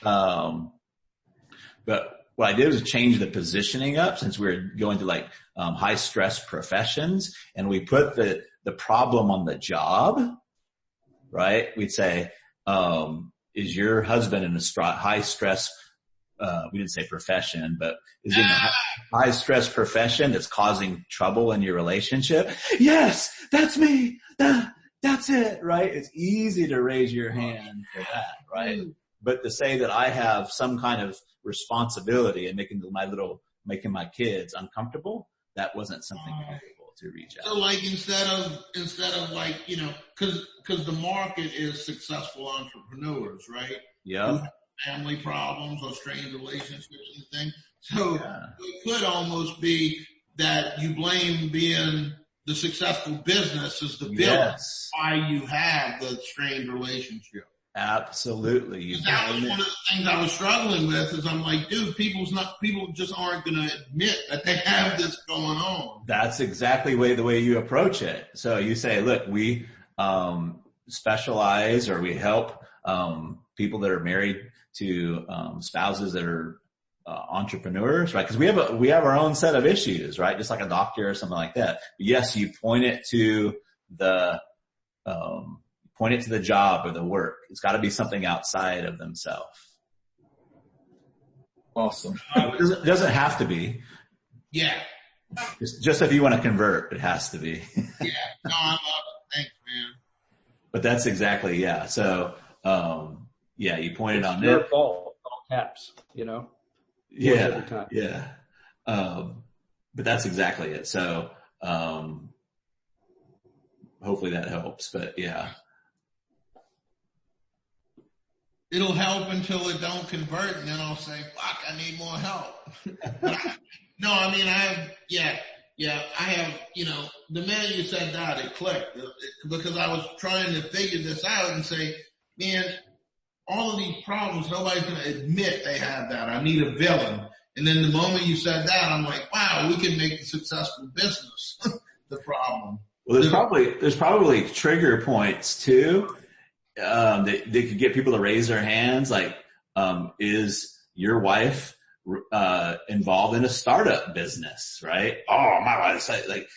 But what I did was change the positioning up, since we were going to like high stress professions, and we put the problem on the job, right? We'd say, is your husband in a high stress, we didn't say profession, but is he in a high stress profession that's causing trouble in your relationship? Yes, that's me. That's it, right? It's easy to raise your hand for that, right? But to say that I have some kind of responsibility in making my kids uncomfortable, that wasn't something comfortable to reach out. So like instead of like, cause the market is successful entrepreneurs, right? Yeah. Family problems or strained relationships and things. So it could almost be that you blame being the successful business as the villain why you have the strained relationship. Absolutely. That was one of the things I was struggling with, is I'm like, dude, people just aren't going to admit that they have this going on. That's exactly the way you approach it. So you say, look, we specialize, or we help people that are married to spouses that are entrepreneurs, right? Because we have our own set of issues, right? Just like a doctor or something like that. Yes, you point it to the job or the work. It's got to be something outside of themselves. Awesome. It doesn't have to be. Yeah. Just if you want to convert, it has to be. Yeah. No, I love it. Thanks, man. But that's exactly, yeah. So, you pointed It's on your it. fault, all caps, you know? Yeah. But that's exactly it. So, hopefully that helps, but yeah. It'll help until it don't convert, and then I'll say, fuck, I need more help. I have, the minute you said that, it clicked. Because I was trying to figure this out and say, man, all of these problems, nobody's going to admit they have that. I need a villain. And then the moment you said that, I'm like, wow, we can make a successful business the problem. Well, there's probably trigger points too. They could get people to raise their hands. Like, is your wife involved in a startup business? Right? Oh, my wife,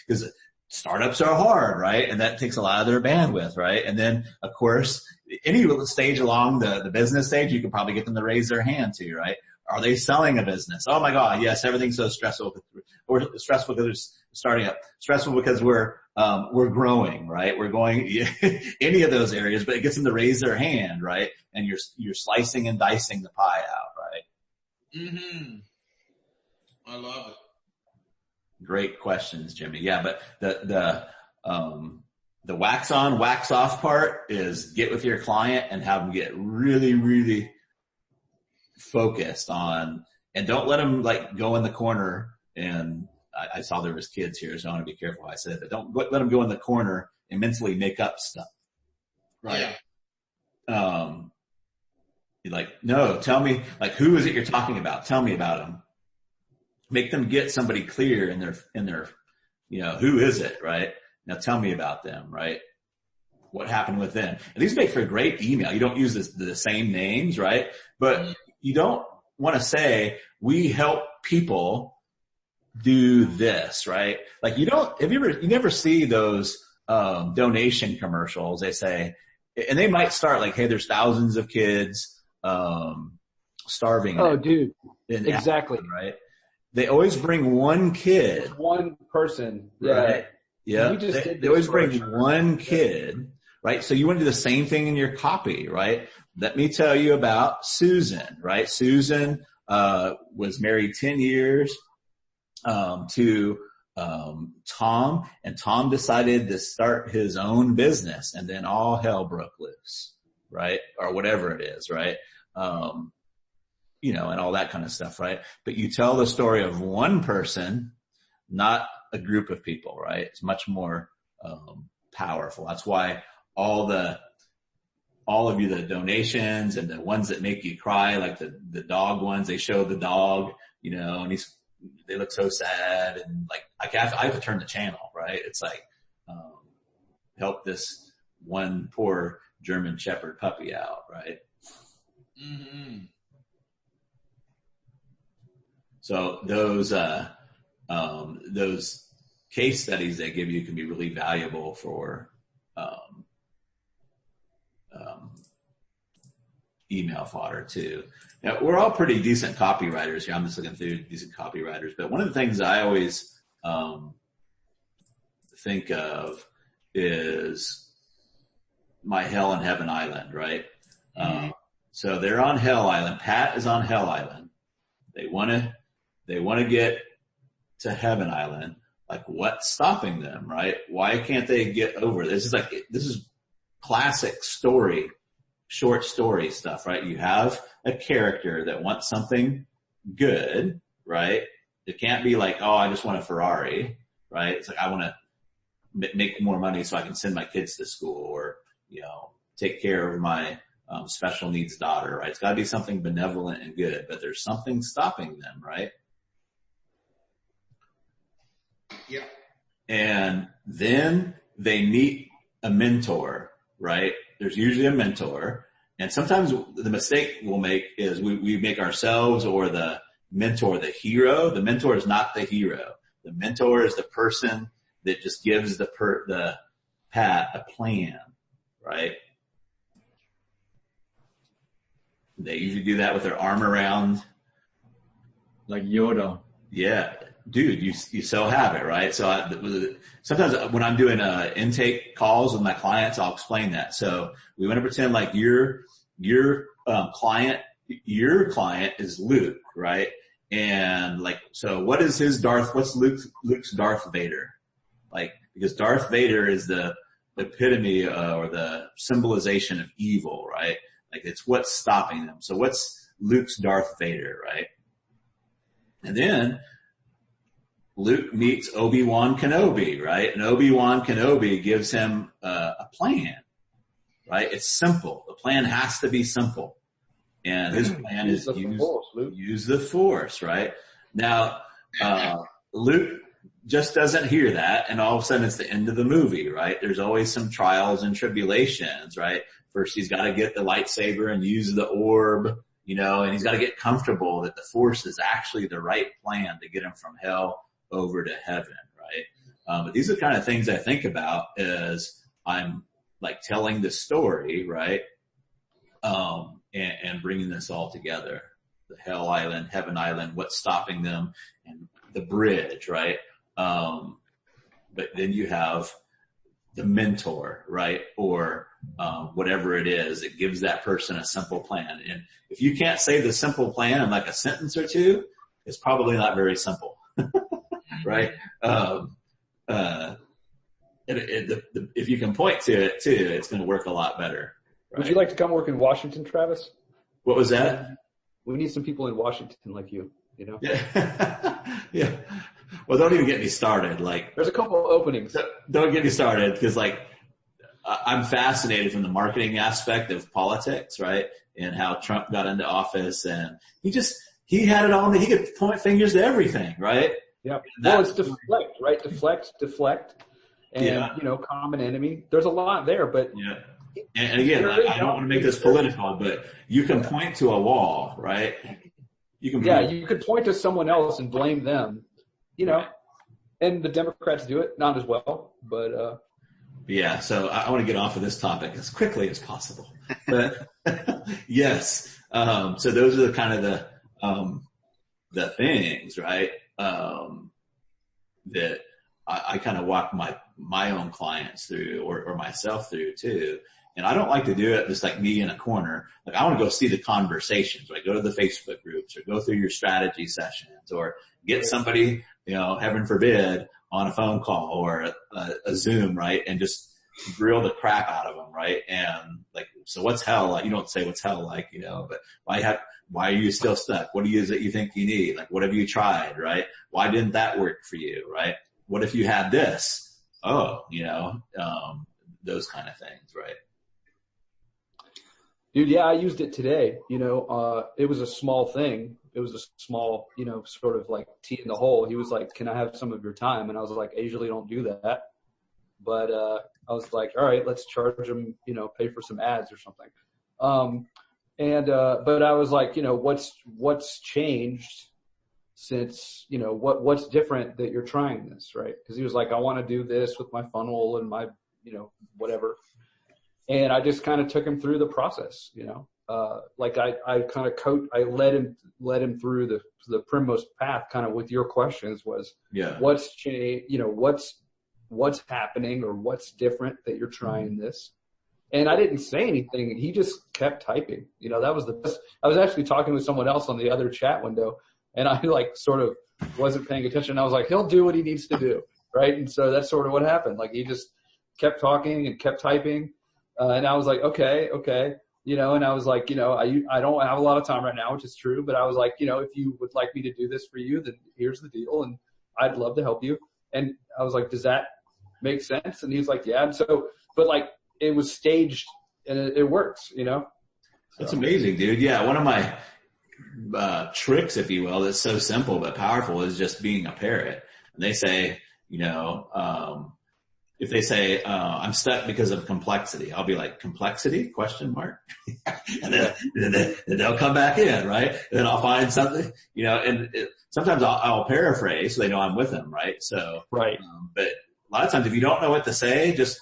because startups are hard, right? And that takes a lot of their bandwidth, right? And then, of course, any stage along the business stage, you can probably get them to raise their hand too, right? Are they selling a business? Oh my God, yes, everything's so stressful. Or stressful because it's starting up. Stressful because we're growing, right? We're going any of those areas, but it gets them to raise their hand, right? And you're slicing and dicing the pie out, right? Mm-hmm. I love it. Great questions, Jimmy. Yeah, but the wax on, wax off part is get with your client and have them get really, really focused on, and don't let them go in the corner. And I saw there was kids here, so I want to be careful how I said it, but don't let them go in the corner and mentally make up stuff. Right. Yeah. You're like, no, tell me, who is it you're talking about? Tell me about them. Make them get somebody clear in their, who is it, right? Now tell me about them, right? What happened with them? And these make for a great email. You don't use the same names, right? But you don't want to say, we help people do this, right? You never see those, donation commercials. They say, and they might start hey, there's thousands of kids, starving. Oh, dude. Exactly. Africa, right? They always bring one kid. One person. Yeah. Right. Yeah. They always bring one kid, right? So you want to do the same thing in your copy, right? Let me tell you about Susan, right? Susan, was married 10 years, to, Tom, and Tom decided to start his own business, and then all hell broke loose, right? Or whatever it is, right? And all that kind of stuff, right? But you tell the story of one person, not a group of people, right? It's much more, powerful. That's why all of you, the donations and the ones that make you cry, like the dog ones, they show the dog, and they look so sad, and I have to turn the channel, right? It's help this one poor German Shepherd puppy out, right? Mm-hmm. So those case studies they give you can be really valuable for, email fodder too. Now, we're all pretty decent copywriters here. I'm just looking through decent copywriters, but one of the things I always, think of is my Hell and Heaven Island, right? Mm-hmm. So they're on Hell Island. Pat is on Hell Island. They want to get to Heaven Island. What's stopping them, right? Why can't they get over this? This is classic short story stuff, right? You have a character that wants something good, right? It can't be oh, I just want a Ferrari, right? It's I want to make more money so I can send my kids to school, or, take care of my special needs daughter, right? It's got to be something benevolent and good, but there's something stopping them, right? Yeah. And then they meet a mentor, right? There's usually a mentor. And sometimes the mistake we'll make is we make ourselves or the mentor the hero. The mentor is not the hero. The mentor is the person that just gives the Pat a plan, right? They usually do that with their arm around Like Yoda. Yeah, dude, you so have it, right? So sometimes when I'm doing intake calls with my clients, I'll explain that. So we want to pretend like your client is Luke, right? And like, so what's Luke's Darth Vader? Like, because Darth Vader is the epitome or the symbolization of evil, right? Like, it's what's stopping them. So what's Luke's Darth Vader, right? And then Luke meets Obi-Wan Kenobi, right? And Obi-Wan Kenobi gives him a plan, right? It's simple. The plan has to be simple. And his plan is use the Force, right? Now, Luke just doesn't hear that, and all of a sudden it's the end of the movie, right? There's always some trials and tribulations, right? First he's got to get the lightsaber and use the orb, and he's got to get comfortable that the Force is actually the right plan to get him from hell over to heaven, right? But these are the kind of things I think about as I'm like telling the story, right? And bringing this all together. The Hell Island, Heaven Island, what's stopping them, and the bridge, right? But then you have the mentor, right? Or whatever it is, it gives that person a simple plan. And if you can't say the simple plan in like a sentence or two, it's probably not very simple, right? If you can point to it too, it's going to work a lot better. Right? Would you like to come work in Washington, Travis? What was that? We need some people in Washington like you, Yeah. Yeah. Well, don't even get me started. Like, there's a couple of openings. Don't get me started because like I'm fascinated from the marketing aspect of politics, right? And how Trump got into office, and he had it on. He could point fingers to everything, right? Yeah. Well, it's deflect, right? Deflect. And, common enemy. There's a lot there, but. Yeah. And again, I don't want to make this political, but you can point to a wall, right? You could point to someone else and blame them, and the Democrats do it, not as well, but. Yeah. So I want to get off of this topic as quickly as possible, but yes. So those are the kind of the things, right? That I kind of walk my own clients through or myself through too. And I don't like to do it just like me in a corner. Like I want to go see the conversations, right? Go to the Facebook groups or go through your strategy sessions or get somebody, heaven forbid, on a phone call or a Zoom, right? And just grill the crap out of them, right? And like, so what's hell like? You don't say what's hell like, but why are you still stuck? What is it you think you need? Like, what have you tried, right? Why didn't that work for you, right? What if you had this? Oh, those kind of things, right? Dude, yeah, I used it today. It was a small thing. It was a small, sort of like tea in the hole. He was like, "Can I have some of your time?" And I was like, "I usually don't do that." But I was like, "All right, let's charge him, pay for some ads or something." But I was like, what's changed since, what's different that you're trying this, right? Because he was like, "I want to do this with my funnel and my, whatever." And I just kind of took him through the process, like I kind of I led him through the Primrose path kind of with your questions was, what's changed, what's happening or what's different that you're trying this. And I didn't say anything. He just kept typing, that was the best. I was actually talking with someone else on the other chat window and I like sort of wasn't paying attention. I was like, he'll do what he needs to do. Right. And so that's sort of what happened. Like he just kept talking and kept typing. And I was like, okay. And I was like, I don't have a lot of time right now, which is true. But I was like, if you would like me to do this for you, then here's the deal. And I'd love to help you. And I was like, does that make sense? And he's like, yeah. And so, but like it was staged and it works, That's amazing, dude. Yeah. One of my tricks, if you will, that's so simple but powerful is just being a parrot. And they say, if they say, I'm stuck because of complexity, I'll be like, complexity? ? And then they'll come back in, right? And then I'll find something, and sometimes I'll paraphrase so they know I'm with them, right? So, right. But a lot of times if you don't know what to say, just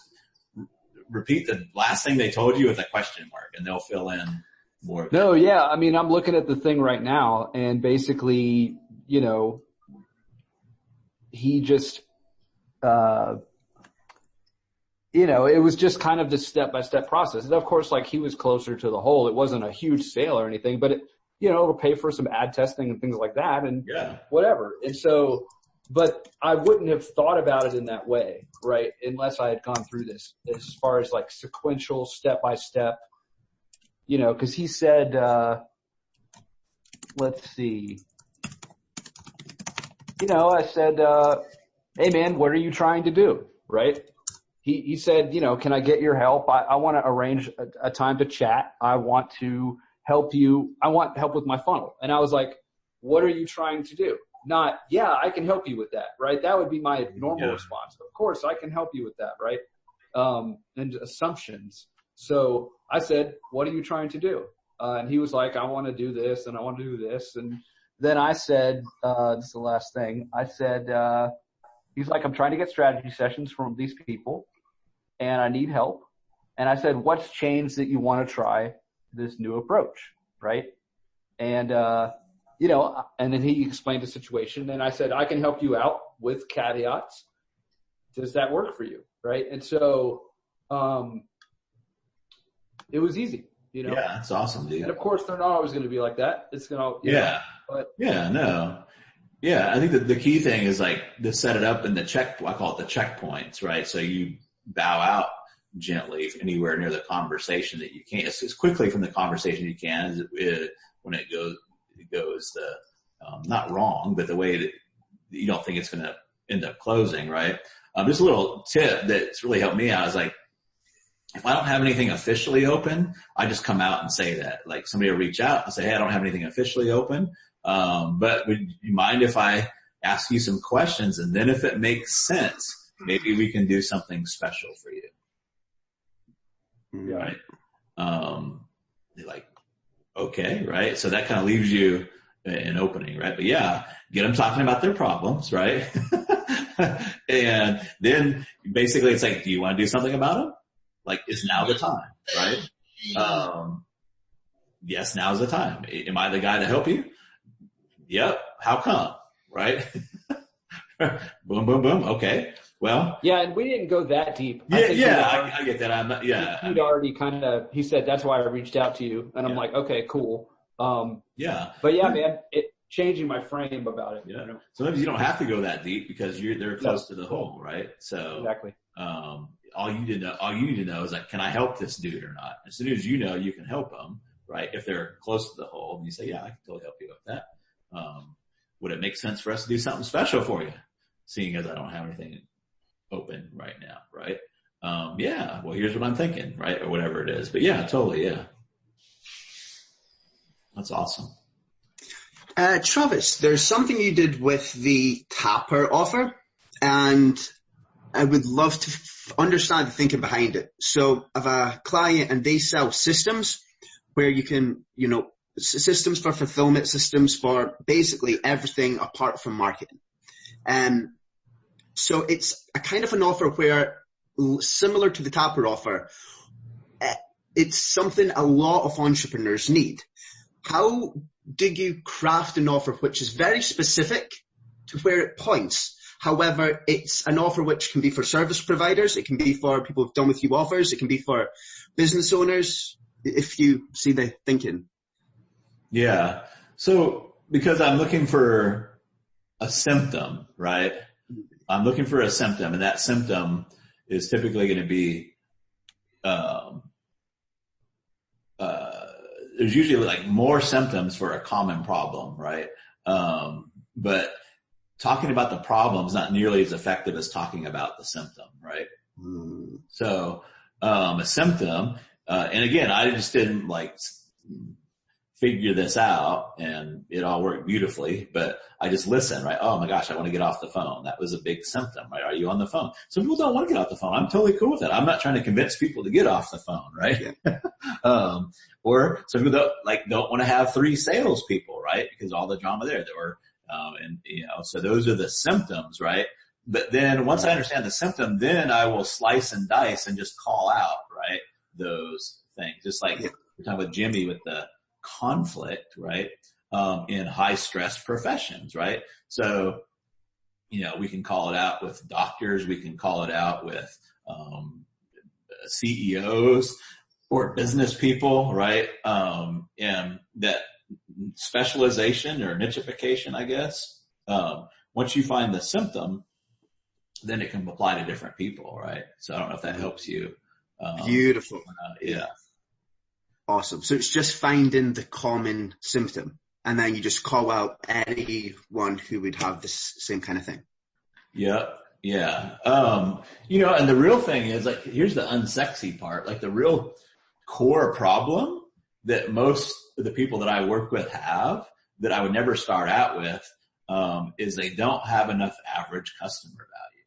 repeat the last thing they told you with a question mark and they'll fill in more. No, yeah. I mean, I'm looking at the thing right now and basically you know, he just, you know, it was just kind of this step-by-step process. And of course, like, he was closer to the hole. It wasn't a huge sale or anything, but it, you know, it'll pay for some ad testing and things like that and whatever. And so, but I wouldn't have thought about it in that way, right? Unless I had gone through this as far as like sequential step-by-step, you know, cause he said, let's see, you know, I said, hey man, what are you trying to do? Right? He said, you know, can I get your help? I want to arrange a time to chat. I want to help you. I want help with my funnel. And I was like, what are you trying to do? Not, yeah, I can help you with that, right? That would be my normal response. Of course, I can help you with that, right? And assumptions. So I said, what are you trying to do? And he was like, I want to do this and I want to do this. And then I said, this is the last thing. I said, he's like, I'm trying to get strategy sessions from these people and I need help. And I said, what's changed that you want to try this new approach, right? And, you know, and then he explained the situation and I said, I can help you out with caveats. Does that work for you? Right. And so, it was easy, you know? Yeah, that's awesome, dude. And of course they're not always going to be like that. It's going to, I think that the key thing is like to set it up in the I call it the checkpoints, right? So you bow out gently anywhere near the conversation that you can, as quickly from the conversation you can as when it goes not wrong, but the way that you don't think it's going to end up closing, right? Just a little tip that's really helped me out is like, if I don't have anything officially open, I just come out and say that. Like somebody will reach out and say, hey, I don't have anything officially open. But would you mind if I ask you some questions? And then if it makes sense, maybe we can do something special for you. Right. You're like, okay, right. So that kind of leaves you an opening, right? But yeah, get them talking about their problems, right? And then basically it's like, do you want to do something about them? Like, is now the time, right? Yes, now's the time. Am I the guy to help you? Yep. How come? Right? Boom, boom, boom. Okay. Well. Yeah, and we didn't go that deep. I get that. He'd already kind of, he said, that's why I reached out to you. And I'm like, okay, cool. But yeah, man, changing my frame about it. Yeah. You know? Sometimes you don't have to go that deep because they're close to the hole, right? So. Exactly. All you need to know is like, can I help this dude or not? As soon as you know you can help them, right? If they're close to the hole, and you say, yeah, I can totally help you with that. Would it make sense for us to do something special for you? Seeing as I don't have anything open right now, right? Yeah, well, here's what I'm thinking, right? Or whatever it is. But yeah, totally, yeah. That's awesome. Travis, there's something you did with the Tapper offer, and I would love to understand the thinking behind it. So I have a client and they sell systems where you can, you know, systems for fulfillment, systems for basically everything apart from marketing. So it's a kind of an offer where, similar to the Tapper offer, it's something a lot of entrepreneurs need. How do you craft an offer which is very specific to where it points? However, it's an offer which can be for service providers. It can be for people who've done with you offers. It can be for business owners, if you see the thinking. Yeah. So because I'm looking for a symptom, right? I'm looking for a symptom, and that symptom is typically going to be, there's usually like more symptoms for a common problem, right? But talking about the problem is not nearly as effective as talking about the symptom, right? So, a symptom, and again, I just didn't like figure this out and it all worked beautifully, but I just listened, right? Oh my gosh, I want to get off the phone. That was a big symptom, right? Are you on the phone? Some people don't want to get off the phone. I'm totally cool with that. I'm not trying to convince people to get off the phone, right? Yeah. Or some people don't want to have 3 salespeople, right? Because all the drama there, and you know, so those are the symptoms, right? But then once I understand the symptom, then I will slice and dice and just call out, right? Those things, just like we're talking with Jimmy with the conflict, right? in high stress professions, right? So, we can call it out with doctors. We can call it out with, CEOs or business people, right? And that specialization or nichification, I guess, once you find the symptom, then it can apply to different people, right? So I don't know if that helps you. Beautiful. Yeah. Awesome. So it's just finding the common symptom, and then you just call out anyone who would have this same kind of thing. Yep. Yeah. And the real thing is, like, here's the unsexy part. Like, the real core problem that most of the people that I work with have, that I would never start out with, is they don't have enough average customer value.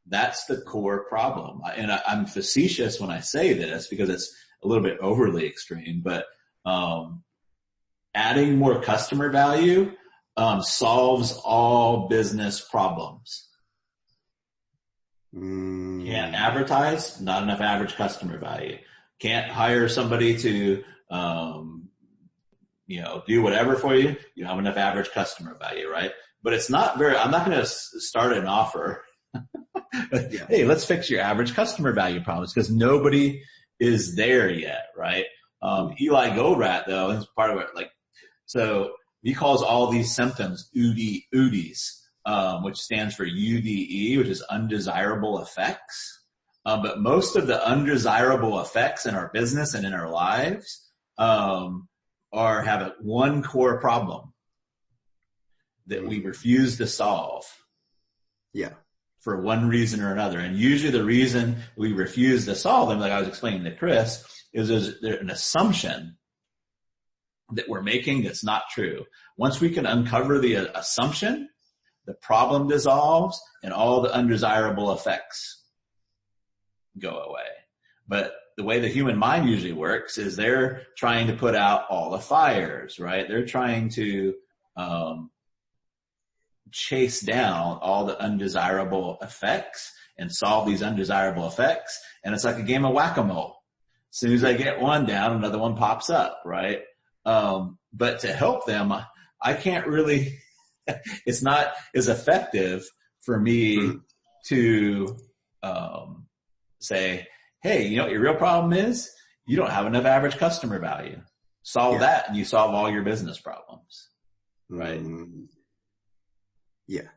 That's the core problem. And I'm facetious when I say this because it's a little bit overly extreme, but adding more customer value solves all business problems. Can't advertise, not enough average customer value. Can't hire somebody to, do whatever for you. You don't have enough average customer value, right? But it's not I'm not going to start an offer. Hey, let's fix your average customer value problems, because nobody is there yet, right? Eli Goldratt, though, is part of it. So he calls all these symptoms UDIs. Which stands for UDE, which is undesirable effects. But most of the undesirable effects in our business and in our lives have one core problem that we refuse to solve. Yeah. For one reason or another. And usually the reason we refuse to solve them, like I was explaining to Chris, is there's an assumption that we're making that's not true. Once we can uncover the assumption, the problem dissolves and all the undesirable effects go away. But the way the human mind usually works is they're trying to put out all the fires, right? They're trying to chase down all the undesirable effects and solve these undesirable effects. And it's like a game of whack-a-mole. As soon as I get one down, another one pops up, right? But to help them, I can't really... It's not as effective for me to say, hey, you know what your real problem is? You don't have enough average customer value. Solve that and you solve all your business problems. Right? Yeah.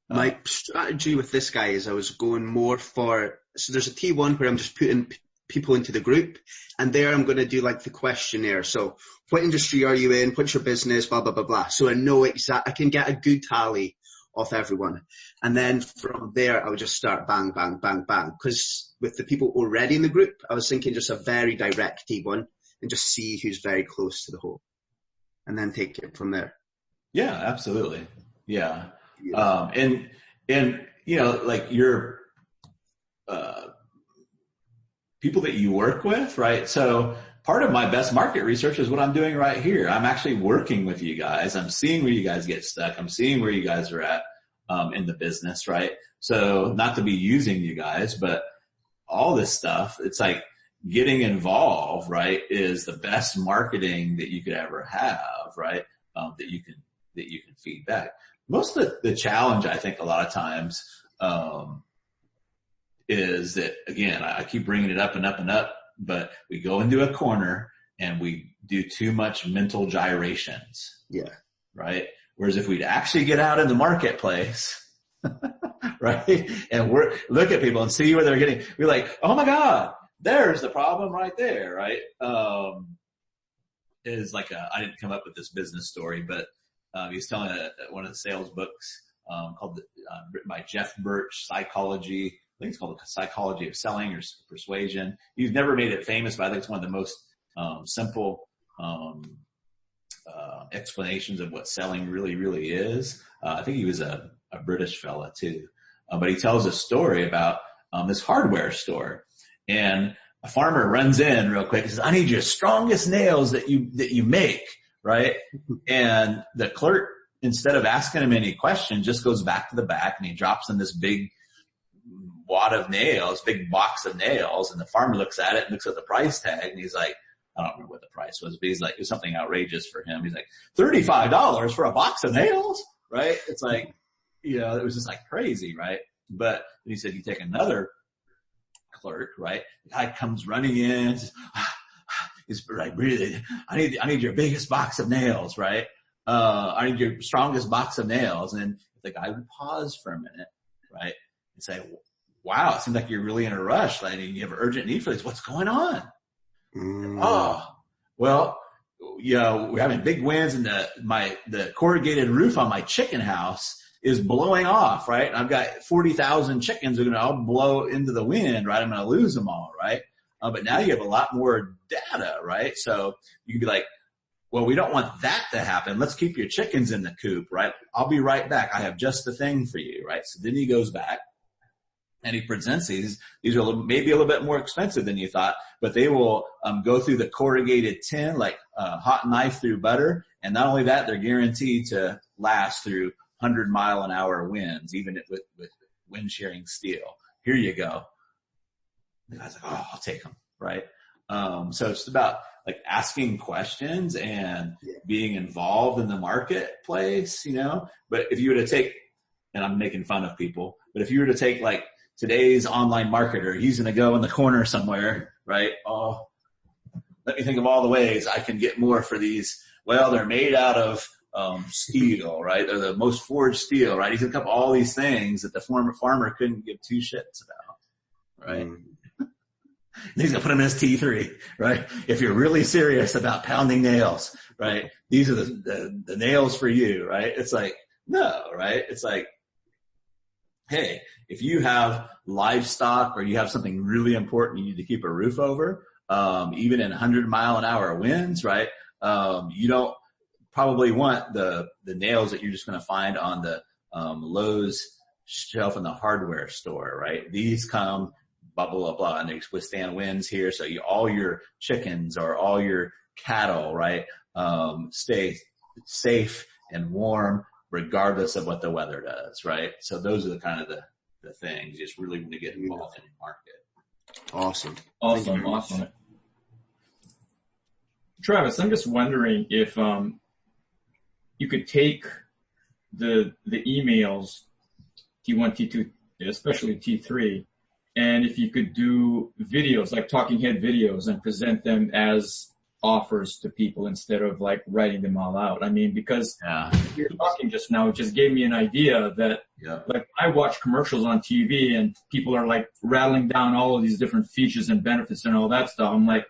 My strategy with this guy is I was going more for, so there's a T1 where I'm just putting people into the group, and there I'm going to do like the questionnaire. So what industry are you in? What's your business? Blah, blah, blah, blah. So I know I can get a good tally of everyone. And then from there, I would just start bang, bang, bang, bang. Because with the people already in the group, I was thinking just a very direct T1 and just see who's very close to the hole and then take it from there. Yeah, absolutely. Yeah. And you know, like your, people that you work with, right? So part of my best market research is what I'm doing right here. I'm actually working with you guys. I'm seeing where you guys get stuck. I'm seeing where you guys are at, in the business, right? So not to be using you guys, but all this stuff, it's like getting involved, right, is the best marketing that you could ever have, right? That you can feed back. Most of the challenge, I think, a lot of times, is that, again, I keep bringing it up and up and up, but we go into a corner and we do too much mental gyrations. Yeah. Right? Whereas if we'd actually get out in the marketplace, right, and look at people and see where they're getting, we're like, oh my God, there's the problem right there, right? Is like I didn't come up with this business story, but he was telling one of the sales books called written by Jeff Birch, Psychology. I think it's called The Psychology of Selling or Persuasion. He's never made it famous, but I think it's one of the most simple explanations of what selling really, really is. I think he was a British fella too. But he tells a story about this hardware store. And a farmer runs in real quick and says, I need your strongest nails that you make, right? And the clerk, instead of asking him any questions, just goes back to the back and he drops in this big wad of nails, big box of nails, and the farmer looks at it and looks at the price tag and he's like, I don't remember what the price was, but he's like, it was something outrageous for him. He's like, $35 for a box of nails, right? It's like, you know, it was just like crazy, right? But he said, you take another clerk, right? The guy comes running in, says, he's like, really, I need your biggest box of nails, right? I need your strongest box of nails. And the guy would pause for a minute, right? And say, wow, it seems like you're really in a rush. Like you have an urgent need for this. What's going on? Oh, well, you know, we're having big winds and the corrugated roof on my chicken house is blowing off, right? And I've got 40,000 chickens are going to all blow into the wind, right? I'm going to lose them all, right? But now you have a lot more data, right? So you can be like, well, we don't want that to happen. Let's keep your chickens in the coop, right? I'll be right back. I have just the thing for you, right? So then he goes back and he presents these. These are maybe a little bit more expensive than you thought, but they will go through the corrugated tin like a hot knife through butter. And not only that, they're guaranteed to last through 100-mile-an-hour winds, even with wind shearing steel. Here you go. The guy's like, oh, I'll take them, right? So it's about like asking questions and being involved in the marketplace, you know. But if you were to take, and I'm making fun of people, but if you were to take like today's online marketer, he's going to go in the corner somewhere, right? Oh, let me think of all the ways I can get more for these. Well, they're made out of steel, right? They're the most forged steel, right? He's going to come up with all these things that the former farmer couldn't give two shits about, right? He's going to put them in his T3, right? If you're really serious about pounding nails, right? These are the nails for you, right? It's like, no, right? It's like, hey, if you have livestock or you have something really important you need to keep a roof over, even in 100-mile-an-hour winds, right? You don't probably want the nails that you're just going to find on the Lowe's shelf in the hardware store, right? These come blah, blah, blah, and they withstand winds here. So all your chickens or all your cattle, right, stay safe and warm regardless of what the weather does, right? So those are the kind of the things. You just really want to get involved in the market. Awesome. Travis, I'm just wondering if you could take the emails, T1, T2, especially T3, and if you could do videos, like talking head videos, and present them as offers to people instead of like writing them all out. I mean, because you're talking just now, it just gave me an idea that like I watch commercials on TV and people are like rattling down all of these different features and benefits and all that stuff. I'm like,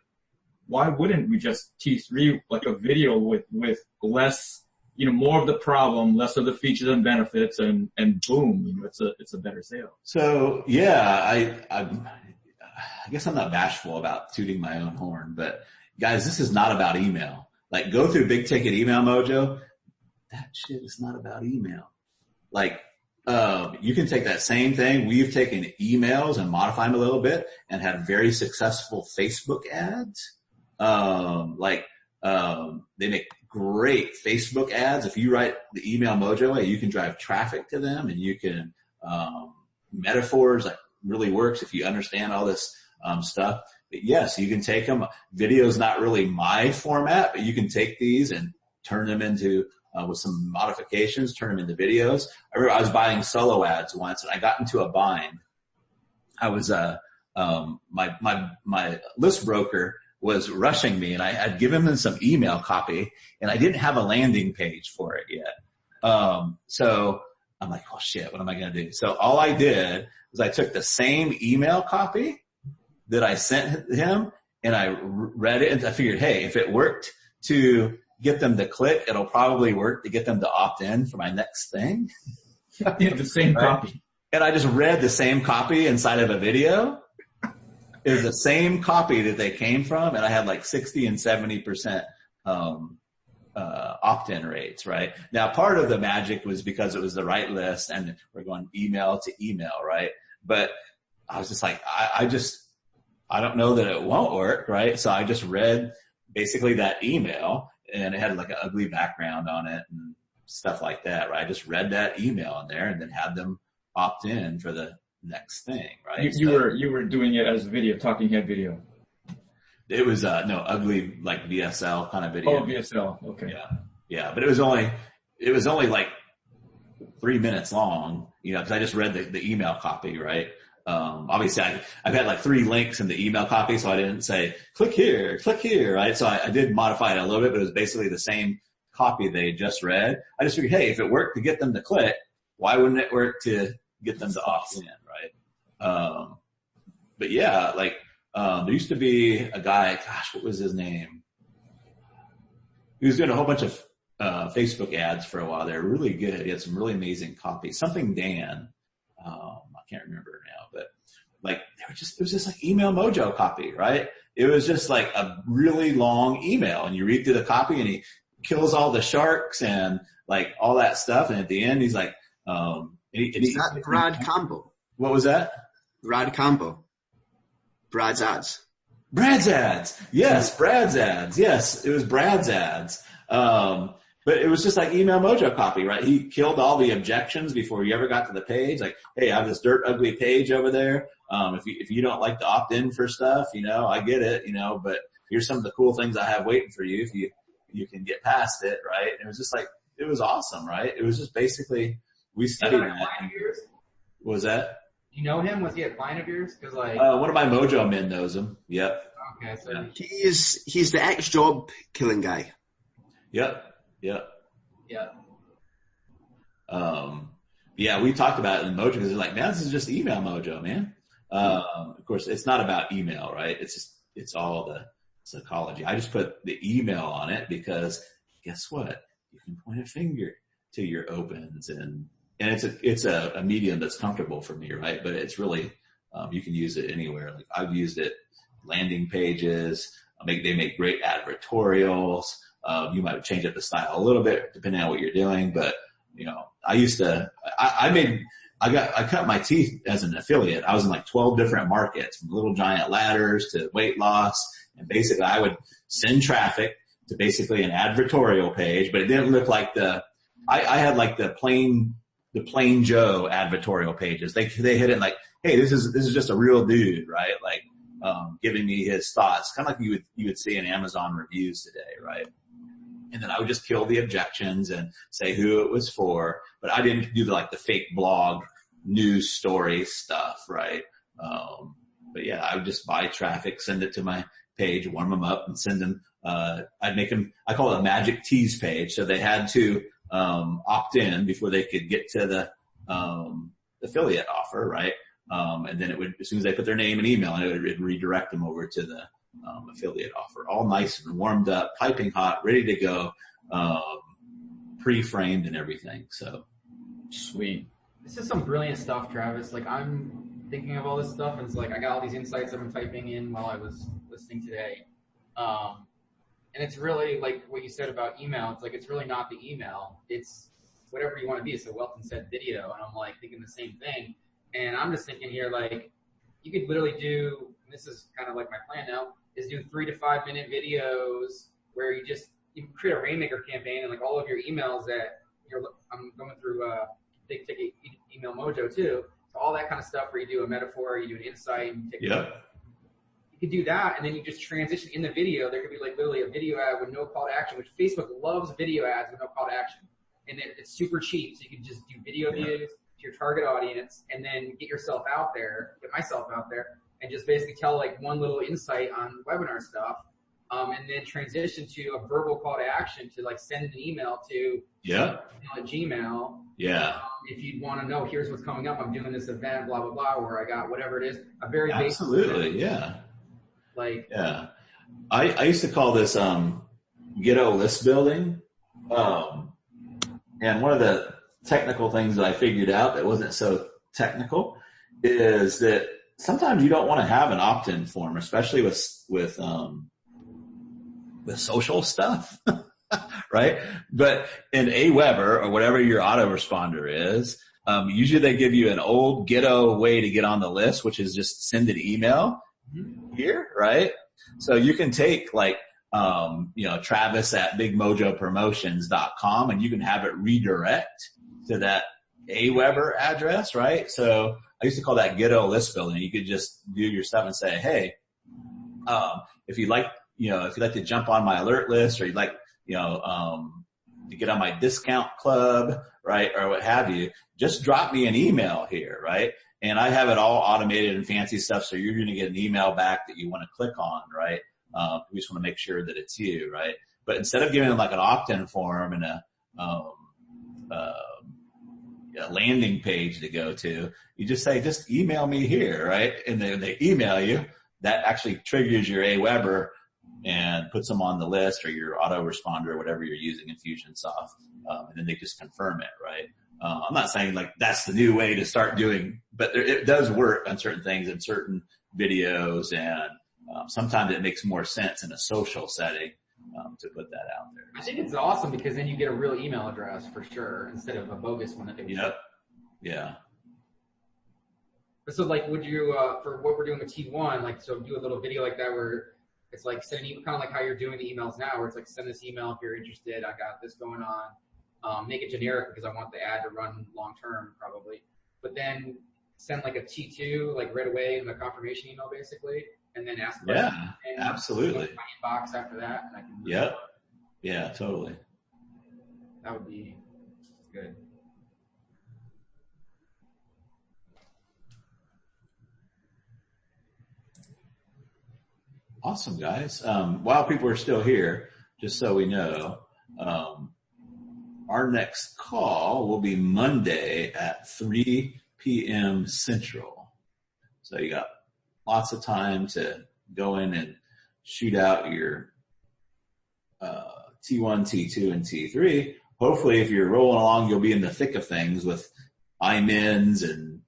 why wouldn't we just T3 like a video with less, you know, more of the problem, less of the features and benefits, and boom, you know, it's a better sale. So yeah, I guess I'm not bashful about tooting my own horn, but guys, this is not about email. Like, go through Big Ticket Email Mojo. That shit is not about email. Like, you can take that same thing. We've taken emails and modified them a little bit and had very successful Facebook ads. They make great Facebook ads. If you write the Email Mojo way, you can drive traffic to them, and you can, metaphors, like, really works if you understand all this, stuff. But yes, you can take them. Video's not really my format, but you can take these and turn them into, with some modifications, turn them into videos. I remember I was buying solo ads once, and I got into a bind. I was, my list broker was rushing me, and I had given them some email copy, and I didn't have a landing page for it yet. So I'm like, oh shit, what am I going to do? So all I did was I took the same email copy that I sent him, and I read it, and I figured, hey, if it worked to get them to click, it'll probably work to get them to opt in for my next thing. The same copy. And I just read the same copy inside of a video. It was the same copy that they came from, and I had like 60 and 70% opt-in rates, right? Now, part of the magic was because it was the right list, and we're going email to email, right? But I was just like, I don't know that it won't work, right? So I just read basically that email, and it had like an ugly background on it and stuff like that, right? I just read that email in there and then had them opt in for the next thing, right? You were doing it as video, talking head video. It was, no, ugly, like VSL kind of video. Oh, VSL. Okay. Yeah. But it was only like 3 minutes long, cause I just read the email copy, right? Obviously I've had like 3 links in the email copy, so I didn't say click here, right? So I did modify it a little bit, but it was basically the same copy they just read. I just figured, hey, if it worked to get them to click, why wouldn't it work to get them to opt in, right? But yeah, like, there used to be a guy, gosh, what was his name? He was doing a whole bunch of Facebook ads for a while. They're really good. He had some really amazing copy. Something Dan. I can't remember now, but like it was just like Email Mojo copy, right? It was just like a really long email, and you read through the copy, and he kills all the sharks and like all that stuff. And at the end, he's like, is that Brad Campbell? What was that? Brad Campbell. Brad's ads. Brad's ads. Yes, Brad's ads. Yes, it was Brad's ads. But it was just like Email Mojo copy, right? He killed all the objections before you ever got to the page. Like, hey, I have this dirt ugly page over there. If you don't like to opt in for stuff, I get it, but here's some of the cool things I have waiting for you if you can get past it, right? And it was just like, it was awesome, right? It was just basically, we studied that. What was that? Do you know him? Was he a client of yours? Cause like, one of my Mojo men knows him. Yep. Okay. So he's the ex-job killing guy. Yep. Yeah. Yeah, we talked about it in Mojo because it's like, man, this is just Email Mojo, man. Of course, it's not about email, right? It's all the psychology. I just put the email on it because guess what? You can point a finger to your opens and it's a medium that's comfortable for me, right? But it's really, you can use it anywhere. Like I've used it, landing pages, they make great advertorials. You might change up the style a little bit depending on what you're doing, but I cut my teeth as an affiliate. I was in like 12 different markets, from Little Giant Ladders to weight loss. And basically I would send traffic to basically an advertorial page, but it didn't look like I had like the plain Joe advertorial pages. They hit it like, hey, this is just a real dude, right? Like, giving me his thoughts, kind of like you would see in Amazon reviews today, right? And then I would just kill the objections and say who it was for, but I didn't do the fake blog news story stuff, right? But yeah, I would just buy traffic, send it to my page, warm them up and send them, I'd make them, I call it a magic tease page. So they had to, opt in before they could get to the, affiliate offer, right? And then it would, as soon as they put their name and email, it would redirect them over to the, affiliate offer, all nice and warmed up, piping hot, ready to go, pre-framed and everything. So sweet. This is some brilliant stuff, Travis. Like I'm thinking of all this stuff and it's like, I got all these insights I've been typing in while I was listening today. And it's really like what you said about email. It's like, it's really not the email. It's whatever you want to be. It's a Welton said video. And I'm like thinking the same thing. And I'm just thinking here, like you could literally do, and this is kind of like my plan now, is do 3 to 5 minute videos where you create a Rainmaker campaign and like all of your emails that I'm going through Big Ticket Email Mojo too. So all that kind of stuff where you do a metaphor, you do an insight, and you could do that, and then you just transition in the video. There could be like literally a video ad with no call to action, which Facebook loves video ads with no call to action. And it's super cheap. So you can just do video views to your target audience and then get yourself out there, get myself out there, and just basically tell like one little insight on webinar stuff. And then transition to a verbal call to action to like send an email to at Gmail. Yeah. If you want to know, here's what's coming up. I'm doing this event, blah, blah, blah, or I got whatever it is. A very basic. Absolutely. Yeah. Like, yeah. I used to call this, ghetto list building. And one of the technical things that I figured out that wasn't so technical is that sometimes you don't want to have an opt-in form, especially with social stuff, right? But in Aweber or whatever your autoresponder is, usually they give you an old ghetto way to get on the list, which is just send an email here, right? So you can take like, Travis at bigmojopromotions.com and you can have it redirect to that Aweber address, right? So I used to call that ghetto list building. You could just do your stuff and say, hey, If you'd like to jump on my alert list, or you'd like, to get on my discount club, right, or what have you, just drop me an email here, right? And I have it all automated and fancy stuff, so you're going to get an email back that you want to click on, right? We just want to make sure that it's you, right? But instead of giving them like an opt-in form and a landing page to go to, you just say, just email me here, right? And then they email you. That actually triggers your Aweber and puts them on the list, or your autoresponder, or whatever you're using, Infusionsoft, and then they just confirm it, right? I'm not saying like that's the new way to start doing, but it does work on certain things in certain videos, and sometimes it makes more sense in a social setting to put that out there. I think it's awesome because then you get a real email address for sure instead of a bogus one that they Yep. Yeah. So like, would you, for what we're doing with T1, like, so do a little video like that where it's like sending, kind of like how you're doing the emails now, where it's like, send this email if you're interested. I got this going on. Make it generic because I want the ad to run long term probably. But then send like a T2 like right away in the confirmation email basically, and then ask. Yeah, absolutely. My inbox after that, and I can. Yep. Yeah, totally. That would be good. Awesome, guys. While people are still here, just so we know, our next call will be Monday at 3 p.m. Central. So you got lots of time to go in and shoot out your T1, T2, and T3. Hopefully, if you're rolling along, you'll be in the thick of things with IMINs and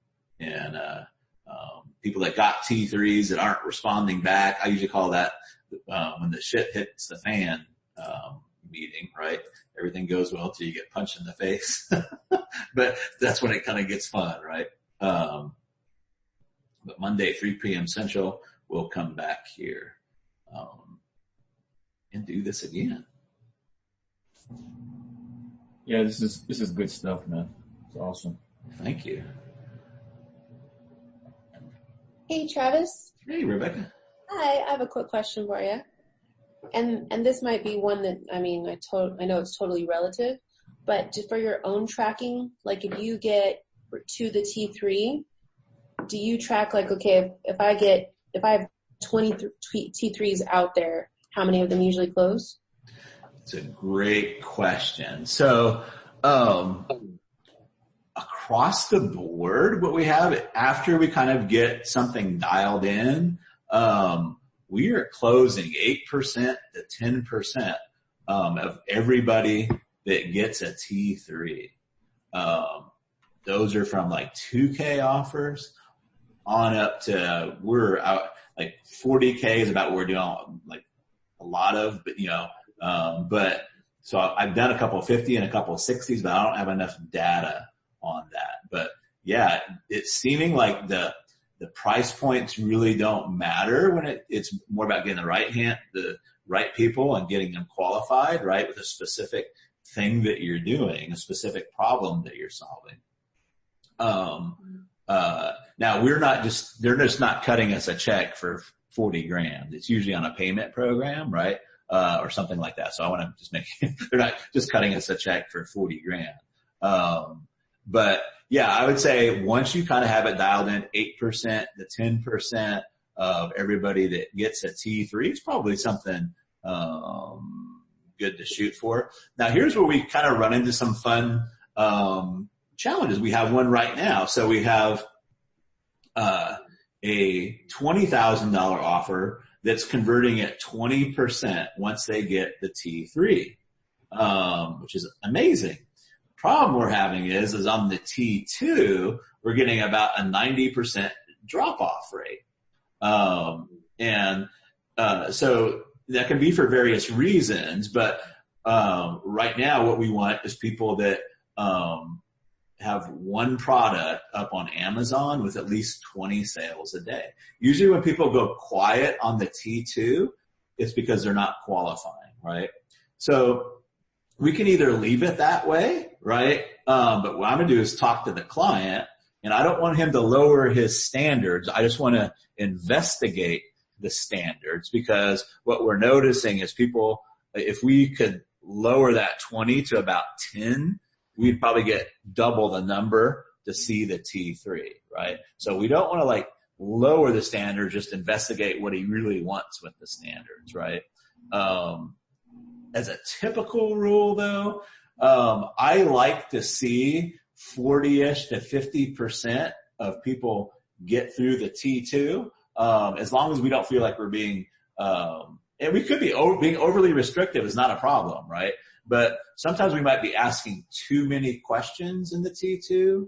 people that got T3s that aren't responding back. I usually call that when the shit hits the fan meeting, right? Everything goes well till you get punched in the face. But that's when it kind of gets fun, right? But Monday, 3 p.m. Central, we'll come back here and do this again. Yeah, this is good stuff, man. It's awesome. Thank you. Hey, Travis. Hey, Rebecca. Hi, I have a quick question for you. And this might be one that, I mean, I know it's totally relative, but just for your own tracking, like if you get to the T3, do you track like, okay, if I have 20 T3s out there, how many of them usually close? It's a great question. So, across the board, what we have after we kind of get something dialed in, we are closing 8% to 10% of everybody that gets a T3. Those are from like 2K offers on up to we're out like 40K is about what we're doing like a lot of, but but so I've done a couple of 50 and a couple of 60s, but I don't have enough data on that. But yeah, it's seeming like the price points really don't matter when it's more about getting the right people and getting them qualified, right, with a specific thing that you're doing, a specific problem that you're solving. Now they're just not cutting us a check for 40 grand. It's usually on a payment program, right? Or something like that. So I want to just make they're not just cutting us a check for 40 grand. But yeah, I would say once you kind of have it dialed in 8% to 10% of everybody that gets a T3, it's probably something, good to shoot for. Now here's where we kind of run into some fun, challenges. We have one right now. So we have, a $20,000 offer that's converting at 20% once they get the T3, which is amazing. Problem we're having is on the T2, we're getting about a 90% drop-off rate. So that can be for various reasons, but right now what we want is people that have one product up on Amazon with at least 20 sales a day. Usually when people go quiet on the T2, it's because they're not qualifying, right? So we can either leave it that way, right? But what I'm going to do is talk to the client, and I don't want him to lower his standards. I just want to investigate the standards, because what we're noticing is people, if we could lower that 20 to about 10, we'd probably get double the number to see the T3, right? So we don't want to like lower the standard, just investigate what he really wants with the standards, right? As a typical rule though, I like to see 40-ish to 50% of people get through the T2, as long as we don't feel like we're being, and we could be being overly restrictive is not a problem, right? But sometimes we might be asking too many questions in the T2,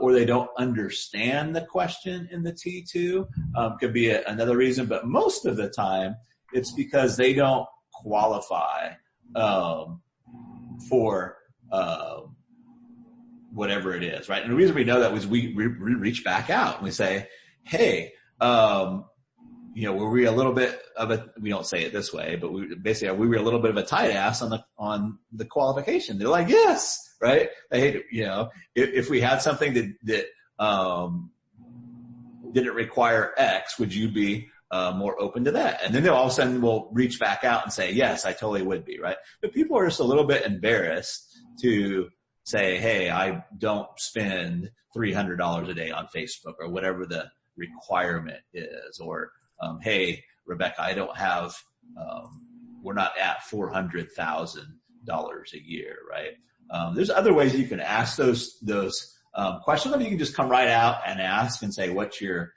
or they don't understand the question in the T2, could be another reason. But most of the time, it's because they don't qualify for whatever it is, right? And the reason we know that was we reach back out and we say, hey, were we a little bit of a, we don't say it this way, but we were a little bit of a tight ass on the qualification. They're like, yes, right? They hate it, if we had something that didn't require X, would you be more open to that? And then they'll all of a sudden will reach back out and say, yes, I totally would be, right? But people are just a little bit embarrassed to say, hey, I don't spend $300 a day on Facebook or whatever the requirement is, or hey, Rebecca, I don't have, we're not at $400,000 a year, right? There's other ways you can ask those questions. I mean, you can just come right out and ask and say, what's your,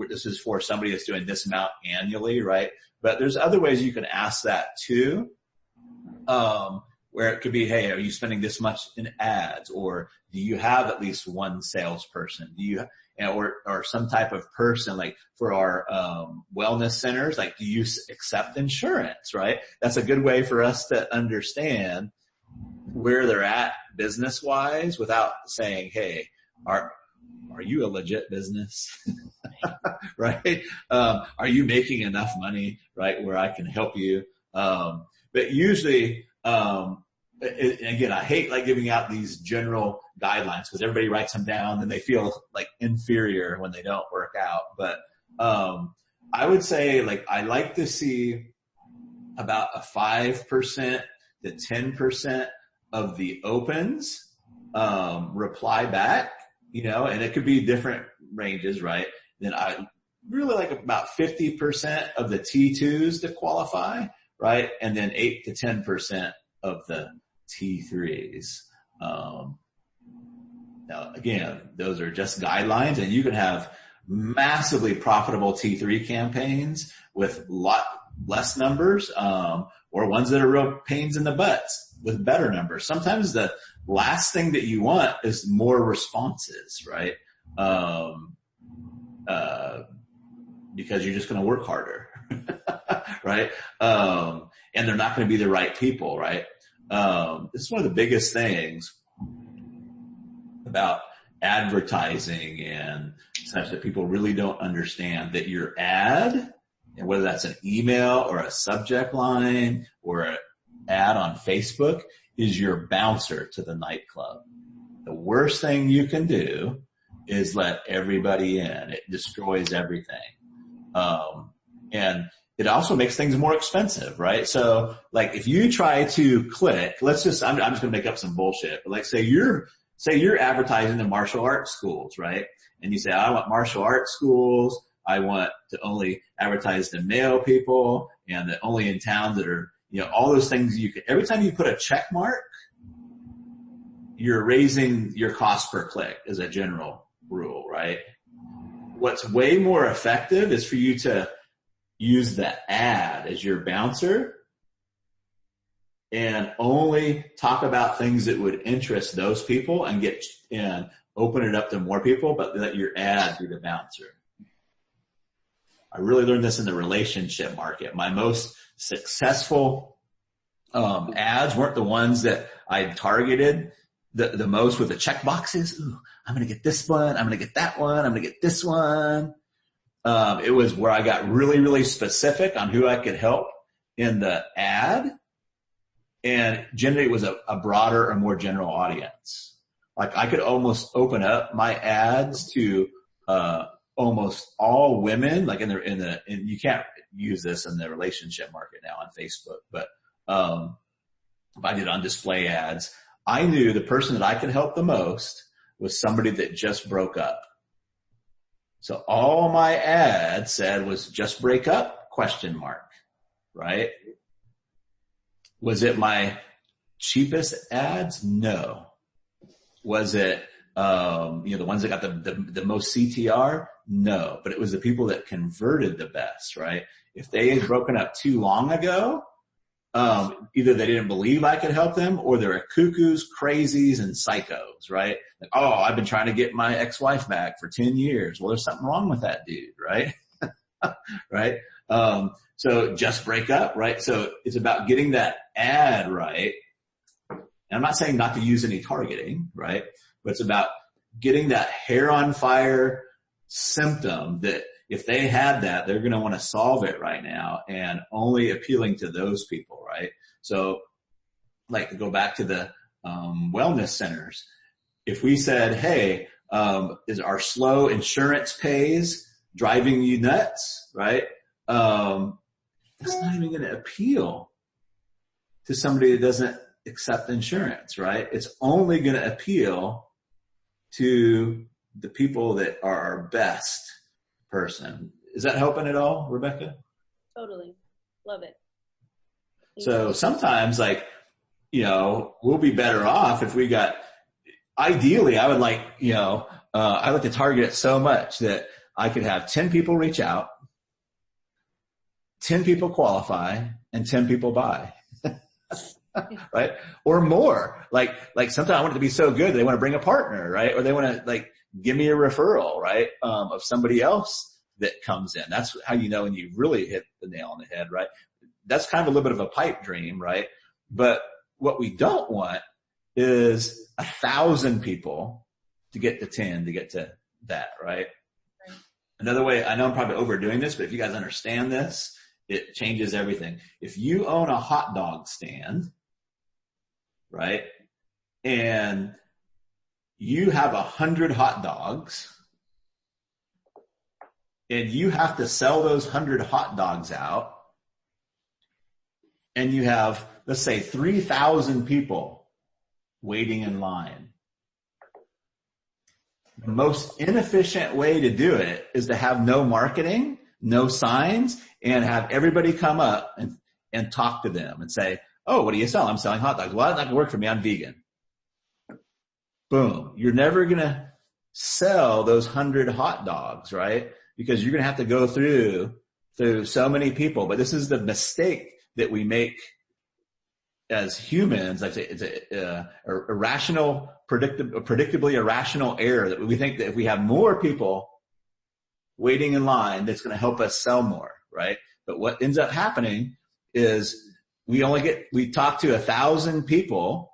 this is for somebody that's doing this amount annually, right? But there's other ways you can ask that too, where it could be, hey, are you spending this much in ads? Or do you have at least one salesperson? Do you, or some type of person, like for our wellness centers, like do you accept insurance, right? That's a good way for us to understand where they're at business wise without saying, hey, are you a legit business? Right? Are you making enough money, right, where I can help you? But usually, again, I hate like giving out these general guidelines because everybody writes them down and they feel like inferior when they don't work out. But I would say like I like to see about a 5% to 10% of the opens reply back, and it could be different ranges, right? Then I really like about 50% of the T2s to qualify, right? And then 8 to 10% of the T3s. Now, again, those are just guidelines, and you can have massively profitable T3 campaigns with lot less numbers, or ones that are real pains in the butts with better numbers. Sometimes the last thing that you want is more responses, right? Because you're just going to work harder, right? And they're not going to be the right people, right? This is one of the biggest things about advertising and such that people really don't understand, that your ad, and whether that's an email or a subject line or an ad on Facebook, is your bouncer to the nightclub. The worst thing you can do is let everybody in. It destroys everything. And it also makes things more expensive, right? So like if you try to click, I'm just going to make up some bullshit, but like say you're advertising to martial arts schools, right? And you say, I want martial arts schools. I want to only advertise to male people and that only in towns that are, all those things you can, every time you put a check mark, you're raising your cost per click as a general rule, right? What's way more effective is for you to use the ad as your bouncer and only talk about things that would interest those people and open it up to more people, but let your ad be the bouncer. I really learned this in the relationship market. My most successful ads weren't the ones that I targeted the most with the check boxes. Ooh, I'm going to get this one. I'm going to get that one. I'm going to get this one. It was where I got really, really specific on who I could help in the ad. And generally it was a broader or more general audience. Like I could almost open up my ads to almost all women, like and you can't use this in the relationship market now on Facebook, but, if I did on display ads, I knew the person that I could help the most was somebody that just broke up. So all my ad said was just break up ? Right? Was it my cheapest ads? No. Was it, the ones that got the most CTR? No, but it was the people that converted the best, right? If they had broken up too long ago, either they didn't believe I could help them or they were cuckoos, crazies, and psychos, right? Like, oh, I've been trying to get my ex-wife back for 10 years. Well, there's something wrong with that dude, right? Right? So just break up, right? So it's about getting that ad right. And I'm not saying not to use any targeting, right? But it's about getting that hair on fire symptom that if they had that, they're going to want to solve it right now, and only appealing to those people, right? So like to go back to the wellness centers. If we said, hey, is our slow insurance pays driving you nuts, right? That's not even going to appeal to somebody that doesn't accept insurance, right? It's only going to appeal to the people that are our best person. Is that helping at all, Rebecca? Totally. Love it. So sometimes we'll be better off if we got, ideally I would like, I like to target it so much that I could have 10 people reach out, 10 people qualify, and 10 people buy. Right? Or more. Like sometimes I want it to be so good they want to bring a partner, right? Or they want to give me a referral, right? Of somebody else that comes in. That's how you know when you really hit the nail on the head, right? That's kind of a little bit of a pipe dream, right? But what we don't want is 1,000 people to get to 10 to get to that, right? Another way, I know I'm probably overdoing this, but if you guys understand this, it changes everything. If you own a hot dog stand, right, and you have 100 hot dogs, and you have to sell those 100 hot dogs out, and you have, let's say, 3,000 people waiting in line. The most inefficient way to do it is to have no marketing, no signs, and have everybody come up and talk to them and say, oh, what do you sell? I'm selling hot dogs. Well, that's not going to work for me. I'm vegan. Boom. You're never going to sell those 100 hot dogs, right? Because you're going to have to go through so many people. But this is the mistake that we make as humans. Like it's a irrational, predictably irrational error that we think that if we have more people waiting in line, that's going to help us sell more, right? But what ends up happening is we talk to 1,000 people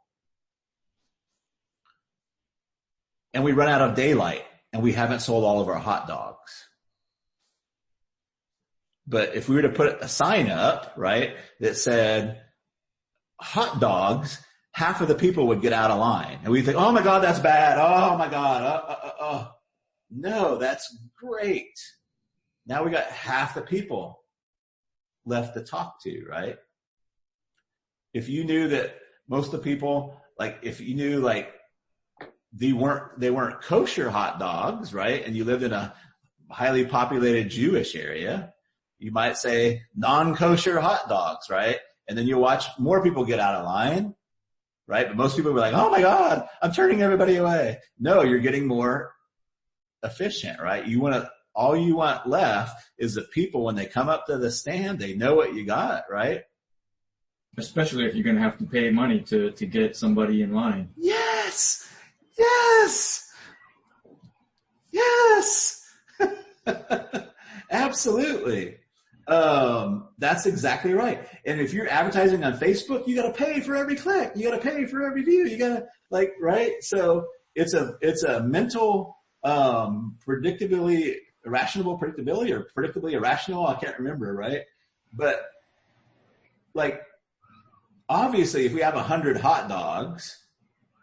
and we run out of daylight and we haven't sold all of our hot dogs. But if we were to put a sign up, right, that said hot dogs, half of the people would get out of line. And we think, oh my God, that's bad. Oh my God. No, that's great. Now we got half the people left to talk to, right? If you knew that most of the people, if you knew they weren't kosher hot dogs, right? And you lived in a highly populated Jewish area, you might say non-kosher hot dogs, right? And then you watch more people get out of line, right? But most people were like, oh my God, I'm turning everybody away. No, you're getting more efficient, right? All you want left is the people when they come up to the stand, they know what you got, right? Especially if you're going to have to pay money to get somebody in line. Yes! Yes! Yes! Absolutely. That's exactly right. And if you're advertising on Facebook, you got to pay for every click. You got to pay for every view. You got to right? So it's a mental, predictably irrational. I can't remember, right? But obviously if we have 100 hot dogs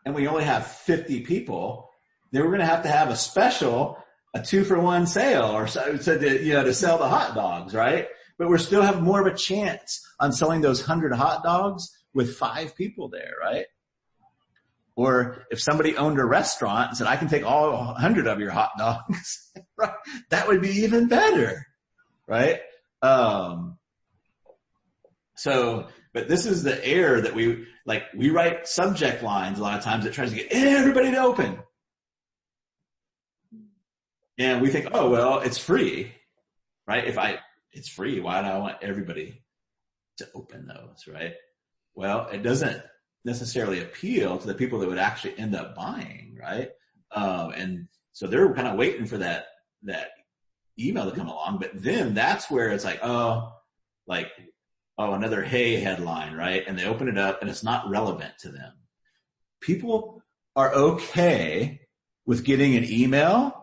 and we only have 50 people, then we're going to have a special a 2-for-1 sale or so to sell the hot dogs, right? But we're still having more of a chance on selling those 100 hot dogs with 5 people there, right? Or if somebody owned a restaurant and said, I can take all 100 of your hot dogs, right? That would be even better, right? But this is the error that we write subject lines a lot of times that tries to get everybody to open. And we think, oh, well, it's free, right? It's free, why do I want everybody to open those, right? Well, it doesn't necessarily appeal to the people that would actually end up buying, right? And so they're kind of waiting for that email to come along, but then that's where it's another hey headline, right? And they open it up and it's not relevant to them. People are okay with getting an email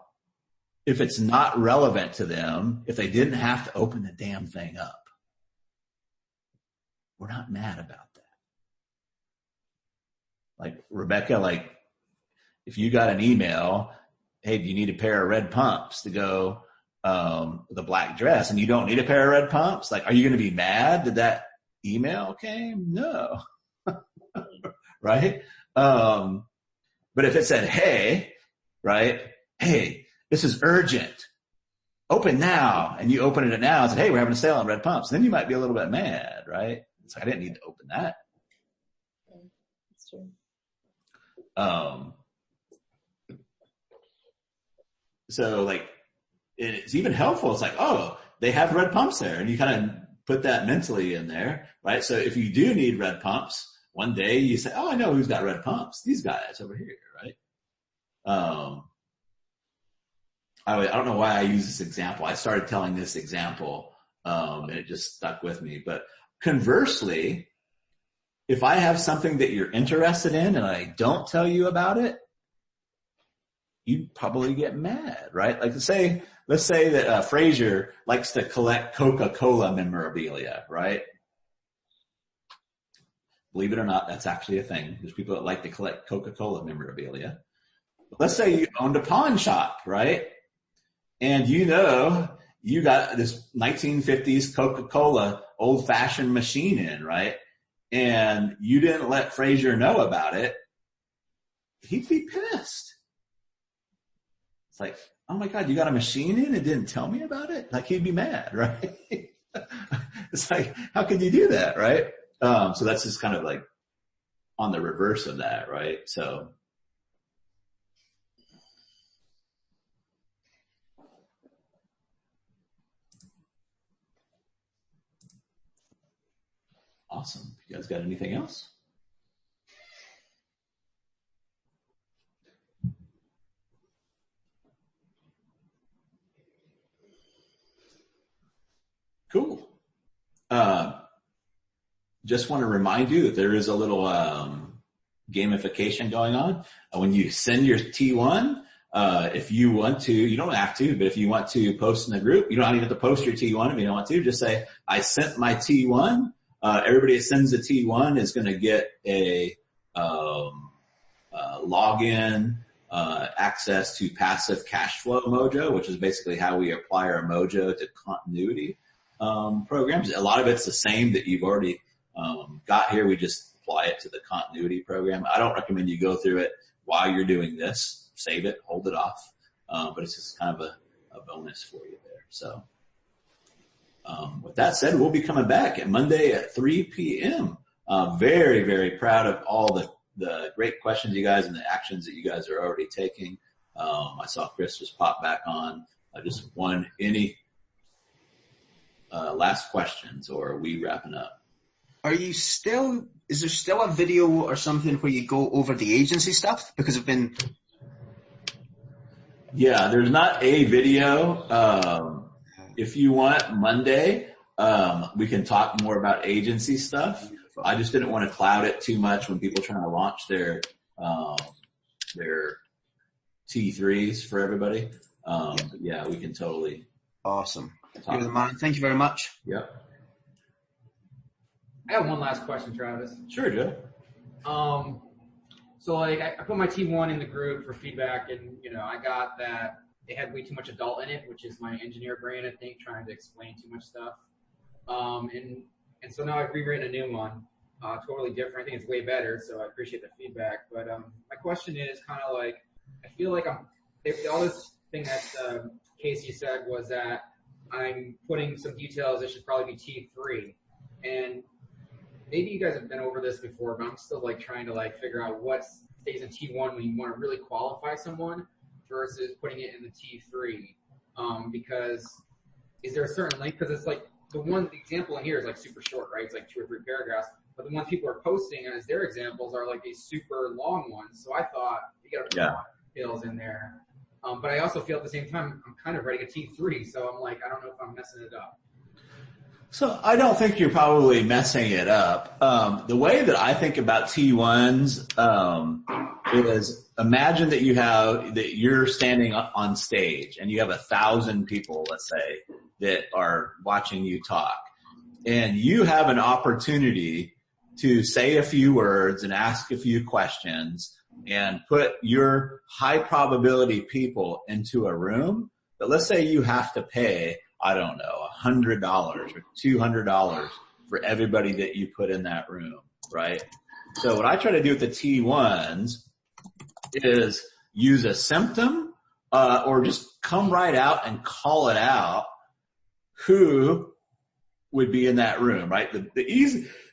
if it's not relevant to them, if they didn't have to open the damn thing up. We're not mad about that. Like Rebecca, if you got an email, hey, do you need a pair of red pumps to go with a black dress, and you don't need a pair of red pumps? Are you going to be mad that that email came? No. Right? But if it said, hey, right? Hey, this is urgent. Open now. And you open it now and said, hey, we're having a sale on red pumps. Then you might be a little bit mad, right? It's I didn't need to open that. That's true. So it's even helpful. It's oh, they have red pumps there, and you kind of put that mentally in there, right? So if you do need red pumps, one day you say, oh, I know who's got red pumps. These guys over here, right? I don't know why I use this example. I started telling this example, and it just stuck with me. But conversely, if I have something that you're interested in and I don't tell you about it, you'd probably get mad, right? Let's say that Frazier likes to collect Coca-Cola memorabilia, right? Believe it or not, that's actually a thing. There's people that like to collect Coca-Cola memorabilia. But let's say you owned a pawn shop, right? And you got this 1950s Coca-Cola old-fashioned machine in, right? And you didn't let Frazier know about it. He'd be pissed. It's oh my God, you got a machine in and didn't tell me about it? He'd be mad, right? It's how could you do that, right? So that's just kind of on the reverse of that, right? So. Awesome. You guys got anything else? Cool. Just want to remind you that there is a little gamification going on. When you send your T1, if you want to, you don't have to, but if you want to post in the group, you don't even have to post your T1 if you don't want to. Just say, I sent my T1. Everybody that sends a T1 is going to get a login access to Passive Cashflow Mojo, which is basically how we apply our Mojo to continuity programs. A lot of it's the same that you've already got here. We just apply it to the continuity program. I don't recommend you go through it while you're doing this. Save it, hold it off. But it's just kind of a bonus for you there. So. With that said, we'll be coming back at Monday at 3 p.m. Very, very proud of all the great questions you guys and the actions that you guys are already taking. I saw Chris just pop back on. Just any last questions, or are we wrapping up? Is there still a video or something where you go over the agency stuff? Because Yeah, there's not a video. If you want Monday, we can talk more about agency stuff. I just didn't want to cloud it too much when people are trying to launch their T3s for everybody. Yeah, we can totally. Awesome. You're the man. Thank you very much. Yep. I got one last question, Travis. Sure, Joe. So I put my T1 in the group for feedback, and I got that it had way too much adult in it, which is my engineer brain, I think, trying to explain too much stuff. And so now I've rewritten a new one, totally different. I think it's way better, so I appreciate the feedback. But my question is kind of like, I feel like all this thing that Casey said was that I'm putting some details that should probably be T3. And maybe you guys have been over this before, but I'm still like trying to like figure out what stays in T1 when you want to really qualify someone versus putting it in the T3. Because is there a certain length? Because it's like the example in here is like super short, right? It's like 2 or 3 paragraphs. But the ones people are posting as their examples are like these super long ones. So I thought you got to put details in there. But I also feel at the same time I'm kind of writing a T3, so I'm like, I don't know if I'm messing it up. So I don't think you're probably messing it up. The way that I think about T1s is imagine that you're standing on stage and you have 1,000 people, let's say, that are watching you talk, and you have an opportunity to say a few words and ask a few questions and put your high probability people into a room. But let's say you have to pay, I don't know, $100 or $200 for everybody that you put in that room, right? So what I try to do with the T1s is use a symptom or just come right out and call it out who would be in that room, right?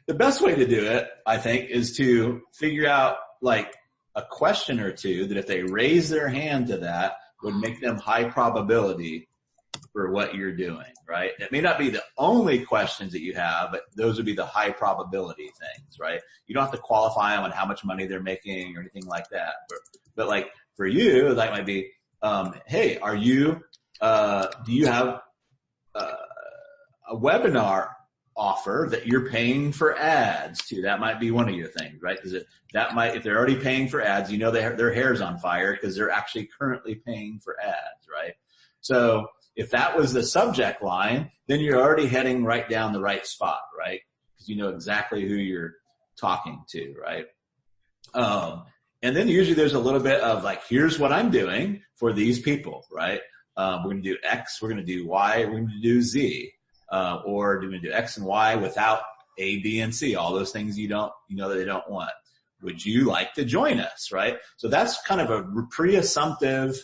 The best way to do it, I think, is to figure out like a question or two that if they raise their hand to that would make them high probability for what you're doing, right? It may not be the only questions that you have, but those would be the high probability things, right? You don't have to qualify them on how much money they're making or anything like that. But like for you, that might be, hey, do you have a webinar offer that you're paying for ads to? That might be one of your things, right? Because if they're already paying for ads, you know their hair's on fire because they're actually currently paying for ads, right? So if that was the subject line, then you're already heading right down the right spot, right? Because you know exactly who you're talking to, right? And then usually there's a little bit of like, here's what I'm doing for these people, right? We're going to do X, we're going to do Y, we're going to do Z. Or do we do X and Y without A, B, and C? All those things you know that they don't want. Would you like to join us, right? So that's kind of a pre-assumptive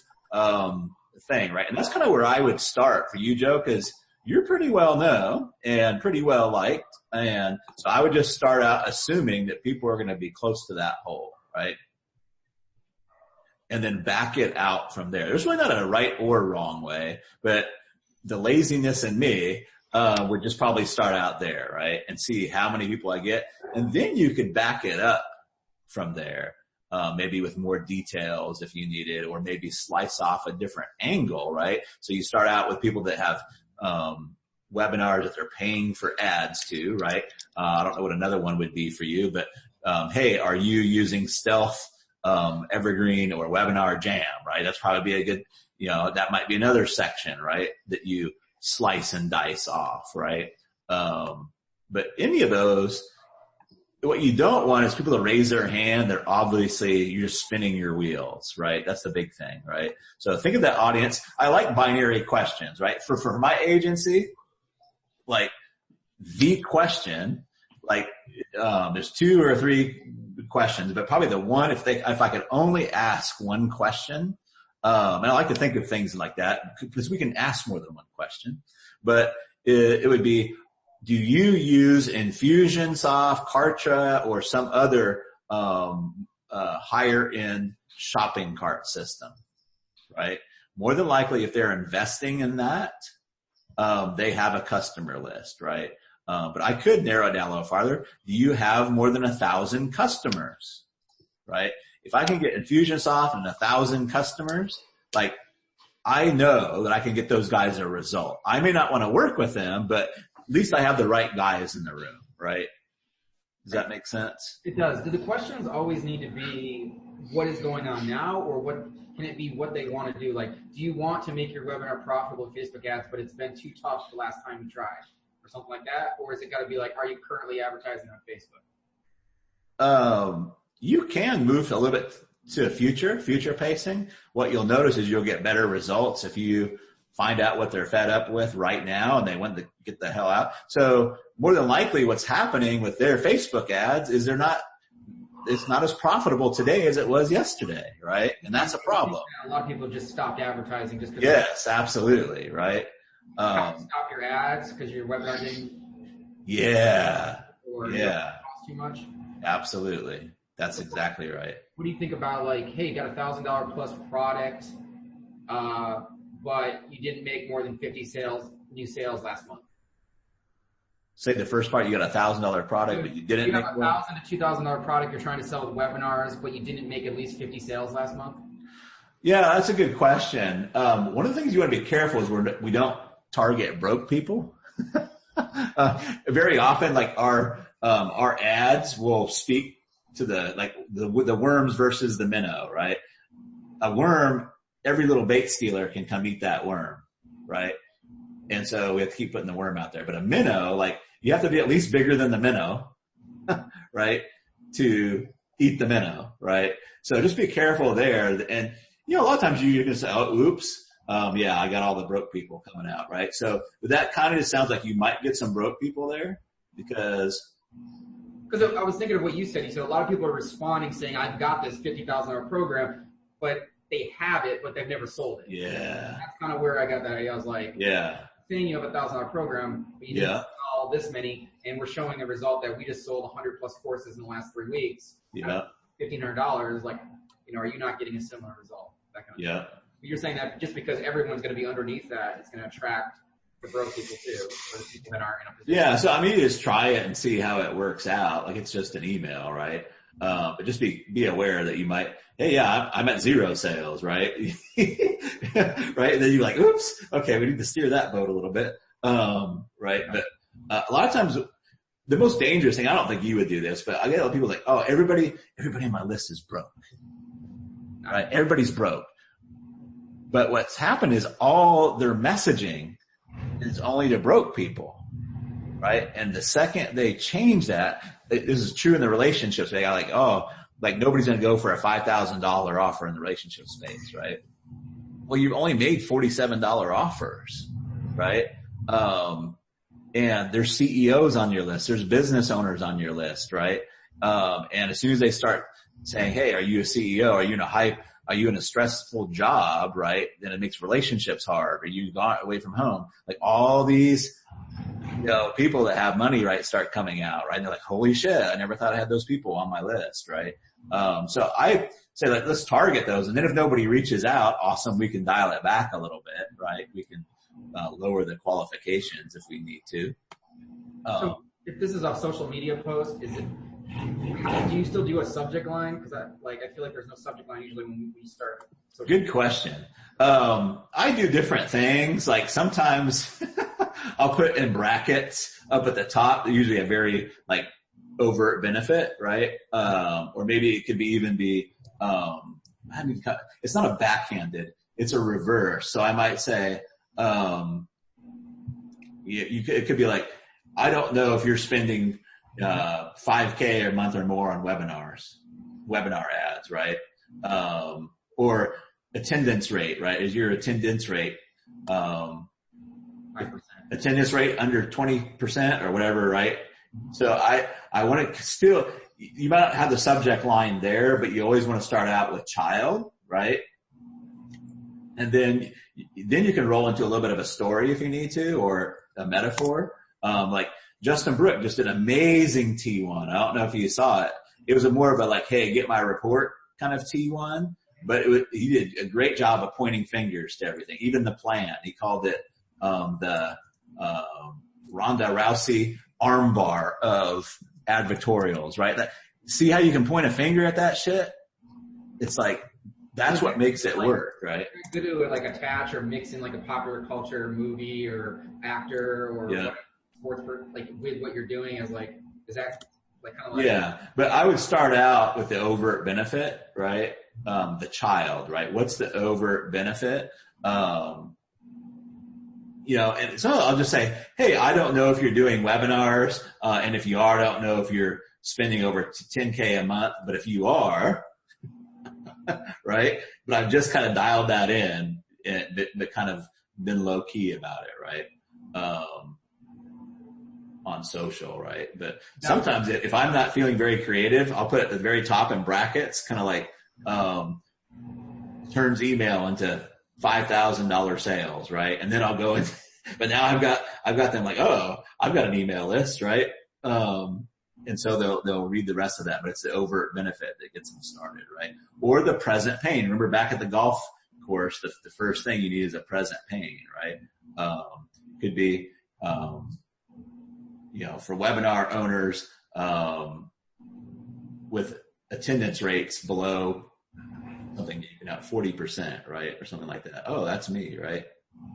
thing, right? And that's kind of where I would start for you, Joe, because you're pretty well known and pretty well liked. And so I would just start out assuming that people are going to be close to that hole, right? And then back it out from there. There's really not a right or wrong way, but the laziness in me would just probably start out there, right? And see how many people I get. And then you could back it up from there, maybe with more details if you need it, or maybe slice off a different angle, right? So you start out with people that have webinars that they're paying for ads to, right? I don't know what another one would be for you, but hey, are you using Stealth, Evergreen, or Webinar Jam, right? That's probably be a good, that might be another section, right, that you slice and dice off, right? But any of those, what you don't want is people to raise their hand. They're obviously, you're spinning your wheels, right? That's the big thing, right? So think of that audience. I like binary questions, right? For my agency, like the question, like, there's 2 or 3 questions, but probably the one, if I could only ask one question, and I like to think of things like that because we can ask more than one question, but it would be, do you use Infusionsoft, Kartra, or some other higher end shopping cart system, right? More than likely, if they're investing in that, they have a customer list, right? But I could narrow it down a little farther. Do you have more than 1,000 customers, right? If I can get Infusionsoft and 1,000 customers, like I know that I can get those guys a result. I may not want to work with them, but at least I have the right guys in the room, right? Does that make sense? It does. Do the questions always need to be what is going on now, or what can it be what they want to do? Like, do you want to make your webinar profitable with Facebook ads, but it's been too tough the last time you tried, or something like that? Or is it got to be like, are you currently advertising on Facebook? You can move a little bit to future pacing, what you'll notice is you'll get better results if you find out what they're fed up with right now and they want to get the hell out. So more than likely what's happening with their Facebook ads is it's not as profitable today as it was yesterday, right? And that's a problem. A lot of people just stopped advertising just because. Yes, absolutely, right? Stop your ads because your webinar didn't. Yeah. Or yeah. Cost too much. Absolutely. That's exactly right. What do you think about like, hey, you got a $1,000 plus product, but you didn't make more than 50 new sales last month? Say the first part, you got a $1,000 product, but you didn't you make have a $1,000 to $2,000 product you're trying to sell with webinars, but you didn't make at least 50 sales last month? Yeah, that's a good question. One of the things you want to be careful is we don't target broke people. Very often, like our ads will speak to the worms versus the minnow, right? A worm, every little bait stealer can come eat that worm, right? And so we have to keep putting the worm out there. But a minnow, like you have to be at least bigger than the minnow, right? To eat the minnow, right? So just be careful there. And, you know, a lot of times you can say, oh, oops. Yeah, I got all the broke people coming out, right? So that kind of just sounds like you might get some broke people there because I was thinking of what you said. You said a lot of people are responding saying, I've got this $50,000 program, but they have it, but they've never sold it. Yeah. That's kind of where I got that idea. I was like, yeah, saying you have a $1,000 program, but you didn't sell this many, and we're showing a result that we just sold 100 plus courses in the last 3 weeks. Yeah. $1,500, like, you know, are you not getting a similar result? That kind of thing. But you're saying that just because everyone's going to be underneath that, it's going to attract the broke people too, or the people that aren't in a position. Yeah, so I mean, you just try it and see how it works out. Like it's just an email, right? But just be aware that you might, hey, yeah, I'm at 0 sales, right? Right? And then you're like, oops, okay, we need to steer that boat a little bit. Right? But a lot of times the most dangerous thing, I don't think you would do this, but I get a lot of people like, oh, everybody on my list is broke. Right? Everybody's broke. But what's happened is all their messaging is only to broke people, right? And the second they change that, this is true in the relationships. They got like, oh, like nobody's going to go for a $5,000 offer in the relationship space, right? Well, you've only made $47 offers, right? And there's CEOs on your list. There's business owners on your list, right? And as soon as they start saying, hey, are you a CEO? Are you in a stressful job, right? Then it makes relationships hard. Or you gone away from home. Like all these, you know, people that have money, right, start coming out, right? And they're like, holy shit, I never thought I had those people on my list, right? So I say like, let's target those. And then if nobody reaches out, awesome, we can dial it back a little bit, right? We can lower the qualifications if we need to. So if this is a social media post, do you still do a subject line? Because I feel like there's no subject line usually when we start. Good question. I do different things. Like sometimes I'll put in brackets up at the top, usually a very like overt benefit, right? Or maybe it could even be, it's not a backhanded, it's a reverse. So I might say, it could be like, I don't know if you're spending $5K a month or more on webinar ads, right? Or attendance rate, right? Is your attendance rate, 5%. Attendance rate under 20% or whatever, right? So I want to still, you might not have the subject line there, but you always want to start out with child, right? And then you can roll into a little bit of a story if you need to, or a metaphor. Like Justin Brook just did an amazing T1. I don't know if you saw it. It was more of a like, hey, get my report kind of T1, but he did a great job of pointing fingers to everything, even the plan. He called it the Ronda Rousey armbar of advertorials, right? See how you can point a finger at that shit? It's like, that's what makes it work, right? You could like attach or mix in like a popular culture movie or actor or sports like with what you're doing as like, is that like kind of like? Yeah, but I would start out with the overt benefit, right? The child, right? What's the overt benefit? You know, and so I'll just say, hey, I don't know if you're doing webinars, and if you are, I don't know if you're spending over 10K a month, but if you are, right? But I've just kind of dialed that in, but kind of been low key about it, right? On social, right? But sometimes if I'm not feeling very creative, I'll put it at the very top in brackets, kind of like, turns email into $5,000 sales, right? And then I'll go in, but now I've got them like, oh, I've got an email list, right? And so they'll read the rest of that, but it's the overt benefit that gets them started, right? Or the present pain. Remember back at the golf course, the first thing you need is a present pain, right? Could be, for webinar owners, with attendance rates below something, 40%, right? Or something like that. Oh, that's me, right?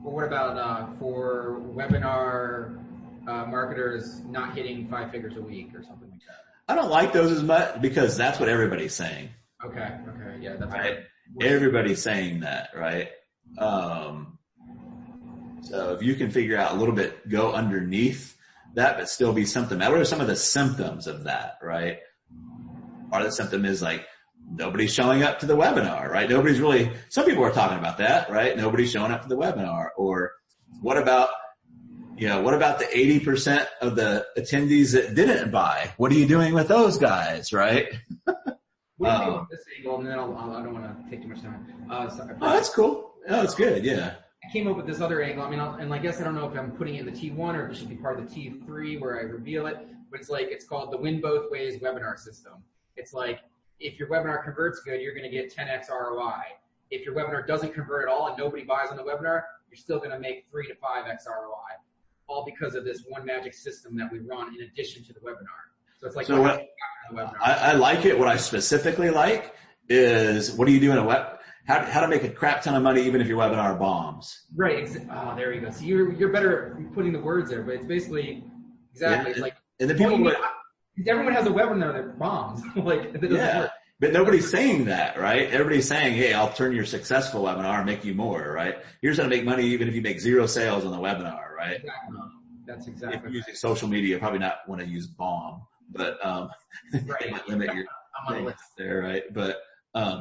Well, what about for webinar marketers not hitting 5 figures a week or something like that? I don't like those as much because that's what everybody's saying. Okay, yeah, that's right. Everybody's saying that, right? So if you can figure out a little bit, go underneath that, but still be symptomatic. What are some of the symptoms of that, right? Part of the symptom is like nobody's showing up to the webinar, right? Some people are talking about that, right? Nobody's showing up to the webinar. Or what about the 80% of the attendees that didn't buy? What are you doing with those guys, right? What do you think of this angle? And then I don't want to take too much time. Sorry. Oh, that's cool. Oh, that's good. Yeah. I came up with this other angle. I mean, and I guess I don't know if I'm putting it in the T1 or if it should be part of the T3 where I reveal it. But it's called the win both ways webinar system. It's like if your webinar converts good, you're going to get 10x ROI. If your webinar doesn't convert at all and nobody buys on the webinar, you're still going to make 3 to 5x ROI. All because of this one magic system that we run in addition to the webinar. So it's like the webinar. I like it. What I specifically like is what do you do in how to make a crap ton of money even if your webinar bombs. Right. Oh, there you go. So you're better putting the words there, but it's basically exactly. It's like and the people everyone has a webinar that bombs. Like if it doesn't work. But nobody's saying that, right? Everybody's saying, hey, I'll turn your successful webinar and make you more, right? Here's how to make money even if you make 0 sales on the webinar, right? Exactly. That's exactly. If you're using social media, probably not want to use bomb, but right. might limit your things there, right? But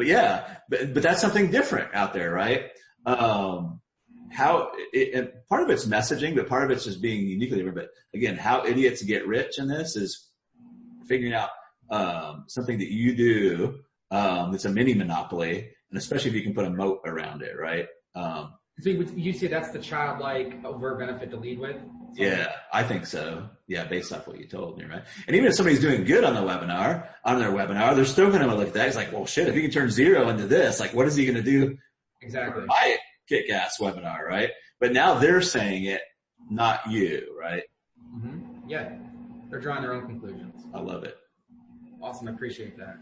yeah, but that's something different out there, right? And part of it's messaging, but part of it's just being uniquely different. But again, how idiots get rich in this is figuring out something that you do that's a mini monopoly, and especially if you can put a moat around it, right? So you say that's the childlike overt benefit to lead with? Yeah, I think so. Yeah, based off what you told me, right? And even if somebody's doing good on their webinar, they're still going to look at that. It's like, well, shit, if you can turn 0 into this, like, what is he going to do? Exactly. My kick-ass webinar, right? But now they're saying it, not you, right? Mm-hmm. Yeah, they're drawing their own conclusions. I love it. Awesome, I appreciate that.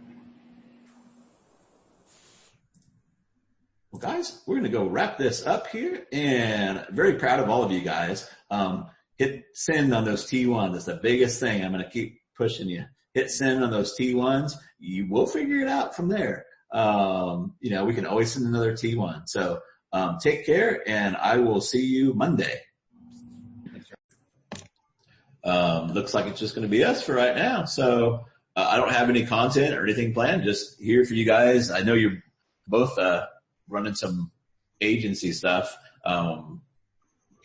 Well, guys, we're going to go wrap this up here, and very proud of all of you guys. Hit send on those T1s. That's the biggest thing. I'm going to keep pushing you. Hit send on those T1s. You will figure it out from there. We can always send another T1. So take care, and I will see you Monday. Looks like it's just going to be us for right now. So I don't have any content or anything planned. Just here for you guys. I know you're both running some agency stuff.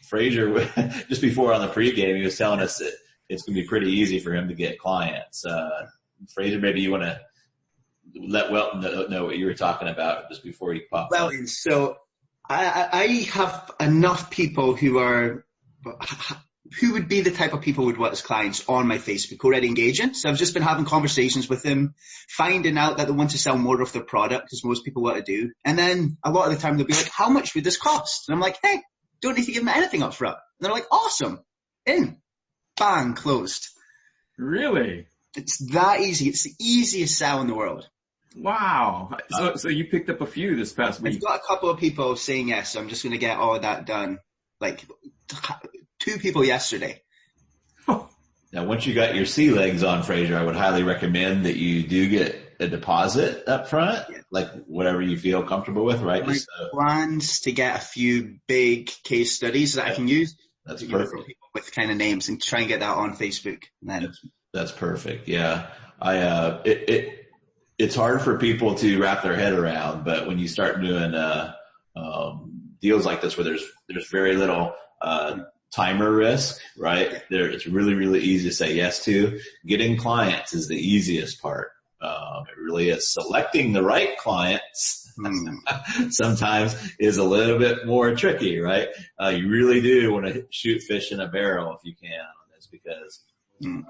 Frazier, just before on the pregame, he was telling us that it's going to be pretty easy for him to get clients. Frazier, maybe you want to let Welton know what you were talking about just before he popped. Well, so I have enough people who would be the type of people who would want as clients on my Facebook already engaging. So I've just been having conversations with them, finding out that they want to sell more of their product, as most people want to do. And then a lot of the time they'll be like, how much would this cost? And I'm like, hey, don't need to give them anything up front. And they're like, awesome. In. Bang, closed. Really? It's that easy. It's the easiest sell in the world. Wow. So you picked up a few this past week. I've got a couple of people saying yes, so I'm just going to get all of that done. Like 2 people yesterday. Now, once you got your sea legs on, Frazier, I would highly recommend that you do get a deposit up front, like whatever you feel comfortable with, right? My plans to get a few big case studies that I can use. That's perfect. For people with kind of names and try and get that on Facebook. And then that's perfect. Yeah. it's hard for people to wrap their head around, but when you start doing deals like this where there's very little timer risk, right? It's really, really easy to say yes to. Getting clients is the easiest part. It really is. Selecting the right clients sometimes is a little bit more tricky, right? You really do want to shoot fish in a barrel if you can on this, because and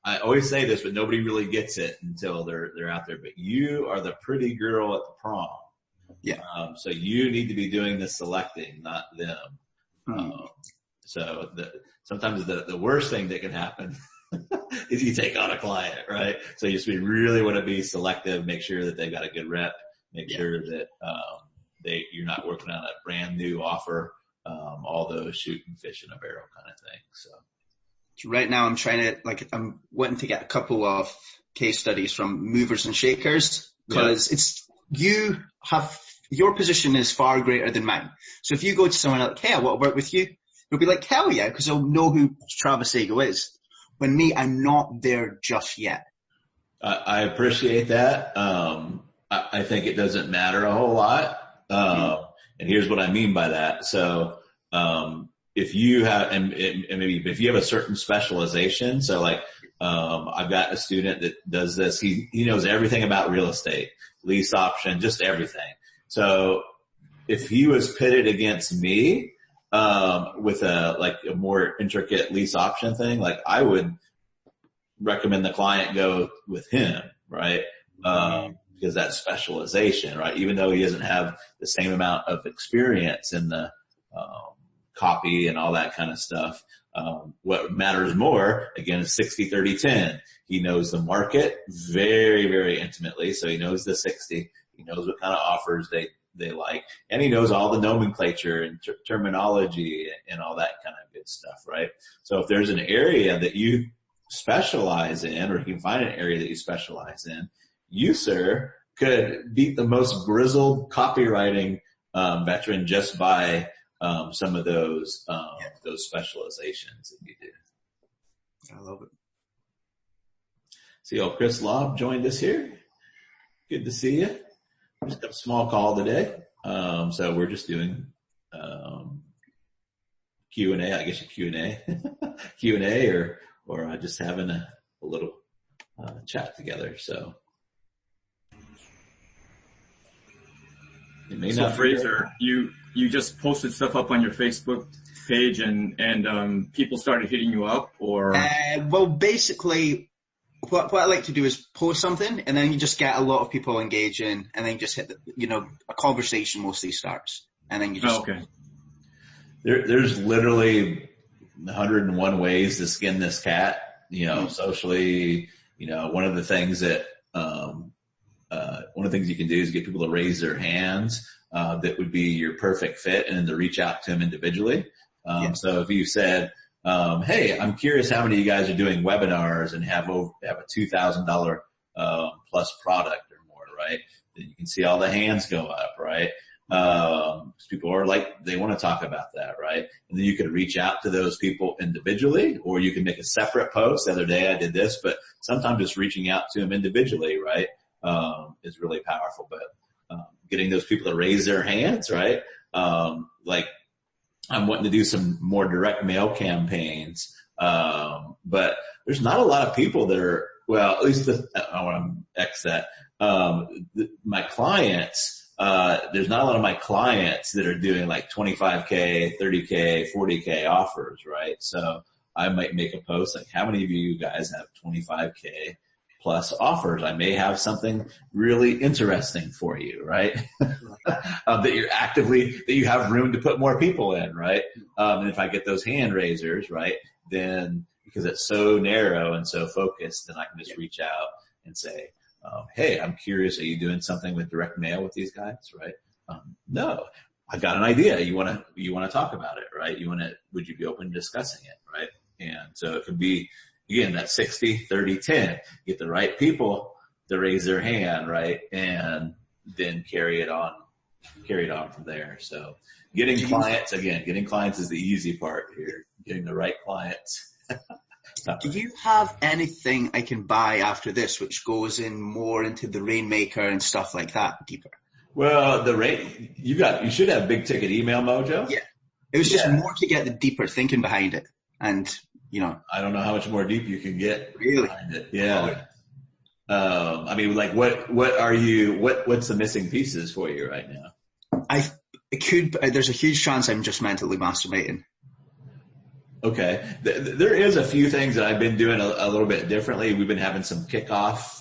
I always say this, but nobody really gets it until they're out there. But you are the pretty girl at the prom. Yeah. So you need to be doing the selecting, not them. So sometimes the worst thing that can happen is you take on a client, right? So you just really want to be selective, make sure that they've got a good rep, make sure that you're not working on a brand new offer, all those shooting fish in a barrel kind of thing. So right now I'm wanting to get a couple of case studies from movers and shakers, because your position is far greater than mine. So if you go to someone like, hey, I want to work with you, they'll be like, hell yeah, because they'll know who Travis Sago is. When me, I'm not there just yet. I appreciate that. I think it doesn't matter a whole lot. And here's what I mean by that. So, if you have, and maybe if you have a certain specialization, so like, I've got a student that does this. He knows everything about real estate, lease option, just everything. So if he was pitted against me, with a more intricate lease option thing, like I would recommend the client go with him, right? Because that specialization, right? Even though he doesn't have the same amount of experience in the, copy and all that kind of stuff. What matters more, again, is 60-30-10. He knows the market very, very intimately. So he knows the 60. He knows what kind of offers they like, and he knows all the nomenclature and terminology and all that kind of good stuff, right? So if there's an area that you specialize in, or you can find an area that you specialize in, you, sir, could beat the most grizzled copywriting veteran just by some of those specializations that you do. I love it. See, Chris Lobb joined us here. Good to see you. Just got a small call today. So we're just doing Q&A, I guess Q&A or just having a little chat together. So it may not Fraser, you just posted stuff up on your Facebook page and people started hitting you up, or? Well, basically, what I like to do is post something, and then you just get a lot of people engaging, and then you just hit a conversation mostly starts, and then you just. Oh, okay. There's literally 101 ways to skin this cat, socially. One of the things that, one of the things you can do is get people to raise their hands, that would be your perfect fit, and then to reach out to them individually. So if you said, hey, I'm curious how many of you guys are doing webinars and have a $2,000 plus product or more, right? Then you can see all the hands go up, right? People are they want to talk about that, right? And then you could reach out to those people individually, or you can make a separate post. The other day I did this, but sometimes just reaching out to them individually, right, is really powerful. But getting those people to raise their hands, right? I'm wanting to do some more direct mail campaigns, but there's not a lot of people that are, well, at least I want to X that. My clients, there's not a lot of my clients that are doing like 25K, 30K, 40K offers, right? So I might make a post like, how many of you guys have 25K plus offers? I may have something really interesting for you, right? that you have room to put more people in, right? And if I get those hand raisers, right, then because it's so narrow and so focused, then I can just reach out and say, hey, I'm curious, are you doing something with direct mail with these guys, right? No, I've got an idea. You want to talk about it, right? Would you be open to discussing it, right? And so it could be, again, that 60-30-10, get the right people to raise their hand, right? And then carry it on from there. So getting clients is the easy part here, getting the right clients. Do you have anything I can buy after this which goes in more into the Rainmaker and stuff like that deeper? Well, you should have Big Ticket Email Mojo. Yeah. It was just more to get the deeper thinking behind it. And, I don't know how much more deep you can get really behind it. Yeah. I mean, like what's the missing pieces for you right now? There's a huge chance I'm just mentally masturbating. Okay. There is a few things that I've been doing a little bit differently. We've been having some kickoff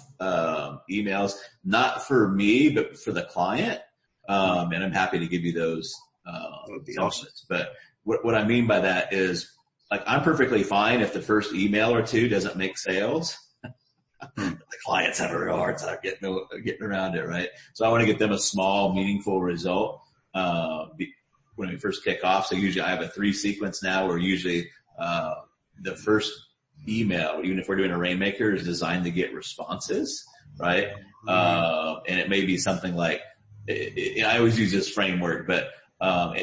emails, not for me, but for the client. And I'm happy to give you those awesome. But what I mean by that is, like, I'm perfectly fine if the first email or two doesn't make sales. The clients have a real hard time getting around it, right? So I want to get them a small, meaningful result when we first kick off. So usually I have a 3 sequence now where usually the first email, even if we're doing a Rainmaker, is designed to get responses, right? And it may be something like, I always use this framework, but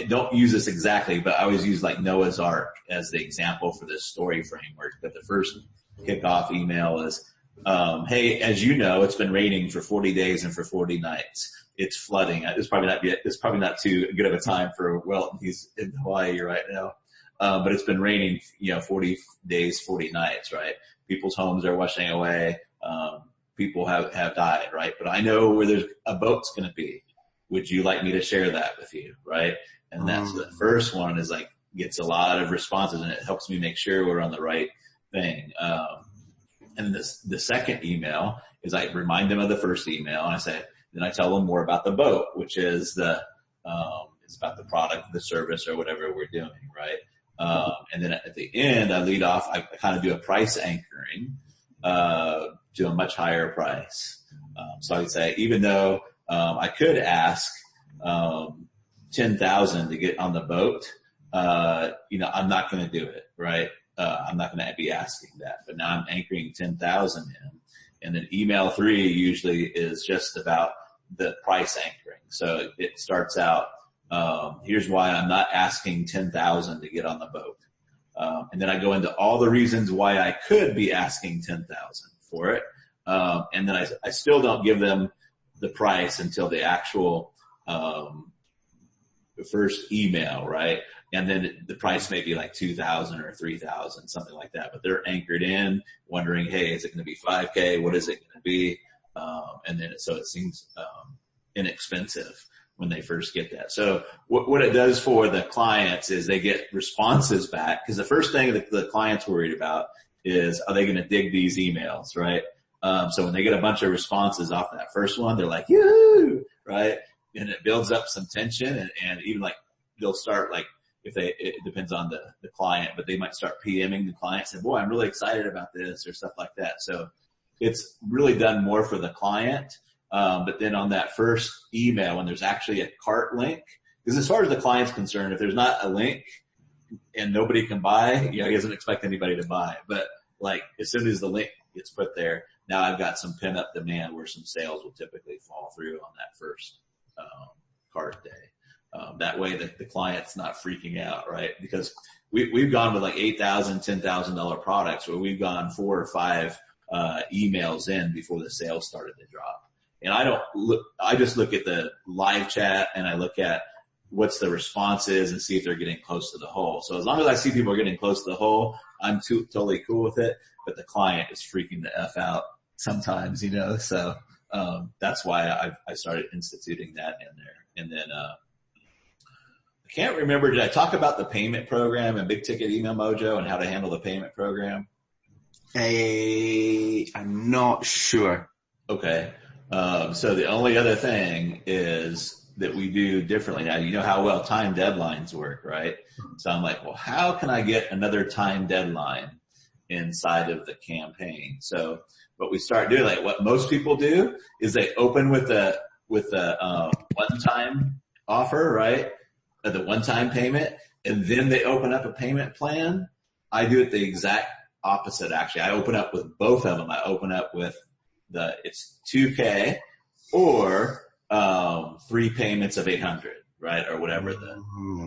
don't use this exactly, but I always use like Noah's Ark as the example for this story framework. But the first kickoff email is, hey, as you know, it's been raining for 40 days and for 40 nights. It's flooding. It's probably not too good of a time for Welton. He's in Hawaii right now. But it's been raining, 40 days, 40 nights, right? People's homes are washing away. People have died, right? But I know where there's a boat's going to be. Would you like me to share that with you, right? And that's the first one is like, gets a lot of responses, and it helps me make sure we're on the right thing. And the second email is I remind them of the first email, and then I tell them more about the boat, which is it's about the product, the service, or whatever we're doing, right? And then at the end, I lead off, I kind of do a price anchoring, to a much higher price. So I would say, even though, I could ask, 10,000 to get on the boat, I'm not going to do it, right? I'm not going to be asking that, but now I'm anchoring 10,000 in. And then email 3 usually is just about the price anchoring. So it starts out, here's why I'm not asking 10,000 to get on the boat. And then I go into all the reasons why I could be asking 10,000 for it. And then I still don't give them the price until the actual, first email, right? And then the price may be like 2,000 or 3,000, something like that. But they're anchored in, wondering, hey, is it going to be 5K? What is it going to be? And then so it seems inexpensive when they first get that. So what it does for the clients is they get responses back, because the first thing that the client's worried about is, are they going to dig these emails, right? So when they get a bunch of responses off that first one, they're like, yoo-hoo, right? And it builds up some tension, and even like they'll start like, it depends on the client, but they might start PMing the client saying, boy, I'm really excited about this, or stuff like that. So it's really done more for the client. But then on that first email, when there's actually a cart link, because as far as the client's concerned, if there's not a link and nobody can buy, he doesn't expect anybody to buy. But like, as soon as the link gets put there, now I've got some pent up demand where some sales will typically fall through on that first cart day. That way the client's not freaking out, right? Because we've gone with like $8,000, $10,000 products where we've gone 4 or 5 emails in before the sales started to drop. And I just look at the live chat, and I look at what's the responses and see if they're getting close to the hole. So as long as I see people are getting close to the hole, I'm totally cool with it. But the client is freaking the F out sometimes, so that's why I started instituting that in there. And then I can't remember, did I talk about the payment program and Big Ticket Email Mojo and how to handle the payment program? I'm not sure. Okay. So the only other thing is that we do differently now. You know how well time deadlines work, right? So I'm like, well, how can I get another time deadline inside of the campaign? So what we start doing, like what most people do, is they open with the one-time offer, right? The one-time payment, and then they open up a payment plan. I do it the exact opposite, actually. I open up with both of them. I open up with it's $2K or 3 payments of $800, right? Or whatever the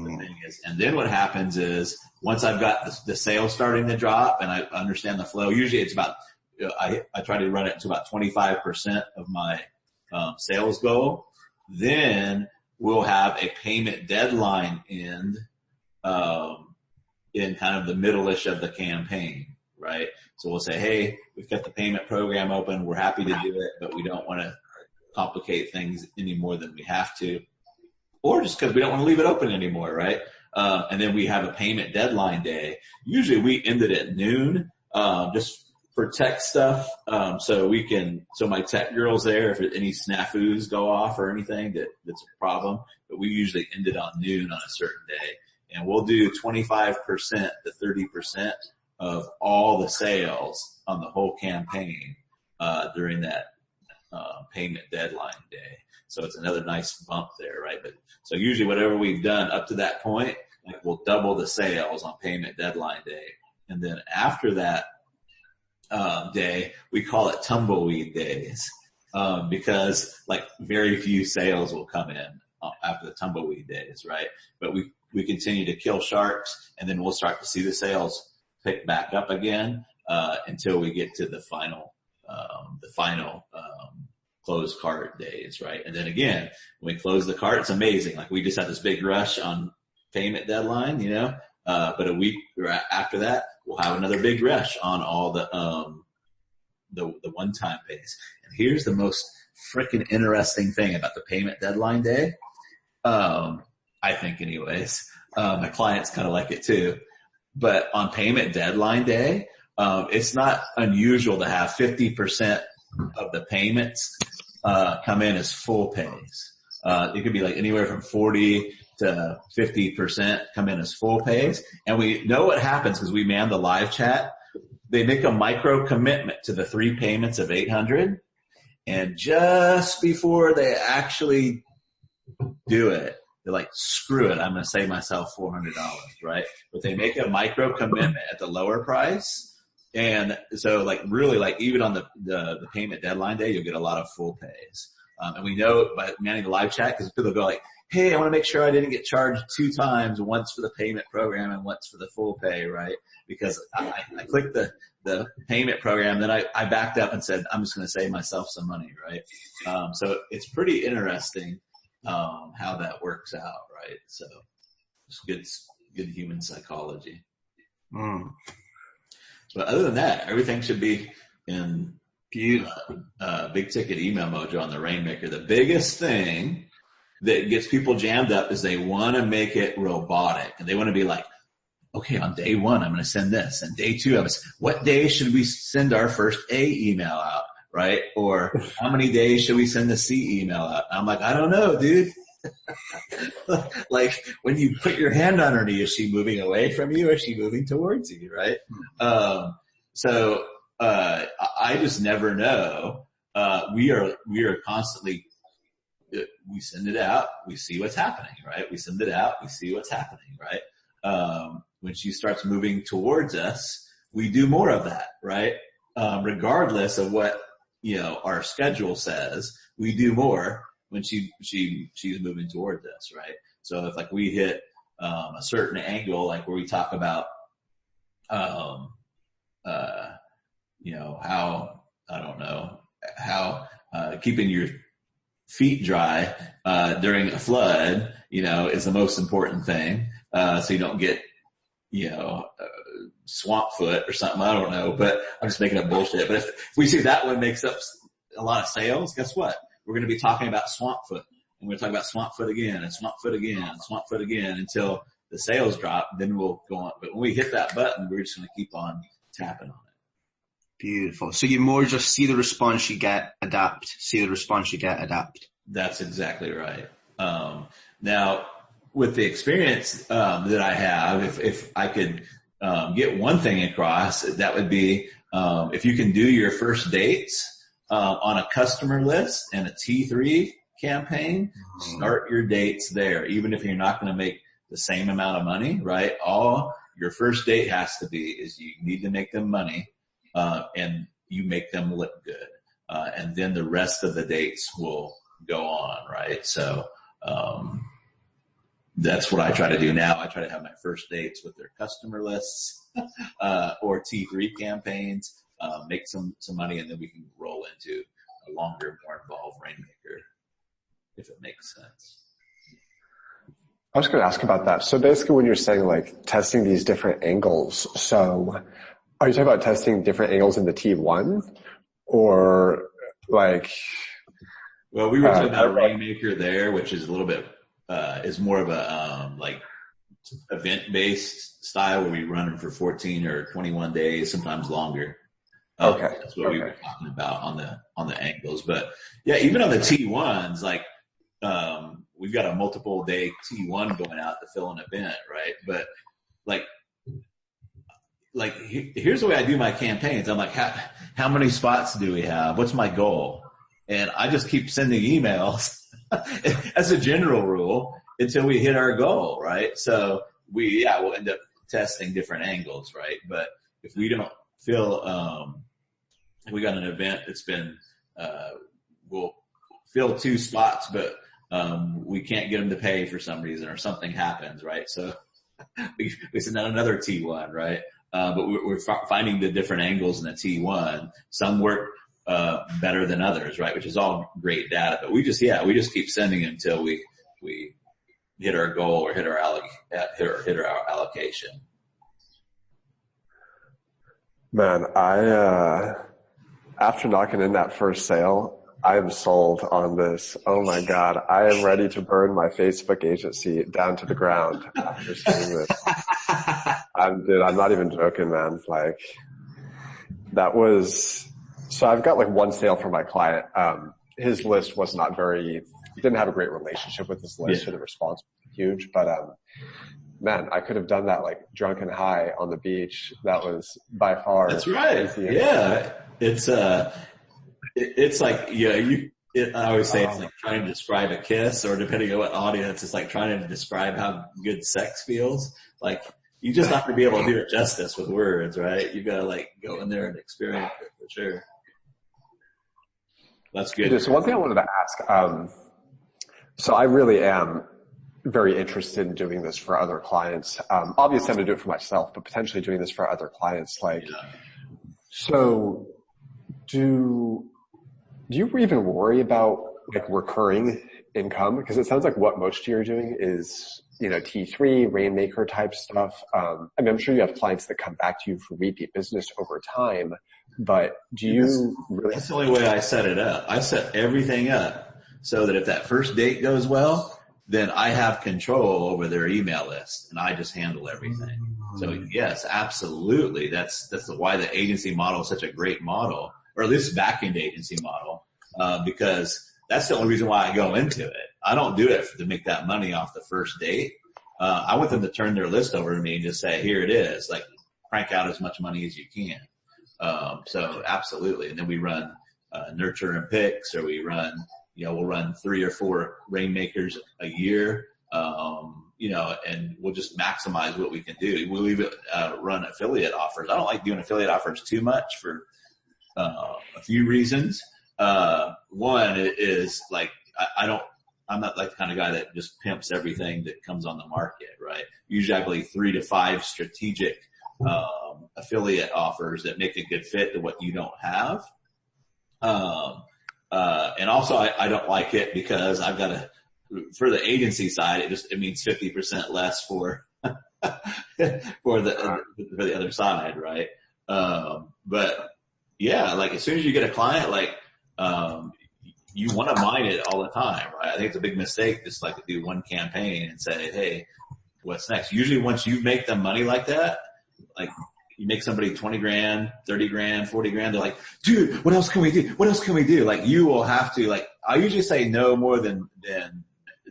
thing is. And then what happens is once I've got the sales starting to drop and I understand the flow, usually it's about, I try to run it to about 25% of my sales goal. Then we'll have a payment deadline end in kind of the middle-ish of the campaign, right? So we'll say, hey, we've got the payment program open. We're happy to do it, but we don't want to complicate things any more than we have to, or just because we don't want to leave it open anymore, right? And then we have a payment deadline day. Usually we end it at noon, just for tech stuff. So my tech girl's there if any snafus go off or anything that's a problem, but we usually end it on noon on a certain day. And we'll do 25% to 30% of all the sales on the whole campaign, during that, payment deadline day. So it's another nice bump there, right? But so usually whatever we've done up to that point, like we'll double the sales on payment deadline day. And then after that, day, we call it tumbleweed days, because like very few sales will come in after the tumbleweed days, right? But we continue to kill sharks, and then we'll start to see the sales pick back up again, until we get to the final close cart days, right? And then again, when we close the cart, it's amazing. Like we just had this big rush on payment deadline, but a week after that, we'll have another big rush on all the one-time pays. And here's the most freaking interesting thing about the payment deadline day. I think anyways, my clients kind of like it too, but on payment deadline day, it's not unusual to have 50% of the payments, come in as full pays. It could be like anywhere from 40 to 50% come in as full pays. And we know what happens because we man the live chat. They make a micro commitment to the 3 payments of $800. And just before they actually do it, they're like, screw it, I'm going to save myself $400, right? But they make a micro commitment at the lower price. And so like really like even on the payment deadline day, you'll get a lot of full pays. And we know by manning the live chat because people go like, hey, I want to make sure I didn't get charged 2 times, once for the payment program and once for the full pay, right? Because I clicked the payment program, then I backed up and said, I'm just going to save myself some money, right? So it's pretty interesting, how that works out, right? So it's good human psychology. But other than that, everything should be in big ticket email mojo on the Rainmaker. The biggest thing that gets people jammed up is they want to make it robotic, and they want to be like, okay, on day 1, I'm going to send this, and day 2, what day should we send our first A email out, right? Or how many days should we send the C email out? I'm like, I don't know, dude. Like when you put your hand on her knee, is she moving away from you or is she moving towards you, right? So I just never know. We are constantly, we send it out, we see what's happening, right? We send it out, we see what's happening, right? When she starts moving towards us, we do more of that, right? Regardless of what, our schedule says, we do more when she's moving towards us, right? So if like we hit, a certain angle, like where we talk about, how keeping your feet dry, during a flood, is the most important thing. So you don't get, swamp foot or something. I don't know, but I'm just making up bullshit. But if we see that one makes up a lot of sales, guess what? We're going to be talking about swamp foot, and we're going to talk about swamp foot again and swamp foot again and swamp foot again until the sales drop. Then we'll go on. But when we hit that button, we're just going to keep on tapping on it. Beautiful. So you more just see the response you get, adapt. See the response you get, adapt. That's exactly right. Now, with the experience that I have, if I could get one thing across, that would be if you can do your first dates on a customer list and a T3 campaign, start your dates there, even if you're not going to make the same amount of money, right? All your first date has to be is you need to make them money, and you make them look good. And then the rest of the dates will go on, right? So, that's what I try to do now. I try to have my first dates with their customer lists, or T3 campaigns, make some money, and then we can roll into a longer, more involved Rainmaker, if it makes sense. I was going to ask about that. So basically when you're saying like testing these different angles, so are you talking about testing different angles in the T1 or like? Well, we were talking about Rainmaker there, which is a little bit, is more of a, like event-based style where we run them for 14 or 21 days, sometimes longer. Okay. That's what we were talking about on the angles. But yeah, even on the T1s, like, we've got a multiple day T1 going out to fill an event, right? But like here's the way I do my campaigns. I'm like, how many spots do we have? What's my goal? And I just keep sending emails as a general rule until we hit our goal, right? So we'll end up testing different angles, right? But if we don't feel, we got an event that's been, we'll fill 2 spots, but we can't get them to pay for some reason or something happens, right? So we send out another T1, right? But we're finding the different angles in the T1. Some work better than others, right? Which is all great data. But we just keep sending them until we hit our goal or hit our allocation. Man, after knocking in that first sale, I am sold on this. Oh my God. I am ready to burn my Facebook agency down to the ground after seeing this. I'm not even joking, man. Like that was, so I've got like one sale for my client. His list was not he didn't have a great relationship with his list, so the response was huge, but, man, I could have done that like drunk and high on the beach. That was by far. That's right. Yeah. It's like, I always say it's like trying to describe a kiss, or depending on what audience, it's like trying to describe how good sex feels. Like you just have to be able to do it justice with words, right? You gotta like go in there and experience it for sure. That's good. So one thing I wanted to ask, so I really am very interested in doing this for other clients. Obviously I'm going to do it for myself, but potentially doing this for other clients. So do you even worry about like recurring income? Because it sounds like what most of you are doing is, T3, Rainmaker type stuff. I'm sure you have clients that come back to you for repeat business over time, but do you really? That's the only way I set it up. I set everything up so that if that first date goes well, then I have control over their email list and I just handle everything. So yes, absolutely. That's why the agency model is such a great model, or at least back-end agency model, because that's the only reason why I go into it. I don't do it to make that money off the first date. I want them to turn their list over to me and just say, here it is, like crank out as much money as you can. So absolutely. And then we run, nurture and picks, or we run, we'll run 3 or 4 Rainmakers a year, and we'll just maximize what we can do. We'll even run affiliate offers. I don't like doing affiliate offers too much for a few reasons. One is like, I'm not like the kind of guy that just pimps everything that comes on the market, right? Usually I believe 3 to 5 strategic affiliate offers that make a good fit to what you don't have. And also I don't like it because I've got for the agency side, it means 50% less for the other side, right? But yeah, like as soon as you get a client, like, you want to mine it all the time, right? I think it's a big mistake just like to do one campaign and say, hey, what's next? Usually once you make them money like that, like you make somebody 20 grand, 30 grand, 40 grand, they're like, dude, what else can we do? What else can we do? Like you will have to, like, I usually say no more than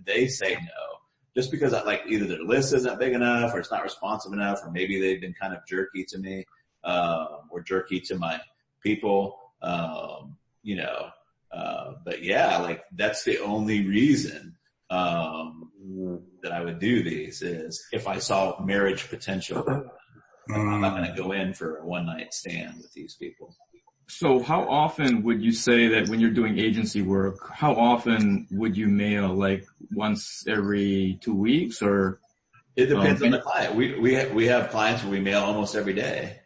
they say no, just because like either their list isn't big enough or it's not responsive enough, or maybe they've been kind of jerky to me, or jerky to my people, but yeah, like that's the only reason, that I would do these is if I saw marriage potential. I'm not going to go in for a one night stand with these people. So how often would you say that when you're doing agency work, how often would you mail? Like once every 2 weeks, or? It depends on the client. We have clients where we mail almost every day.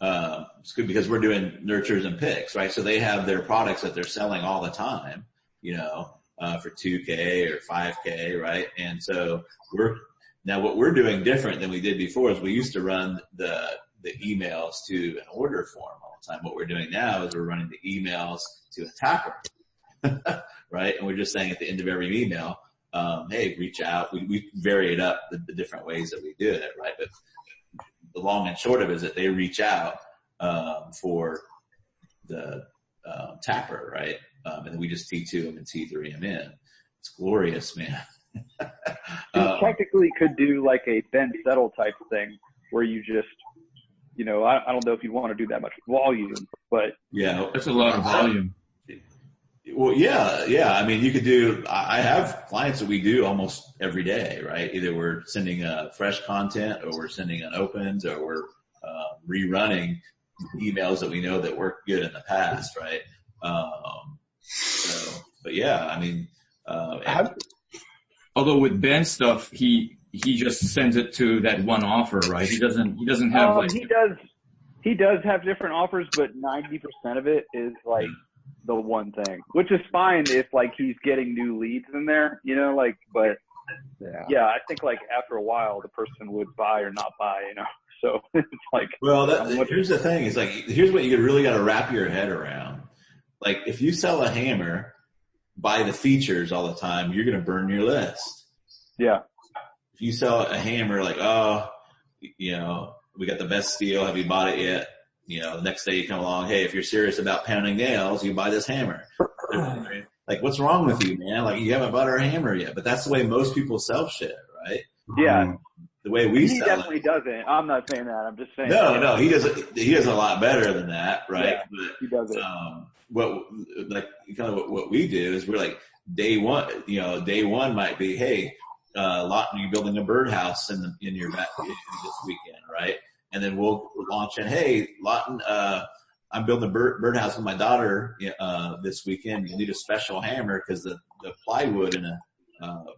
It's good because we're doing nurtures and picks, right? So they have their products that they're selling all the time, for $2K or $5K, right? And so what we're doing different than we did before is we used to run the emails to an order form all the time. What we're doing now is we're running the emails to a tapper, right? And we're just saying at the end of every email, hey, reach out. We vary it up the different ways that we do it, right? But the long and short of it is that they reach out for the tapper, right? And then we just T2 them and T3 them in. It's glorious, man. You technically could do like a bend settle type thing where you just, I don't know if you want to do that much volume, but yeah, that's a lot of volume. Well, yeah. I mean, you could do. I have clients that we do almost every day, right? Either we're sending fresh content, or we're sending an opens, or we're rerunning emails that we know that worked good in the past, right? But yeah, I mean, although with Ben stuff, he just sends it to that one offer, right? He doesn't have like. He does have different offers, but 90% of it is like the one thing, which is fine if like he's getting new leads in there, but yeah, I think like after a while the person would buy or not buy, so it's like. Well, here's the thing, is like, here's what you really got to wrap your head around. Like if you sell a hammer by the features all the time, you're going to burn your list. Yeah. If you sell a hammer like, we got the best steel, have you bought it yet? The next day you come along, hey, if you're serious about pounding nails, you buy this hammer. Like, what's wrong with you, man? Like, you haven't bought our hammer yet. But that's the way most people sell shit, right? Yeah. The way we he sell definitely it. doesn't. I'm not saying that. I'm just saying. No, he does a lot better than that, right? Yeah, but he does it. What we do is we're like, day one might be, hey, Lawton, you building a birdhouse in your back this weekend, right? And then we'll launch in, hey, Lawton, I'm building a birdhouse with my daughter this weekend. You need a special hammer because the plywood in a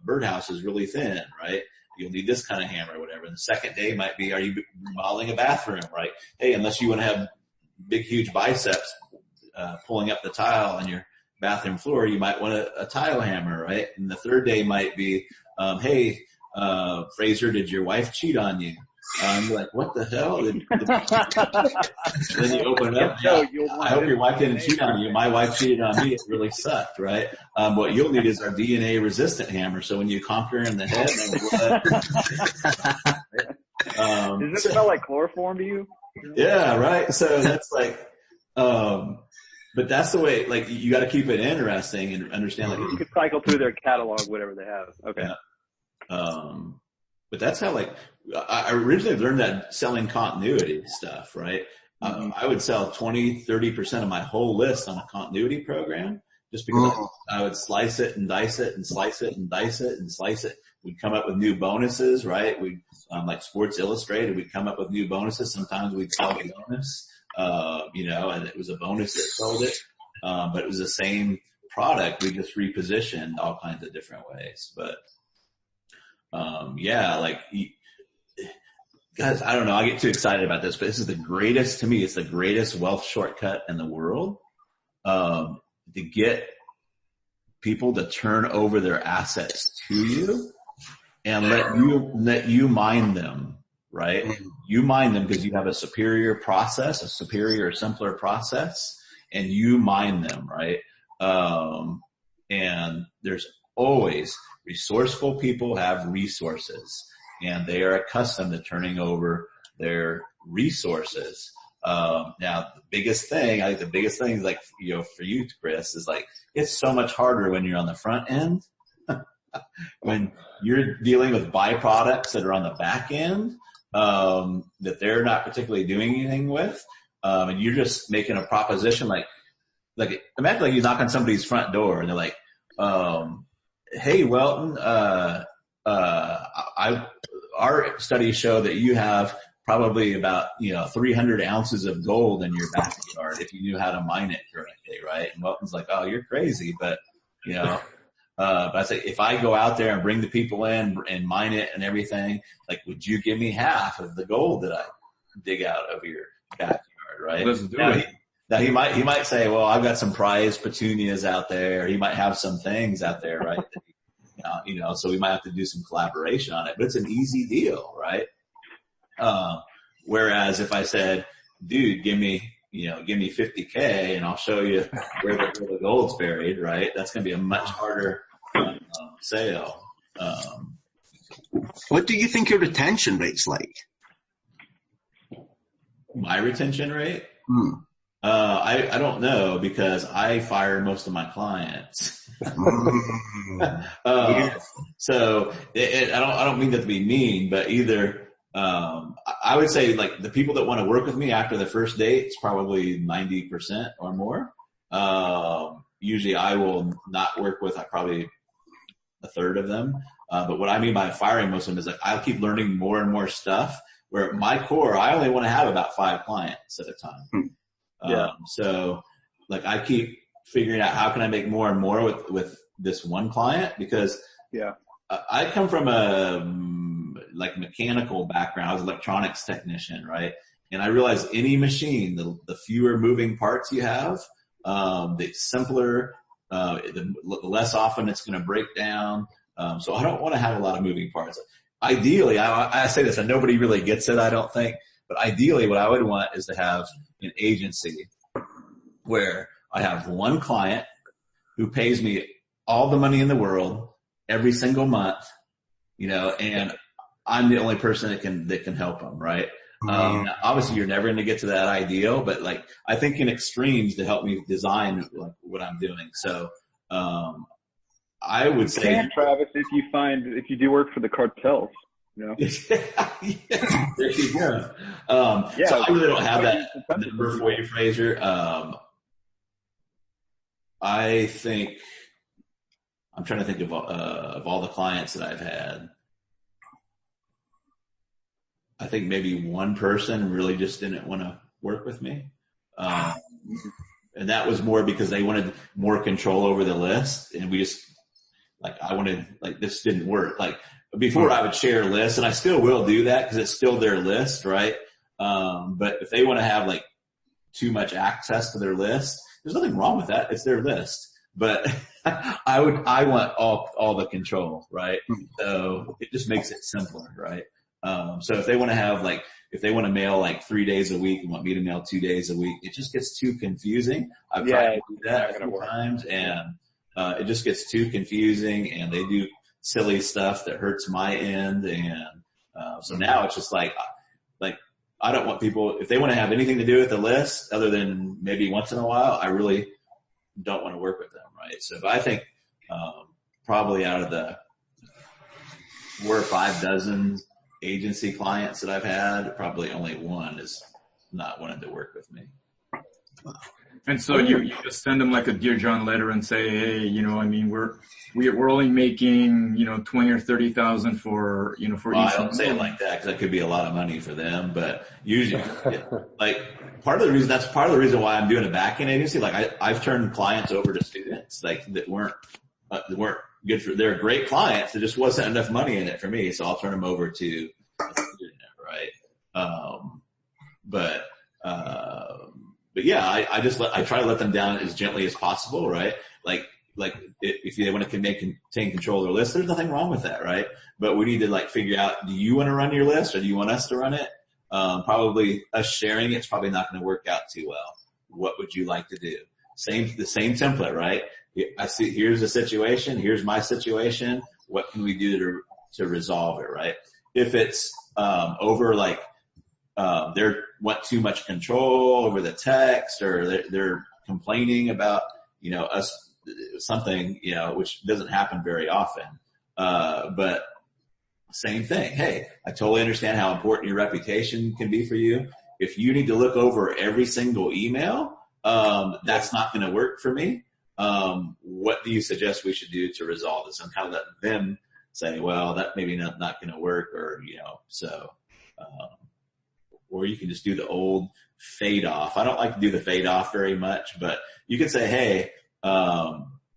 birdhouse is really thin, right? You'll need this kind of hammer or whatever. And the second day might be, are you remodeling a bathroom, right? Hey, unless you want to have big, huge biceps pulling up the tile on your bathroom floor, you might want a tile hammer, right? And the third day might be, hey, Fraser, did your wife cheat on you? You're like, what the hell? Then you open it up. I hope your wife didn't cheat on you. My wife cheated on me. It really sucked, right? What you'll need is our DNA resistant hammer. So when you conquer in the head, does it smell like chloroform to you? Yeah, right. So that's like, but that's the way. Like, you got to keep it interesting and understand. Like, you could cycle through their catalog, whatever they have. Okay. Yeah. But that's how, like, I originally learned that selling continuity stuff, right? I would sell 20-30% of my whole list on a continuity program just because I would slice it and dice it and slice it and dice it and slice it. We'd come up with new bonuses, right? We'd, like Sports Illustrated, we'd come up with new bonuses. Sometimes we'd sell a bonus, and it was a bonus that sold it. But it was the same product. We just repositioned all kinds of different ways. But, guys, I don't know. I get too excited about this, but this is to me, it's the greatest wealth shortcut in the world, to get people to turn over their assets to you and let you mine them, right? You mine them because you have a superior process, a superior or simpler process, and you mine them, right? And there's always resourceful people have resources, and they are accustomed to turning over their resources. Now, the biggest thing is like, for you, Chris, is like, it's so much harder when you're on the front end, when you're dealing with byproducts that are on the back end, that they're not particularly doing anything with. And you're just making a proposition like imagine like you knock on somebody's front door and they're like, hey, Welton, our studies show that you have probably about, 300 ounces of gold in your backyard if you knew how to mine it correctly, right? And Welton's like, oh, you're crazy, but, but I say, if I go out there and bring the people in and mine it and everything, like, would you give me half of the gold that I dig out of your backyard, right? Let's do it. Now he might say, well, I've got some prize petunias out there. He might have some things out there, right? So we might have to do some collaboration on it, but it's an easy deal, right? Whereas if I said, dude, give me 50K and I'll show you where the gold's buried, right? That's going to be a much harder sale. What do you think your retention rate's like? My retention rate? I don't know because I fire most of my clients. So I don't mean that to be mean, but either, I would say like the people that want to work with me after the first date, it's probably 90% or more. Usually I will not work with probably a third of them. But what I mean by firing most of them is like I'll keep learning more and more stuff where at my core, I only want to have about 5 clients at a time. So like I keep figuring out how can I make more and more with this one client because I come from a like mechanical background. I was an electronics technician, right? And I realized any machine, the fewer moving parts you have, the simpler, the less often it's going to break down. So I don't want to have a lot of moving parts. Ideally, I say this and nobody really gets it, I don't think, but ideally what I would want is to have an agency where I have one client who pays me all the money in the world every single month, and I'm the only person that can help them, right? Obviously you're never going to get to that ideal, but like I think in extremes to help me design like what I'm doing. So, I would say, Travis, if you do work for the cartels, there you go. So I really don't have that number for you, Fraser. I think I'm trying to think of all the clients that I've had. I think maybe one person really just didn't want to work with me. And that was more because they wanted more control over the list. And we just, I wanted, this didn't work. Like before I would share lists and I still will do that because it's still their list, right? But if they want to have too much access to their list, there's nothing wrong with that. It's their list. But I want all the control, right? So it just makes it simpler, right? So if they want to have if they want to mail 3 days a week and want me to mail 2 days a week, it just gets too confusing. I've tried to do that a few times and, it just gets too confusing and they do silly stuff that hurts my end. And, so now it's just I don't want people, if they want to have anything to do with the list other than maybe once in a while, I really don't want to work with them, right? So I think, probably out of the 4 or 5 dozen agency clients that I've had, probably only one is not wanting to work with me. And so you just send them a Dear John letter and say, hey, we're only making, 20 or 30,000 for each. I don't say it like that because that could be a lot of money for them, but usually part of the reason why I'm doing a back-end agency, I've turned clients over to students that weren't good for, they're great clients. There just wasn't enough money in it for me. So I'll turn them over to a student, right? But yeah, I try to let them down as gently as possible, right? If they want to maintain control of their list, there's nothing wrong with that, right? But we need to figure out, do you want to run your list or do you want us to run it? Probably us sharing it's probably not going to work out too well. What would you like to do? The same template, right? I see, here's the situation. Here's my situation. What can we do to resolve it, right? If it's, over they want too much control over the text or they're complaining about, us something, which doesn't happen very often. But same thing. Hey, I totally understand how important your reputation can be for you. If you need to look over every single email, that's not going to work for me. What do you suggest we should do to resolve this? And kind of let them say, well, that maybe not going to work or, so, or you can just do the old fade off. I don't like to do the fade off very much, but you could say, hey,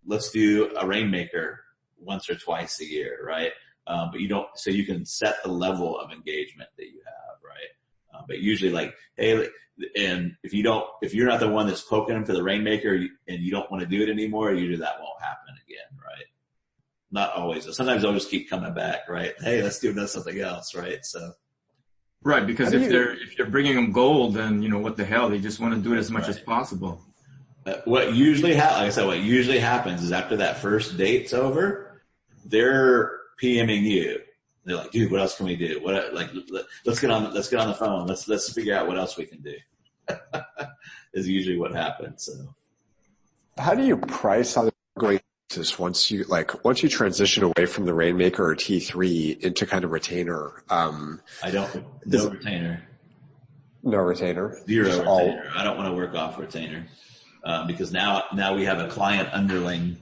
let's do a Rainmaker once or twice a year, right? But you don't, so you can set the level of engagement that you have, right? But usually like, hey, and if you're not the one that's poking them for the Rainmaker and you don't want to do it anymore, usually that won't happen again, right? Not always. Sometimes they'll just keep coming back, right? Hey, let's do something else, right? So. Right, because if you're bringing them gold, then, you know, what the hell? They just want to do it as much as possible. What usually happens is after that first date's over, they're PMing you. They're like, dude, what else can we do? Let's get on the phone. Let's figure out what else we can do. Is usually what happens. So, how do you price on going once you transition away from the Rainmaker or T3 into kind of retainer? No retainer. No retainer. Zero retainer. I don't want to work off retainer. Because now we have a client underling,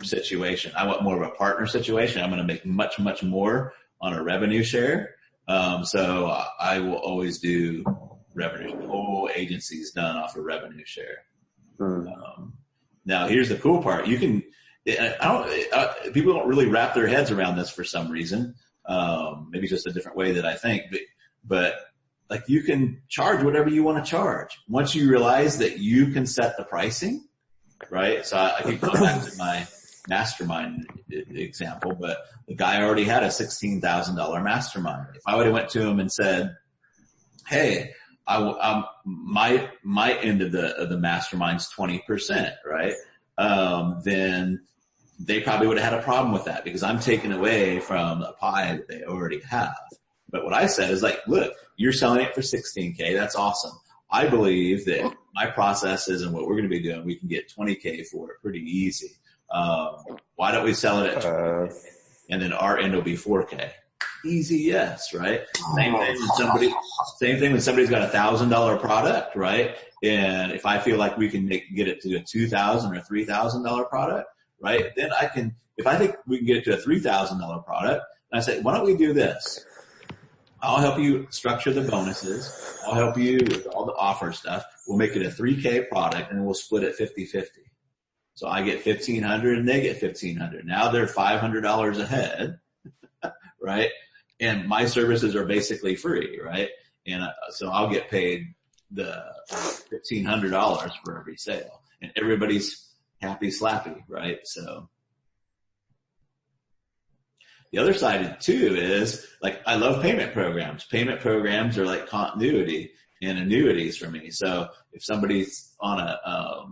situation. I want more of a partner situation. I'm going to make much, much more on a revenue share. So I will always do revenue. The whole agency is done off a revenue share. Now here's the cool part. You can, people don't really wrap their heads around this for some reason. Maybe just a different way that I think, but like you can charge whatever you want to charge once you realize that you can set the pricing, right? So I can come back to my mastermind example, but the guy already had a $16,000 mastermind. If I would have went to him and said, hey, my end of the mastermind's 20%, right? Then they probably would have had a problem with that because I'm taking away from a pie that they already have. But what I said is like, look, you're selling it for $16K. That's awesome. I believe that my processes and what we're going to be doing, we can get $20K for it pretty easy. Why don't we sell it at $20K? And then our end will be $4K. Easy, yes, right? Same thing when somebody's got a $1,000 product, right? And if I feel like we can get it to a $2,000 or $3,000 product, right? Then if I think we can get it to a $3,000 product, and I say, why don't we do this? I'll help you structure the bonuses. I'll help you with all the offer stuff. We'll make it a $3K product and we'll split it 50-50. So I get $1,500 and they get $1,500. Now they're $500 ahead, right? And my services are basically free, right? And so I'll get paid the $1,500 for every sale, and everybody's happy slappy, right? So the other side too is like I love payment programs. Payment programs are like continuity and annuities for me. So if somebody's on a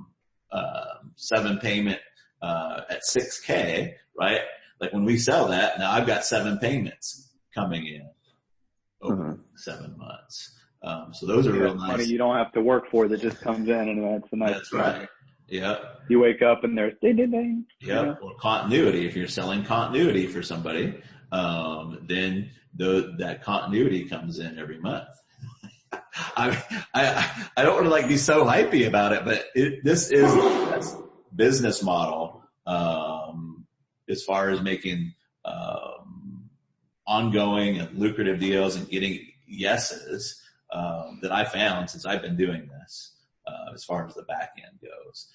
7 payment at $6K, right? Like when we sell that, now I've got 7 payments coming in over 7 months. So those are real nice. Money you don't have to work for that just comes in, and that's a nice. That's right. Yeah. You wake up and there's ding ding ding. Yeah. Or continuity. If you're selling continuity for somebody, then that continuity comes in every month. I don't want to like be so hypey about it, but this is the business model as far as making ongoing and lucrative deals and getting yeses that I found since I've been doing this as far as the back end goes.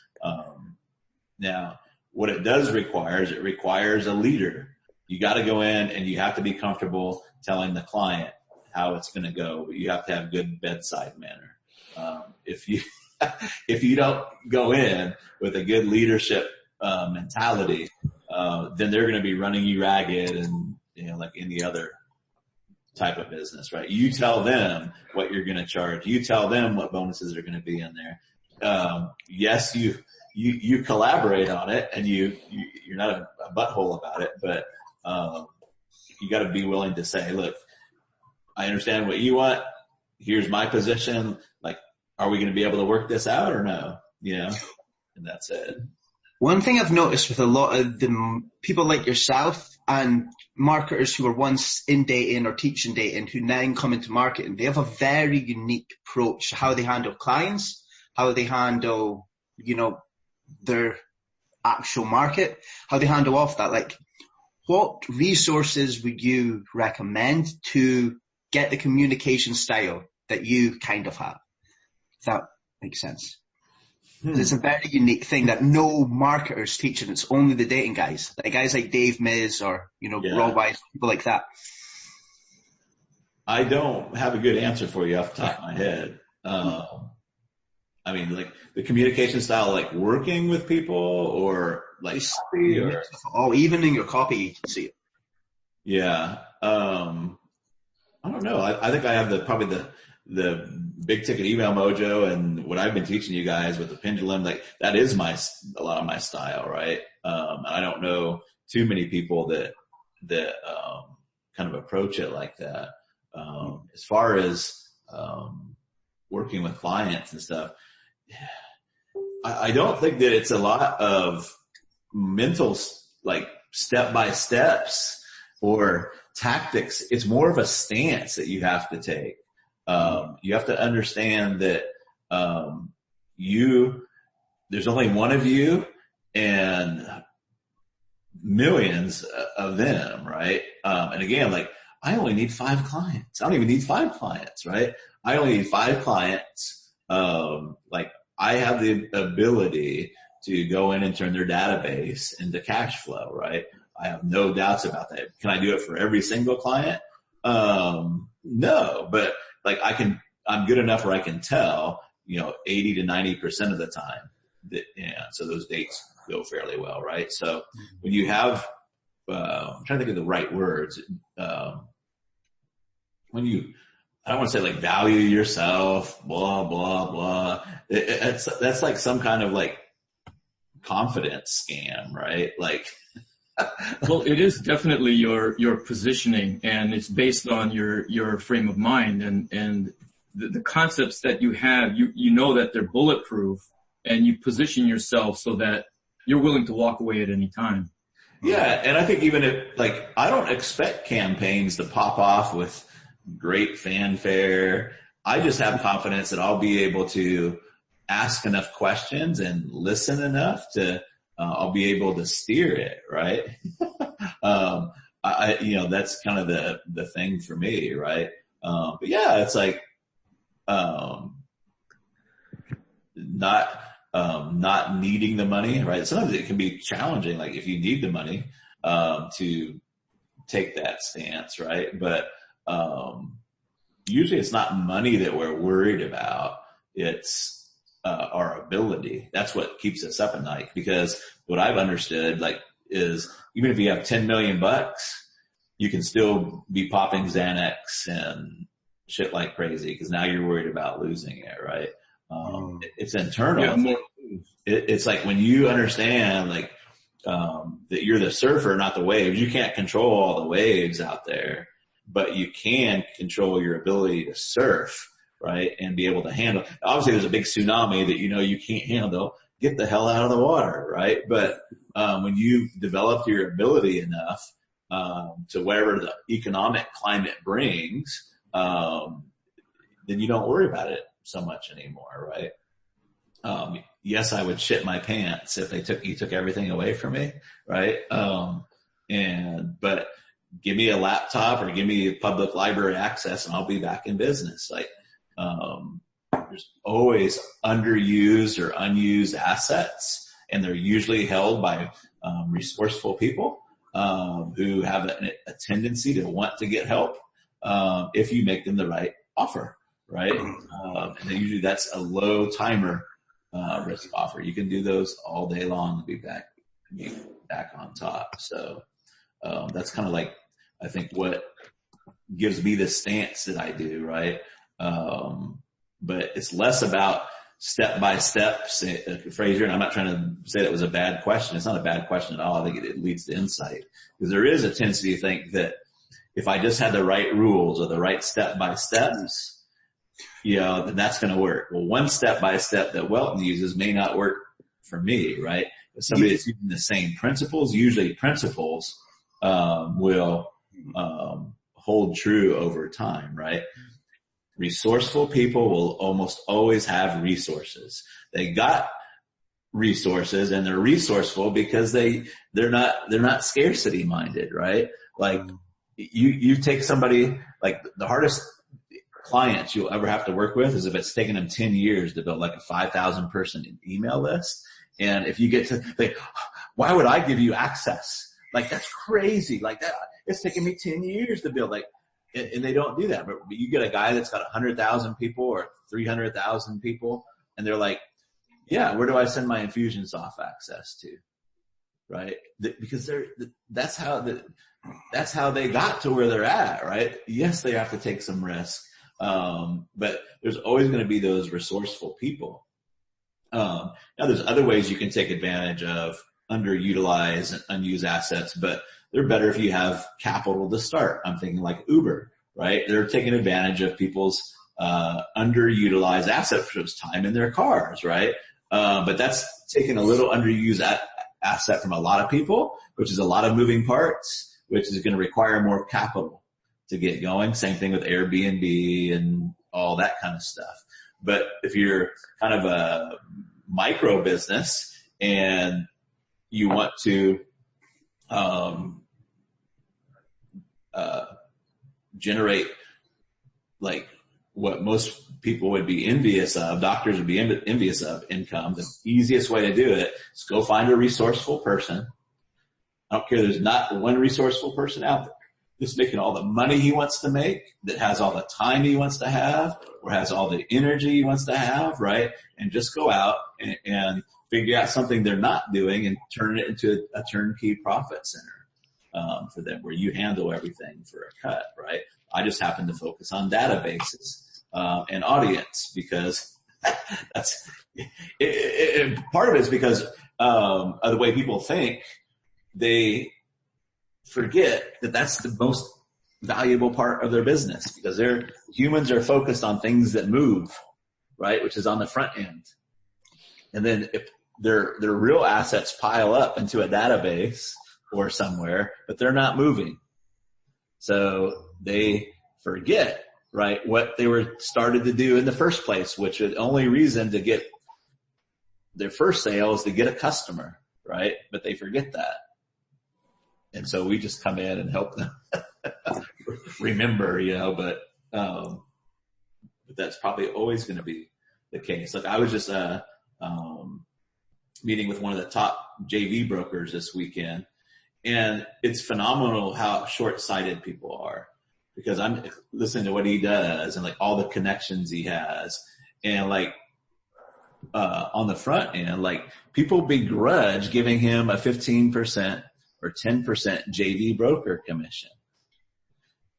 Now, what it does require is it requires a leader. You got to go in and you have to be comfortable telling the client how it's going to go, but you have to have good bedside manner. If you don't go in with a good leadership mentality, then they're going to be running you ragged, and like any other type of business, right? You tell them what you're going to charge. You tell them what bonuses are going to be in there. Yes, you collaborate on it, and you're not a butthole about it, but you got to be willing to say, look, I understand what you want. Here's my position. Like, are we going to be able to work this out or no? And that's it. One thing I've noticed with a lot of the people like yourself and marketers who were once in dating or teaching dating who now come into marketing, they have a very unique approach to how they handle clients, how they handle, their actual market, how they handle off that. Like, what resources would you recommend to get the communication style that you kind of have. If that makes sense. It's a very unique thing that no marketers teach, and it's only the dating guys. Like guys like Dave Miz or, Rob Wise, people like that. I don't have a good answer for you off the top of my head. I mean, like the communication style, like working with people or like copy or... Oh, even in your copy, you can see it. Yeah. I don't know. I think I have probably the big ticket email mojo and what I've been teaching you guys with the pendulum, like that is a lot of my style, right? I don't know too many people that kind of approach it like that. As far as, working with clients and stuff, I don't think that it's a lot of mental, like step-by-steps or tactics. It's more of a stance that you have to take. You have to understand that, there's only one of you and millions of them, right? And again, like I only need 5 clients. I don't even need 5 clients, right? I only need 5 clients. Like I have the ability to go in and turn their database into cash flow, right? I have no doubts about that. Can I do it for every single client? No, but like I'm good enough where I can tell, 80 to 90% of the time that, so those dates go fairly well, right? So when you have, I'm trying to think of the right words, when you, I don't want to say like value yourself, blah, blah, blah. That's like some kind of like confidence scam, right? Like, well, it is definitely your positioning, and it's based on your frame of mind and the concepts that you have. You know that they're bulletproof, and you position yourself so that you're willing to walk away at any time. Yeah, and I think even if like I don't expect campaigns to pop off with great fanfare. I just have confidence that I'll be able to ask enough questions and listen enough to I'll be able to steer it, right? That's kind of the thing for me, right? But yeah, it's like, not needing the money, right? Sometimes it can be challenging, like if you need the money, to take that stance, right? But, usually it's not money that we're worried about. It's, our ability. That's what keeps us up at night, because what I've understood, like, is even if you have $10 million, you can still be popping Xanax and shit like crazy because now you're worried about losing it, right? It's internal. Yeah, it's like when you understand, like, that you're the surfer, not the waves. You can't control all the waves out there, but you can control your ability to surf, right? And be able to handle. Obviously, there's a big tsunami that you can't handle. Get the hell out of the water, right? But when you develop your ability enough to wherever the economic climate brings, then you don't worry about it so much anymore, right? Yes, I would shit my pants if you took everything away from me, right? But give me a laptop or give me public library access and I'll be back in business. Like, there's always underused or unused assets, and they're usually held by resourceful people who have a tendency to want to get help if you make them the right offer, right? And usually that's a low timer risk offer. You can do those all day long and be back on top. So that's kind of like, I think, what gives me the stance that I do, right? But it's less about step by step, Fraser, and I'm not trying to say that was a bad question. It's not a bad question at all. I think it leads to insight, because there is a tendency to think that if I just had the right rules or the right step by steps, then that's going to work. Well, one step by step that Welton uses may not work for me, right? If somebody that's using the same principles, usually principles will hold true over time, right? Resourceful people will almost always have resources. They got resources, and they're resourceful because they're not scarcity minded, right? Like, you take somebody, like the hardest clients you'll ever have to work with is if it's taken them 10 years to build like a 5,000 person email list. And if you get to think, why would I give you access? Like, that's crazy. Like that, it's taken me 10 years to build, like, and they don't do that. But you get a guy that's got 100,000 people or 300,000 people, and they're like, yeah, where do I send my Infusionsoft access to? Right? Because that's how they got to where they're at, right? Yes, they have to take some risk. But there's always going to be those resourceful people. Now there's other ways you can take advantage of underutilized and unused assets, but they're better if you have capital to start. I'm thinking like Uber, right? They're taking advantage of people's, underutilized assets, which was time in their cars, right? But that's taking a little underused asset from a lot of people, which is a lot of moving parts, which is going to require more capital to get going. Same thing with Airbnb and all that kind of stuff. But if you're kind of a micro business and you want to generate like what most people would be envious of, doctors would be envious of income, the easiest way to do it is go find a resourceful person. I don't care, there's not one resourceful person out there just making all the money he wants to make, that has all the time he wants to have, or has all the energy he wants to have, right? And just go out and figure out something they're not doing and turn it into a turnkey profit center for them, where you handle everything for a cut, right? I just happen to focus on databases and audience because that's part of it is because of the way people think. They forget that that's the most valuable part of their business, because humans are focused on things that move, right? Which is on the front end. And then if their real assets pile up into a database or somewhere, but they're not moving. So they forget, right, what they were started to do in the first place, which the only reason to get their first sale is to get a customer, right? But they forget that. And so we just come in and help them remember, but that's probably always going to be the case. Like I was just meeting with one of the top JV brokers this weekend, and it's phenomenal how short-sighted people are, because I'm listening to what he does and like all the connections he has, and like on the front end, like people begrudge giving him a 15% or 10% JV broker commission.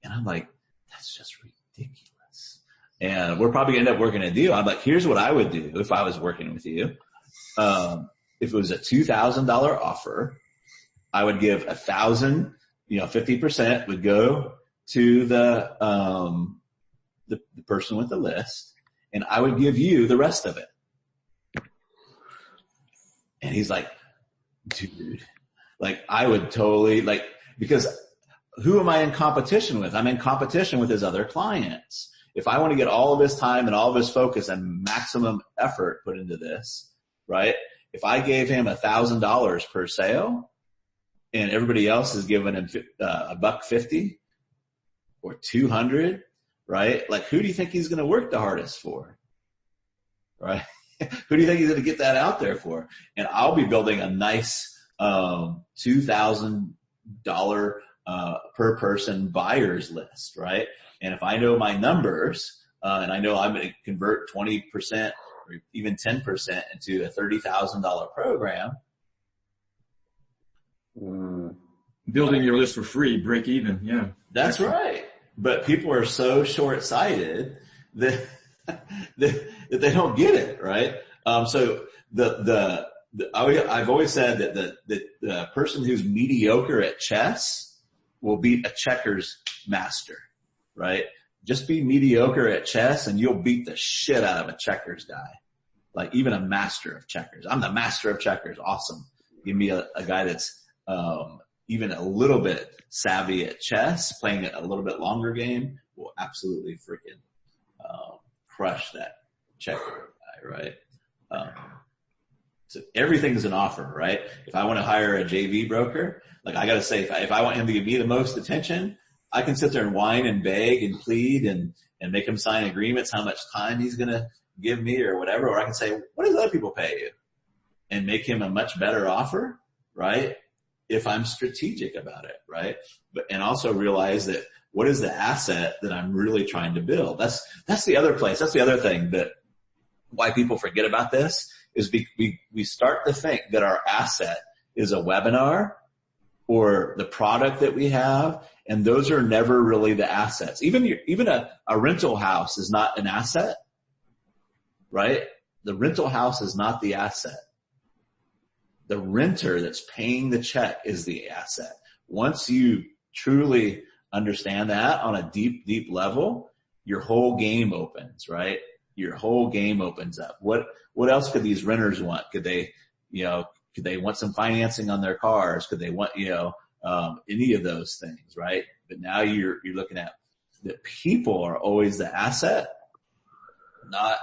And I'm like, that's just ridiculous. And we're probably going to end up working a deal. I'm like, here's what I would do if I was working with you. If it was a $2,000 offer, I would give 1,000, 50% would go to the person with the list, and I would give you the rest of it. And he's like, dude, like I would totally because who am I in competition with? I'm in competition with his other clients. If I want to get all of his time and all of his focus and maximum effort put into this, right? If I gave him $1,000 per sale and everybody else is giving him $150 or $200, right? Like who do you think he's going to work the hardest for? Right? Who do you think he's going to get that out there for? And I'll be building a nice $2,000 per person buyers list, right? And if I know my numbers, and I know I'm going to convert 20% or even 10% into a $30,000 program. Building your list for free, break even. Yeah. That's right. But people are so short-sighted that they don't get it, right? So I've always said that the person who's mediocre at chess will beat a checkers master, right? Just be mediocre at chess and you'll beat the shit out of a checkers guy. Like even a master of checkers. I'm the master of checkers. Awesome. Give me a guy that's even a little bit savvy at chess, playing a little bit longer game, will absolutely freaking crush that checker guy, right? So everything is an offer, right? If I want to hire a JV broker, like I got to say, if I want him to give me the most attention, I can sit there and whine and beg and plead and make him sign agreements, how much time he's going to give me or whatever. Or I can say, what does other people pay you? And make him a much better offer, right? If I'm strategic about it, right? And also realize that what is the asset that I'm really trying to build? That's the other place. That's the other thing that why people forget about this is we start to think that our asset is a webinar or the product that we have, and those are never really the assets. Even a rental house is not an asset, right? The rental house is not the asset. The renter that's paying the check is the asset. Once you truly understand that on a deep, deep level, your whole game opens, right? Your whole game opens up. What else could these renters want? Could they want some financing on their cars? Could they want, any of those things, right? But now you're looking at that people are always the asset, not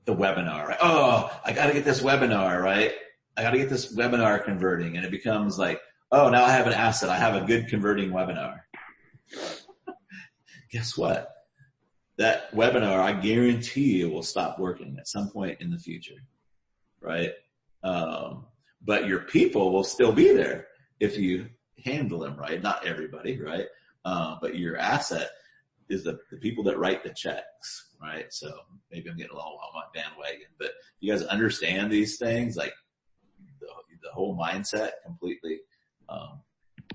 the webinar, right? Oh, I got to get this webinar, right? I got to get this webinar converting. And it becomes like, oh, now I have an asset. I have a good converting webinar. Guess what? That webinar, I guarantee you, will stop working at some point in the future, right? But your people will still be there if you handle them right. Not everybody, right? But your asset is the people that write the checks, right? So maybe I'm getting a little on my bandwagon, but you guys understand these things, like the whole mindset completely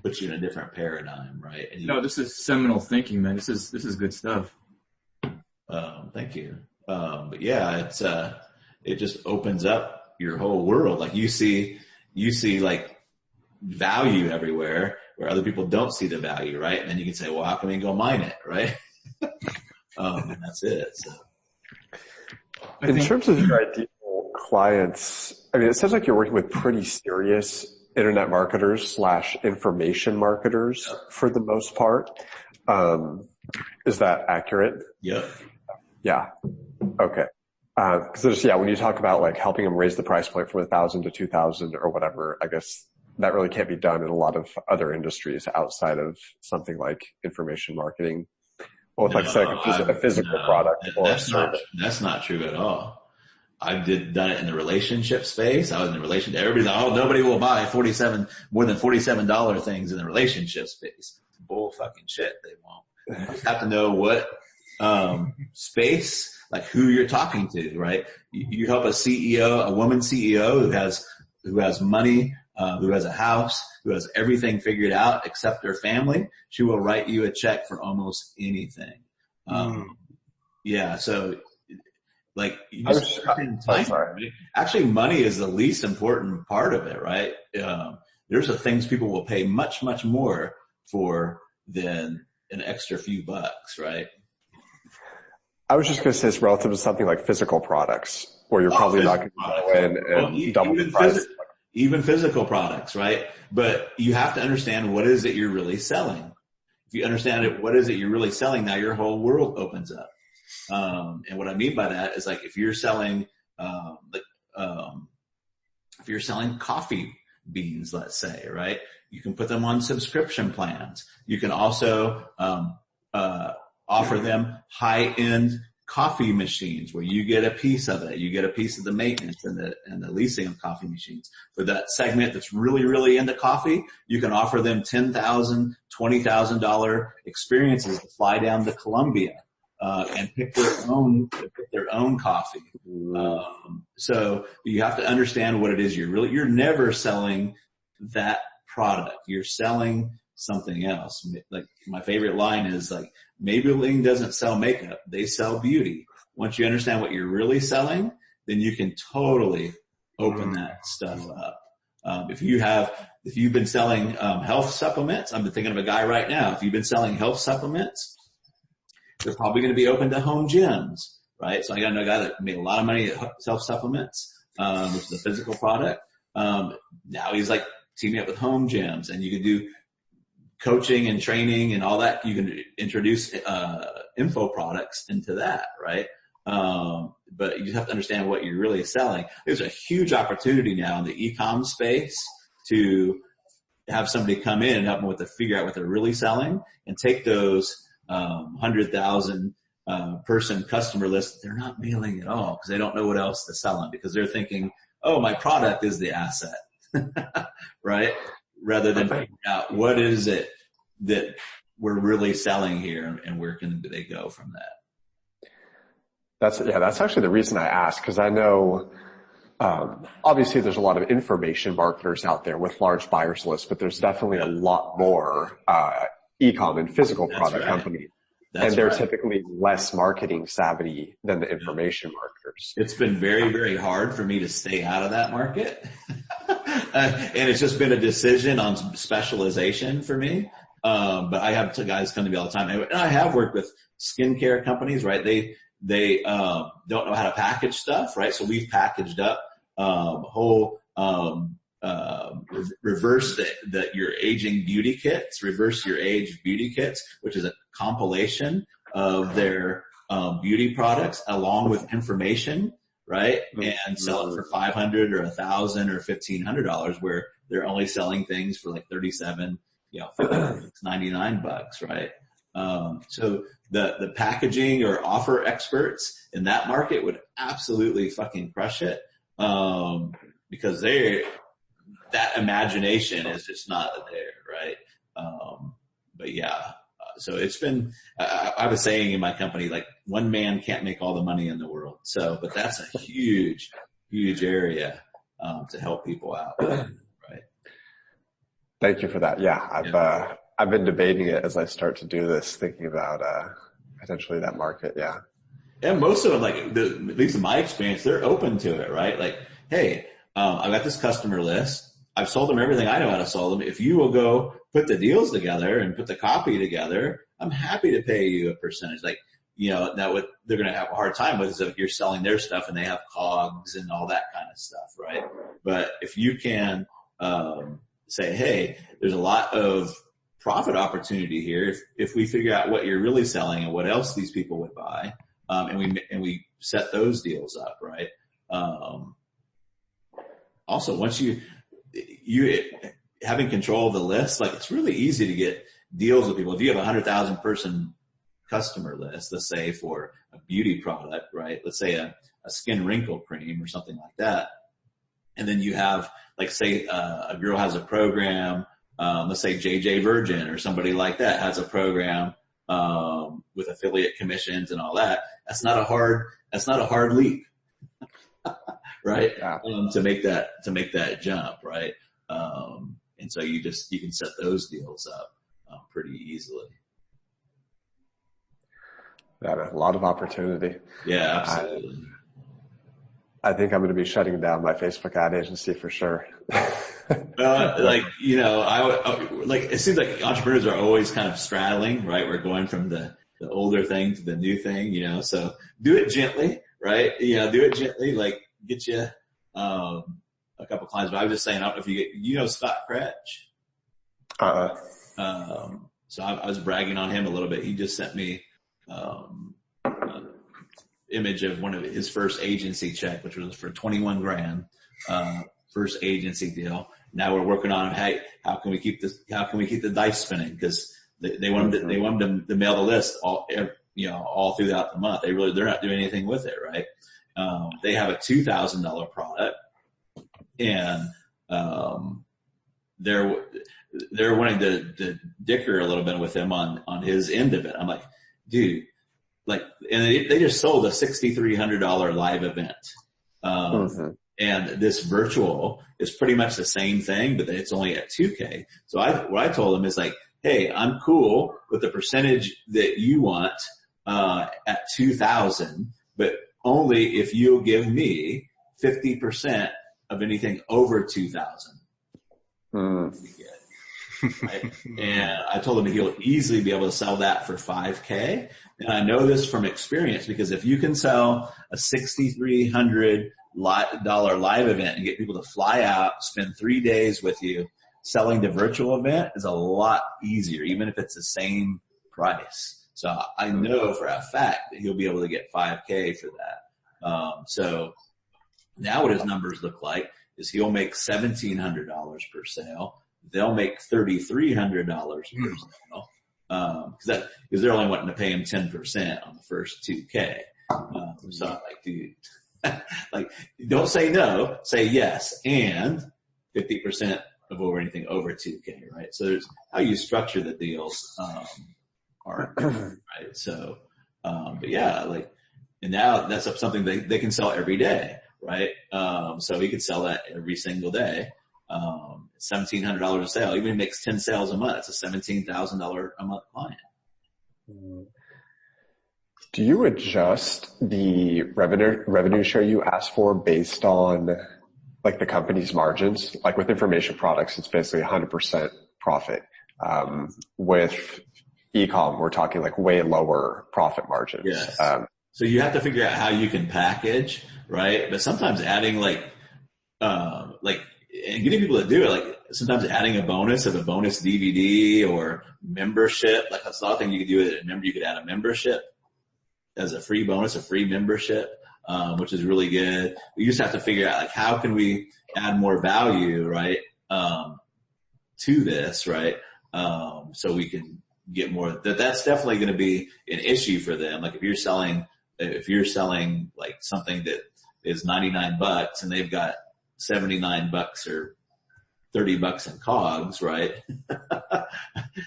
puts you in a different paradigm, right? And no, this is seminal thinking, man. This is good stuff. Thank you. But yeah, it just opens up your whole world. Like you see like value everywhere where other people don't see the value, right? And then you can say, well, how can we go mine it, right? And that's it. So. In terms of your ideal clients, I mean, it sounds like you're working with pretty serious internet marketers / information marketers for the most part. Is that accurate? Yeah. Yeah. Okay. Cause when you talk about like helping them raise the price point from 1,000 to 2,000 or whatever, I guess that really can't be done in a lot of other industries outside of something like information marketing. Well, it's a physical product or a service. That's not true at all. I've done it in the relationship space. I was in the relationship. Everybody's like, oh, nobody will buy more than $47 things in the relationship space. Bull fucking shit. They won't. You have to know what space, like who you're talking to, right? You help a woman CEO who has money, who has a house, who has everything figured out except her family. She will write you a check for almost anything. Yeah. So like you just actually money is the least important part of it, right? There's the things people will pay much, much more for than an extra few bucks, right? I was just going to say it's relative to something like physical products where you're probably not going to go in and double the price. Even physical products, right? But you have to understand what is it you're really selling. If you understand it, what is it you're really selling, now your whole world opens up. And what I mean by that is like if you're selling, if you're selling coffee beans, let's say, right? You can put them on subscription plans. You can also, offer them high-end coffee machines where you get a piece of it. You get a piece of the maintenance and the leasing of coffee machines. For that segment that's really, really into coffee, you can offer them $10,000, $20,000 experiences to fly down to Colombia and pick their own coffee. So you have to understand what it is you're never selling that product. You're selling something else. Like my favorite line is like, Maybelline doesn't sell makeup, they sell beauty. Once you understand what you're really selling, then you can totally open that stuff up. If you've been selling health supplements, I'm thinking of a guy right now. If you've been selling health supplements, they're probably going to be open to home gyms, right? So I got to know a guy that made a lot of money at health supplements, which is a physical product. Now he's like teaming up with home gyms, and you can do coaching and training and all that. You can introduce info products into that, right? But you just have to understand what you're really selling. There's a huge opportunity now in the e-com space to have somebody come in and help them figure out what they're really selling and take those 100,000 person customer list they're not mailing at all because they don't know what else to sell them because they're thinking, oh, my product is the asset, right? Rather than figuring out what is it that we're really selling here and where can they go from that. That's actually the reason I asked, because I know obviously there's a lot of information marketers out there with large buyers lists, but there's definitely a lot more e-com and physical product companies. And they're typically less marketing savvy than the information marketers. It's been very, very hard for me to stay out of that market. And it's just been a decision on specialization for me. But I have guys come to me all the time. And I have worked with skincare companies, right? They don't know how to package stuff, right? So we've packaged up reverse your aging beauty kits, reverse your age beauty kits, which is a compilation of their beauty products along with information, right? And sell it for $500 or $1,000 or $1,500, where they're only selling things for like $37, $99, right? So the packaging or offer experts in that market would absolutely fucking crush it, because that imagination is just not there, right? But yeah, so it's been, I was saying in my company, like one man can't make all the money in the world. So, but that's a huge, huge area, to help people out. Right. Thank you for that. Yeah. I've been debating it as I start to do this, thinking about, potentially that market. Yeah. And most of them, like, at least in my experience, they're open to it, right? Like, hey, I've got this customer list. I've sold them everything I know how to sell them. If you will go put the deals together and put the copy together, I'm happy to pay you a percentage. Like, now what they're going to have a hard time with is if you're selling their stuff and they have COGS and all that kind of stuff, right? But if you can, say, hey, there's a lot of profit opportunity here if we figure out what you're really selling and what else these people would buy, and we set those deals up, right? Also, once you having control of the list, like it's really easy to get deals with people. If you have a 100,000 person customer list, let's say for a beauty product, right? Let's say a skin wrinkle cream or something like that. And then you have, like, say, a girl has a program, let's say JJ Virgin or somebody like that has a program, with affiliate commissions and all that. That's not a hard leap, right? To make that jump, right? And so you can set those deals up, pretty easily. Yeah, a lot of opportunity. Yeah, absolutely. I think I'm going to be shutting down my Facebook ad agency for sure. It seems like entrepreneurs are always kind of straddling, right? We're going from the older thing to the new thing, so do it gently, right? Do it gently, like get you, a couple clients, but I was just saying, I don't know if you know Scott Kretsch. So I was bragging on him a little bit. He just sent me, an image of one of his first agency check, which was for 21 grand, first agency deal. Now we're working on, hey, how can we keep the dice spinning? Cause they want him to mail the list all throughout the month. They're not doing anything with it, right? They have a $2,000 product, and they're wanting to dicker a little bit with him on his end of it. I'm like, dude, and they just sold a $6,300 live event. And this virtual is pretty much the same thing, but it's only at 2K. So what I told them is like, hey, I'm cool with the percentage that you want, at 2,000, but only if you'll give me 50% of anything over 2,000. Right? And I told him he'll easily be able to sell that for 5K. And I know this from experience, because if you can sell a $6,300 live event and get people to fly out, spend 3 days with you, selling the virtual event is a lot easier, even if it's the same price. So I know for a fact that he'll be able to get 5K for that. So now what his numbers look like is he'll make $1,700 per sale. they'll make $3,300 per sale. Because they're only wanting to pay him 10% on the first 2K. So I'm like, dude, like, don't say no, say yes, and 50% of anything over 2K, right? So there's how you structure the deals, are right. So, but yeah, like, and now that's something they can sell every day, right? So he could sell that every single day. $1,700 a sale. Even if he makes 10 sales a month, it's a $17,000 a month client. Do you adjust the revenue share you ask for based on like the company's margins? Like with information products, it's basically 100% profit. With e-com, we're talking like way lower profit margins. Yes. So you have to figure out how you can package, right? But sometimes adding and getting people to do it, like sometimes adding a bonus DVD or membership, like that's another thing you could do with it. Remember, you could add a membership as a free bonus, a free membership, which is really good. We just have to figure out like how can we add more value, right, to this, right? So we can get more. That's definitely going to be an issue for them. Like if you're selling like something that is $99 and they've got $79 or $30 in COGS, right?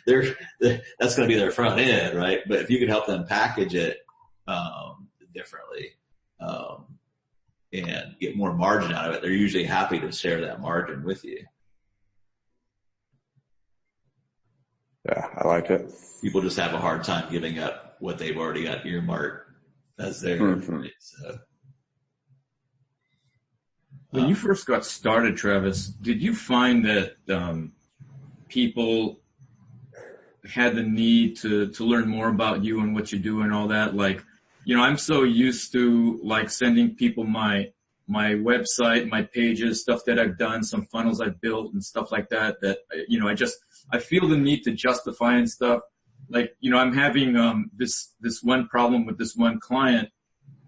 That's going to be their front end, right? But if you can help them package it differently and get more margin out of it, they're usually happy to share that margin with you. Yeah, I like it. People just have a hard time giving up what they've already got earmarked as their right? So. When you first got started, Travis, did you find that people had the need to learn more about you and what you do and all that? Like, you know, I'm so used to like sending people my website, my pages, stuff that I've done, some funnels I've built and stuff like that, you know, I feel the need to justify and stuff. Like, you know, I'm having this one problem with this one client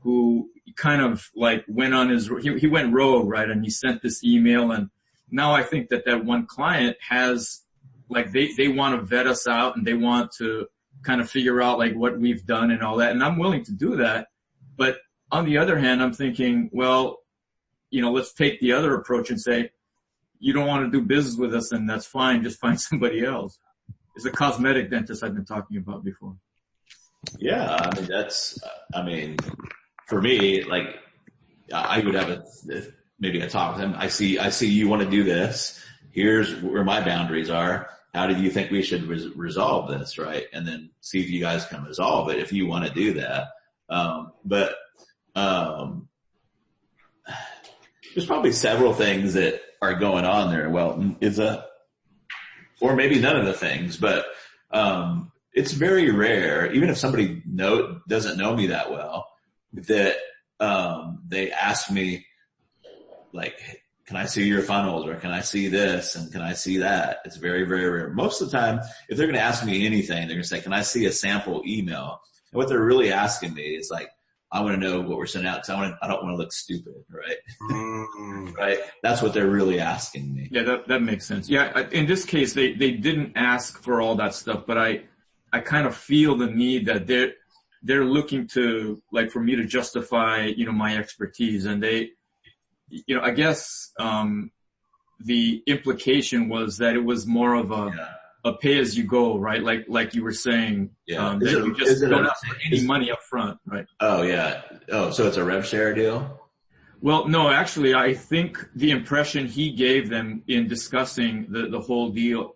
who kind of like went on he went rogue, right? And he sent this email, and now I think that one client has like they want to vet us out and they want to kind of figure out like what we've done and all that. And I'm willing to do that. But on the other hand, I'm thinking, well, you know, let's take the other approach and say, you don't want to do business with us, and that's fine. Just find somebody else. It's a cosmetic dentist I've been talking about before. Yeah. I mean, for me, like I would have maybe a talk with him. I see you want to do this. Here's where my boundaries are. How do you think we should resolve this? Right. And then see if you guys can resolve it if you want to do that. But there's probably several things that are going on there. Well, or maybe none of the things, but, it's very rare, even if somebody doesn't know me that well, that, they ask me like, can I see your funnels, or can I see this and can I see that? It's very, very rare. Most of the time, if they're going to ask me anything, they're going to say, can I see a sample email? And what they're really asking me is like, I want to know what we're sending out because I don't want to look stupid, right? Right. That's what they're really asking me. Yeah, that makes sense. Yeah, in this case, they didn't ask for all that stuff, but I kind of feel the need that they're looking to, like, for me to justify, you know, my expertise. And they, you know, I guess the implication was that it was more of a pay as you go, right? Like you were saying, that you just don't ask for any money up front, right? Oh yeah. Oh, so it's a rev share deal? Well, no, actually, I think the impression he gave them in discussing the whole deal,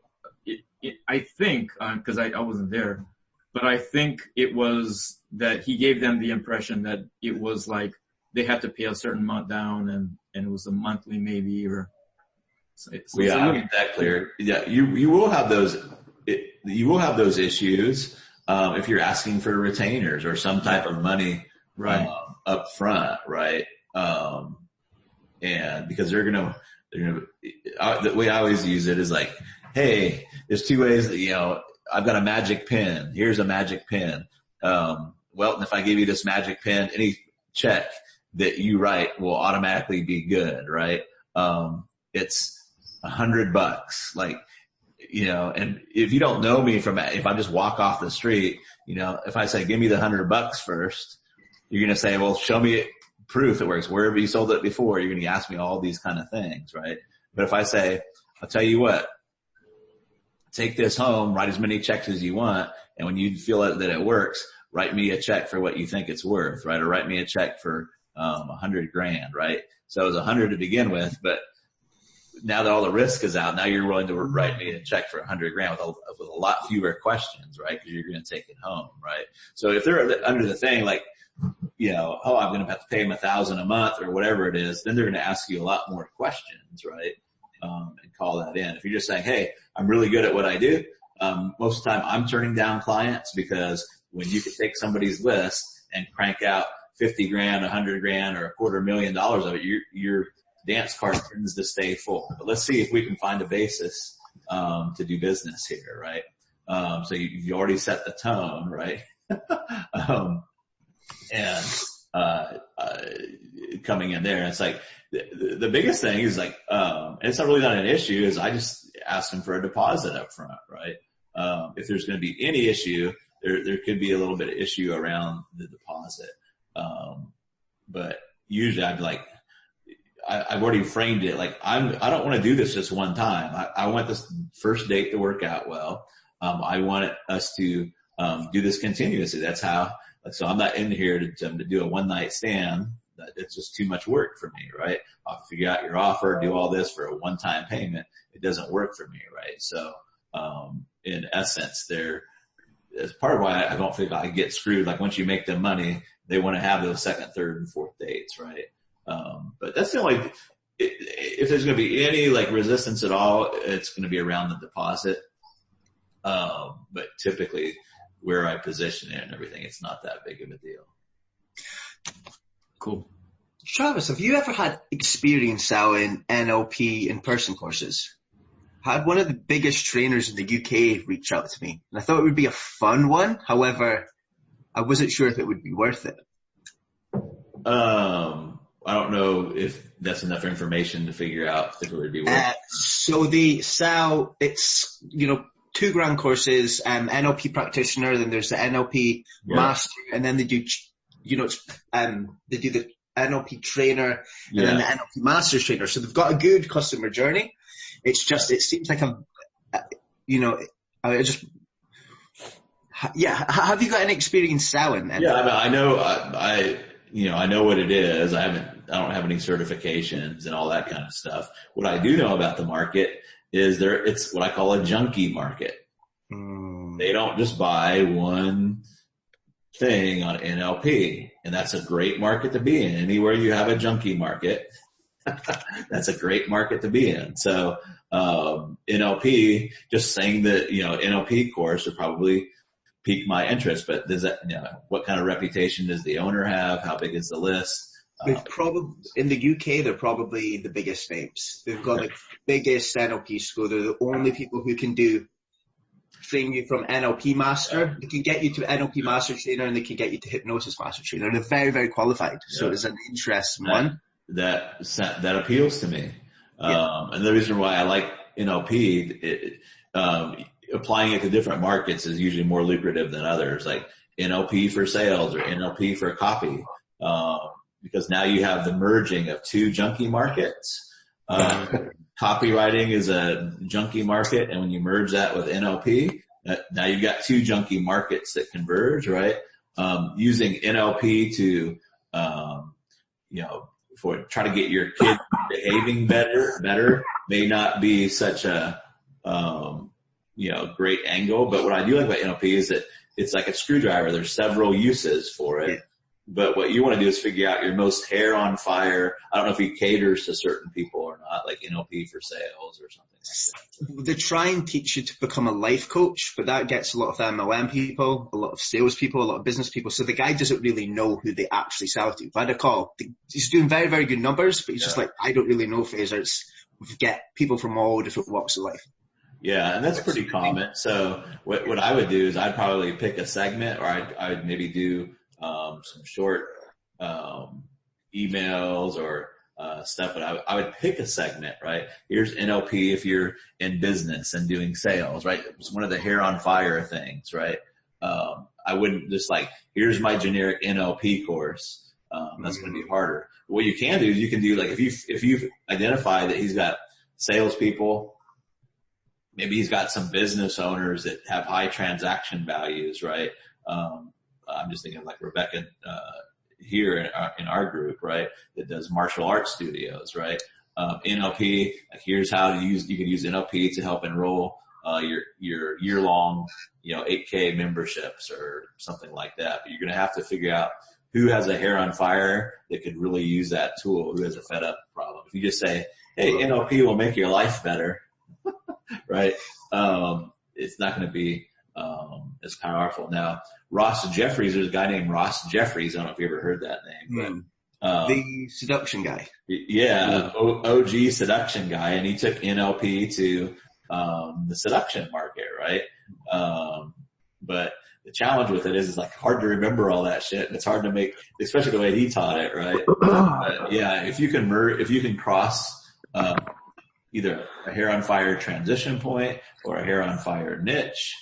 I think, cause I wasn't there, but I think it was that he gave them the impression that it was like they had to pay a certain amount down and it was a monthly maybe, or yeah, I'll get that clear. Yeah, you will have those. You will have those issues if you're asking for retainers or some type of money up front, right? And because they're gonna. The way I always use it is like, hey, there's two ways that, you know, I've got a magic pen. Here's a magic pen. Well, and if I give you this magic pen, any check that you write will automatically be good, right? It's $100. Like, and if you don't know me if I just walk off the street, if I say, give me the $100 first, you're going to say, well, show me proof it works. Where have you sold it before? You're going to ask me all these kind of things, right? But if I say, I'll tell you what, take this home, write as many checks as you want, and when you feel that it works, write me a check for what you think it's worth, right? Or write me a check for $100,000, right? So it was 100 to begin with, but now that all the risk is out, now you're willing to write me a check for $100,000 with a lot fewer questions, right? Because you're going to take it home, right? So if they're under the thing like, I'm going to have to pay them $1,000 a month or whatever it is, then they're going to ask you a lot more questions, right? And call that in. If you're just saying, hey, I'm really good at what I do, most of the time I'm turning down clients because when you can take somebody's list and crank out $50,000, $100,000, or $250,000 of it, your dance card tends to stay full. But let's see if we can find a basis to do business here, right? So you already set the tone, right? Coming in there, it's like the biggest thing is like, it's not really not an issue, is I just ask them for a deposit up front, right? If there's going to be any issue, there could be a little bit of issue around the deposit. But usually I'd be like, I've already framed it. Like I don't want to do this just one time. I want this first date to work out well. I want us to, do this continuously. That's how, so I'm not in here to do a one night stand. It's just too much work for me, right? I'll figure out your offer, do all this for a one-time payment. It doesn't work for me, right? So, in essence, it's part of why I don't think I get screwed. Like once you make them money, they want to have those second, third, and fourth dates, right? But that's the only, if there's going to be any like resistance at all, it's going to be around the deposit. But typically where I position it and everything, it's not that big of a deal. Cool. Travis, have you ever had experience selling NLP in-person courses? I had one of the biggest trainers in the UK reach out to me, and I thought it would be a fun one. However, I wasn't sure if it would be worth it. I don't know if that's enough information to figure out if it would be worth it. So they sell, it's, $2,000 courses, NLP practitioner, then there's the NLP master, and then they do, they do the NLP trainer and then the NLP master trainer. So they've got a good customer journey. It's just, it seems like have you got any experience selling? Yeah, I know, I know what it is. I don't have any certifications and all that kind of stuff. What I do know about the market is it's what I call a junkie market. They don't just buy one thing on NLP, and that's a great market to be in. Anywhere you have a junkie market, that's a great market to be in. So, NLP, just saying that, NLP course would probably pique my interest, but does that, what kind of reputation does the owner have? How big is the list? In the UK, they're probably the biggest names. They've got the biggest NLP school. They're the only people who can train you from NLP master. They can get you to NLP master trainer, and they can get you to hypnosis master trainer. They're very, very qualified. So it's an interesting one. That appeals to me. And the reason why I like NLP, applying it to different markets is usually more lucrative than others, like NLP for sales or NLP for copy. Because now you have the merging of two junkie markets. Copywriting is a junkie market, and when you merge that with NLP, now you've got two junkie markets that converge, right? Using NLP to, try to get your kids behaving better may not be such a, great angle. But what I do like about NLP is that it's like a screwdriver. There's several uses for it. But what you want to do is figure out your most hair on fire. I don't know if he caters to certain people or not, like NLP for sales or something like that. They try and teach you to become a life coach, but that gets a lot of MLM people, a lot of sales people, a lot of business people. So the guy doesn't really know who they actually sell to. If I had a call, he's doing very, very good numbers, but he's just like, I don't really know, Fraser. We get people from all different walks of life. Yeah, and that's pretty common. So what I would do is I'd probably pick a segment, or I'd maybe do some short emails or stuff, but I would pick a segment, right? Here's NLP if you're in business and doing sales, right? It's one of the hair on fire things, right? I wouldn't just like, here's my generic NLP course. That's going to be harder. What you can do is you can do like, if you've identified that he's got salespeople, maybe he's got some business owners that have high transaction values, right? I'm just thinking like Rebecca, here in our group, right? That does martial arts studios, right? NLP, like here's how to use, you can use NLP to help enroll, your year-long, 8K memberships or something like that. But you're going to have to figure out who has a hair on fire that could really use that tool, who has a fed up problem. If you just say, hey, NLP will make your life better, right? It's not going to be, as powerful. Now, Ross Jeffries, there's a guy named Ross Jeffries. I don't know if you ever heard that name, but, the seduction guy. Yeah, OG seduction guy. And he took NLP to, the seduction market, right? But the challenge with it is it's like hard to remember all that shit. And it's hard to make, especially the way he taught it, right? But yeah, if you can cross, either a hair on fire transition point or a hair on fire niche,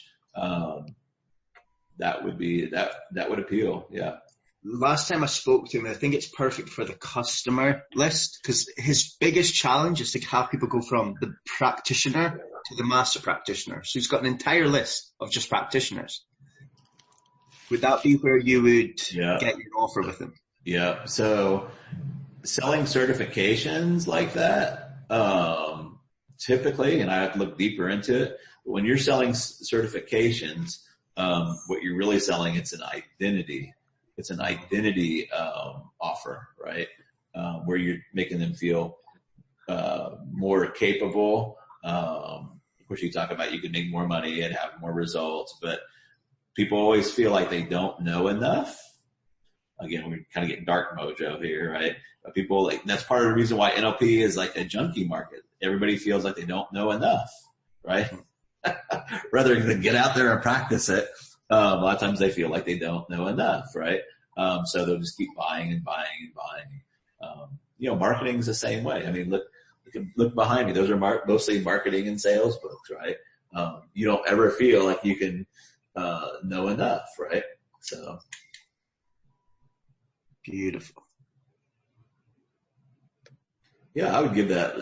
that would appeal. Yeah. Last time I spoke to him, I think it's perfect for the customer list because his biggest challenge is to have people go from the practitioner to the master practitioner. So he's got an entire list of just practitioners. Would that be where you would get your offer with him? Yeah. So selling certifications like that, typically, and I have to look deeper into it, but when you're selling certifications, what you're really selling, it's an identity. It's an identity offer, right? Where you're making them feel more capable. Of course, you talk about you can make more money and have more results, but people always feel like they don't know enough. Again, we're kind of getting dark mojo here, right? But people like, that's part of the reason why NLP is like a junkie market. Everybody feels like they don't know enough, right? Rather than get out there and practice it. A lot of times they feel like they don't know enough, right? So they'll just keep buying and buying and buying. Marketing's the same way. I mean, look behind me. Those are mostly marketing and sales books, right? You don't ever feel like you can, know enough, right? So. Beautiful. Yeah, I would give that,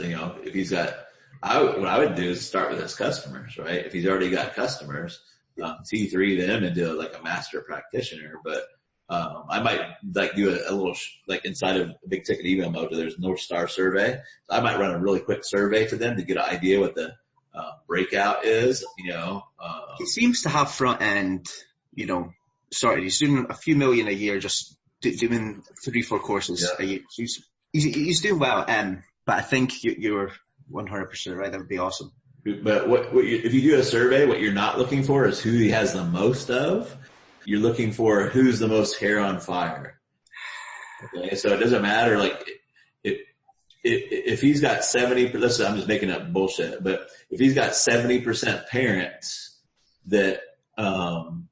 if he's got, what I would do is start with his customers, right? If he's already got customers, T3 them into like a master practitioner, but, I might like do a little, like inside of a big ticket email mode, there's North Star survey. So I might run a really quick survey to them to get an idea what the, breakout is, he seems to have front end, he's doing a few million a year, just doing 3-4 courses a year. So he's doing well. But I think you're 100% right. That would be awesome. But if you do a survey, what you're not looking for is who he has the most of. You're looking for who's the most hair on fire. Okay. So it doesn't matter. Like if he's got 70%, listen, I'm just making up bullshit, but if he's got 70% parents that, want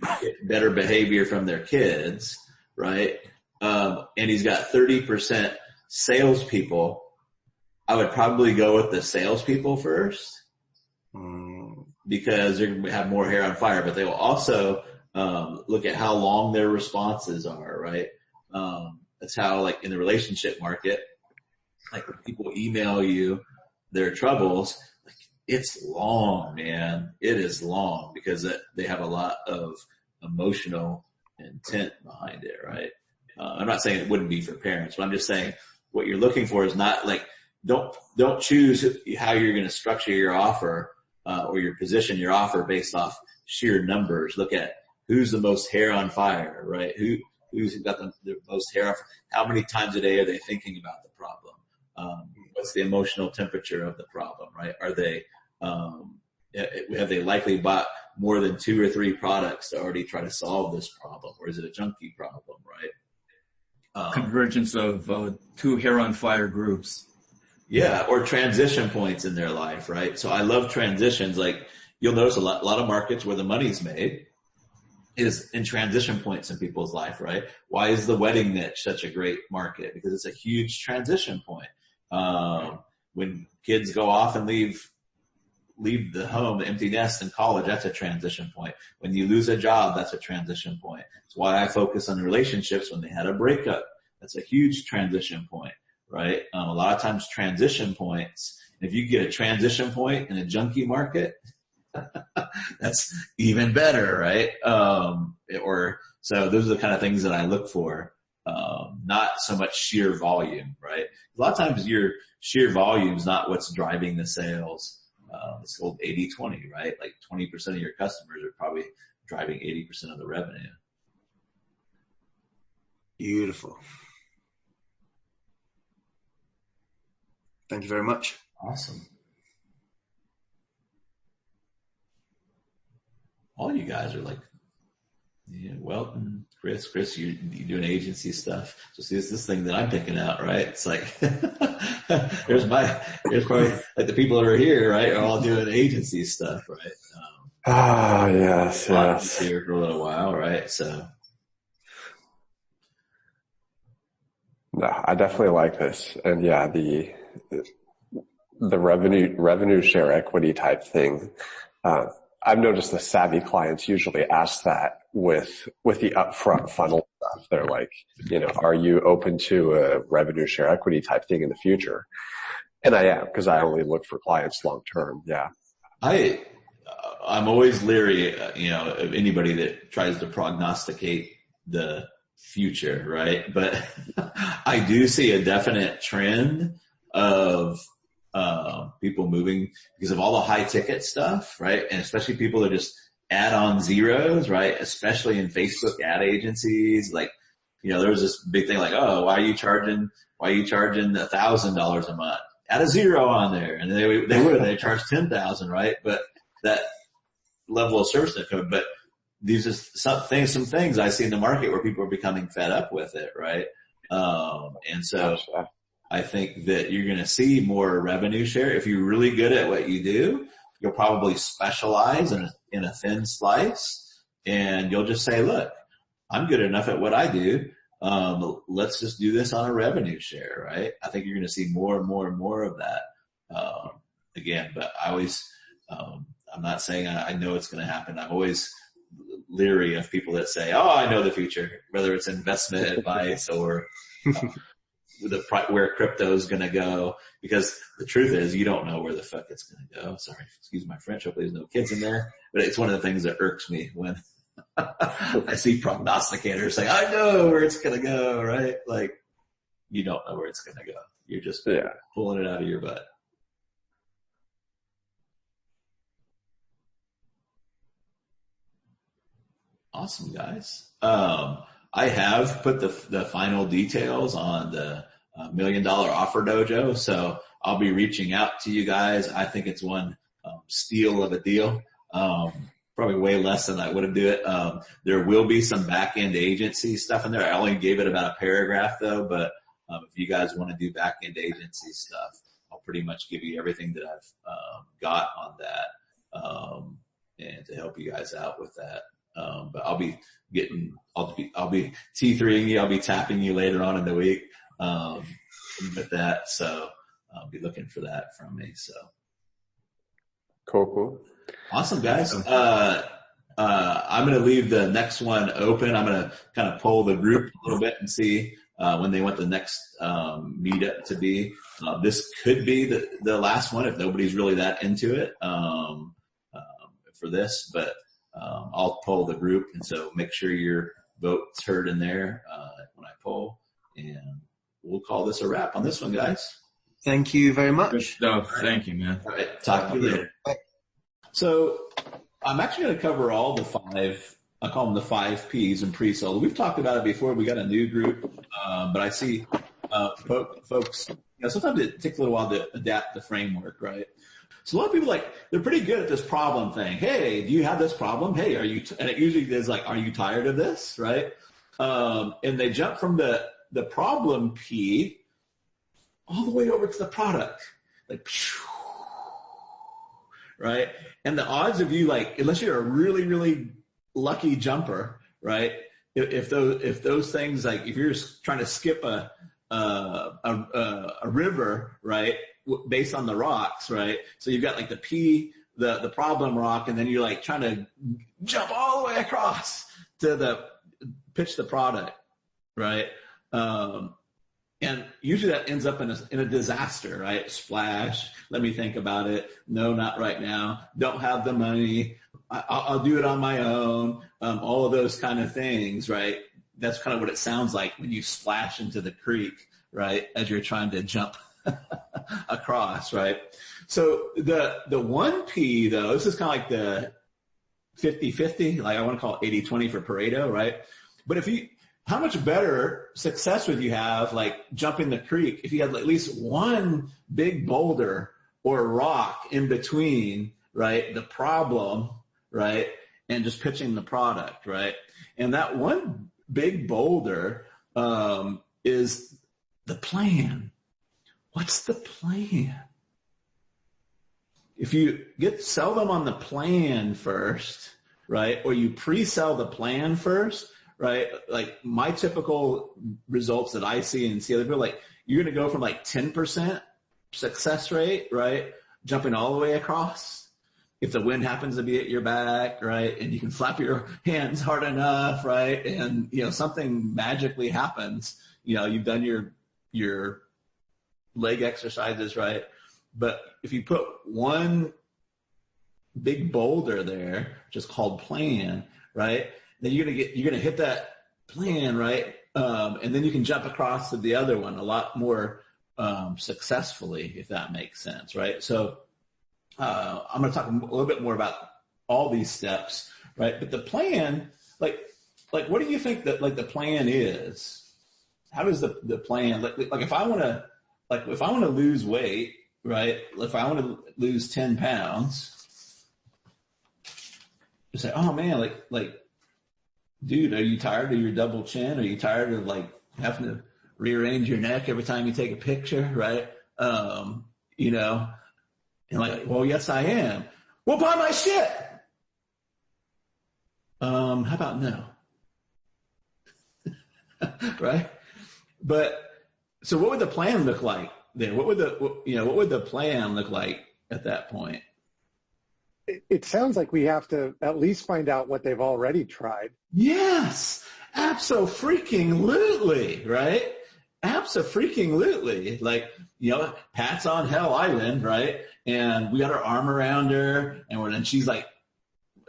to get better behavior from their kids, right? And he's got 30% salespeople, I would probably go with the salespeople first because they're going to have more hair on fire, but they will also, look at how long their responses are, right? That's how, like, in the relationship market, like when people email you their troubles, like it's long, man. It is long because they have a lot of emotional intent behind it, right? I'm not saying it wouldn't be for parents, but I'm just saying what you're looking for is not like, don't choose how you're going to structure your offer, or your position your offer based off sheer numbers. Look at who's the most hair on fire, right? Who's got the most hair on fire? How many times a day are they thinking about the problem? What's the emotional temperature of the problem, right? Are they, have they likely bought more than 2 or 3 products to already try to solve this problem? Or is it a junkie problem, right? Convergence of 2 hair on fire groups. Yeah, or transition points in their life, right? So I love transitions. Like you'll notice a lot of markets where the money's made is in transition points in people's life, right? Why is the wedding niche such a great market? Because it's a huge transition point. When kids go off and leave the home, the empty nest in college, that's a transition point. When you lose a job, that's a transition point. That's why I focus on relationships when they had a breakup. That's a huge transition point, right? A lot of times transition points, if you get a transition point in a junkie market, that's even better, right? So those are the kind of things that I look for. Not so much sheer volume, right? A lot of times your sheer volume is not what's driving the sales. It's called 80-20, right? Like 20% of your customers are probably driving 80% of the revenue. Beautiful. Thank you very much. Awesome. All you guys are like, Welton, Chris, you doing agency stuff. So see, it's this thing that I'm picking out, right? It's like, here's probably like the people that are here, right, are all doing agency stuff, right? Yes. Here for a little while, right? So. No, I definitely like this. And yeah, the revenue share equity type thing, I've noticed the savvy clients usually ask that with the upfront funnel stuff. They're like, are you open to a revenue share equity type thing in the future? And I am, because I only look for clients long term. Yeah. I'm always leery, of anybody that tries to prognosticate the future, right? But I do see a definite trend of people moving because of all the high ticket stuff, right? And especially people that just add on zeros, right? Especially in Facebook ad agencies. Like, there was this big thing like, oh, why are you charging $1,000 a month? Add a zero on there. And they charge 10,000, right? But that level of service, but these are some things I see in the market where people are becoming fed up with it, right? And so I think that you're going to see more revenue share. If you're really good at what you do, you'll probably specialize in a thin slice, and you'll just say, look, I'm good enough at what I do. Let's just do this on a revenue share, right? I think you're going to see more and more and more of that. Again, but I always, I'm not saying I know it's going to happen. I'm always leery of people that say, oh, I know the future, whether it's investment advice or where crypto is going to go, because the truth is you don't know where the fuck it's going to go. Sorry, excuse my French. Hopefully there's no kids in there, but it's one of the things that irks me when I see prognosticators say, I know where it's going to go, right? Like, you don't know where it's going to go. You're just pulling it out of your butt. Awesome, guys. I have put the final details on the $1 Million Offer Dojo, so I'll be reaching out to you guys. I think it's one steal of a deal. Probably way less than I would have do it. There will be some back-end agency stuff in there. I only gave it about a paragraph though, but if you guys want to do back-end agency stuff, I'll pretty much give you everything that I've got on that, and to help you guys out with that. But I'll be T3ing you. I'll be tapping you later on in the week, with that. So I'll be looking for that from me. So cool. Awesome, guys. I'm going to leave the next one open. I'm going to kind of poll the group a little bit and see, when they want the next, meetup to be. This could be the last one if nobody's really that into it, for this, but I'll poll the group, and so make sure your vote's heard in there when I poll, and we'll call this a wrap on this one, guys. Thank you very much. Good stuff. Thank you, man. All right, talk to you later. So I'm actually going to cover all the 5, I call them the 5 Ps in pre-sale. We've talked about it before. We got a new group, but I see folks, sometimes it takes a little while to adapt the framework, right? So a lot of people they're pretty good at this problem thing. Hey, do you have this problem? Hey, and it usually is like, are you tired of this? Right? And they jump from the problem P all the way over to the product. Right? And the odds of you unless you're a really, really lucky jumper, right? If those things, like if you're trying to skip a river, right, based on the rocks, right? So you've got like the problem rock, and then you're like trying to jump all the way across to pitch the product, right? And usually that ends up in a disaster, right? Splash. Let me think about it. No, not right now. Don't have the money. I'll do it on my own. All of those kind of things, right? That's kind of what it sounds like when you splash into the creek, right? As you're trying to jump across, right? So the 1P though, this is kind of like the 50-50, like I want to call it 80-20 for Pareto, right? But how much better success would you have, like jumping the creek, if you had at least one big boulder or rock in between, right, the problem, right, and just pitching the product, right? And that one big boulder is the plan. What's the plan? If you sell them on the plan first, right, or you pre-sell the plan first, right? Like my typical results that I see and see other people, like you're going to go from like 10% success rate, right? Jumping all the way across. If the wind happens to be at your back, right? And you can flap your hands hard enough, right? And, something magically happens, you've done your leg exercises, right? But if you put one big boulder there, which is called plan, right? Then you're gonna hit that plan, right? And then you can jump across to the other one a lot more successfully, if that makes sense, right? So I'm gonna talk a little bit more about all these steps, right? But the plan, like what do you think that like the plan is? How does the plan like if I want to lose weight, right? If I want to lose 10 pounds, you say, oh man, like. Dude, are you tired of your double chin? Are you tired of like having to rearrange your neck every time you take a picture, right? And like, well, yes, I am. Well, buy my shit. How about no? Right? But so what would the plan look like there? What would the plan look like at that point? It sounds like we have to at least find out what they've already tried. Yes, abso-freaking-lutely, right? Abso-freaking-lutely. Like, Pat's on Hell Island, right? And we got our arm around her, and she's like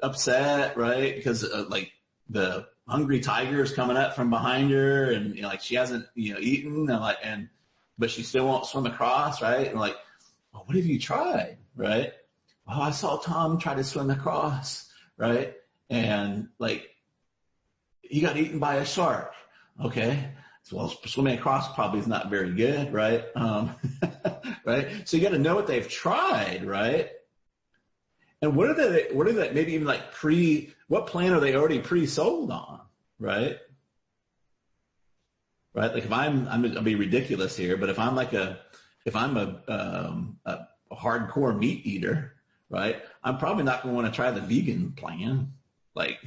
upset, right? Because like the hungry tiger is coming up from behind her, and like she hasn't eaten, but she still won't swim across, right? And like, well, what have you tried, right? Oh, I saw Tom try to swim across, right? And like, he got eaten by a shark. Okay. Well, swimming across probably is not very good, right? Right. So you got to know what they've tried, right? And what are they, maybe even like what plan are they already pre-sold on, right? Right. Like if I'll be ridiculous here, but if I'm a hardcore meat eater, right? I'm probably not going to want to try the vegan plan. Like,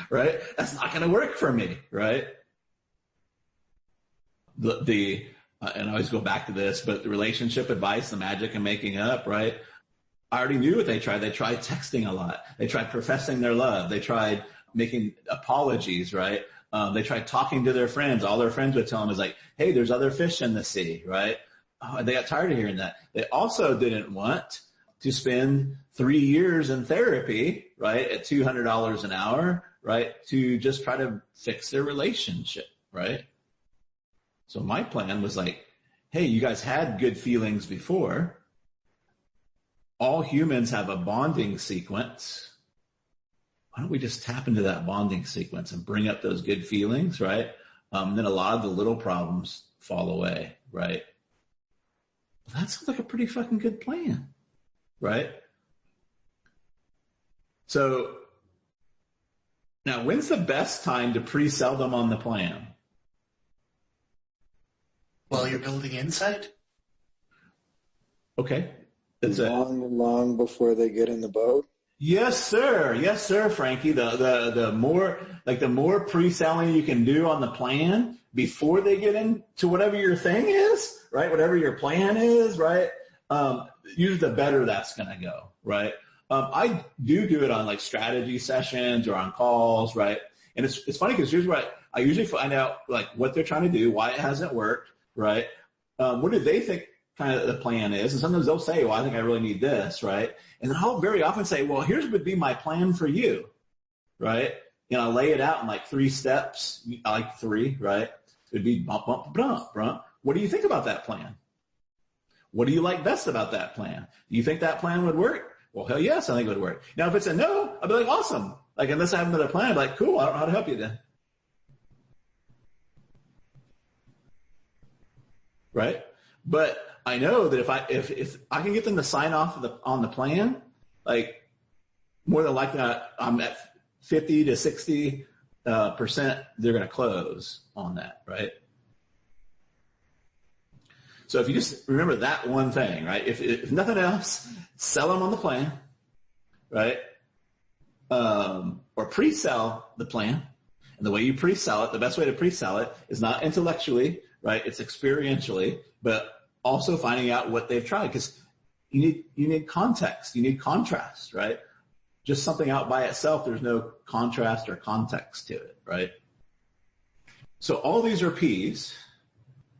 right? That's not going to work for me, right? And I always go back to this, but the relationship advice, the magic of making up, right? I already knew what they tried. They tried texting a lot. They tried professing their love. They tried making apologies, right? They tried talking to their friends. All their friends would tell them is like, hey, there's other fish in the sea, right? They got tired of hearing that. They also didn't want to spend 3 years in therapy, right, at $200 an hour, right, to just try to fix their relationship, right? So my plan was like, hey, you guys had good feelings before. All humans have a bonding sequence. Why don't we just tap into that bonding sequence and bring up those good feelings, right? Then a lot of the little problems fall away, right? Well, that sounds like a pretty fucking good plan. Right? So now when's the best time to pre-sell them on the plan? While you're building insight? Okay. Long before they get in the boat? Yes, sir. Yes, sir, Frankie. The more pre-selling you can do on the plan before they get into whatever your thing is, right? Whatever your plan is, right? Usually the better that's going to go, right? I do it on like strategy sessions or on calls, right? And it's funny because here's what I usually find out, like what they're trying to do, why it hasn't worked, right? What do they think kind of the plan is? And sometimes they'll say, well, I think I really need this, right? And then I'll very often say, well, here's what would be my plan for you, right? And I'll lay it out in like 3 steps. I like 3, right? It would be bump, bump, bump, bump. What do you think about that plan? What do you like best about that plan? Do you think that plan would work? Well, hell yes, I think it would work. Now, if it's a no, I'll be like, awesome. Like, unless I have another plan, I'll be like, cool, I don't know how to help you then. Right? But I know that if I can get them to sign off on the plan, like more than likely I'm at 50 to 60% they're going to close on that, right? So if you just remember that one thing, right? If nothing else, sell them on the plan, right? Or pre-sell the plan. And the way you pre-sell it, the best way to pre-sell it is not intellectually, right? It's experientially, but also finding out what they've tried, because you need context, you need contrast, right? Just something out by itself, there's no contrast or context to it, right? So all these are P's.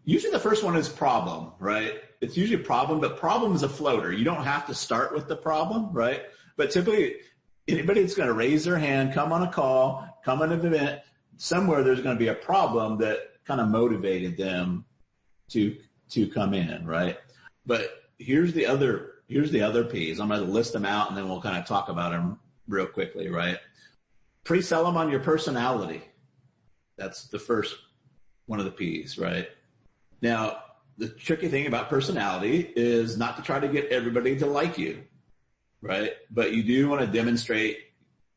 Usually the first one is problem, right? It's usually a problem, but problem is a floater. You don't have to start with the problem, right? But typically anybody that's going to raise their hand, come on a call, come on an event, somewhere there's going to be a problem that kind of motivated them to come in, right? But here's the other P's. I'm going to list them out and then we'll kind of talk about them real quickly, right? Pre-sell them on your personality. That's the first one of the P's, right? Now, the tricky thing about personality is not to try to get everybody to like you, right? But you do want to demonstrate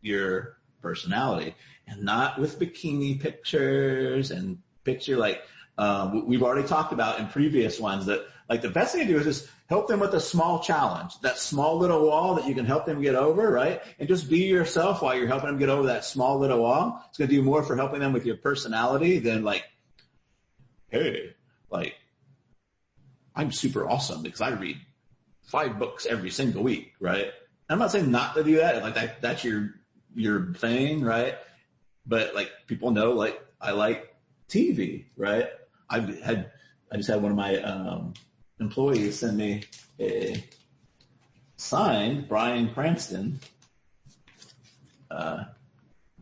your personality, and not with bikini pictures and picture like we've already talked about in previous ones, that like the best thing to do is just help them with a small challenge, that small little wall that you can help them get over, right? And just be yourself while you're helping them get over that small little wall. It's going to do more for helping them with your personality than like, hey, like I'm super awesome because I read 5 books every single week, right? I'm not saying not to do that. Like that's your thing, right? But like people know, like I like TV, right? I just had one of my employees send me a signed Bryan Cranston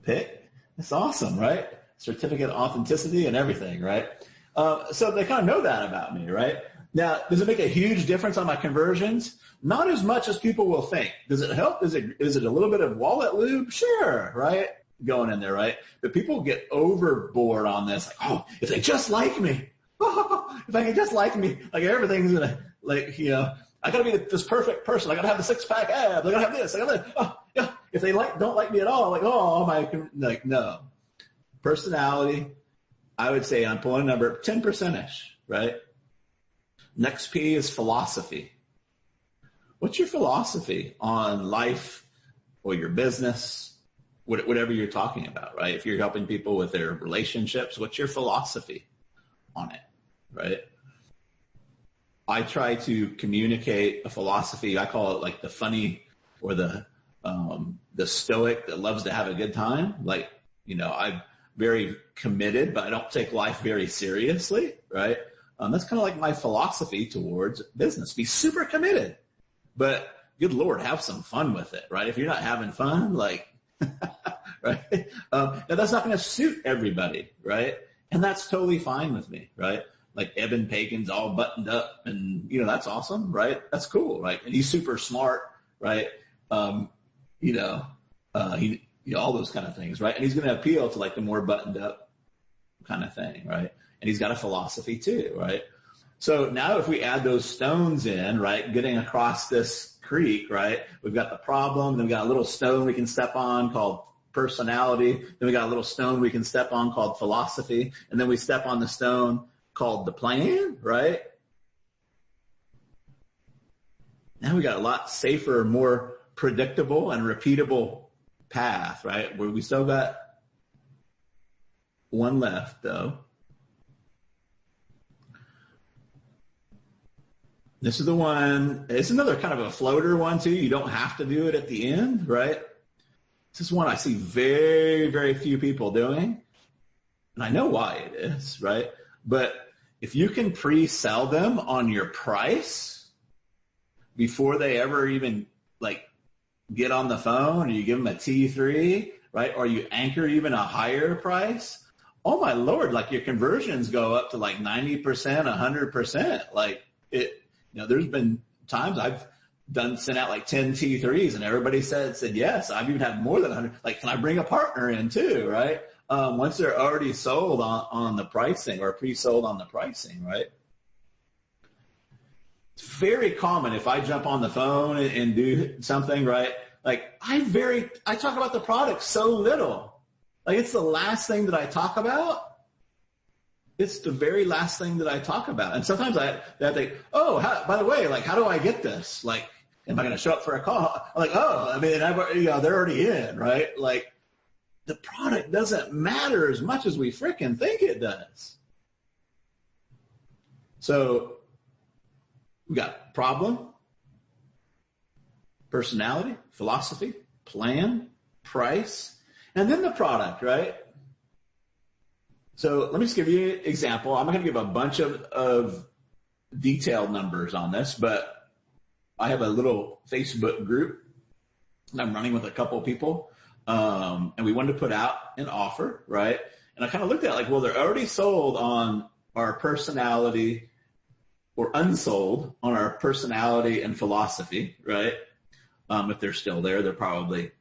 pick. It's awesome, right? Certificate of authenticity and everything, right? So they kind of know that about me, right? Now, does it make a huge difference on my conversions? Not as much as people will think. Does it help? Is it a little bit of wallet lube? Sure, right? Going in there, right? But people get overboard on this. Like, oh, if they just like me, if I can just like me, like everything's gonna, like, you know, I gotta be this perfect person. I gotta have the 6-pack abs. I gotta have this. I gotta, oh, yeah. If they don't like me at all, like, oh my, like, no. Personality, I would say I'm pulling a number 10%-ish, right? Next P is philosophy. What's your philosophy on life or your business, whatever you're talking about, right? If you're helping people with their relationships, what's your philosophy on it, right? I try to communicate a philosophy. I call it like the funny or the stoic that loves to have a good time. Like, you know, I'm very committed, but I don't take life very seriously, right? That's kind of like my philosophy towards business. Be super committed, but good Lord, have some fun with it, right? If you're not having fun, like, right? Now that's not going to suit everybody, right? And that's totally fine with me, right? Like Eben Pagan's all buttoned up and, you know, that's awesome, right? That's cool, right? And he's super smart, right? All those kind of things, right? And he's going to appeal to like the more buttoned up kind of thing, right? And he's got a philosophy too, right? So now if we add those stones in, right, getting across this creek, right, we've got the problem, then we got a little stone we can step on called personality, then we got a little stone we can step on called philosophy, and then we step on the stone called the plan, right? Now we got a lot safer, more predictable and repeatable path, right? Where we still got one left though. This is the one, it's another kind of a floater one too. You don't have to do it at the end, right? This is one I see very, very few people doing. And I know why it is, right? But if you can pre-sell them on your price before they ever even like get on the phone, or you give them a T3, right? Or you anchor even a higher price. Oh my Lord, like your conversions go up to like 90%, 100%. Like it, you know, there's been times I've sent out like 10 T3s and everybody said yes. I've even had more than 100. Like, can I bring a partner in too, right? Once they're already sold on the pricing or pre-sold on the pricing, right? It's very common if I jump on the phone and do something, right? Like I talk about the product so little. Like it's the last thing that I talk about. It's the very last thing that I talk about. And sometimes I think, oh, by the way, like how do I get this? Like, am I going to show up for a call? I'm like, oh, I mean, they're already in, right? Like the product doesn't matter as much as we freaking think it does. So we got problem, personality, philosophy, plan, price, and then the product, right? So let me just give you an example. I'm not going to give a bunch of detailed numbers on this, but I have a little Facebook group that I'm running with a couple of people, and we wanted to put out an offer, right? And I kind of looked at it like, well, they're already sold on our personality or unsold on our personality and philosophy, right? If they're still there, they're probably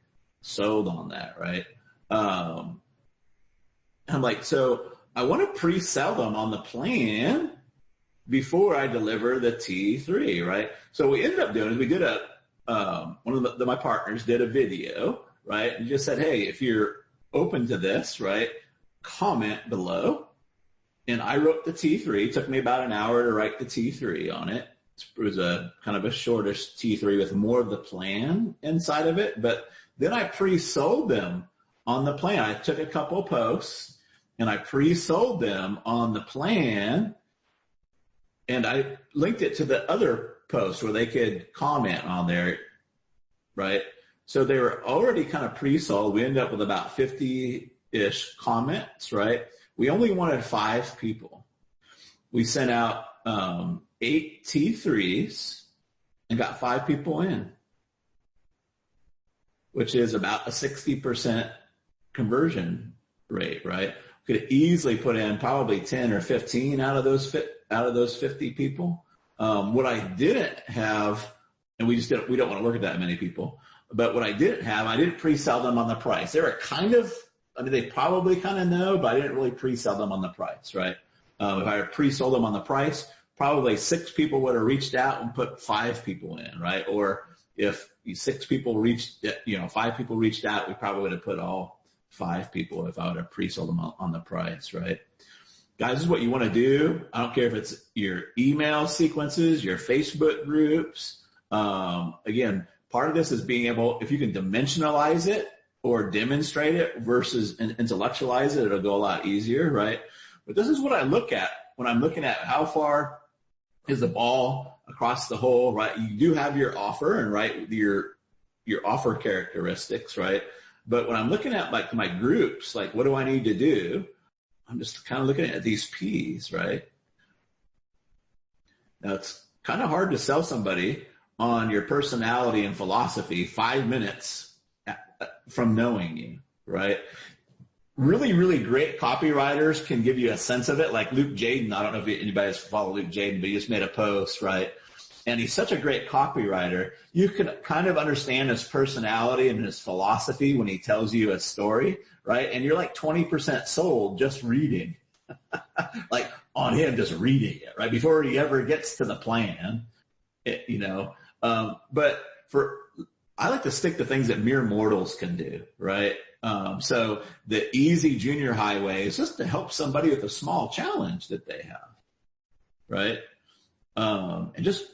sold on that, right? I'm like, so I want to pre-sell them on the plan before I deliver the T3, right? So what we ended up doing is we did one of my partners did a video, right? And just said, hey, if you're open to this, right, comment below. And I wrote the T3. It took me about an hour to write the T3 on it. It was a kind of a shortish T3 with more of the plan inside of it. But then I pre-sold them on the plan. I took a couple posts and I pre-sold them on the plan, and I linked it to the other post where they could comment on there, right? So they were already kind of pre-sold. We ended up with about 50-ish comments, right? We only wanted 5 people. We sent out 8 T3s and got 5 people in, which is about a 60% conversion rate, right? Could easily put in probably 10 or 15 out of those 50 people. What I didn't have, and we don't want to work with that many people, but what I didn't have, I didn't pre-sell them on the price. They were they probably kind of know, but I didn't really pre-sell them on the price, right? If I had pre-sold them on the price, probably 6 people would have reached out and put 5 people in, right? Or if 5 people reached out, we probably would have put all 5 people if I would have pre-sold them on the price, right? Guys, this is what you want to do. I don't care if it's your email sequences, your Facebook groups. Again, part of this is being able, if you can dimensionalize it or demonstrate it versus intellectualize it, it'll go a lot easier, right? But this is what I look at when I'm looking at how far is the ball across the hole, right? You do have your offer and right, your offer characteristics, right? But when I'm looking at like my groups, like what do I need to do? I'm just kind of looking at these P's, right? Now it's kind of hard to sell somebody on your personality and philosophy 5 minutes from knowing you, right? Really, really great copywriters can give you a sense of it. Like Luke Jaden, I don't know if anybody has followed Luke Jaden, but he just made a post, right? And he's such a great copywriter. You can kind of understand his personality and his philosophy when he tells you a story, right? And you're like 20% sold just reading, like on him just reading it, right? Before he ever gets to the plan, but I like to stick to things that mere mortals can do, right? So the easy junior highway is just to help somebody with a small challenge that they have, right? And just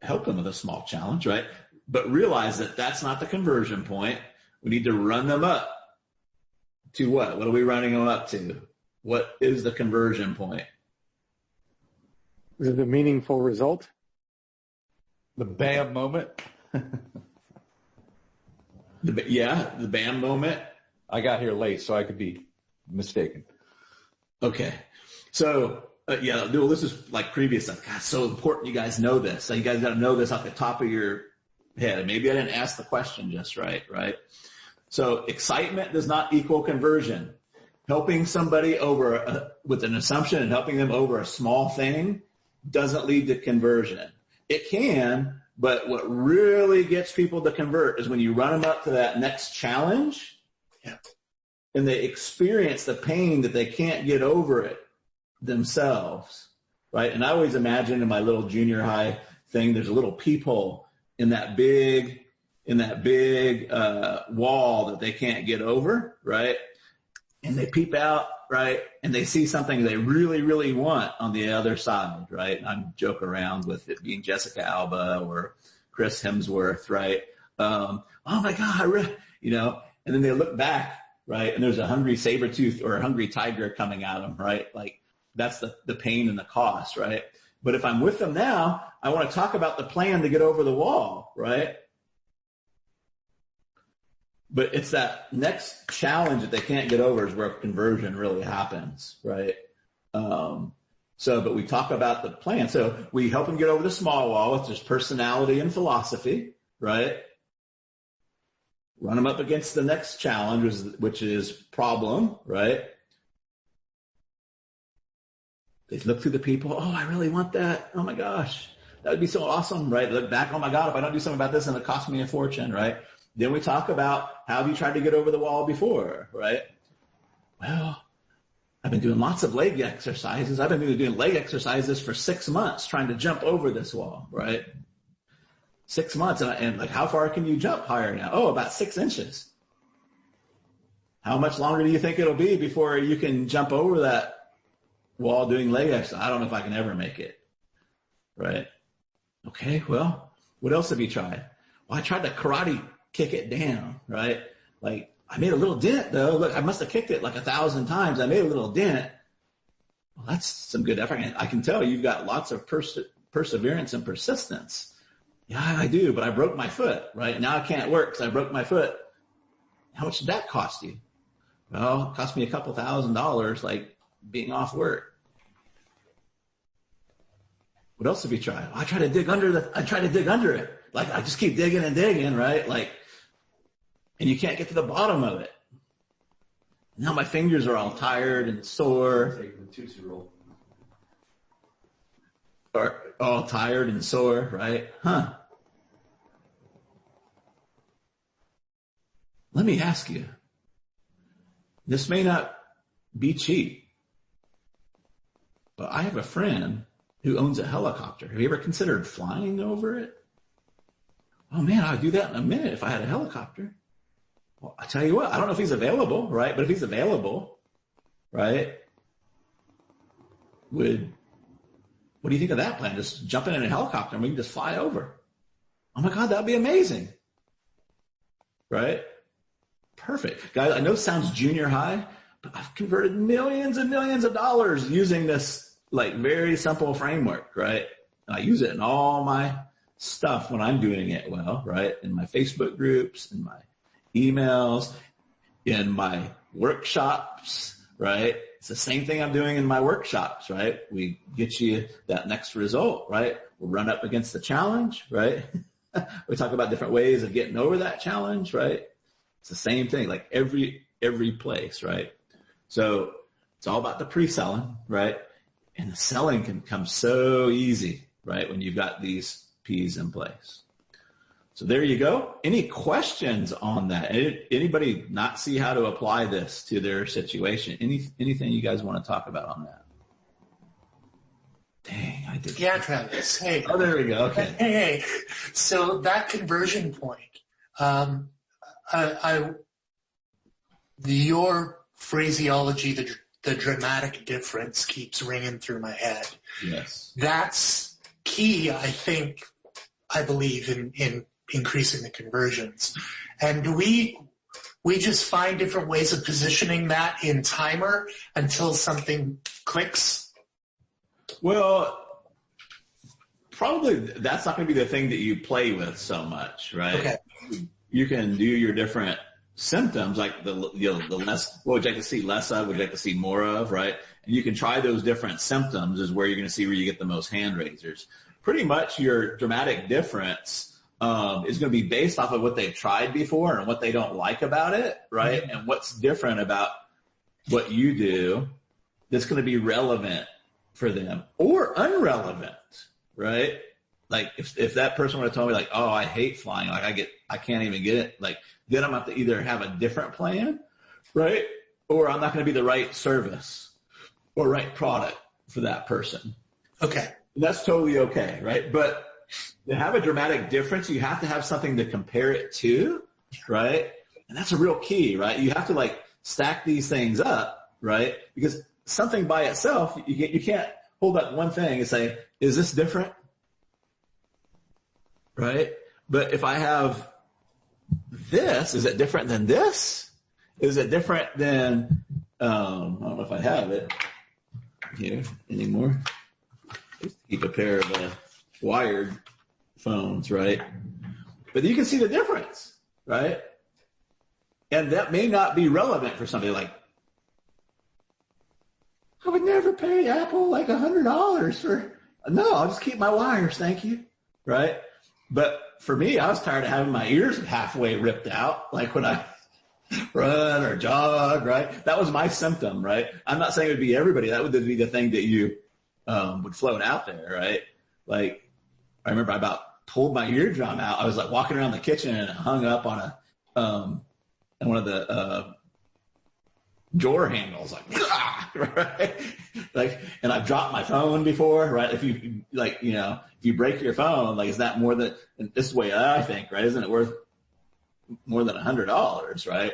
help them with a small challenge, right? but realize that that's not the conversion point. We need to run them up to what? What are we running them up to? What is the conversion point? Is it a meaningful result? The BAM moment? The BAM moment. I got here late, so I could be mistaken. Okay. So, well, this is like previous stuff. God, so important you guys know this. So you guys got to know this off the top of your head. Maybe I didn't ask the question just right? So excitement does not equal conversion. Helping somebody over with an assumption and helping them over a small thing doesn't lead to conversion. It can, but what really gets people to convert is when you run them up to that next challenge and they experience the pain that they can't get over it themselves, right? And I always imagine in my little junior high thing, there's a little peephole in that big wall that they can't get over, right? And they peep out, right? And they see something they really, really want on the other side, right? And I joke around with it being Jessica Alba or Chris Hemsworth, right? Oh my God, and then they look back, right? And there's a hungry saber-tooth or a hungry tiger coming at them, right? Like that's the pain and the cost, right? But if I'm with them now, I want to talk about the plan to get over the wall, right? But it's that next challenge that they can't get over is where conversion really happens, right? But we talk about the plan. So we help them get over the small wall with just personality and philosophy, right? Run them up against the next challenge, which is problem, right? They look through the people. Oh, I really want that. Oh my gosh, that would be so awesome, right? Look back. Oh my God, if I don't do something about this, then it costs me a fortune, right? Then we talk about how have you tried to get over the wall before, right? Well, I've been doing lots of leg exercises. I've been doing leg exercises for 6 months trying to jump over this wall, right? 6 months. And like, how far can you jump higher now? Oh, about 6 inches. How much longer do you think it'll be before you can jump over that wall doing leg exercise? I don't know if I can ever make it, right? Okay, well, what else have you tried? Well, I tried to karate kick it down, right? Like I made a little dent though. Look, I must have kicked it like 1,000 times. I made a little dent. Well, that's some good effort. I can tell you've got lots of perseverance and persistence. Yeah, I do, but I broke my foot, right? Now I can't work because I broke my foot. How much did that cost you? Well, it cost me a couple $1,000, like being off work. What else have you tried? Well, I try to dig under it. Like I just keep digging and digging, right? Like, and you can't get to the bottom of it. Now my fingers are all tired and sore. Or all tired and sore, right? Let me ask you, this may not be cheap, but I have a friend who owns a helicopter. Have you ever considered flying over it? Oh man, I'd do that in a minute if I had a helicopter. Well, I tell you what, I don't know if he's available, right? But if he's available, right? What do you think of that plan? Just jump in a helicopter and we can just fly over. Oh my God, that'd be amazing. Right? Perfect. Guys, I know it sounds junior high, but I've converted millions and millions of dollars using this like very simple framework, right? And I use it in all my stuff when I'm doing it well, right? In my Facebook groups, in my emails, in my workshops, right? It's the same thing I'm doing in my workshops, right? We get you that next result, right? We'll run up against the challenge, right? We talk about different ways of getting over that challenge, right? It's the same thing, like every place, right? So it's all about the pre-selling, right? And the selling can come so easy, right? When you've got these P's in place. So there you go. Any questions on that? Anybody not see how to apply this to their situation? Anything you guys want to talk about on that? Dang, I did. Yeah, Travis. Hey. Oh, there we go. Okay. Hey. So that conversion point, your phraseology, the dramatic difference keeps ringing through my head. Yes. That's key, I believe, in increasing the conversions. And do we just find different ways of positioning that in timer until something clicks? Well, probably that's not going to be the thing that you play with so much, right? Okay. You can do your different symptoms, like the less, what would you like to see less of, would you like to see more of, right? And you can try those different symptoms is where you're going to see where you get the most hand raisers. Pretty much your dramatic difference is going to be based off of what they've tried before and what they don't like about it, right? Mm-hmm. And what's different about what you do that's going to be relevant for them or unrelevant, right? Like if that person would have told me like, oh, I hate flying, like I can't even get it, like then I'm going to have to either have a different plan, right? Or I'm not going to be the right service or right product for that person. Okay. And that's totally okay, right? But to have a dramatic difference, you have to have something to compare it to, right? And that's a real key, right? You have to like stack these things up, right? Because something by itself, you can't hold up one thing and say, is this different? Right? But if I have this, is it different than this? Is it different than, I don't know if I have it here anymore. Just keep a pair of wired phones, right? But you can see the difference, right? And that may not be relevant for somebody like, I would never pay Apple like $100 for, no, I'll just keep my wires, thank you, right? But for me, I was tired of having my ears halfway ripped out, like when I run or jog, right? That was my symptom, right? I'm not saying it would be everybody. That would be the thing that you would float out there, right? Like, I remember I about pulled my eardrum out. I was like walking around the kitchen and it hung up on one of the drawer handles, like, right? Like, and I've dropped my phone before, right? If you like, if you break your phone, like, is that more than, and this is the way I think, right? Isn't it worth more than $100, right?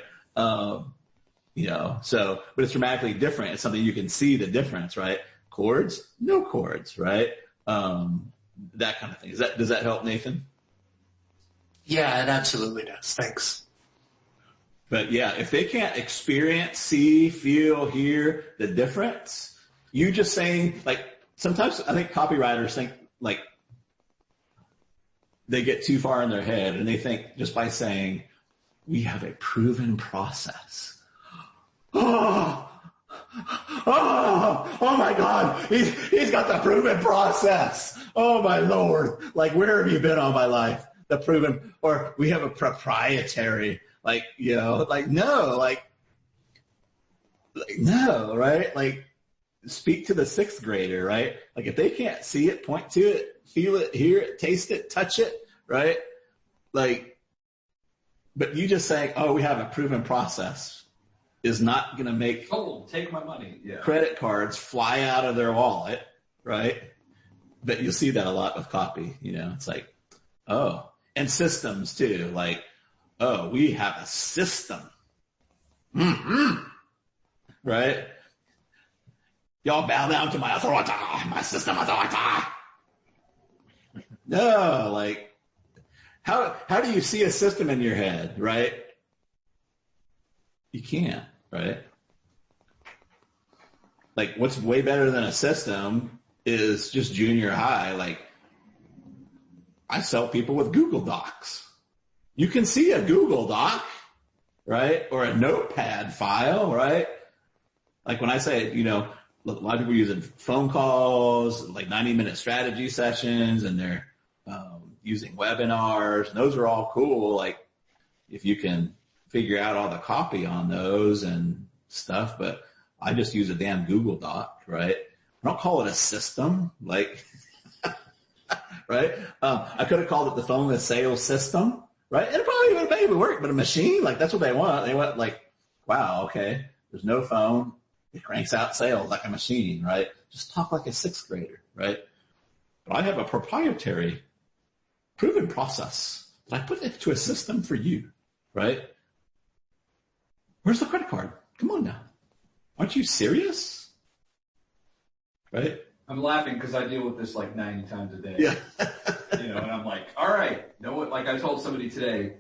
So, but it's dramatically different. It's something you can see the difference, right? Cords, no cords, right? That kind of thing. Does that help, Nathan? Yeah, it absolutely does. Thanks. But yeah, if they can't experience, see, feel, hear the difference, you just saying, like, sometimes I think copywriters think like they get too far in their head and they think just by saying, we have a proven process. Oh my God, he's got the proven process. Oh my Lord. Like, where have you been all my life? The proven, or we have a proprietary, like, no, right? Like, speak to the sixth grader, right? Like, if they can't see it, point to it, feel it, hear it, taste it, touch it, right? Like, but you just saying, oh, we have a proven process is not going to make take my money. Yeah. Credit cards fly out of their wallet, right? But you'll see that a lot with copy, it's like, oh, and systems too, like, oh, we have a system. Mm-hmm. Right? Y'all bow down to my authority, my system authority. No, like, how do you see a system in your head, right? You can't, right? Like, what's way better than a system is just junior high. Like, I sell people with Google Docs. You can see a Google Doc, right? Or a notepad file, right? Like when I say, a lot of people using phone calls, like 90-minute strategy sessions, and they're using webinars. And those are all cool. Like, if you can figure out all the copy on those and stuff, but I just use a damn Google Doc, right? I don't call it a system, like, right? I could have called it the phone sales system, right? And it probably would have maybe worked, but a machine, like, that's what they want. They want, like, wow, okay, there's no phone. It cranks out sales like a machine, right? Just talk like a sixth grader, right? But I have a proprietary, proven process that I put into a system for you, right? Where's the credit card? Come on now. Aren't you serious? Right? I'm laughing because I deal with this like 90 times a day. Yeah. And I'm like, all right, like I told somebody today,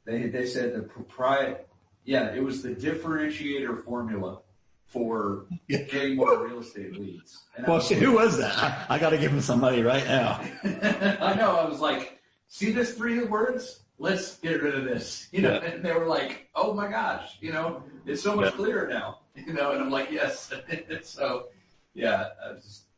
they said it was the differentiator formula for getting more real estate leads. And well, who was that? I got to give him some money right now. I know. I was like, see this 3 words? Let's get rid of this. And they were like, oh my gosh, it's so much clearer now. And I'm like, yes. So, yeah.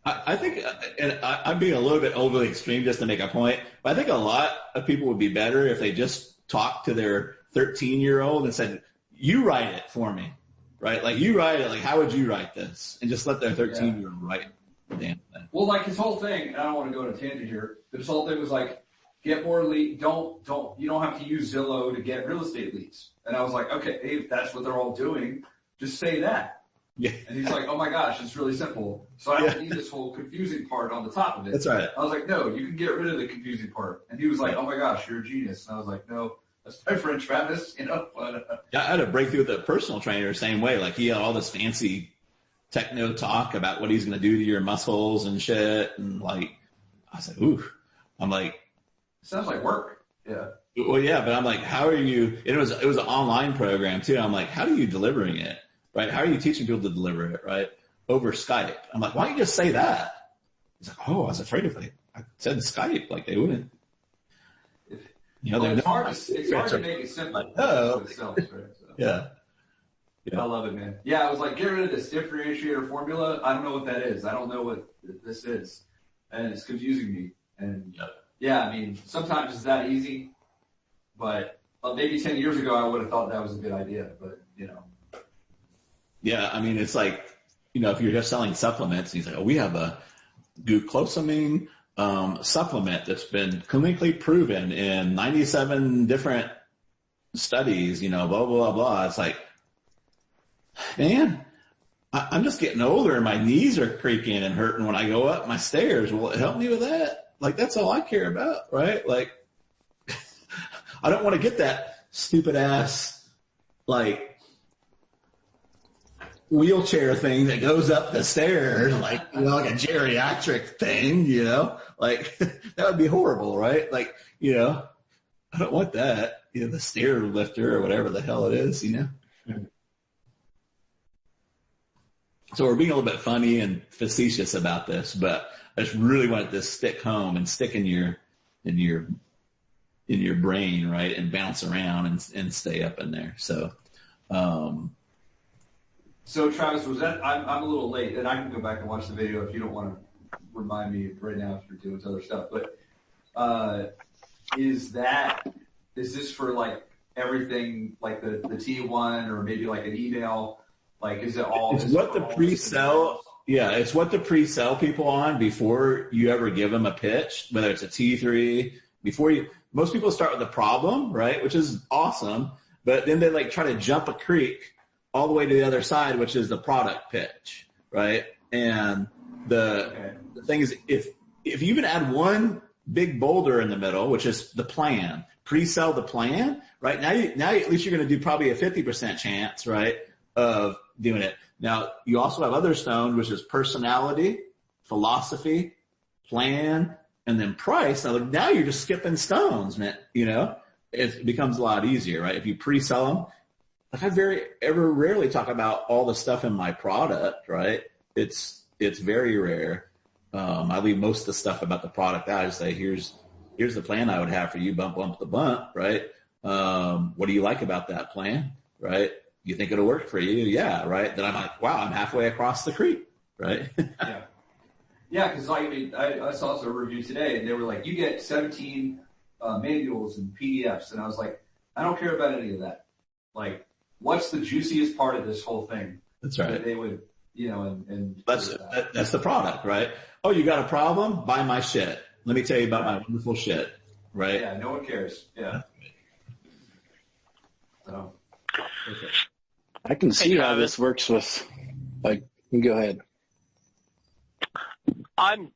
I think, and I'm being a little bit overly extreme just to make a point, but I think a lot of people would be better if they just talked to their 13-year-old and said, you write it for me, right? Like, you write it, like, how would you write this? And just let their 13-year-old write the damn thing. Well, like his whole thing, and I don't want to go on a tangent here, but his whole thing was like, get more lead, you don't have to use Zillow to get real estate leads. And I was like, okay, if that's what they're all doing, just say that. Yeah. And he's like, oh my gosh, it's really simple. So I don't need this whole confusing part on the top of it. That's right. I was like, no, you can get rid of the confusing part. And he was like, oh my gosh, you're a genius. And I was like, no, that's my friend Travis, But, I had a breakthrough with a personal trainer same way. Like, he had all this fancy techno talk about what he's going to do to your muscles and shit. And like, I was like, ooh. I'm like, sounds like work. Yeah. Well, yeah, but I'm like, how are you? It was an online program too. I'm like, how are you delivering it? Right? How are you teaching people to deliver it? Right? Over Skype. I'm like, why don't you just say that? He's like, oh, I was afraid if I said Skype, like they wouldn't. It's hard to make it simple. Like, oh. Itself, right? So. Yeah. I love it, man. Yeah, I was like, get rid of this differentiator formula. I don't know what that is. I don't know what this is. And it's confusing me. And yeah, I mean, sometimes it's that easy, but maybe 10 years ago I would have thought that was a good idea, but Yeah, I mean, it's like, if you're just selling supplements, and he's like, oh, we have a glucosamine supplement that's been clinically proven in 97 different studies, blah, blah, blah. It's like, man, I'm just getting older and my knees are creaking and hurting when I go up my stairs. Will it help me with that? Like, that's all I care about, right? Like, I don't want to get that stupid ass, like, wheelchair thing that goes up the stairs, like, like a geriatric thing, like that would be horrible, right? Like, I don't want that, the stair lifter or whatever the hell it is, So we're being a little bit funny and facetious about this, but I just really wanted to stick home and stick in your brain, right? And bounce around and stay up in there. So, So Travis, was that? I'm a little late, and I can go back and watch the video if you don't want to remind me right now if you're doing other stuff. But is this for like everything, like the T1 or maybe like an email? Like, is it all? It's what the pre-sell. Yeah, it's what the pre-sell people on before you ever give them a pitch, whether it's a T3. Most people start with the problem, right, which is awesome, but then they like try to jump a creek all the way to the other side, which is the product pitch, right? And the thing is, if you even add one big boulder in the middle, which is the plan, pre-sell the plan, right? Now at least you're going to do probably a 50% chance, right, of doing it. Now, you also have other stones, which is personality, philosophy, plan, and then price. Now you're just skipping stones, man. It becomes a lot easier, right? If you pre-sell them. Like, I rarely talk about all the stuff in my product, right? It's very rare. I leave most of the stuff about the product out. I just say, here's the plan I would have for you, bump the bump, right? What do you like about that plan, right? You think it'll work for you? Yeah, right? Then I'm like, wow, I'm halfway across the creek, right? Yeah, because I saw a review today, and they were like, you get 17 manuals and PDFs, and I was like, I don't care about any of that. Like, what's the juiciest part of this whole thing? That's right. That they would, and that's the product, right? Oh, you got a problem? Buy my shit. Let me tell you about my wonderful shit, right? Yeah, no one cares. Yeah. So, okay. I can see how this works with, like, you go ahead. I'm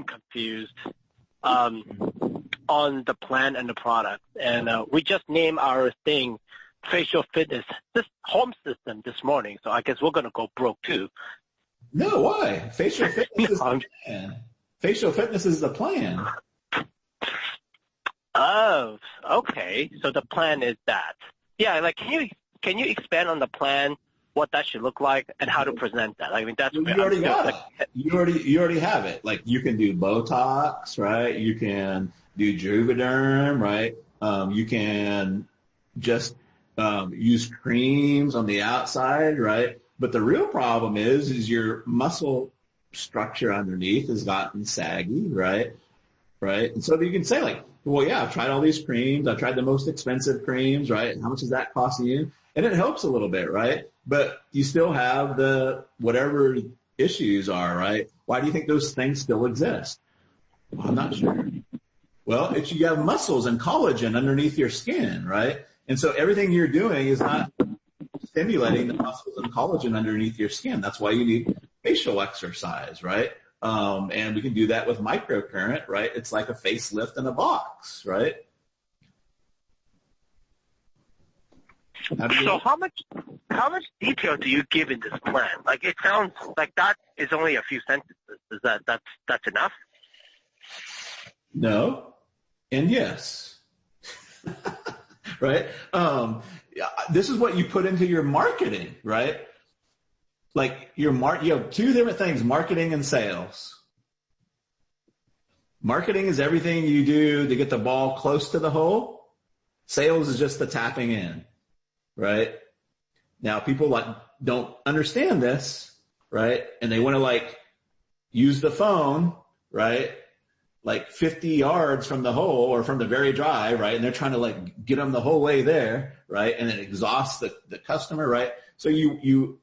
confused on the plan and the product, and we just named our thing Facial Fitness, this home system this morning. So I guess we're gonna go broke too. No, why? Facial fitness is the plan. Facial fitness is the plan. Oh, okay. So the plan is that. Yeah, like can you expand on the plan, what that should look like, and how to present that? I mean, that's you already got it. You already have it. Like you can do Botox, right? You can do Juvederm, right? You can just use creams on the outside, right? But the real problem is your muscle structure underneath has gotten saggy, right? Right? And so you can say like, well, yeah, I've tried all these creams. I've tried the most expensive creams, right? How much is that costing you? And it helps a little bit, right? But you still have the whatever issues are, right? Why do you think those things still exist? Well, I'm not sure. Well, it's you have muscles and collagen underneath your skin, right? And so everything you're doing is not stimulating the muscles and collagen underneath your skin. That's why you need facial exercise, right? And we can do that with microcurrent, right? It's like a facelift in a box, right? So how much detail do you give in this plan? Like it sounds like that is only a few sentences. Is that's enough? No, and yes, right? This is what you put into your marketing, right? Like you have two different things, marketing and sales. Marketing is everything you do to get the ball close to the hole. Sales is just the tapping in, right? Now people don't understand this, right? And they want to use the phone, right? 50 yards from the hole or from the very dry, right? And they're trying to get them the whole way there, right? And it exhausts the customer, right? So you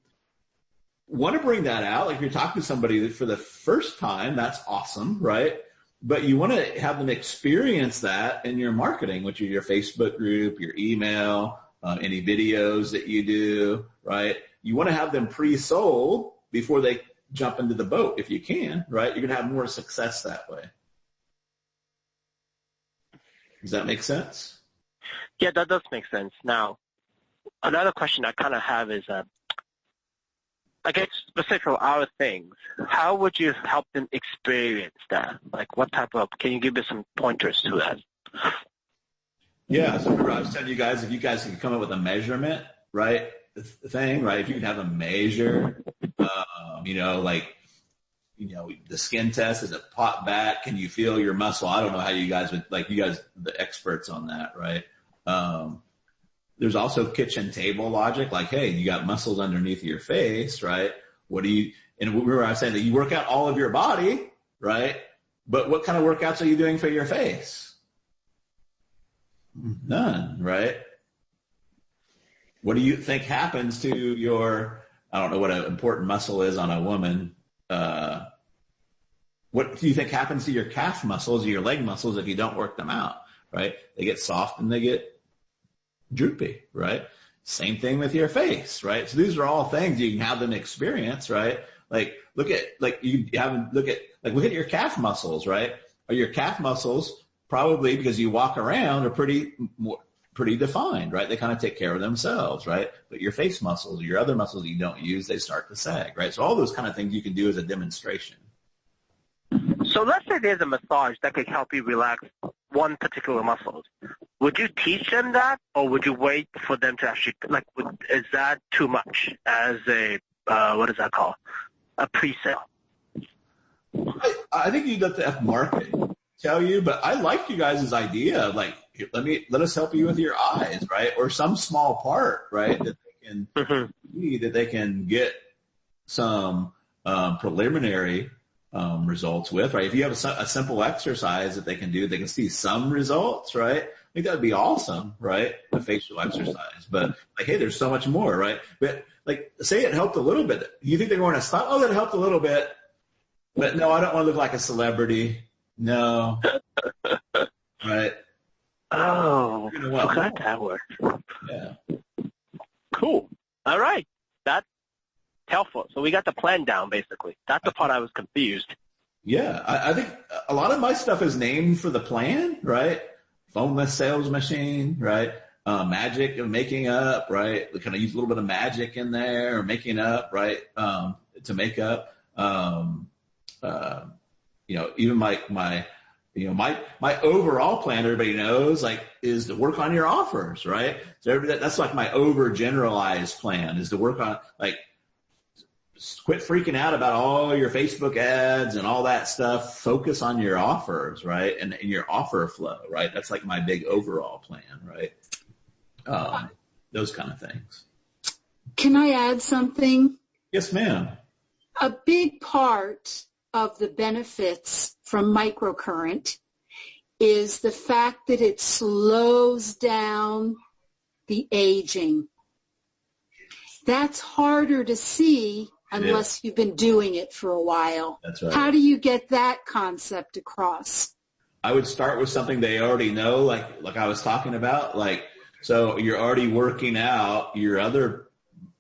want to bring that out. Like if you're talking to somebody for the first time, that's awesome, right? But you want to have them experience that in your marketing, which is your Facebook group, your email, any videos that you do, right? You want to have them pre-sold before they jump into the boat if you can, right? You're going to have more success that way. Does that make sense? Yeah, that does make sense. Now, another question I kind of have is, I guess specific for our things, how would you help them experience that? Like what type of, can you give us some pointers to that? Yeah, so remember I was telling you guys, if you guys can come up with a measurement, right, thing, right, if you can have them measure, the skin test, is it pop back? Can you feel your muscle? I don't know how you guys would, you guys, the experts on that, right? There's also kitchen table logic, hey, you got muscles underneath your face, right? And remember I was saying that you work out all of your body, right? But what kind of workouts are you doing for your face? None, right? What do you think happens to your, I don't know what an important muscle is on a woman. What do you think happens to your calf muscles or your leg muscles if you don't work them out, right? They get soft and they get droopy, right? Same thing with your face, right? So these are all things you can have them experience, right? Look at your calf muscles, right? Are your calf muscles, probably because you walk around, are pretty defined, right? They kind of take care of themselves, right? But your face muscles or your other muscles that you don't use, they start to sag, right? So all those kind of things you can do as a demonstration. So let's say there's a massage that could help you relax one particular muscle. Would you teach them that, or would you wait for them to actually, is that too much as a, what is that called? A pre-sale? I think you'd let the marketing tell you, but I like you guys' idea. Let us help you with your eyes, right? Or some small part, right? That they can see, that they can get some preliminary results with, right? If you have a simple exercise that they can do, they can see some results, right? I think that'd be awesome, right? A facial exercise, but hey, there's so much more, right? But say it helped a little bit. You think they're going to stop? Oh, that helped a little bit, but no, I don't want to look like a celebrity. No, right? Oh, okay, that works. Yeah. Cool. All right, that's helpful. So we got the plan down, basically. That's the part I was confused. Yeah, I think a lot of my stuff is named for the plan, right? Phoneless sales machine, right? Magic of making up, right? We kind of use a little bit of magic in there, or making up, right? To make up. Even my overall plan, everybody knows, like, is to work on your offers, right? So that's like my overgeneralized plan, is to work on, like, quit freaking out about all your Facebook ads and all that stuff. Focus on your offers, right? And your offer flow, right? That's like my big overall plan, right? Those kind of things. Can I add something? Yes, ma'am. A big part of the benefits from microcurrent is the fact that it slows down the aging. That's harder to see unless you've been doing it for a while. That's right. How do you get that concept across? I would start with something they already know, like I was talking about. Like, so you're already working out your other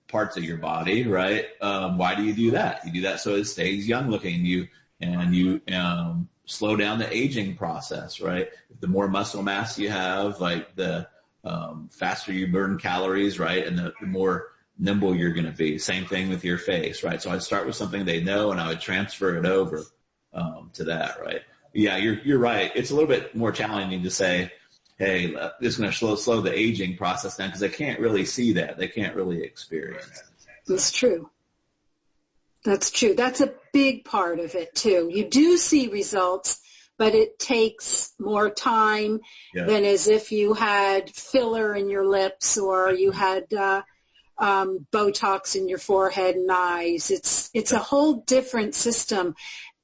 parts of your body, right? Why do you do that? You do that so it stays young looking. You slow down the aging process, right? The more muscle mass you have, like the faster you burn calories, right? And the more nimble you're going to be. Same thing with your face, right? So I'd start with something they know, and I would transfer it over to that, right? Yeah, you're right. It's a little bit more challenging to say, hey, this is going to slow the aging process down, because they can't really see that. They can't really experience it. That's true. That's true. That's a big part of it, too. You do see results, but it takes more time than as if you had filler in your lips or you had Botox in your forehead and eyes. It's a whole different system.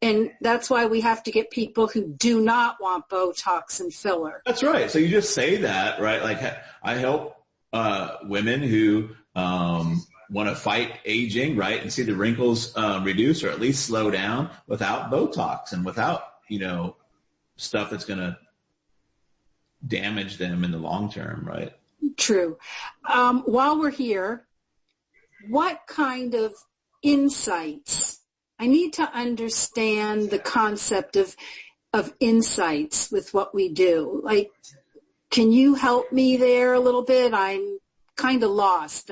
And that's why we have to get people who do not want Botox and filler. That's right. So you just say that, right? Like, I help women who want to fight aging, right, and see the wrinkles reduce or at least slow down without Botox and without, stuff that's going to damage them in the long term, right? True. While we're here, what kind of insights? I need to understand the concept of insights with what we do. Like, can you help me there a little bit? I'm kind of lost.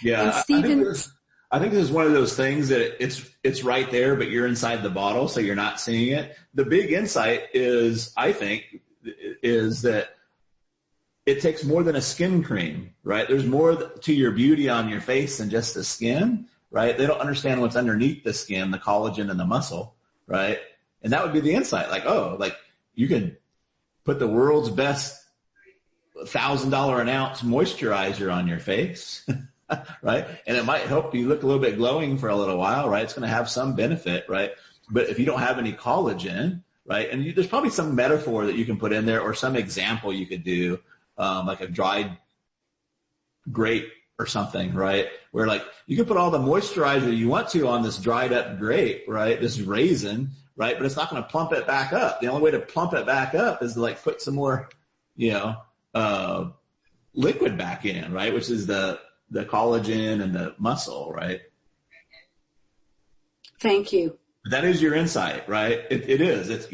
Yeah, Stephen, I think this is one of those things that it's right there, but you're inside the bottle, so you're not seeing it. The big insight is that it takes more than a skin cream, right? There's more to your beauty on your face than just the skin, right? They don't understand what's underneath the skin, the collagen and the muscle, right? And that would be the insight. Like, you can put the world's best $1,000 an ounce moisturizer on your face, right? And it might help you look a little bit glowing for a little while, right? It's going to have some benefit, right? But if you don't have any collagen, right? And there's probably some metaphor that you can put in there or some example you could do, like a dried grape or something, right? Where, like, you can put all the moisturizer you want to on this dried up grape, right? This raisin, right? But it's not going to plump it back up. The only way to plump it back up is to, like, put some more, liquid back in, right? Which is the collagen and the muscle, right? Thank you. That is your insight, right? It is.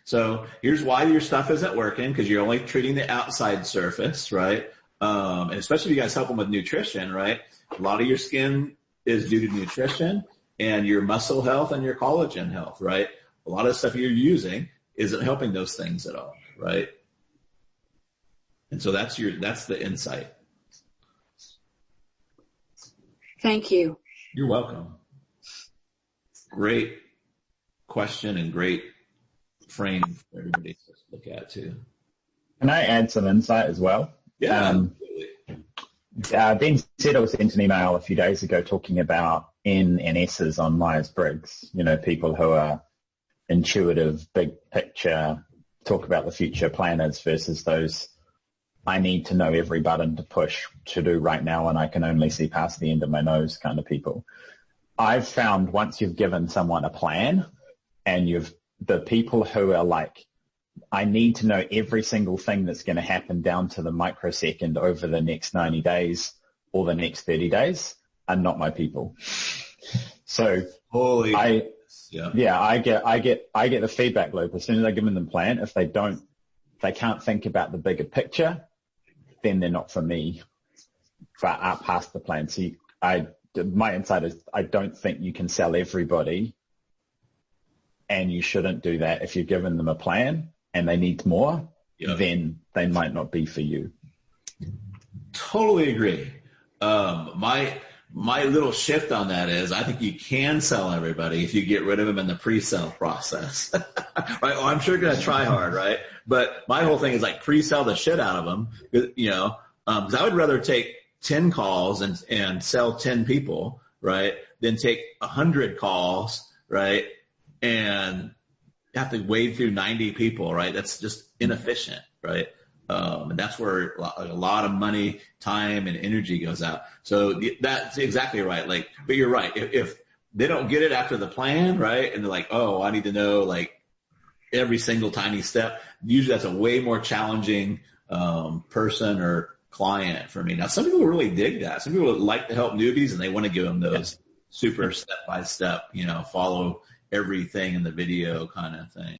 So here's why your stuff isn't working, because you're only treating the outside surface, right? And especially if you guys help them with nutrition, right? A lot of your skin is due to nutrition and your muscle health and your collagen health, right? A lot of the stuff you're using isn't helping those things at all, right? And so that's the insight. Thank you. You're welcome. Great question and great frame for everybody to look at too. Can I add some insight as well? Yeah. Ben Settle sent an email a few days ago talking about N and S's on Myers-Briggs, people who are intuitive, big picture, talk about the future planners versus those I need to know every button to push to do right now and I can only see past the end of my nose kind of people. I've found once you've given someone a plan and the people who are like, I need to know every single thing that's going to happen down to the microsecond over the next 90 days or the next 30 days are not my people. So I get the feedback loop as soon as I give them the plan. If they can't think about the bigger picture, then they're not for me, past the plan. So my insight is I don't think you can sell everybody and you shouldn't do that. If you've given them a plan and they need more, then they might not be for you. Totally agree. My little shift on that is I think you can sell everybody if you get rid of them in the pre-sale process. Right? Well, I'm sure you're going to try hard, right? But my whole thing is like pre-sell the shit out of them, because I would rather take 10 calls and sell 10 people, right, than take 100 calls, right, and have to wade through 90 people, right? That's just inefficient, right? And that's where a lot of money, time, and energy goes out. So that's exactly right. Like, but you're right. If they don't get it after the plan, right, and they're like, oh, I need to know like every single tiny step. Usually, that's a way more challenging person or client for me. Now, some people really dig that. Some people like to help newbies, and they want to give them those super step by step, follow everything in the video kind of thing.